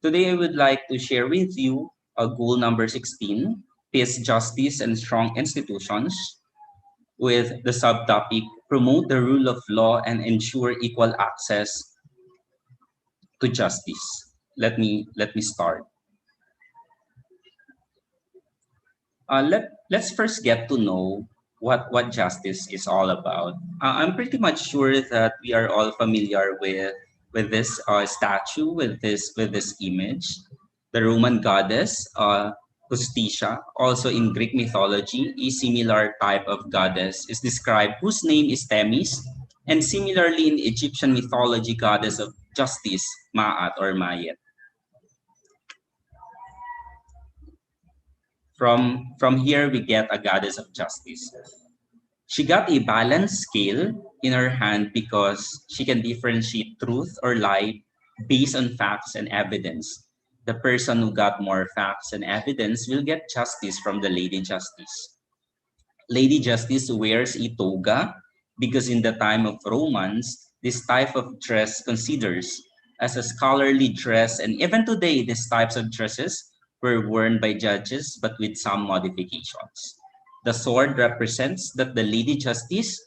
Today, I would like to share with you goal number 16, Peace, Justice, and Strong Institutions, with the subtopic, Promote the Rule of Law and Ensure Equal Access to Justice. Let me start. Let's first get to know what justice is all about. I'm pretty much sure that we are all familiar with this statue, with this image. The Roman goddess Justitia, also in Greek mythology, a similar type of goddess is described, whose name is Themis, and similarly in Egyptian mythology, goddess of justice, Ma'at or Mayet. From here, we get a goddess of justice. She got a balance scale in her hand because she can differentiate truth or lie based on facts and evidence. The person who got more facts and evidence will get justice from the Lady Justice. Lady Justice wears a toga because in the time of Romans, this type of dress considers as a scholarly dress, and even today, these types of dresses were worn by judges, but with some modifications. The sword represents that the Lady Justice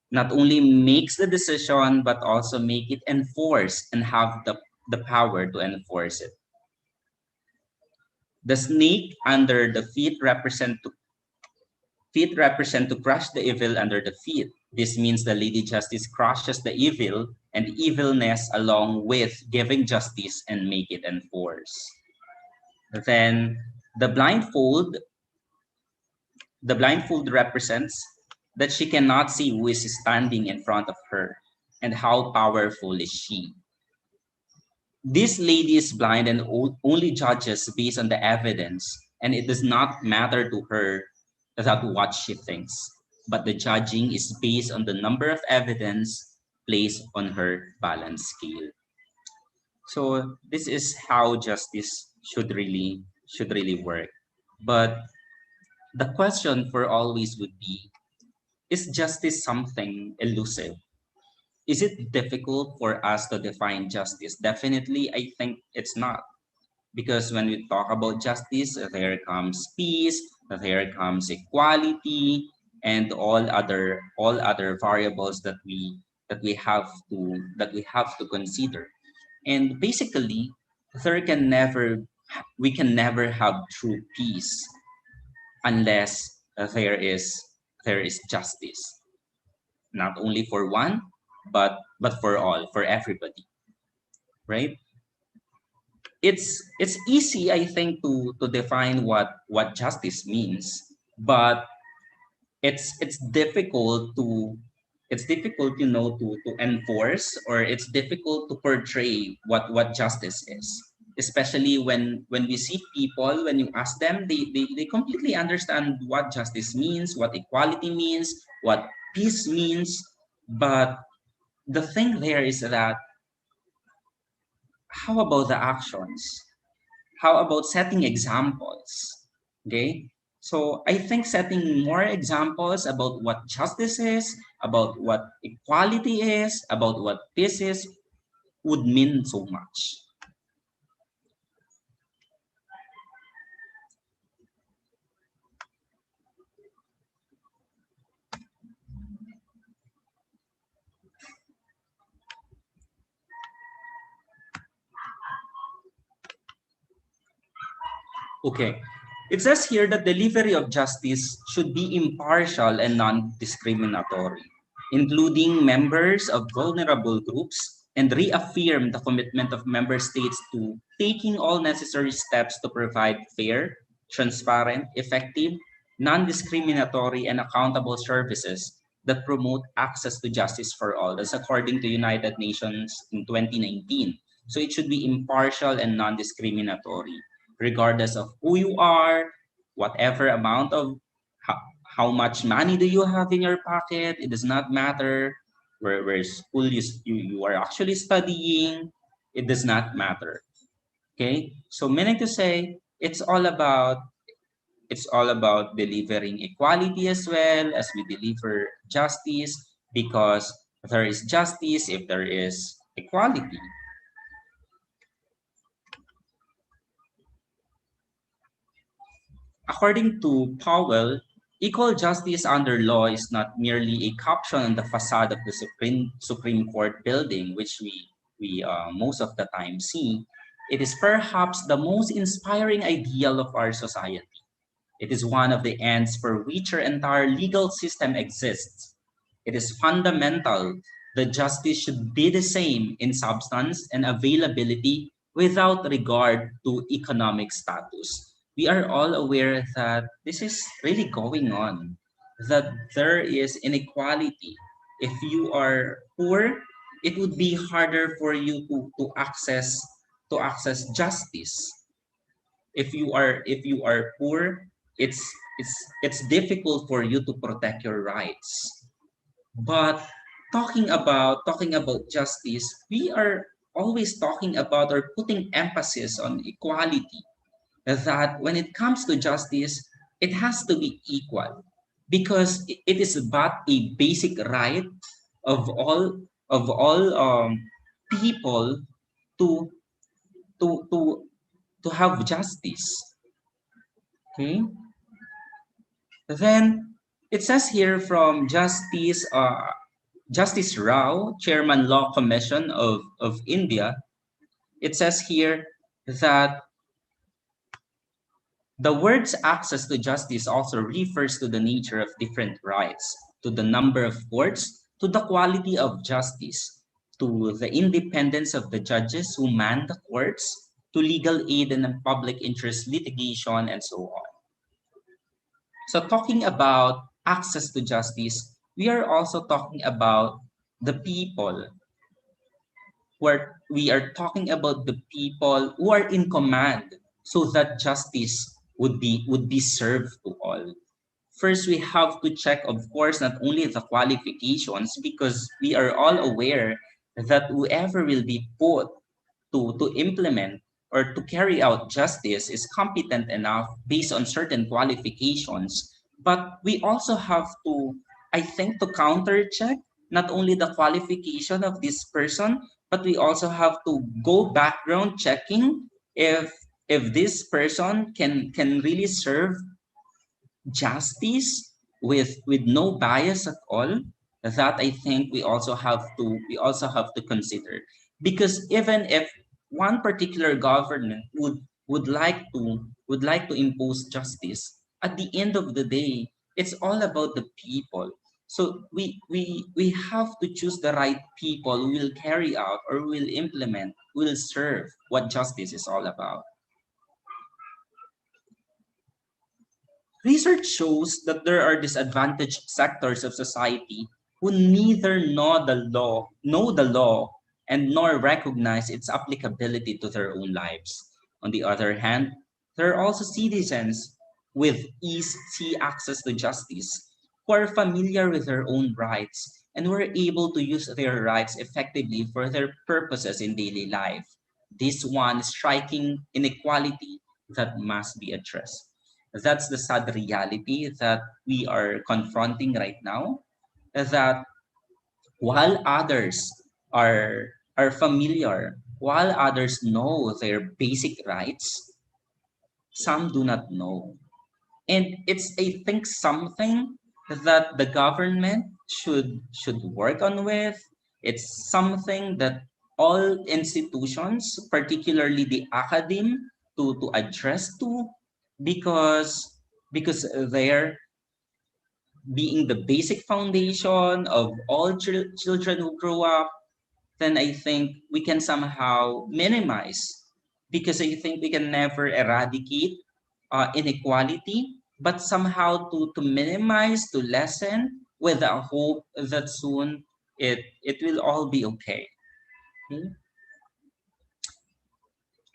not only makes the decision, but also make it enforce and have the power to enforce it. The snake under the feet represent to crush the evil under the feet. This means the Lady Justice crushes the evil and evilness along with giving justice and make it enforce. Then the blindfold represents that she cannot see who is standing in front of her and how powerful is she. This lady is blind and only judges based on the evidence, and it does not matter to her that what she thinks, but the judging is based on the number of evidence placed on her balance scale. So this is how justice should really work. But the question for always would be, is justice something elusive? Is it difficult for us to define justice? Definitely, I think it's not. Because when we talk about justice, there comes peace, there comes equality, and all other variables that we have to consider. And basically, we can never have true peace unless there is justice, not only for one, but for all, for everybody, right? It's easy, I think, to define what justice means, but it's difficult to enforce, or it's difficult to portray what justice is, especially when we see people, when you ask them, they completely understand what justice means, what equality means, what peace means. But the thing there is that how about the actions? How about setting examples? Okay, so I think setting more examples about what justice is, about what equality is, about what peace is, would mean so much. Okay. It says here that delivery of justice should be impartial and non-discriminatory, including members of vulnerable groups, and reaffirm the commitment of member states to taking all necessary steps to provide fair, transparent, effective, non-discriminatory, and accountable services that promote access to justice for all. That's according to United Nations in 2019. So it should be impartial and non-discriminatory regardless of who you are, whatever amount of how much money do you have in your pocket, it does not matter where school you are actually studying, it does not matter. Okay, so meaning to say it's all about delivering equality as well as we deliver justice, because there is justice if there is equality. According to Powell, equal justice under law is not merely a caption on the facade of the Supreme Court building, which we most of the time see. It is perhaps the most inspiring ideal of our society. It is one of the ends for which our entire legal system exists. It is fundamental that justice should be the same in substance and availability without regard to economic status. We are all aware that this is really going on, that there is inequality. If you are poor, it would be harder for you to access justice. If you are poor, it's difficult for you to protect your rights. But talking about justice, we are always talking about or putting emphasis on equality, that when it comes to justice, it has to be equal, because it is but a basic right of all people to to to to have justice. Okay, then it says here from Justice Rao, Chairman Law Commission of India, it says here that the words access to justice also refers to the nature of different rights, to the number of courts, to the quality of justice, to the independence of the judges who man the courts, to legal aid and public interest litigation, and so on. So talking about access to justice, we are also talking about the people, where we are talking about the people who are in command, so that justice would be served to all. First, we have to check, of course, not only the qualifications, because we are all aware that whoever will be put to implement or to carry out justice is competent enough based on certain qualifications. But we also have to, I think, to counter check not only the qualification of this person, but we also have to go background checking if this person can really serve justice with no bias at all. That I think we also have to consider, because even if one particular government would like to impose justice, at the end of the day it's all about the people. So we have to choose the right people who will carry out or will implement, will serve what justice is all about. Research shows that there are disadvantaged sectors of society who neither know the law and nor recognize its applicability to their own lives. On the other hand, there are also citizens with easy access to justice who are familiar with their own rights and were able to use their rights effectively for their purposes in daily life. this one striking inequality that must be addressed. That's the sad reality that we are confronting right now, that while others are familiar, while others know their basic rights, some do not know. And it's, I think, something that the government should work on with. It's something that all institutions, particularly the academe, to address to, because they're being the basic foundation of all children who grow up. Then I think we can somehow minimize, because I think we can never eradicate inequality, but somehow to minimize, to lessen, with the hope that soon it will all be okay. Okay?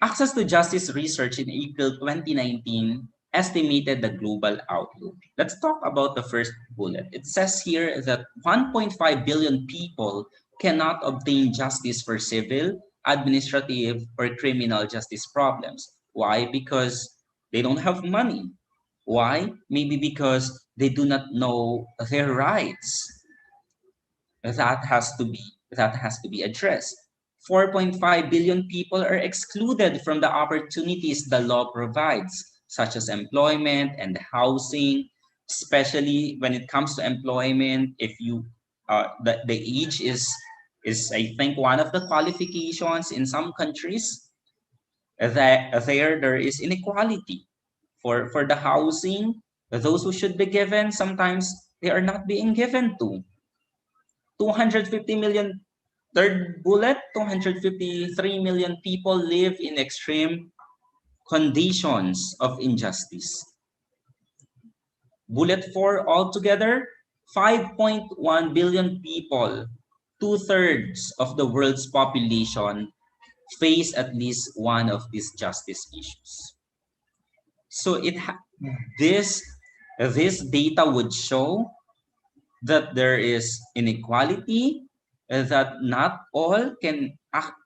Access to Justice research in April 2019 estimated the global outlook. Let's talk about the first bullet. It says here that 1.5 billion people cannot obtain justice for civil, administrative, or criminal justice problems. Why? Because they don't have money. Why? Maybe because they do not know their rights. That has to be addressed. 4.5 billion people are excluded from the opportunities the law provides, such as employment and housing, especially when it comes to employment. If you the age is I think one of the qualifications in some countries, that there is inequality for the housing. Those who should be given, sometimes they are not being given to. 250 million, third bullet, 253 million people live in extreme conditions of injustice. Bullet 4, altogether, 5.1 billion people, 2/3 of the world's population, face at least one of these justice issues. So this data would show that there is inequality, that not all can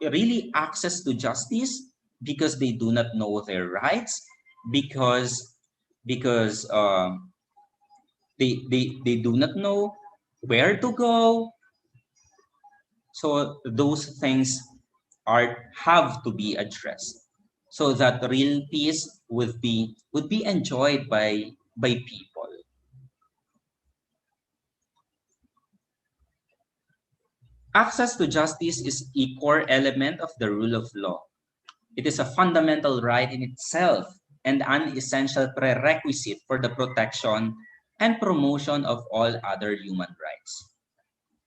really access to justice because they do not know their rights, because they do not know where to go. So those things have to be addressed, so that real peace would be enjoyed by people. Access to justice is a core element of the rule of law. It is a fundamental right in itself and an essential prerequisite for the protection and promotion of all other human rights.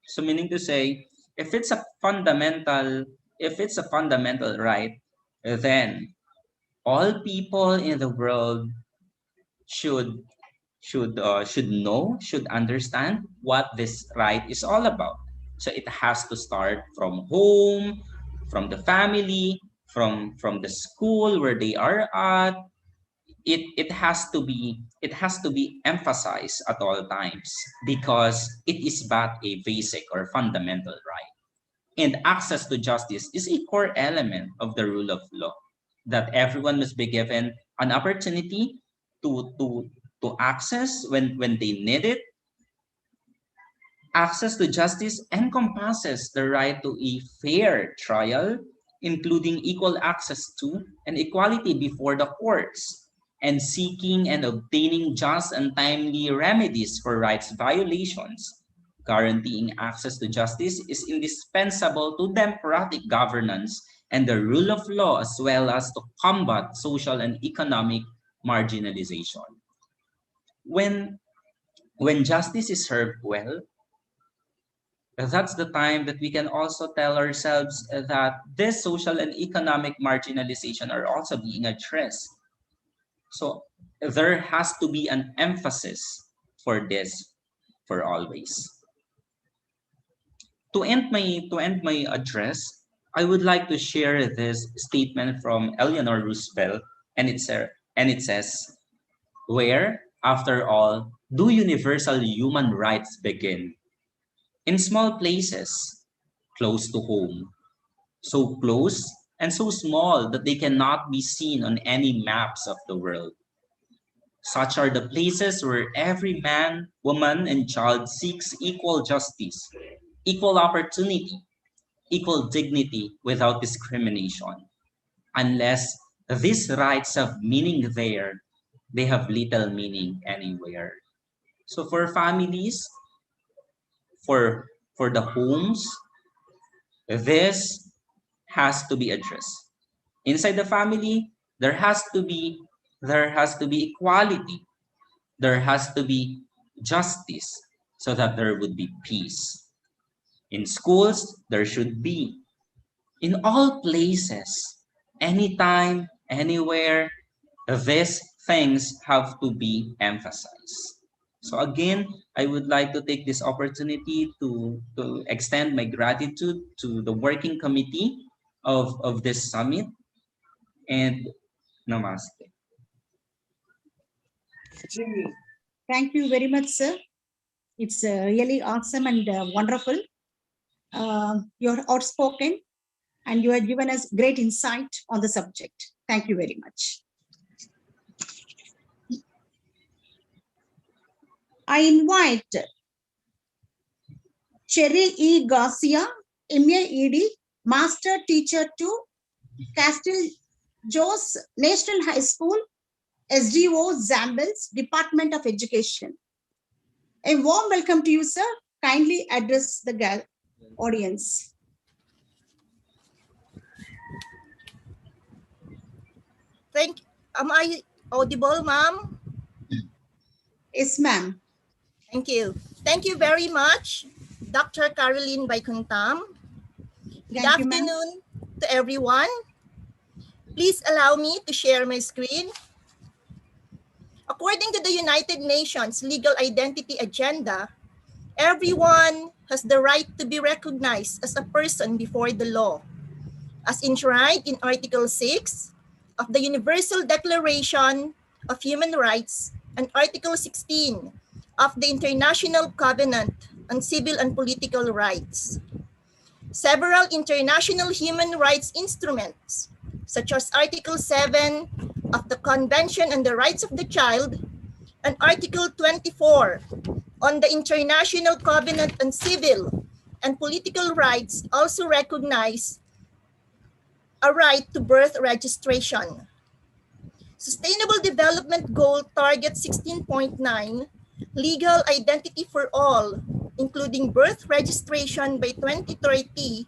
So meaning to say, if it's a fundamental right, then all people in the world should know, should understand what this right is all about. So it has to start from home, from the family, from the school where they are at. It has to be emphasized at all times, because it is but a basic or fundamental right. And access to justice is a core element of the rule of law, that everyone must be given an opportunity to access when they need it. Access to justice encompasses the right to a fair trial, including equal access to and equality before the courts, and seeking and obtaining just and timely remedies for rights violations. Guaranteeing access to justice is indispensable to democratic governance and the rule of law, as well as to combat social and economic marginalization. When justice is served well, that's the time that we can also tell ourselves that this social and economic marginalization are also being addressed. So there has to be an emphasis for this for always. To end my address, I would like to share this statement from Eleanor Roosevelt, and it says, "Where, after all, do universal human rights begin? In small places, close to home. So close and so small that they cannot be seen on any maps of the world. Such are the places where every man, woman, and child seeks equal justice, equal opportunity, equal dignity without discrimination. Unless these rights have meaning there, they have little meaning anywhere. So for families, for the homes, this has to be addressed. Inside the family, there has to be equality. There has to be justice so that there would be peace. In schools, there should be. In all places, anytime, anywhere, these things have to be emphasized. So again, I would like to take this opportunity to extend my gratitude to the working committee of this summit, and namaste. Thank you very much, sir. It's really awesome and wonderful. You're outspoken and you have given us great insight on the subject. Thank you very much. I invite Cherry E. Garcia, MA-ED, Master Teacher to Castle Jos National High School, SDO Zambles, Department of Education. A warm welcome to you, sir. Kindly address the audience. Am I audible, ma'am? Yes, ma'am. Thank you. Thank you very much, Dr. Caroline Baikuntam. Good afternoon to everyone. Please allow me to share my screen. According to the United Nations Legal Identity Agenda, everyone has the right to be recognized as a person before the law, as enshrined in Article 6 of the Universal Declaration of Human Rights and Article 16 of the International Covenant on Civil and Political Rights. Several international human rights instruments, such as Article 7 of the Convention on the Rights of the Child and Article 24 on the International Covenant on Civil and Political Rights, also recognize a right to birth registration. Sustainable Development Goal Target 16.9, legal identity for all, including birth registration by 2030,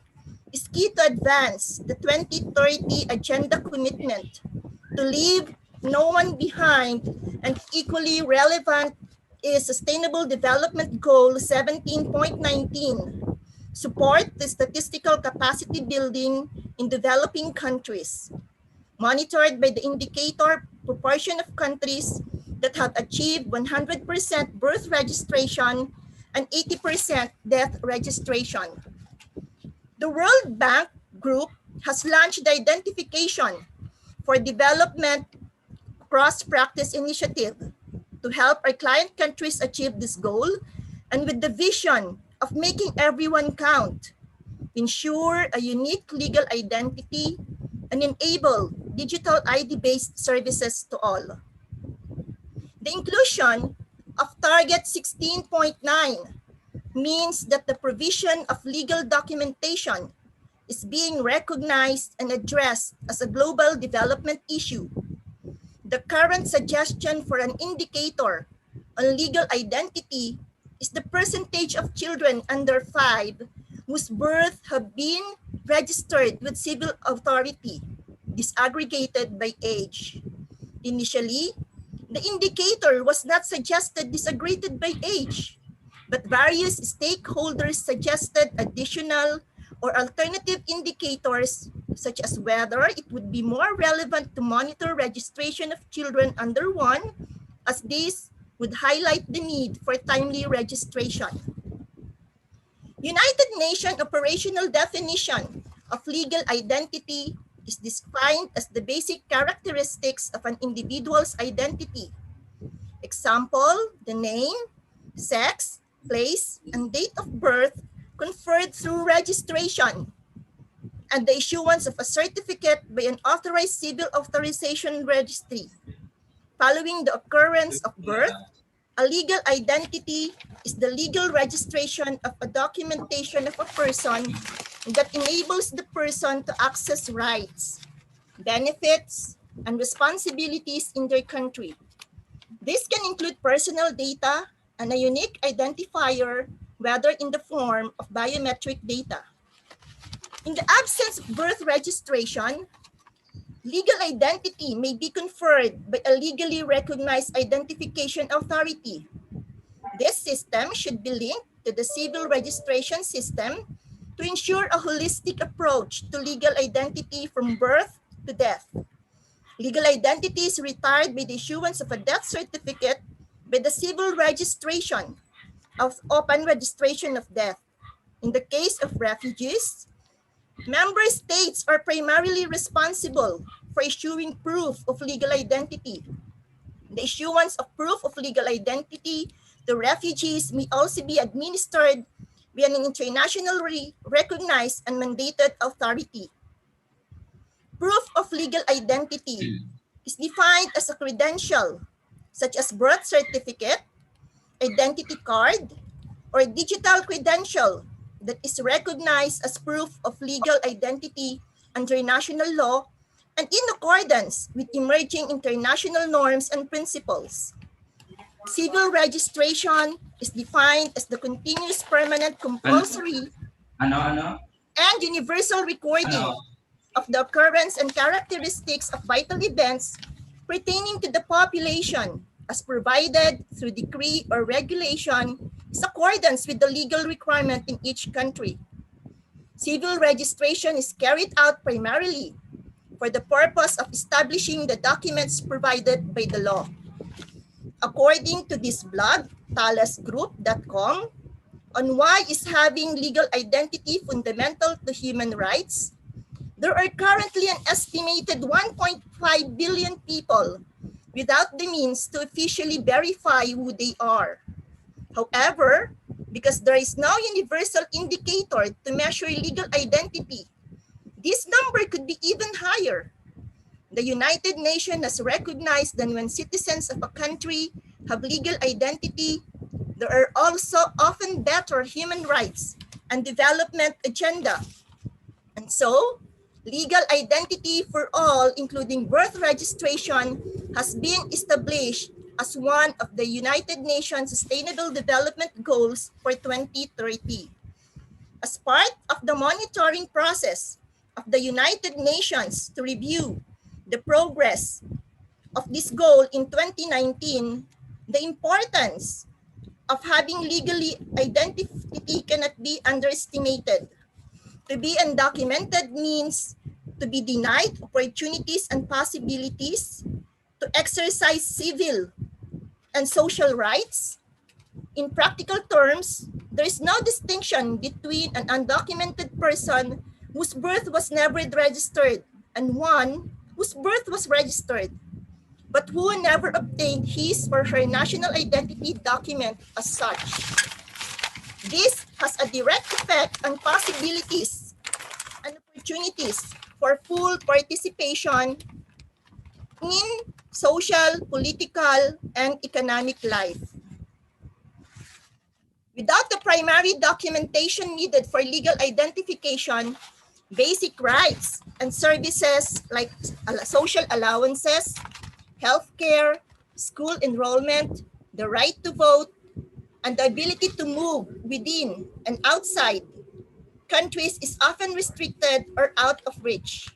is key to advance the 2030 Agenda commitment to leave no one behind, and equally relevant is Sustainable Development Goal 17.19, support the statistical capacity building in developing countries, monitored by the indicator proportion of countries that have achieved 100% birth registration and 80% death registration. The World Bank Group has launched the Identification for Development Cross-Practice Initiative to help our client countries achieve this goal, and with the vision of making everyone count, ensure a unique legal identity, and enable digital ID-based services to all. The inclusion of Target 16.9 means that the provision of legal documentation is being recognized and addressed as a global development issue. The current suggestion for an indicator on legal identity is the percentage of children under 5 whose birth have been registered with civil authority, disaggregated by age. Initially, the indicator was not suggested disaggregated by age, but various stakeholders suggested additional or alternative indicators, such as whether it would be more relevant to monitor registration of children under 1, as this would highlight the need for timely registration. United Nations operational definition of legal identity is defined as the basic characteristics of an individual's identity. Example, the name, sex, place, and date of birth conferred through registration. and the issuance of a certificate by an authorized civil authorization registry. Following the occurrence of birth, a legal identity is the legal registration of a documentation of a person that enables the person to access rights, benefits, and responsibilities in their country. This can include personal data and a unique identifier, whether in the form of biometric data. In the absence of birth registration, legal identity may be conferred by a legally recognized identification authority. This system should be linked to the civil registration system to ensure a holistic approach to legal identity from birth to death. Legal identity is retired by the issuance of a death certificate by the civil registration upon registration of death. In the case of refugees, member states are primarily responsible for issuing proof of legal identity. The issuance of proof of legal identity to refugees may also be administered by an internationally recognized and mandated authority. Proof of legal identity is defined as a credential, such as birth certificate, identity card, or digital credential that is recognized as proof of legal identity under national law and in accordance with emerging international norms and principles. Civil registration is defined as the continuous, permanent, compulsory, and universal recording of the occurrence and characteristics of vital events pertaining to the population as provided through decree or regulation in accordance with the legal requirement in each country. Civil registration is carried out primarily for the purpose of establishing the documents provided by the law. According to this blog, talasgroup.com, on why is having legal identity fundamental to human rights, there are currently an estimated 1.5 billion people without the means to officially verify who they are. However, because there is no universal indicator to measure legal identity, this number could be even higher. The United Nations has recognized that when citizens of a country have legal identity, there are also often better human rights and development agenda. And so, legal identity for all, including birth registration, has been established as one of the United Nations Sustainable Development Goals for 2030. As part of the monitoring process of the United Nations to review the progress of this goal in 2019, the importance of having legally identity cannot be underestimated. To be undocumented means to be denied opportunities and possibilities to exercise civil and social rights. In practical terms, there is no distinction between an undocumented person whose birth was never registered and one whose birth was registered, but who never obtained his or her national identity document as such. This has a direct effect on possibilities and opportunities for full participation in social, political, and economic life. Without the primary documentation needed for legal identification, basic rights and services like social allowances, healthcare, school enrollment, the right to vote, and the ability to move within and outside countries is often restricted or out of reach.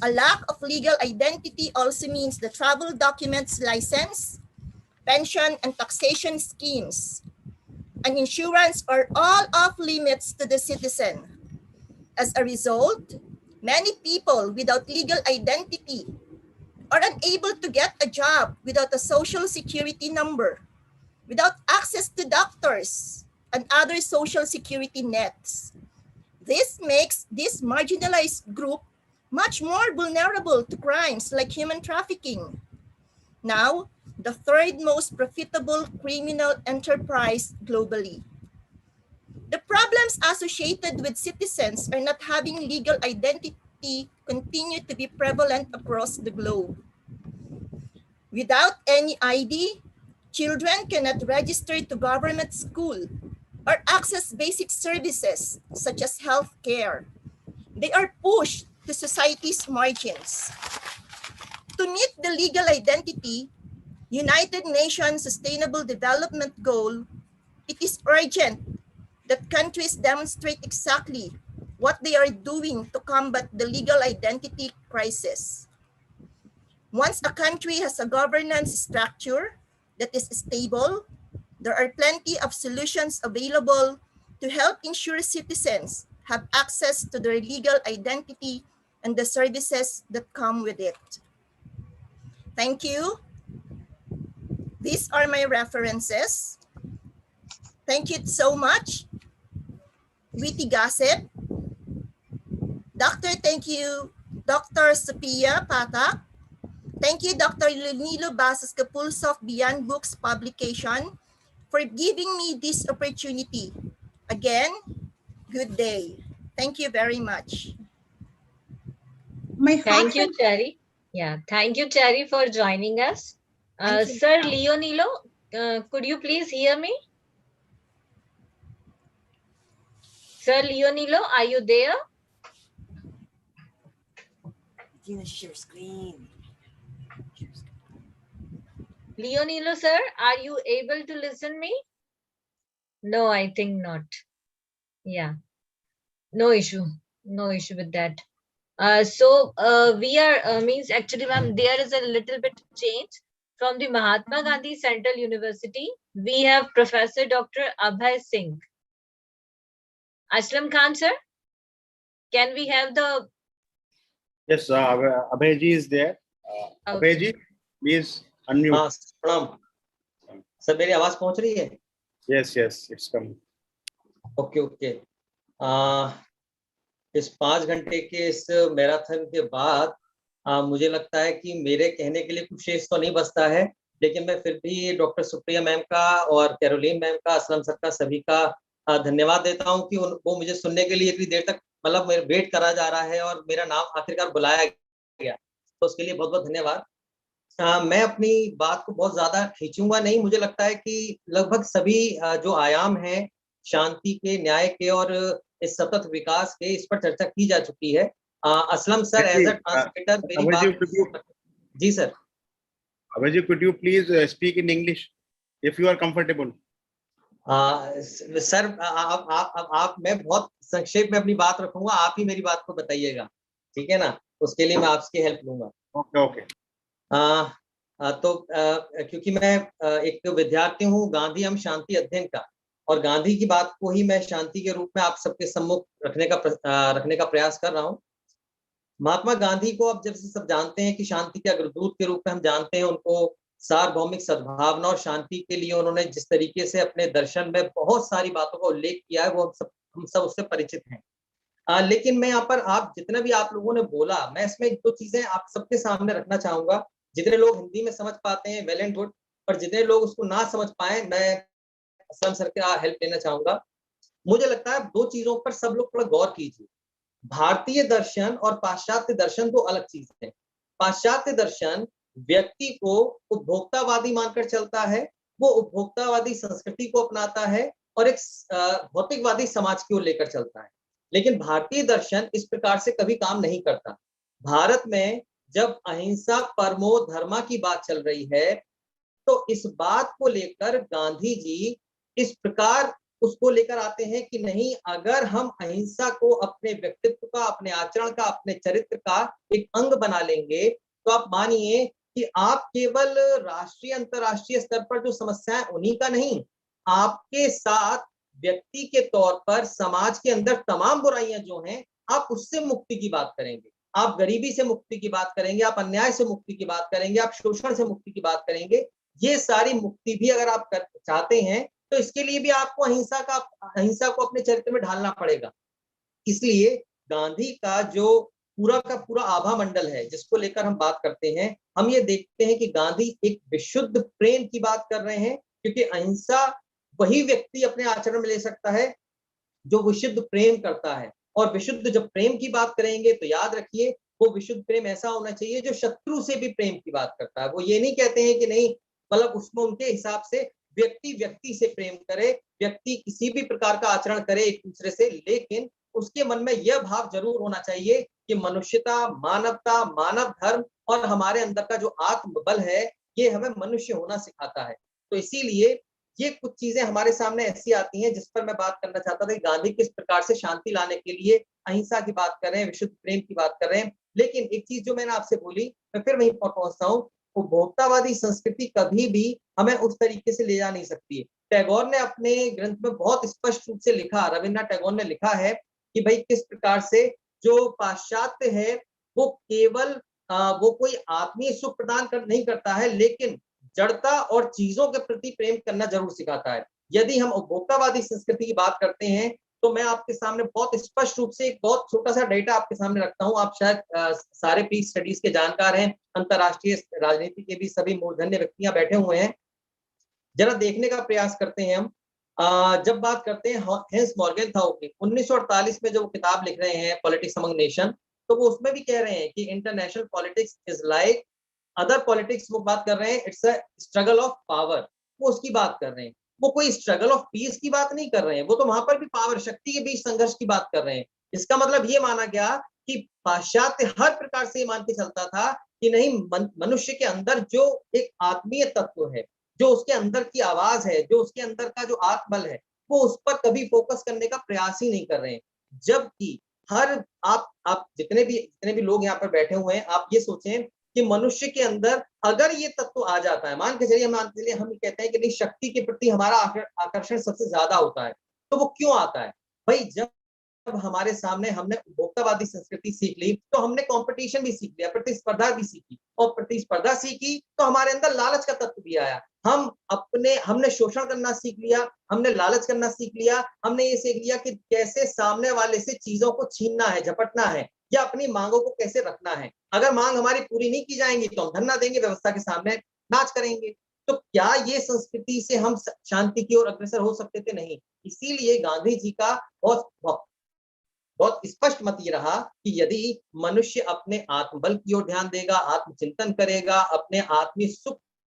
A lack of legal identity also means the travel documents, license, pension, and taxation schemes, and insurance are all off limits to the citizen. As a result, many people without legal identity are unable to get a job without a social security number, without access to doctors and other social security nets. This makes this marginalized group much more vulnerable to crimes like human trafficking. Now, the third most profitable criminal enterprise globally. The problems associated with citizens are not having legal identity continue to be prevalent across the globe. Without any ID, children cannot register to government school or access basic services such as health care. They are pushed to society's margins. To meet the legal identity, United Nations Sustainable Development Goal, it is urgent that countries demonstrate exactly what they are doing to combat the legal identity crisis. Once a country has a governance structure that is stable, there are plenty of solutions available to help ensure citizens have access to their legal identity and the services that come with it. Thank you. These are my references. Thank you so much. Witty Gossip. Doctor, thank you. Dr. Sophia Patak. Thank you, Dr. Leonilo Basas Capulso of Beyond Books Publication for giving me this opportunity. Again, good day. Thank you very much. Thank you, Cherry. Yeah, thank you, Cherry, for joining us. Sir Leonilo, could you please hear me? Sir Leonilo, are you there? Share screen. Leonilo, sir, are you able to listen me? No, I think not. Yeah, no issue with that. We are means actually, ma'am, there is a little bit change from the Mahatma Gandhi Central University. We have Professor Dr. Abhay Singh. Aslam Khan, sir, can we have the? Yes, Abhayji is there. Abhayji, please unmute. प्रणाम sir, मेरी आवाज पहुंच रही है? Yes, it's coming. Okay. इस 5 घंटे के इस मैराथन के बाद मुझे लगता है कि मेरे कहने के लिए कुछ शेष तो नहीं बचता है, लेकिन मैं फिर भी डॉक्टर सुप्रिया मैम का और कैरोलिन मैम का, असलम सर का, सभी का धन्यवाद देता हूं कि वो मुझे सुनने के लिए इतनी देर तक मतलब मेरा वेट करा जा रहा है और मेरा नाम आखिरकार बुलाया गया, तो उसके लिए बहुत बहुत धन्यवाद। मैं अपनी बात को बहुत ज्यादा खींचूंगा नहीं। मुझे लगता है कि लगभग सभी जो आयाम हैं शांति के, न्याय के और इस सतत विकास के, इस पर चर्चा की जा चुकी है। Aslam sir as a translator मेरी बात। जी sir. Abhayji, could you please speak in English if you are comfortable? Sir आप मैं बहुत संक्षेप में अपनी बात रखूंगा, आप ही मेरी बात को बताइएगा, ठीक है ना? उसके लिए मैं आपकी हेल्प लूंगा। ओके। क्योंकि मैं एक विद्यार्थी हूँ गांधी हम शांति अध्ययन का, और गांधी की बात को ही मैं शांति के रूप में आप सबके सम्मुख रखने का प्रयास कर रहा हूँ। महात्मा गांधी को अब जब से सब जानते हैं कि शांति के अग्रदूत के रूप में हम जानते हैं, उनको सार्वभौमिक सद्भावना और शांति के लिए उन्होंने जिस तरीके से अपने दर्शन में बहुत सारी बातों का उल्लेख किया है, वो हम सब उससे परिचित हैं। लेकिन मैं यहाँ पर आप जितना भी आप लोगों ने बोला, मैं इसमें 2 चीजें आप सबके सामने रखना चाहूंगा। जितने लोग हिंदी में समझ पाते हैं वेल एंड गुड, पर जितने लोग उसको ना समझ पाए, मैं असलम सर का हेल्प लेना चाहूंगा। मुझे लगता है 2 चीजों पर सब लोग थोड़ा गौर कीजिए। भारतीय दर्शन और पाश्चात्य दर्शन 2 अलग चीज है। पाश्चात्य दर्शन व्यक्ति को उपभोक्तावादी मानकर चलता है, वो उपभोक्तावादी संस्कृति को अपनाता है और एक भौतिकवादी समाज की ओर लेकर चलता है। लेकिन भारतीय दर्शन इस प्रकार से कभी काम नहीं करता। भारत में जब अहिंसा परमो धर्मा की बात चल रही है, तो इस बात को लेकर गांधी जी इस प्रकार उसको लेकर आते हैं कि नहीं, अगर हम अहिंसा को अपने व्यक्तित्व का, अपने आचरण का, अपने चरित्र का एक अंग बना लेंगे, तो आप मानिए कि आप केवल राष्ट्रीय अंतरराष्ट्रीय स्तर पर जो समस्याएं उन्हीं का नहीं, आपके साथ व्यक्ति के तौर पर समाज के अंदर तमाम बुराइयां जो हैं, आप उससे मुक्ति की बात करेंगे, आप गरीबी से मुक्ति की बात करेंगे, आप अन्याय से मुक्ति की बात करेंगे, आप शोषण से मुक्ति की बात करेंगे। ये सारी मुक्ति भी अगर आप चाहते हैं, तो इसके लिए भी आपको अहिंसा को अपने चरित्र में ढालना पड़ेगा। इसलिए गांधी का जो पूरा का पूरा आभा मंडल है जिसको लेकर हम बात करते हैं, हम ये देखते हैं कि गांधी एक विशुद्ध प्रेम की बात कर रहे हैं, क्योंकि अहिंसा वही व्यक्ति अपने आचरण में ले सकता है जो विशुद्ध प्रेम करता है। और विशुद्ध जब प्रेम की बात करेंगे तो याद रखिए वो विशुद्ध प्रेम ऐसा होना चाहिए जो शत्रु से भी प्रेम की बात करता है। वो ये नहीं कहते हैं कि नहीं, मतलब उसमें उनके हिसाब से व्यक्ति व्यक्ति से प्रेम करे, व्यक्ति किसी भी प्रकार का आचरण करे एक दूसरे से, लेकिन उसके मन में यह भाव जरूर होना चाहिए कि मनुष्यता, मानवता, मानव धर्म और हमारे अंदर का जो आत्मबल है ये हमें मनुष्य होना सिखाता है। तो इसीलिए ये कुछ चीजें हमारे सामने ऐसी आती हैं जिस पर मैं बात करना चाहता था कि गांधी किस प्रकार से शांति लाने के लिए अहिंसा की बात कर रहे हैं, विशुद्ध प्रेम की बात कर रहे हैं। लेकिन एक चीज जो मैंने आपसे बोली, मैं फिर वहीं पर पहुंचता हूँ, उपभोक्तावादी संस्कृति कभी भी हमें उस तरीके से ले जा नहीं सकती। टैगोर ने अपने ग्रंथ में बहुत स्पष्ट रूप से लिखा, रविन्द्रनाथ टैगोर ने लिखा है कि भाई किस प्रकार से जो पाश्चात्य है वो केवल वो कोई आत्मीय सुख प्रदान नहीं करता है, लेकिन जड़ता और चीजों के प्रति प्रेम करना जरूर सिखाता है। यदि हम उपभोक्तावादी संस्कृति की बात करते हैं तो मैं आपके सामने बहुत स्पष्ट रूप से एक बहुत छोटा सा डेटा आपके सामने रखता हूं। आप शायद सारे पीस स्टडीज के जानकार हैं, अंतरराष्ट्रीय राजनीति के भी सभी मूर्धन्य व्यक्तियां बैठे हुए हैं। जरा देखने का प्रयास करते हैं हम। जब बात करते हैं हेंस मॉर्गेनथाउ की 1948 में जो किताब लिख रहे हैं पॉलिटिक्स अमंग नेशन, तो वो उसमें भी कह रहे हैं कि international politics is like other politics. वो बात कर रहे हैं it's a struggle of power, वो उसकी बात कर रहे हैं। वो कोई स्ट्रगल ऑफ पीस की बात नहीं कर रहे हैं, वो तो वहां पर भी पावर शक्ति के बीच संघर्ष की बात कर रहे हैं। इसका मतलब ये माना गया कि पाश्चात्य हर प्रकार से मान के चलता था कि नहीं, मनुष्य के अंदर जो एक आत्मीय तत्व है, जो उसके अंदर की आवाज है, जो उसके अंदर का जो आत्मबल है, वो उस पर कभी फोकस करने का प्रयास ही नहीं कर रहे हैं। जबकि हर आप जितने भी लोग यहाँ पर बैठे हुए हैं, आप ये सोचें कि मनुष्य के अंदर अगर ये तत्व आ जाता है, मान के चलिए हम कहते हैं कि नहीं, शक्ति के प्रति हमारा आकर्षण सबसे ज्यादा होता है, तो वो क्यों आता है भाई? जब हमारे सामने हमने उपभोक्तावादी संस्कृति सीख ली तो हमने कंपटीशन भी सीख लिया, प्रतिस्पर्धा भी सीखी, और प्रतिस्पर्धा सीखी तो हमारे अंदर लालच का तत्व भी आया। हमने शोषण करना सीख लिया, हमने लालच करना सीख लिया, हमने ये सीख लिया कि कैसे सामने वाले से चीजों को छीनना है, झपटना है, या अपनी मांगों को कैसे रखना है। अगर मांग हमारी पूरी नहीं की जाएंगी तो हम धरना देंगे, व्यवस्था के सामने नाच करेंगे। तो क्या ये संस्कृति से हम शांति की ओर अग्रसर हो सकते थे? नहीं। इसीलिए गांधी जी का बहुत स्पष्ट मत ये रहा कि यदि मनुष्य अपने आत्मबल की ओर ध्यान देगा, आत्मचिंतन करेगा, अपने आत्मीय सुख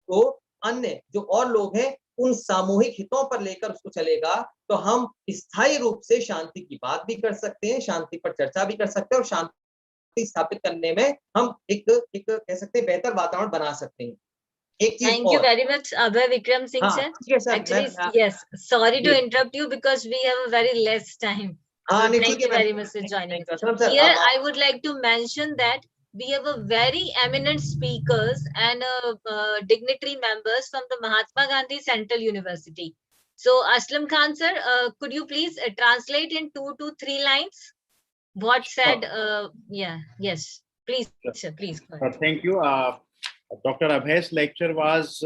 को अन्य जो और लोग हैं उन सामूहिक हितों पर लेकर उसको चलेगा, तो हम स्थायी रूप से शांति की बात भी कर सकते हैं, शांति पर चर्चा भी कर सकते हैं, और शांति स्थापित करने में हम एक कह सकते हैं बेहतर वातावरण बना सकते हैं। एक चीज Thank you very much, Abhay Vikram Singh sir. Actually, yes, sorry to interrupt you because we have a very less time. So thank you very much for joining us. Here, I would like to mention that we have a very eminent speakers and dignitary members from the Mahatma Gandhi Central University. So Aslam Khan sir, could you please translate in 2 to 3 lines what said? Yes, please, sir, please. Thank you. Dr. Abhay's lecture was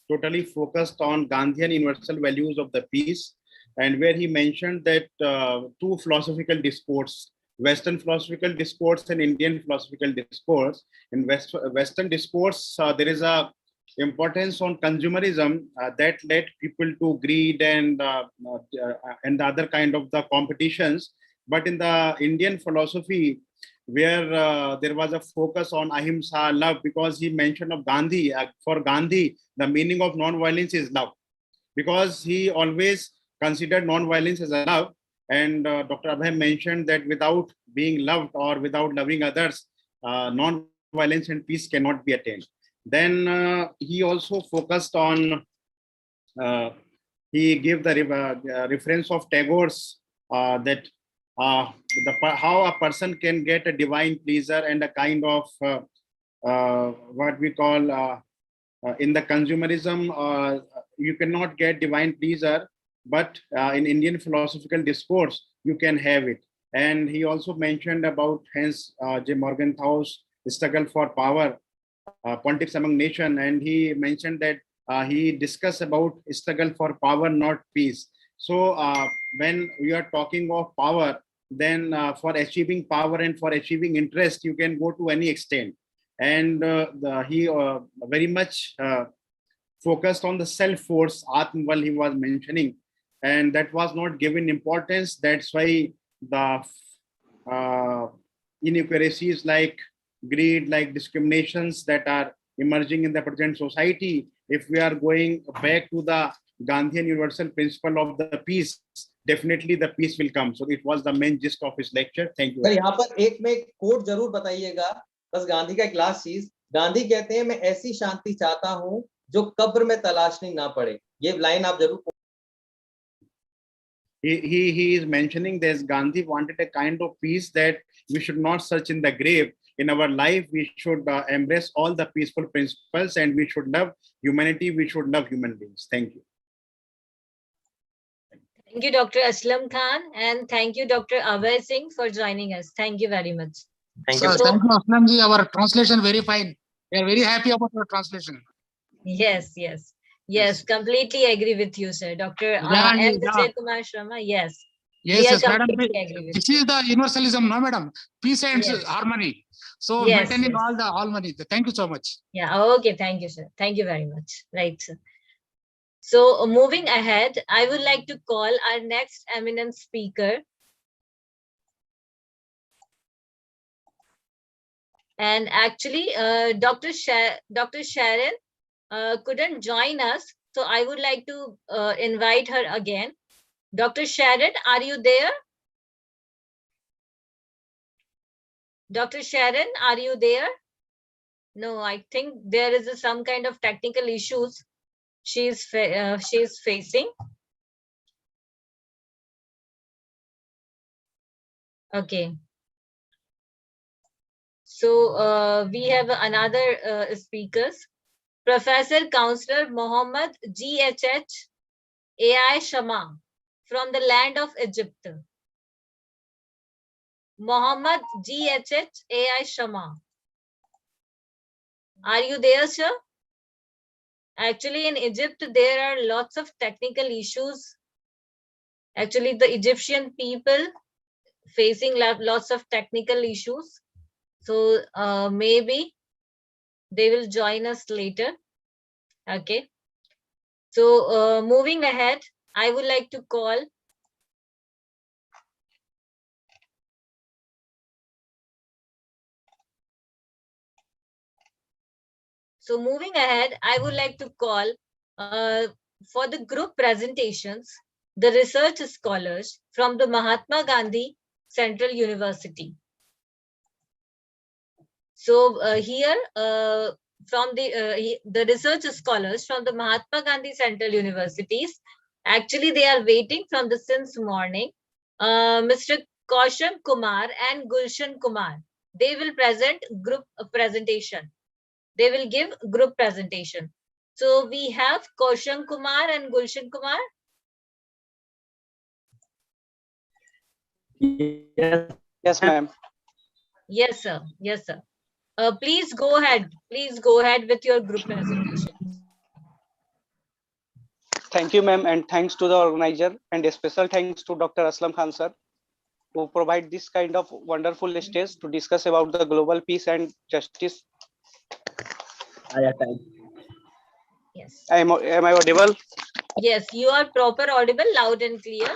totally focused on Gandhian universal values of the peace, and where he mentioned that two philosophical discourse, Western philosophical discourse and Indian philosophical discourse. In Western discourse, there is a importance on consumerism that led people to greed and the other kind of the competitions. But in the Indian philosophy, where there was a focus on ahimsa, love, because he mentioned of Gandhi. For Gandhi, the meaning of non-violence is love, because he always considered non-violence as a love. And Dr. Abhay mentioned that without being loved or without loving others, non-violence and peace cannot be attained. Then he also focused on, he gave the reference of Tagore's that how a person can get a divine pleasure and a kind of what we call in the consumerism, you cannot get divine pleasure, but in Indian philosophical discourse, you can have it. And he also mentioned about Hans J. Morgenthau's struggle for power, politics among nation, and he mentioned that he discussed about struggle for power, not peace. So when we are talking of power, then for achieving power and for achieving interest, you can go to any extent. And he very much focused on the self force, Atmabal he was mentioning. and that was not given importance. That's why the inequalities like greed, like discriminations that are emerging in the present society. If we are going back to the Gandhian universal principle of the peace, definitely the peace will come. So it was the main gist of his lecture. Thank you. Sir यहाँ पर एक में coat जरूर बताइएगा, बस गांधी का एक last चीज. गांधी कहते हैं मैं ऐसी शांति चाहता हूं जो कब्र में तलाशनी ना पड़े. ये लाइन आप जरूर. He is mentioning this. Gandhi wanted a kind of peace that we should not search in the grave. In our life, we should embrace all the peaceful principles, and we should love humanity. We should love human beings. Thank you. Thank you, Dr. Aslam Khan, and thank you, Dr. Abhay Singh, for joining us. Thank you very much. Thank you, Aslam ji. Our translation very fine. We are very happy about your translation. Yes, completely agree with you, sir. Dr. M. Vijay Kumar Sharma, yes. Yes, madam. This is the universalism, no, madam. Peace and harmony. So maintaining all the harmony. Thank you so much. Yeah, okay. Thank you, sir. Thank you very much. Right, sir. So moving ahead, I would like to call our next eminent speaker. And actually, Dr. Sharon couldn't join us. So I would like to invite her again. Dr. Sharon, are you there? Dr. Sharon, are you there? No, I think there is some kind of technical issues she's facing. Okay. So we have another speakers. Professor Counselor Mohammad G.H.H. A.I. Shama from the land of Egypt. Mohammad G.H.H. A.I. Shama. Are you there, sir? Actually, in Egypt, there are lots of technical issues. Actually, the Egyptian people facing lots of technical issues. So maybe they will join us later. Okay. So moving ahead, I would like to call for the group presentations, the research scholars from the Mahatma Gandhi Central University. So here, from the research scholars from the Mahatma Gandhi Central Universities, actually they are waiting from the since morning. Mr. Kaushal Kumar and Gulshan Kumar, they will present group presentation. They will give group presentation. So we have Kaushal Kumar and Gulshan Kumar. Yes, ma'am. Yes, sir. Yes, sir. Please go ahead. Please go ahead with your group presentation. Thank you, ma'am, and thanks to the organizer, and a special thanks to Dr. Aslam Khan, sir, to provide this kind of wonderful stage to discuss about the global peace and justice. Yes. Am I audible? Yes, you are proper audible, loud and clear.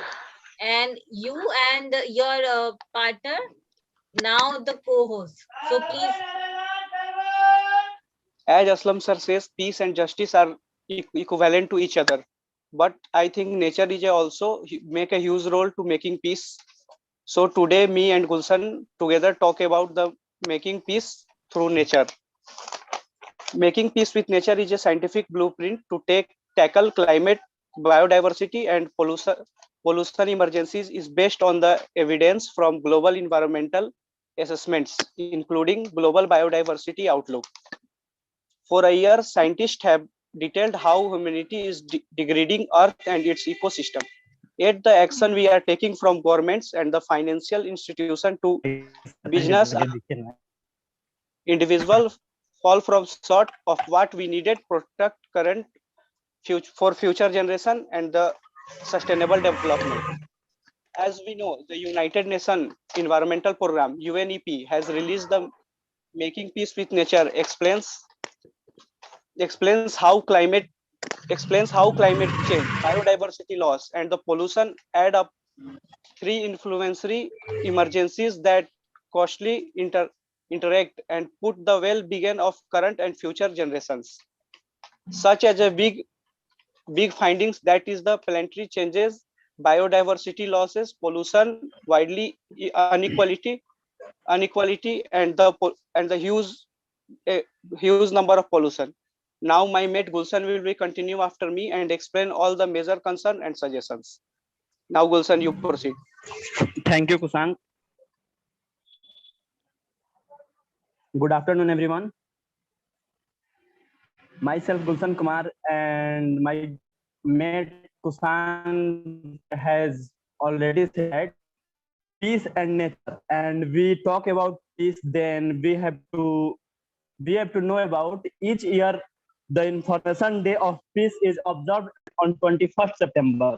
And you and your partner, now the co-host. So please. As Aslam sir says, peace and justice are equivalent to each other. But I think nature is also make a huge role to making peace. So today, me and Gulshan together talk about the making peace through nature. Making peace with nature is a scientific blueprint to tackle climate, biodiversity, and pollution emergencies is based on the evidence from global environmental assessments, including Global Biodiversity Outlook. For a year, scientists have detailed how humanity is degrading Earth and its ecosystem. Yet the action we are taking from governments and the financial institution to business individual fall from short of what we needed to protect current for future generation and the sustainable development. As we know, the United Nations Environmental Program UNEP has released the Making Peace with Nature explains how climate explains how climate change, biodiversity loss, and the pollution add up three influential emergencies that costly interact and put the well-being of current and future generations. Such as a big findings that is the planetary changes, biodiversity losses, pollution, widely inequality, and the huge number of pollution. Now my mate Gulshan will be continue after me and explain all the major concern and suggestions. Now Gulshan, you proceed. Thank you, Kusang. Good afternoon, everyone. Myself, Gulshan Kumar, and my mate Kusang has already said peace and nature. And we talk about peace, then we have to know about each year the Information Day of Peace is observed on 21st September.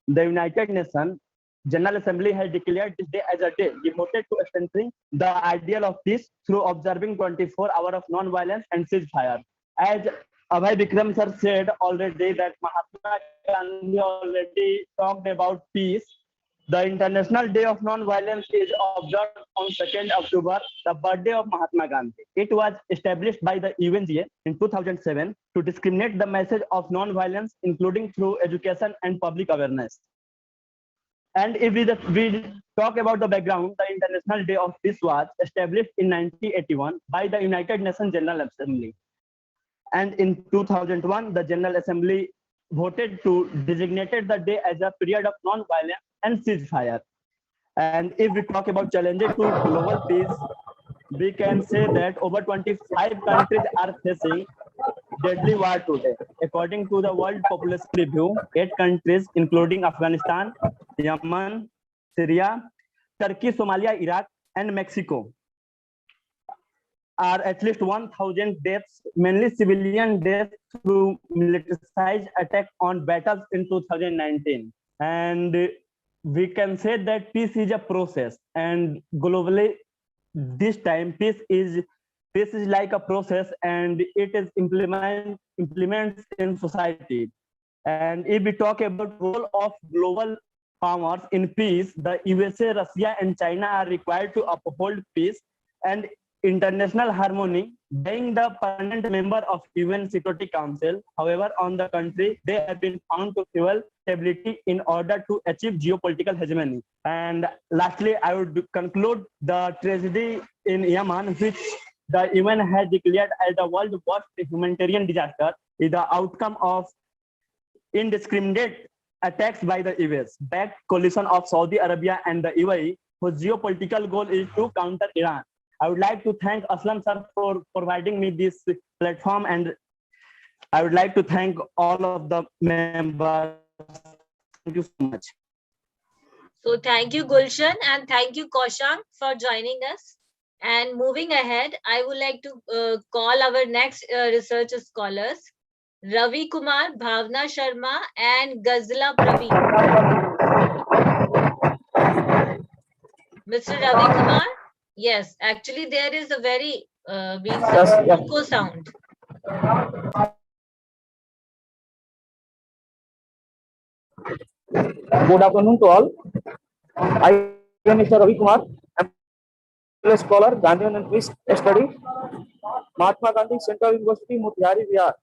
The United Nations General Assembly has declared this day as a day devoted to strengthening the ideal of peace through observing 24 hours of non-violence and ceasefire. As Abhay Bikram sir said already that Mahatma Gandhi already talked about peace. The International Day of Non-Violence is observed on 2nd October, the birthday of Mahatma Gandhi. It was established by the UNGA in 2007 to discriminate the message of non-violence, including through education and public awareness. And if we talk about the background, the International Day of Peace was established in 1981 by the United Nations General Assembly. And in 2001, the General Assembly voted to designated the day as a period of non-violence and ceasefire. And if we talk about challenges to global peace, we can say that over 25 countries are facing deadly war today. According to the World Population Review, 8 countries, including Afghanistan, Yemen, Syria, Turkey, Somalia, Iraq, and Mexico, are at least 1,000 deaths, mainly civilian deaths through militarized attack on battles in 2019. And we can say that peace is a process, and globally, this time peace is like a process, and it is implements in society. And if we talk about role of global powers in peace, the USA, Russia, and China are required to uphold peace and international harmony, being the permanent member of UN Security Council. However, on the contrary, they have been found to fuel stability in order to achieve geopolitical hegemony. And lastly, I would conclude the tragedy in Yemen, which the UN has declared as the world's worst humanitarian disaster, is the outcome of indiscriminate attacks by the US, backed coalition of Saudi Arabia and the UAE, whose geopolitical goal is to counter Iran. I would like to thank Aslam sir for providing me this platform, and I would like to thank all of the members. Thank you so much. So thank you, Gulshan, and thank you, Kaushang, for joining us. And moving ahead, I would like to call our next research scholars, Ravi Kumar, Bhavna Sharma, and Ghazla Praveen. Mr. Ravi Kumar? Yes, actually there is a very echo sound. Good afternoon to all. I am Mr. Ravi Kumar. I am a scholar, Gandhian and Peace Study, Mahatma Gandhi Central University, Motihari, Bihar.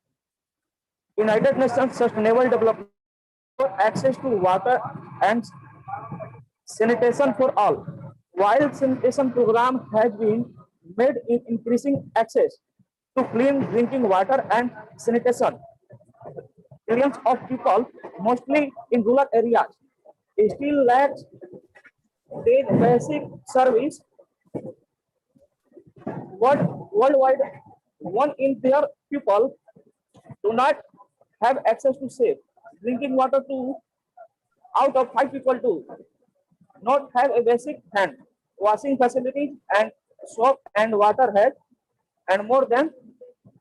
United Nations Sustainable Development for access to water and sanitation for all. While sanitation program has been made in increasing access to clean drinking water and sanitation, millions of people, mostly in rural areas, still lack these basic service. Worldwide, 1 in 3 people do not have access to safe drinking water. Out of 5 people do not have a basic hand washing facilities, and soap and water head, and more than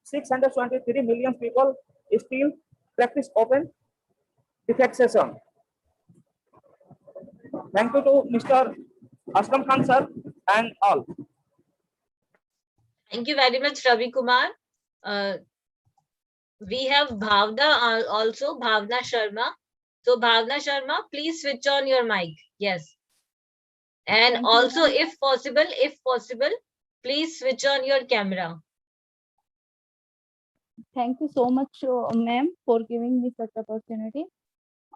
623 million people still practice open defecation. Thank you to Mr. Aslam Khan sir and all. Thank you very much, Ravi Kumar. We have Bhavna also, Bhavna Sharma. So Bhavna Sharma, please switch on your mic. Yes. And Thank you, also, ma'am. if possible, please switch on your camera. Thank you so much, ma'am, for giving me such opportunity.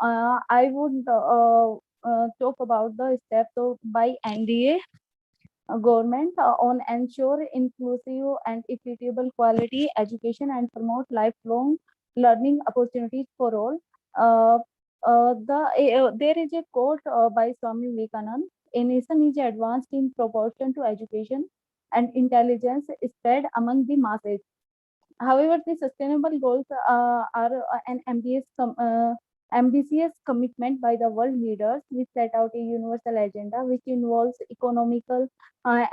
I would talk about the steps by NDA government on ensure inclusive and equitable quality education and promote lifelong learning opportunities for all. There is a quote by Swami Vivekananda: "A nation is advanced in proportion to education and intelligence spread among the masses." However, the sustainable goals are an ambitious commitment by the world leaders, which set out a universal agenda which involves economical,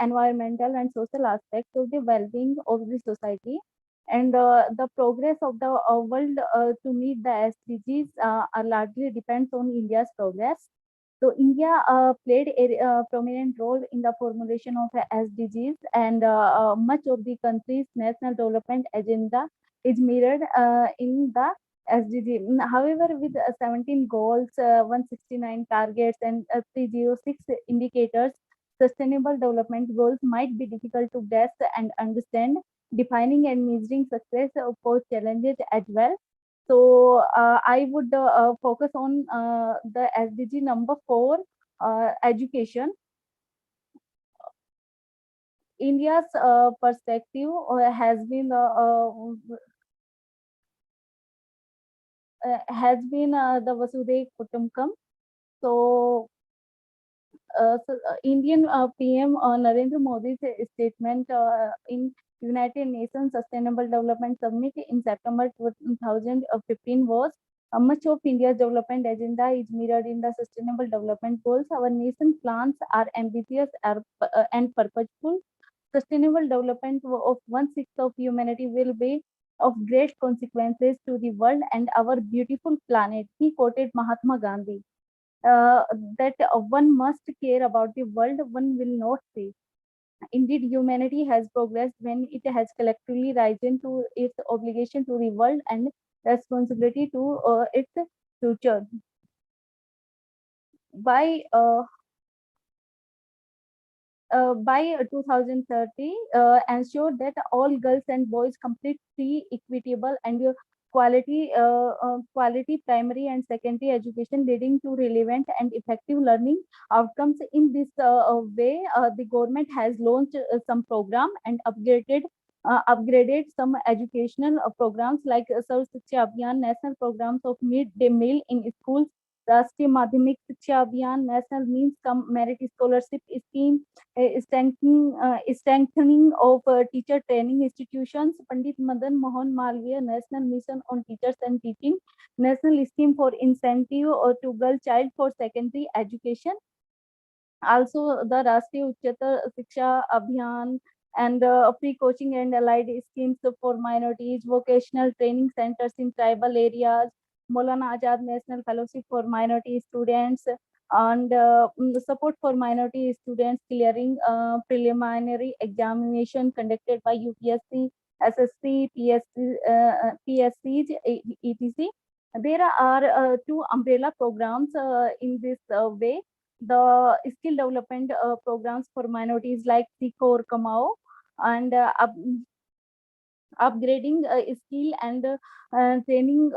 environmental, and social aspects of the well-being of the society. And the progress of the world to meet the SDGs are largely depends on India's progress. So India played a prominent role in the formulation of the SDGs, and much of the country's national development agenda is mirrored in the SDG. However, with 17 goals, 169 targets, and 306 indicators, sustainable development goals might be difficult to grasp and understand. Defining and measuring success pose challenges as well. So I would focus on the SDG number 4, education. India's perspective has been the Vasudhaiva Kutumbakam. So Indian PM Narendra Modi's statement in United Nations Sustainable Development Summit in September 2015 was, much of India's development agenda is mirrored in the Sustainable Development Goals. Our nation plans are ambitious and purposeful. Sustainable development of 1/6 of humanity will be of great consequences to the world and our beautiful planet. He quoted Mahatma Gandhi. That one must care about the world one will not see. Indeed, humanity has progressed when it has collectively risen to its obligation to the world and responsibility to its future. By 2030, ensure that all girls and boys complete free, equitable, and quality primary and secondary education, leading to relevant and effective learning outcomes. In this way, the government has launched some program and upgraded some educational programs like Sarv Shiksha Abhiyan, national programs of mid-day meal in schools, Rashtriya Madhyamik Shiksha Abhiyan, national means come merit scholarship scheme, strengthening of teacher training institutions, Pandit Madan Mohan Malviya National Mission on Teachers and Teaching, national scheme for incentive to girl child for secondary education. Also, the Rashtriya Uchchatar Shiksha Abhiyan and free coaching and allied schemes for minorities, vocational training centers in tribal areas, Maulana Azad National Fellowship for minority students, and support for minority students clearing preliminary examination conducted by UPSC, SSC, PSCs, etc. There are two umbrella programs in this way. The skill development programs for minorities like Sikho or Kamao, and upgrading skill and training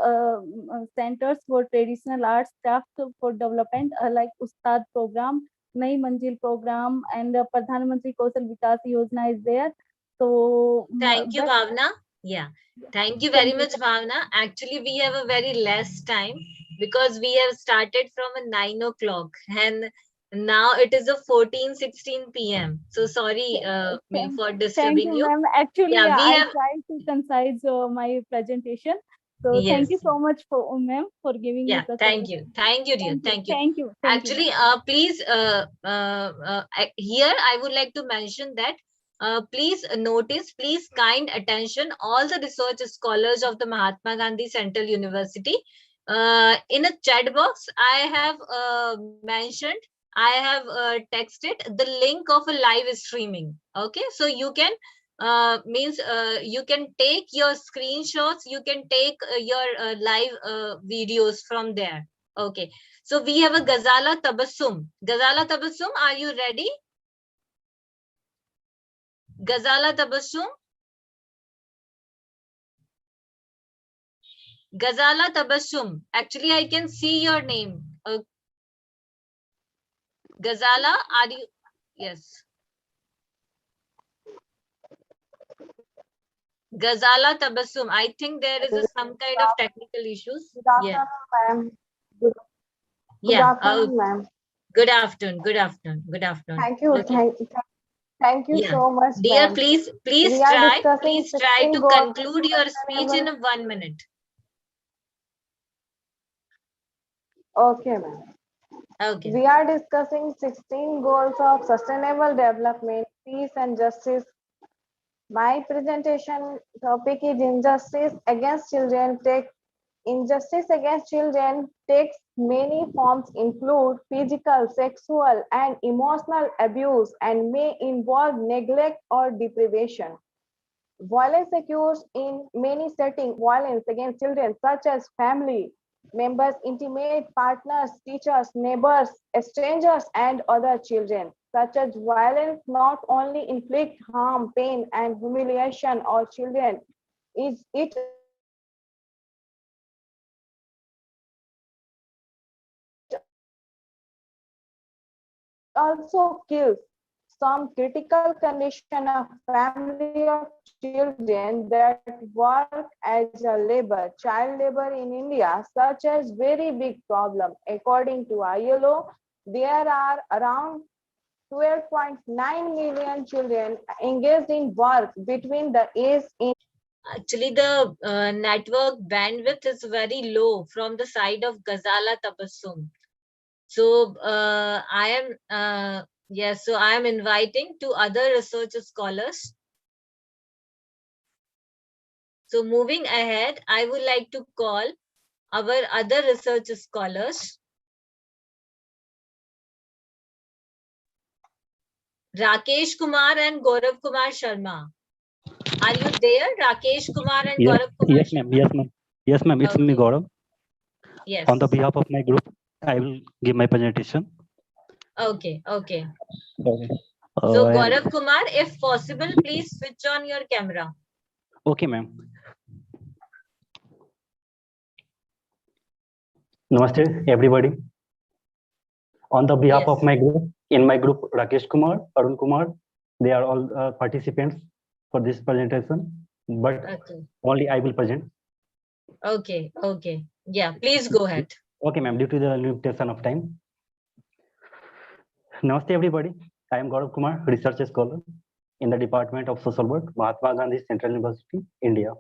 centers for traditional arts craft for development like Ustad program, Nai Manzil program, and Pradhan Mantri Kaushal Vikas Yojana is there. So Thank you, Bhavna. Yeah, thank you very much, Bhavna. Actually, we have a very less time because we have started from 9 o'clock and now it is a 14:16 p.m. So sorry me for Thank disturbing you, you. ma'am. Actually, Yeah, we I have. tried to concise my presentation. So thank you Yes. so much for ma'am for giving me Yeah, such thank you. opportunity. Thank you, dear. Thank you. Thank you. Thank you. Thank you. Actually, please, here I would like to mention that please notice, please kind attention, all the research scholars of the Mahatma Gandhi Central University. In a chat box, I have mentioned, I have texted the link of a live streaming. Okay, so you can means you can take your screenshots, you can take your live videos from there. Okay, so we have a Ghazala Tabassum. Ghazala Tabassum, are you ready? Ghazala Tabassum? Ghazala Tabassum. Actually, I can see your name. Ghazala, are you? Yes. Ghazala Tabassum. I think there is some kind of technical issues. Good Yeah. afternoon, ma'am. Good Yeah. afternoon, ma'am. Good afternoon. Good afternoon. Good afternoon. Thank you. Okay. Thank you Yeah. so much, Dear, ma'am. please We are discussing please try 16 to goals of conclude your speech in sustainable. 1 minute. Okay, ma'am. Okay. We are discussing 16 goals of sustainable development, peace and justice. My presentation topic is injustice against children. Injustice against children takes many forms, include physical, sexual, and emotional abuse, and may involve neglect or deprivation. Violence occurs in many settings. Violence against children, such as family members, intimate partners, teachers, neighbors, strangers, and other children. Such as violence not only inflict harm, pain, and humiliation on children, it also kills. Some critical condition of family of children that work as a labor, child labor in India, such as very big problem. According to ILO, there are around 12.9 million children engaged in work between the age in. Actually, the network bandwidth is very low from the side of Ghazala Tabassum. So I am yes, so I am inviting to other research scholars. So moving ahead, I would like to call our other research scholars. Rakesh Kumar and Gaurav Kumar Sharma. Are you there, Rakesh Kumar and Yes, Gaurav Kumar? yes, ma'am. Yes, ma'am. Yes, ma'am. It's me, Okay. Gaurav. Yes. On the behalf of my group, I will give my presentation. Okay. Okay. Okay. So And Gaurav Kumar, if possible, please switch on your camera. okay, ma'am. Namaste, everybody. On the behalf of my group, in my group, Rakesh Kumar, Arun Kumar, they are all participants for this presentation, but only I will present. Okay. Okay. Yeah, please go ahead. Okay, ma'am. Due to the limitation of time. Namaste, everybody. I am Gaurav Kumar, research scholar in the Department of Social Work, Mahatma Gandhi Central University, India.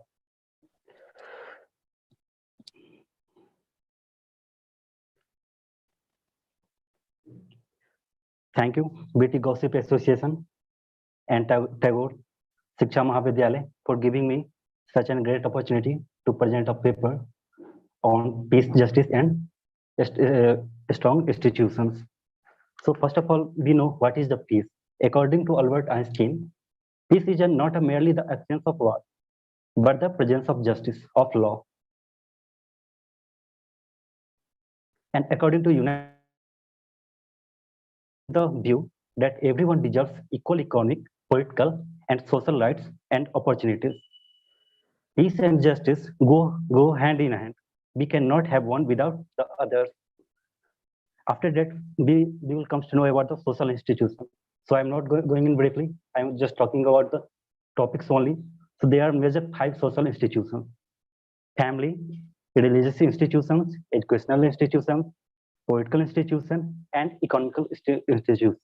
Thank you, BT Gossip Association and Tagore, Shiksha Mahavidyalaya for giving me such a great opportunity to present a paper on peace, justice, and strong institutions. So first of all, we know what is the peace. According to Albert Einstein, peace is not merely the absence of war, but the presence of justice, of law. And according to United, the view that everyone deserves equal economic, political, and social rights and opportunities. Peace and justice go hand in hand. We cannot have one without the other. After that, we will come to know about the social institution. So I'm not going in briefly. I'm just talking about the topics only. So there are major 5 social institutions: family, religious institutions, educational institutions, political institutions, and economical institutions.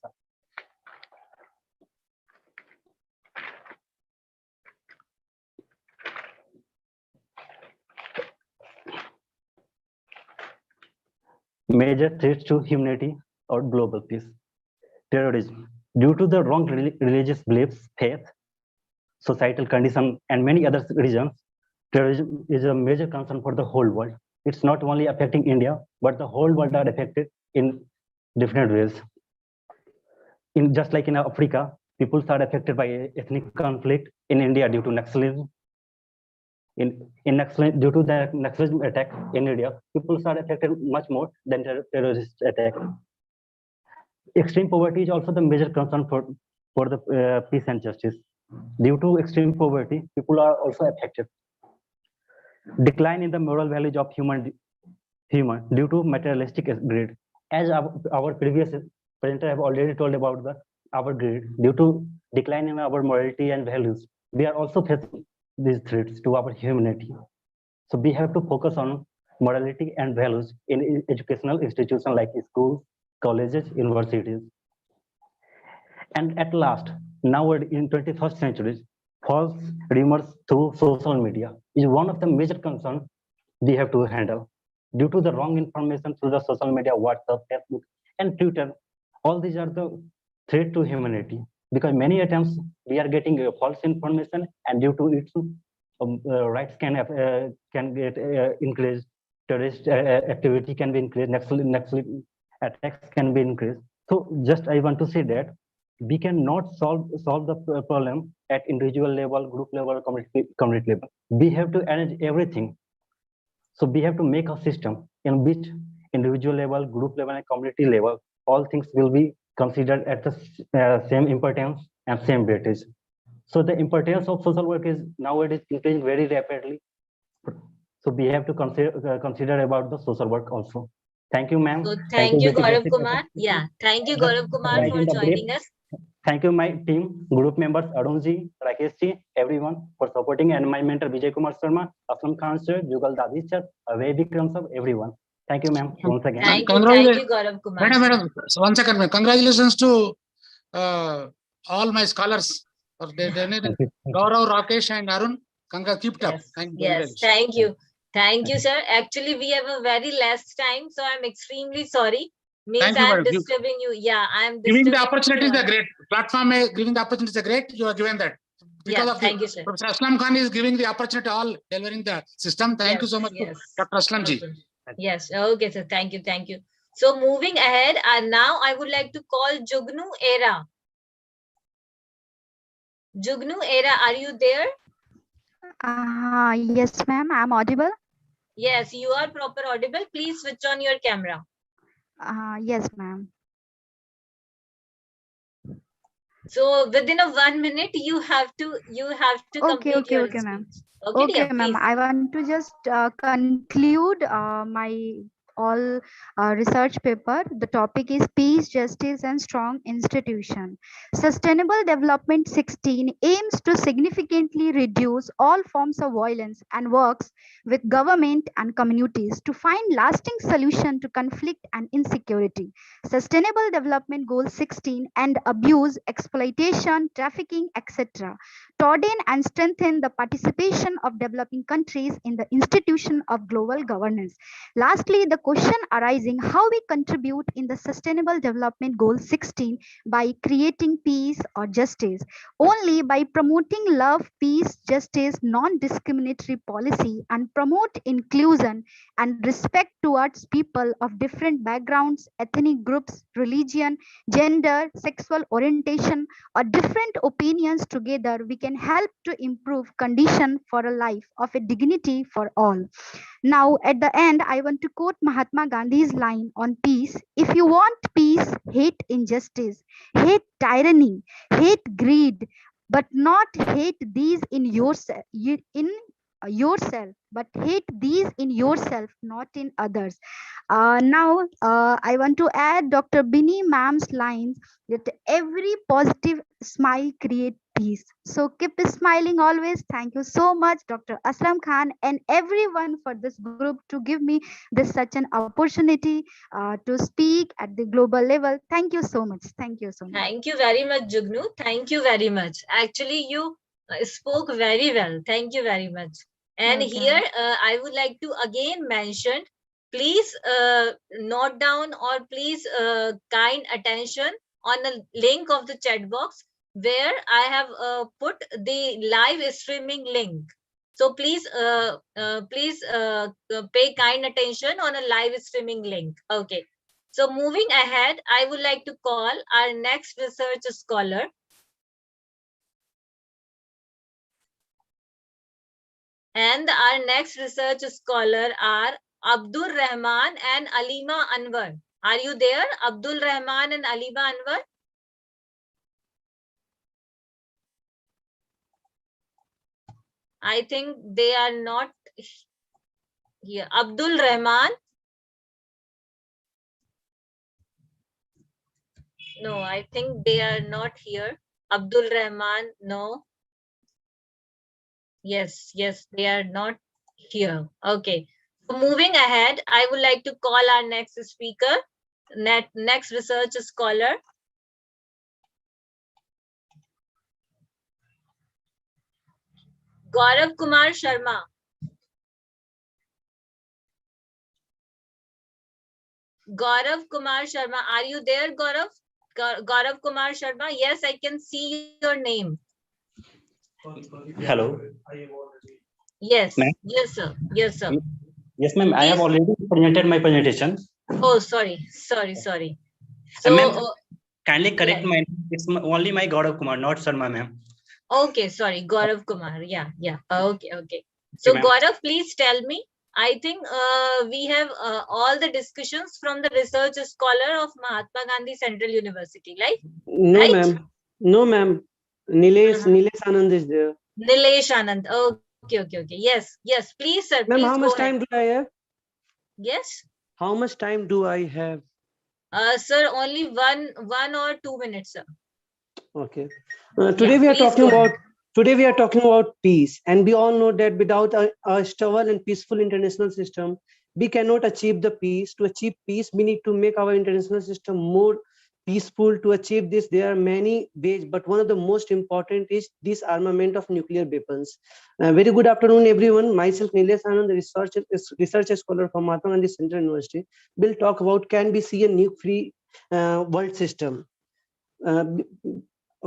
Major threats to humanity or global peace. Terrorism. Due to the wrong religious beliefs, faith, societal condition, and many other reasons, terrorism is a major concern for the whole world. It's not only affecting India, but the whole world are affected in different ways. In just like in Africa, People are affected by ethnic conflict in India due to Naxalism. Due to the Naxalism attack in India, people are affected much more than terrorist attack. Extreme poverty is also the major concern for the peace and justice. Due to extreme poverty, people are also affected. Decline in the moral values of human due to materialistic greed. As our previous presenter have already told about our greed, due to decline in our morality and values, we are also facing these threats to our humanity. So we have to focus on morality and values in educational institutions like schools, colleges, universities. And at last, now in 21st century, false rumors through social media is one of the major concerns we have to handle. Due to the wrong information through the social media, WhatsApp, Facebook, and Twitter, all these are the threat to humanity. Because many times we are getting false information, and due to it, rights can get increased, terrorist activity can be increased, Naxal attacks can be increased. So just I want to say that we cannot solve the problem at individual level, group level, community level. We have to arrange everything. So we have to make a system in which individual level, group level, and community level, all things will be considered at the same importance and same weightage. So the importance of social work is nowadays increasing very rapidly. So we have to consider about the social work also. Thank you, ma'am. So thank you, Gaurav Jessica. Kumar. Yeah, thank you, Gaurav Kumar, for joining us. Thank you, my team, group members, Arunji, Rakeshji, everyone for supporting, and my mentor, Vijay Kumar Sharma, Aslam Khan sir, Jugal Dadi sir, Avey Vikram sir, everyone. Thank you, ma'am, once again. Thank you, Gaurav Kumar. Madam, one second, ma'am. Congratulations to all my scholars. Gaurav, Rakesh, and Arun. Keep it up. Yes, thank you. Thank you, sir. Actually, we have a very less time, so I'm extremely sorry. Means I'm disturbing you. Yeah, I'm giving disturbing the opportunities you. are great. Platform giving the opportunities are great. You are given that. Because of thank you, sir. Professor Aslam Khan is giving the opportunity to all delivering the system. Thank you so much, Dr. Aslam ji. Yes, okay, sir. Thank you, thank you. So moving ahead, now I would like to call Jugnu Era. Jugnu Era, are you there? Yes, ma'am. I'm audible. Yes, you are proper audible. Please switch on your camera. Yes, ma'am. So within a 1 minute, you have to complete your Okay, ma'am. speech. Okay, ma'am. I want to just conclude my all research paper. The topic is peace, justice, and strong institution. Sustainable Development 16 aims to significantly reduce all forms of violence and works with government and communities to find lasting solution to conflict and insecurity. Sustainable Development Goal 16 and abuse, exploitation, trafficking, etc. to ordain and strengthen the participation of developing countries in the institution of global governance. Lastly, the question arising how we contribute in the Sustainable Development Goal 16 by creating peace or justice. Only by promoting love, peace, justice, non-discriminatory policy, and promote inclusion and respect towards people of different backgrounds, ethnic groups, religion, gender, sexual orientation, or different opinions together, we can help to improve condition for a life of a dignity for all. Now, at the end, I want to quote Mahatma Gandhi's line on peace. If you want peace, hate injustice, hate tyranny, hate greed, but not hate these in yourself. But hate these in yourself, not in others. Now, I want to add Dr. Bini ma'am's lines that every positive smile creates peace. So keep smiling always. Thank you so much, Dr. Aslam Khan, and everyone for this group to give me this such an opportunity to speak at the global level. Thank you so much. Thank you so much. Thank you very much, Jugnu. Thank you very much. Actually, you spoke very well. Thank you very much. And here, I would like to again mention, please note down or please kind attention on the link of the chat box where I have put the live streaming link. So please, pay kind attention on a live streaming link. Okay. So moving ahead, I would like to call our next research scholar, And our next research scholar are Abdul Rahman and Alima Anwar. Are you there, Abdul Rahman and Alima Anwar? I think they are not here. Abdul Rahman. No, I think they are not here. Abdul Rahman, no. Yes, they are not here. Okay. So moving ahead, I would like to call our next speaker, next research scholar. Gaurav Kumar Sharma. Gaurav Kumar Sharma, are you there, Gaurav? Gaurav Kumar Sharma, yes, I can see your name. Hello. Yes, Ma'am? yes, sir. Yes, sir. Yes, ma'am. I have already presented my presentation. Oh, sorry. So, Ma'am, kindly correct yeah. my. It's only my Gaurav Kumar, not Sharma, ma'am. Okay, sorry, Gaurav Kumar. Yeah. Okay. So, Gaurav, please tell me. I think we have all the discussions from the research scholar of Mahatma Gandhi Central University, right? No, right? ma'am. No, ma'am. Nilesh Anand is there. Nilesh Anand. Okay. Yes. Please, sir. Ma'am, Please how go much ahead. time do I have? Yes. How much time do I have? Sir, only one or 2 minutes, sir. Okay. Today we are talking about peace, and we all know that without a stable and peaceful international system, we cannot achieve the peace. To achieve peace, we need to make our international system more peaceful. To achieve this, there are many ways, but one of the most important is disarmament of nuclear weapons. Very good afternoon, everyone. Myself, Nilesh Anand, the research scholar from Mahatma Gandhi Central University, will talk about can we see a nuke-free world system.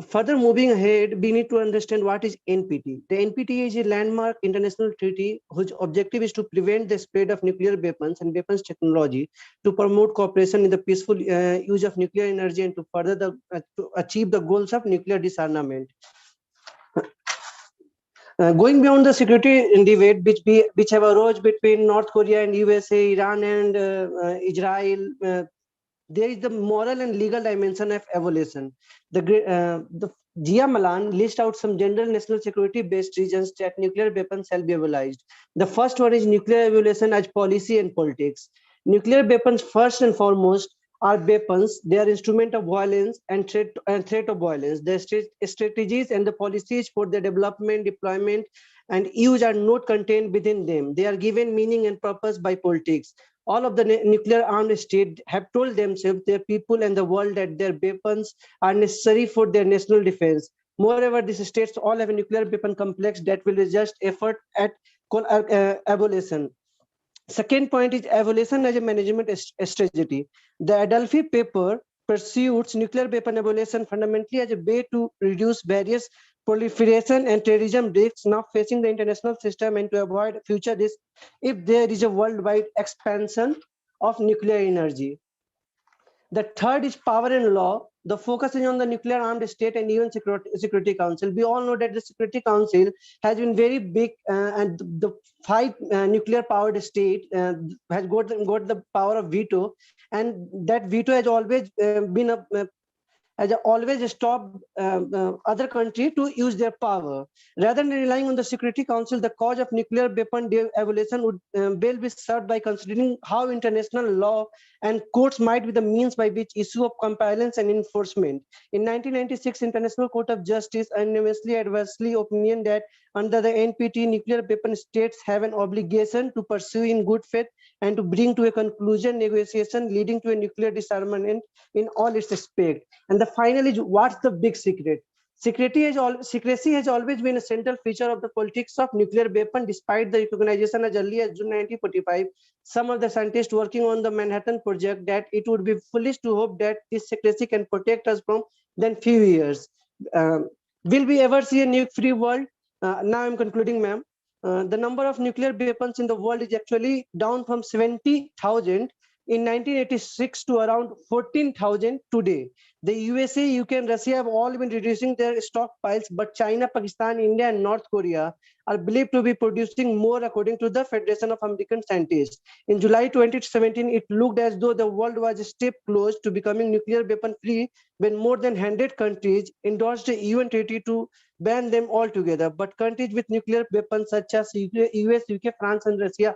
Further moving ahead, we need to understand what is NPT. The NPT is a landmark international treaty whose objective is to prevent the spread of nuclear weapons and weapons technology, to promote cooperation in the peaceful use of nuclear energy, and to further to achieve the goals of nuclear disarmament. Going beyond the security debate which have arose between North Korea and USA, Iran and Israel, there is the moral and legal dimension of evolution. The Jia Malan list out some general national security-based reasons that nuclear weapons shall be abolished. The first one is nuclear evolution as policy and politics. Nuclear weapons, first and foremost, are weapons. They are instrument of violence and threat of violence. The strategies and the policies for their development, deployment, and use are not contained within them. They are given meaning and purpose by politics. All of the nuclear armed states have told themselves, their people and the world, that their weapons are necessary for their national defense. Moreover, these states all have a nuclear weapon complex that will resist effort at abolition. Second point is abolition as a management strategy. The Adelphi paper pursues nuclear weapon abolition fundamentally as a way to reduce various proliferation and terrorism risks now facing the international system, and to avoid future risks if there is a worldwide expansion of nuclear energy. The third is power and law. The focus is on the nuclear armed state and UN Security Council. We all know that the Security Council has been very big, and the 5 nuclear powered state has got the power of veto, and that veto has always has always stopped other countries to use their power. Rather than relying on the Security Council, the cause of nuclear weapon abolition would well be served by considering how international law and courts might be the means by which issue of compliance and enforcement. In 1996, International Court of Justice unanimously adversely opinion that under the NPT, nuclear weapon states have an obligation to pursue in good faith and to bring to a conclusion negotiation leading to a nuclear disarmament in all its aspects. And the final is, what's the big secret? Secrecy has always been a central feature of the politics of nuclear weapon, despite the recognition as early as June 1945. Some of the scientists working on the Manhattan Project that it would be foolish to hope that this secrecy can protect us from then few years. Will we ever see a nuke-free world? Now I'm concluding, ma'am. The number of nuclear weapons in the world is actually down from 70,000 in 1986 to around 14,000 today. The USA, UK, and Russia have all been reducing their stockpiles, but China, Pakistan, India, and North Korea are believed to be producing more, according to the Federation of American Scientists. In July 2017, it looked as though the world was a step close to becoming nuclear weapon free when more than 100 countries endorsed a UN treaty to ban them altogether. But countries with nuclear weapons such as US, UK, France, and Russia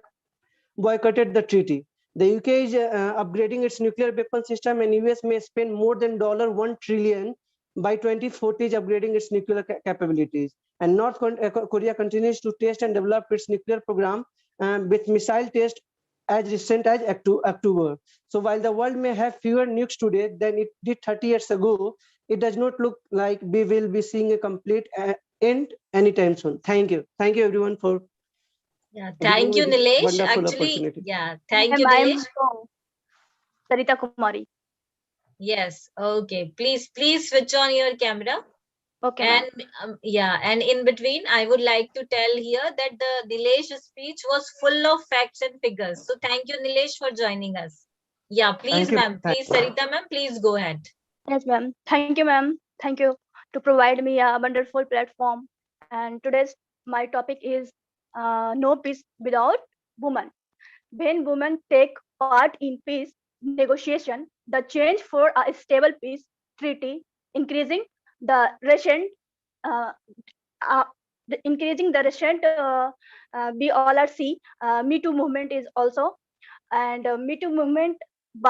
boycotted the treaty. The UK is upgrading its nuclear weapon system, and US may spend more than $1 trillion by 2040 upgrading its nuclear capabilities. And North Korea continues to test and develop its nuclear program with missile tests as recent as October. So while the world may have fewer nukes today than it did 30 years ago, it does not look like we will be seeing a complete end anytime soon. Thank you. Thank you everyone for Yeah, giving thank me you, this Nilesh. wonderful Actually, opportunity. yeah, thank you, Ma'am, I am Nilesh. from Sarita Kumari. Yes, okay. Please switch on your camera. Okay, ma'am. And yeah, and in between, I would like to tell here that the Nilesh speech was full of facts and figures. So thank you, Nilesh, for joining us. Yeah, please, Thank you. ma'am. Please, Sarita, ma'am, please go ahead. Yes, ma'am. Thank you, ma'am. Thank you to provide me a wonderful platform. And today's my topic is no peace without women. When women take part in peace negotiation, the change for a stable peace treaty, increasing the recent uh, increasing the recent we all are see Me Too movement is also, and Me Too movement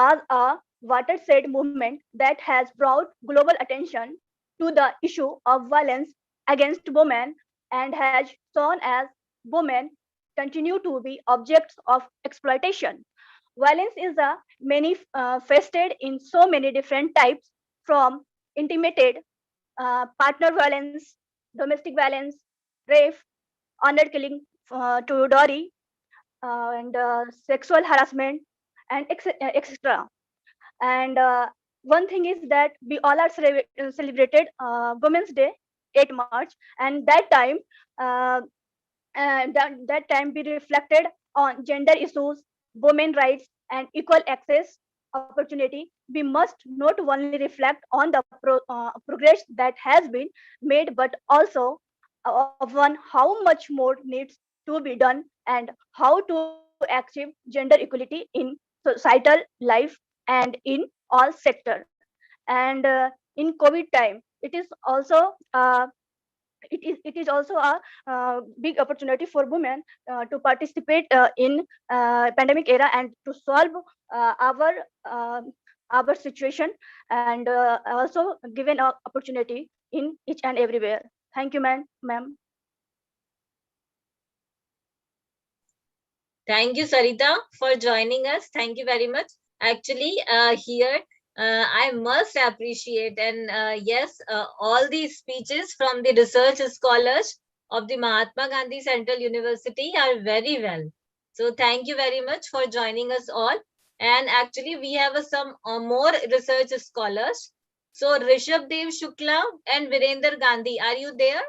was a watershed movement that has brought global attention to the issue of violence against women and has shown as women continue to be objects of exploitation. Violence is a many faceted in so many different types, from intimated partner violence, domestic violence, rape, honor killing to dowry, and sexual harassment, and etc. And one thing is that we all are celebrated Women's Day, 8 March, and uh, that time we reflected on gender issues, women rights, and equal access opportunity. We must not only reflect on the progress that has been made, but also of one how much more needs to be done, and how to achieve gender equality in societal life and in all sector. And in COVID time, it is also a big opportunity for women to participate in pandemic era and to solve uh, our situation, and also given a opportunity in each and everywhere. Thank you, ma'am. Thank you, Sarita, for joining us. Thank you very much. Actually, here I must appreciate, and yes, all these speeches from the research scholars of the Mahatma Gandhi Central University are very well. So thank you very much for joining us all. And actually, we have some more research scholars. So Rishabh Dev Shukla and Virender Gandhi, are you there?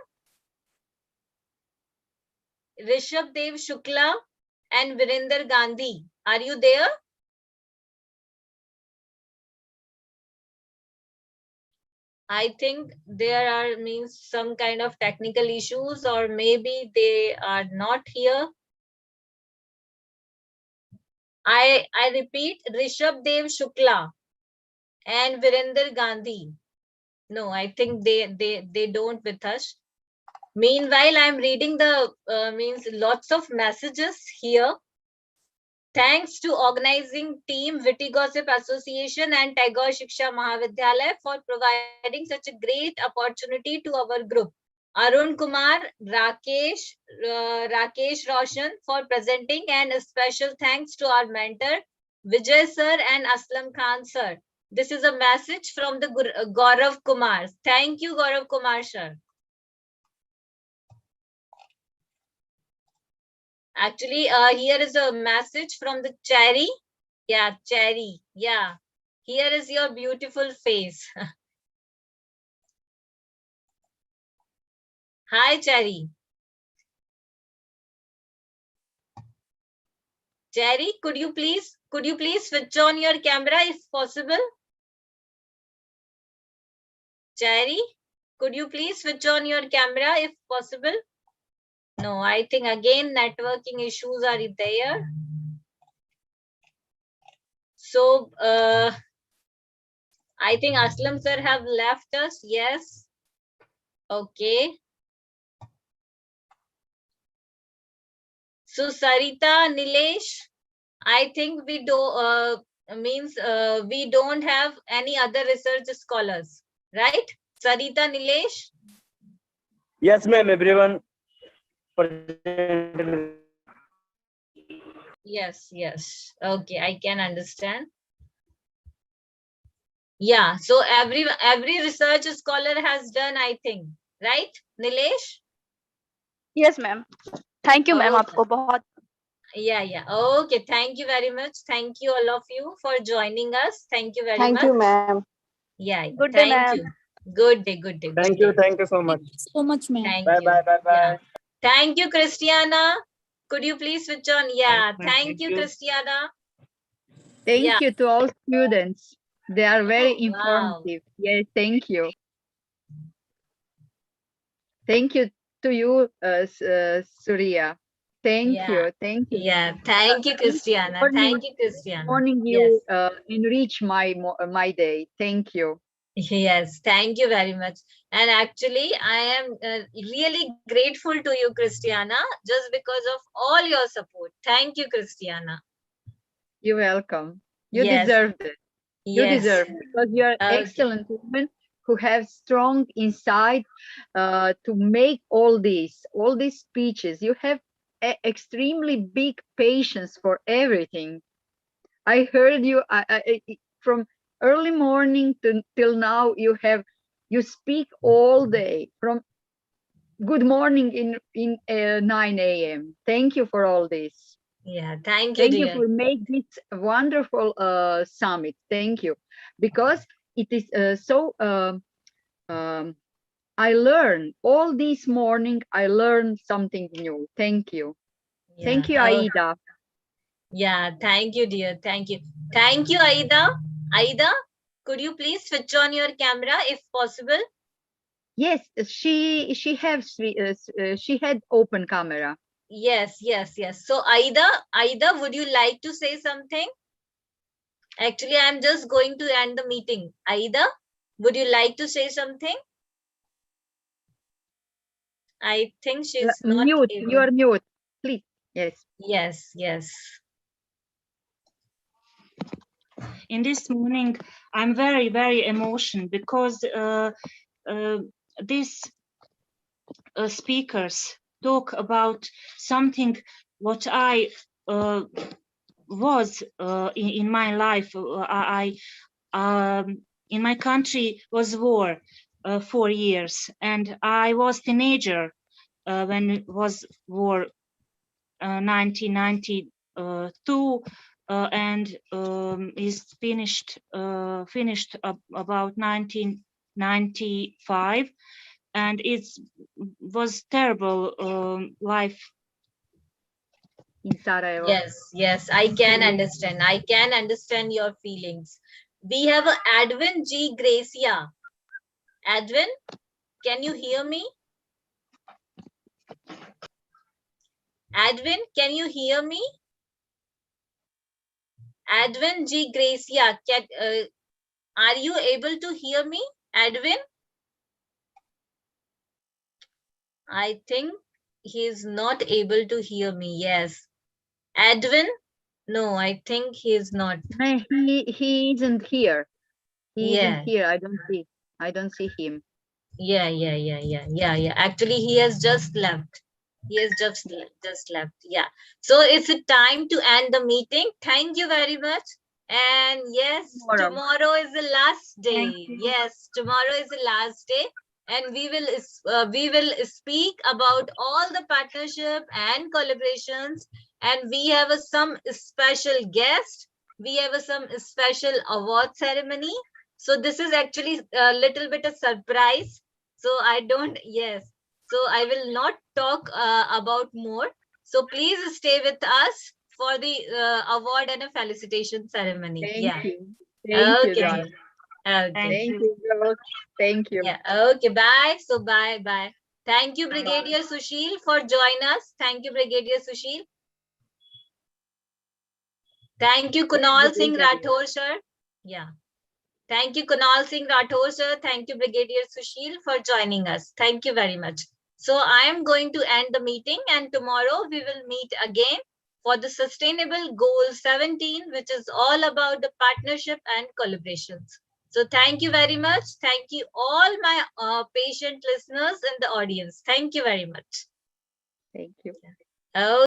Rishabh Dev Shukla and Virender Gandhi, are you there? I think there are some kind of technical issues, or maybe they are not here. I repeat, Rishabh Dev Shukla and Virender Gandhi. No, I think they don't with us. Meanwhile, I'm reading the lots of messages here. Thanks to organizing team Witty Gossip Association and Tagore Shiksha Mahavidyalaya for providing such a great opportunity to our group. Arun Kumar, Rakesh Roshan for presenting, and a special thanks to our mentor Vijay sir and Aslam Khan sir. This is a message from the Gaurav Kumar. Thank you, Gaurav Kumar sir. Actually, here is a message from the Cherry. Yeah, Cherry. Yeah. Here is your beautiful face. Hi, Cherry. Jerry, could you please switch on your camera if possible? Jerry, could you please switch on your camera if possible? No, I think again networking issues are there. So I think Aslam sir have left us. Yes. Okay. So Sarita, Nilesh, I think we we don't have any other research scholars, right? Sarita, Nilesh. Yes, ma'am. Everyone. Yes, yes. Okay, I can understand. Yeah, so every research scholar has done, I think, right, Nilesh? Yes, ma'am. Thank you, ma'am. Okay. आपको बहुत Yeah. Okay, thank you very much. Thank you all of you for joining us. Thank you very Thank much. you, ma'am. Yeah, Good day, thank ma'am. you. Good day, good day. Thank good you. day. Thank you so much. So much, ma'am. Thank Bye, you. bye, bye, bye. Yeah. Thank you, Christiana. Could you please switch on? Yeah, ma'am. thank Thank you, you. Christiana. Thank Yeah. you to all students. They are very Wow. informative. Yes, thank you. Thank you to you, Surya. Thank Yeah. you. Thank you. Yeah, thank you, Christiana. Thank you, Christiana. Morning, Yes. you enrich my day. Thank you. Yes, thank you very much. And actually, I am really grateful to you, Christiana, just because of all your support. Thank you, Christiana. You're welcome. You Yes. deserve it. You Yes. deserve it because you are Okay. excellent women who have strong insight to make all these speeches. You have extremely big patience for everything. I heard you from early morning till now. You speak all day from good morning in 9 a.m. Thank you for all this. Yeah, thank you, Thank you dear. for make this wonderful summit. Thank you, because it is I learned all this morning. I learned something new. Thank you. Yeah. Thank you, Oh, Aida. yeah, thank you, dear. Thank you. Thank you, Aida. Aida, could you please switch on your camera if possible? Yes, she had open camera. Yes. So Aida, would you like to say something? Actually, I'm just going to end the meeting. Aida, would you like to say something? I think she's not Mute. able. You are mute, please. Yes. Yes. In this morning, I'm very, very emotional because these speakers talk about something what I was in my life. In my country was war 4 years, and I was teenager when it was war 1992. And is finished about 1995, and it was terrible life in Sarajevo. Yes, I can understand. I can understand your feelings. We have a Advin G. Gracia. Advin, can you hear me? Advin, can you hear me? Advin G. Gracia, are you able to hear me, Advin? I think he is not able to hear me. Yes. Advin? No, I think he is not. No, he isn't here. He Yeah. isn't here. I don't see him. Yeah. Actually, he has just left. He has just left. Yeah. So it's a time to end the meeting. Thank you very much. And yes, tomorrow is the last day. Yes, tomorrow is the last day. And we will speak about all the partnership and collaborations. And we have some special guest. We have some special award ceremony. So this is actually a little bit of surprise. So I will not talk about more. So please stay with us for the award and a felicitation ceremony. Thank Yeah. you. Thank you, Okay. darling. Okay. Thank you, girls. Thank you. Yeah. Okay. Bye. So bye. Bye. Thank you, Brigadier Sushil, for joining us. Thank you, Brigadier Sushil. Thank you, Kunal Singh Rathore, sir. Yeah. Thank you, Kunal Singh Rathore, sir. Thank you, Brigadier Sushil, for joining us. Thank you very much. So I am going to end the meeting, and tomorrow we will meet again for the Sustainable Goal 17, which is all about the partnership and collaborations. So thank you very much. Thank you all my patient listeners in the audience. Thank you very much. Thank you. Okay.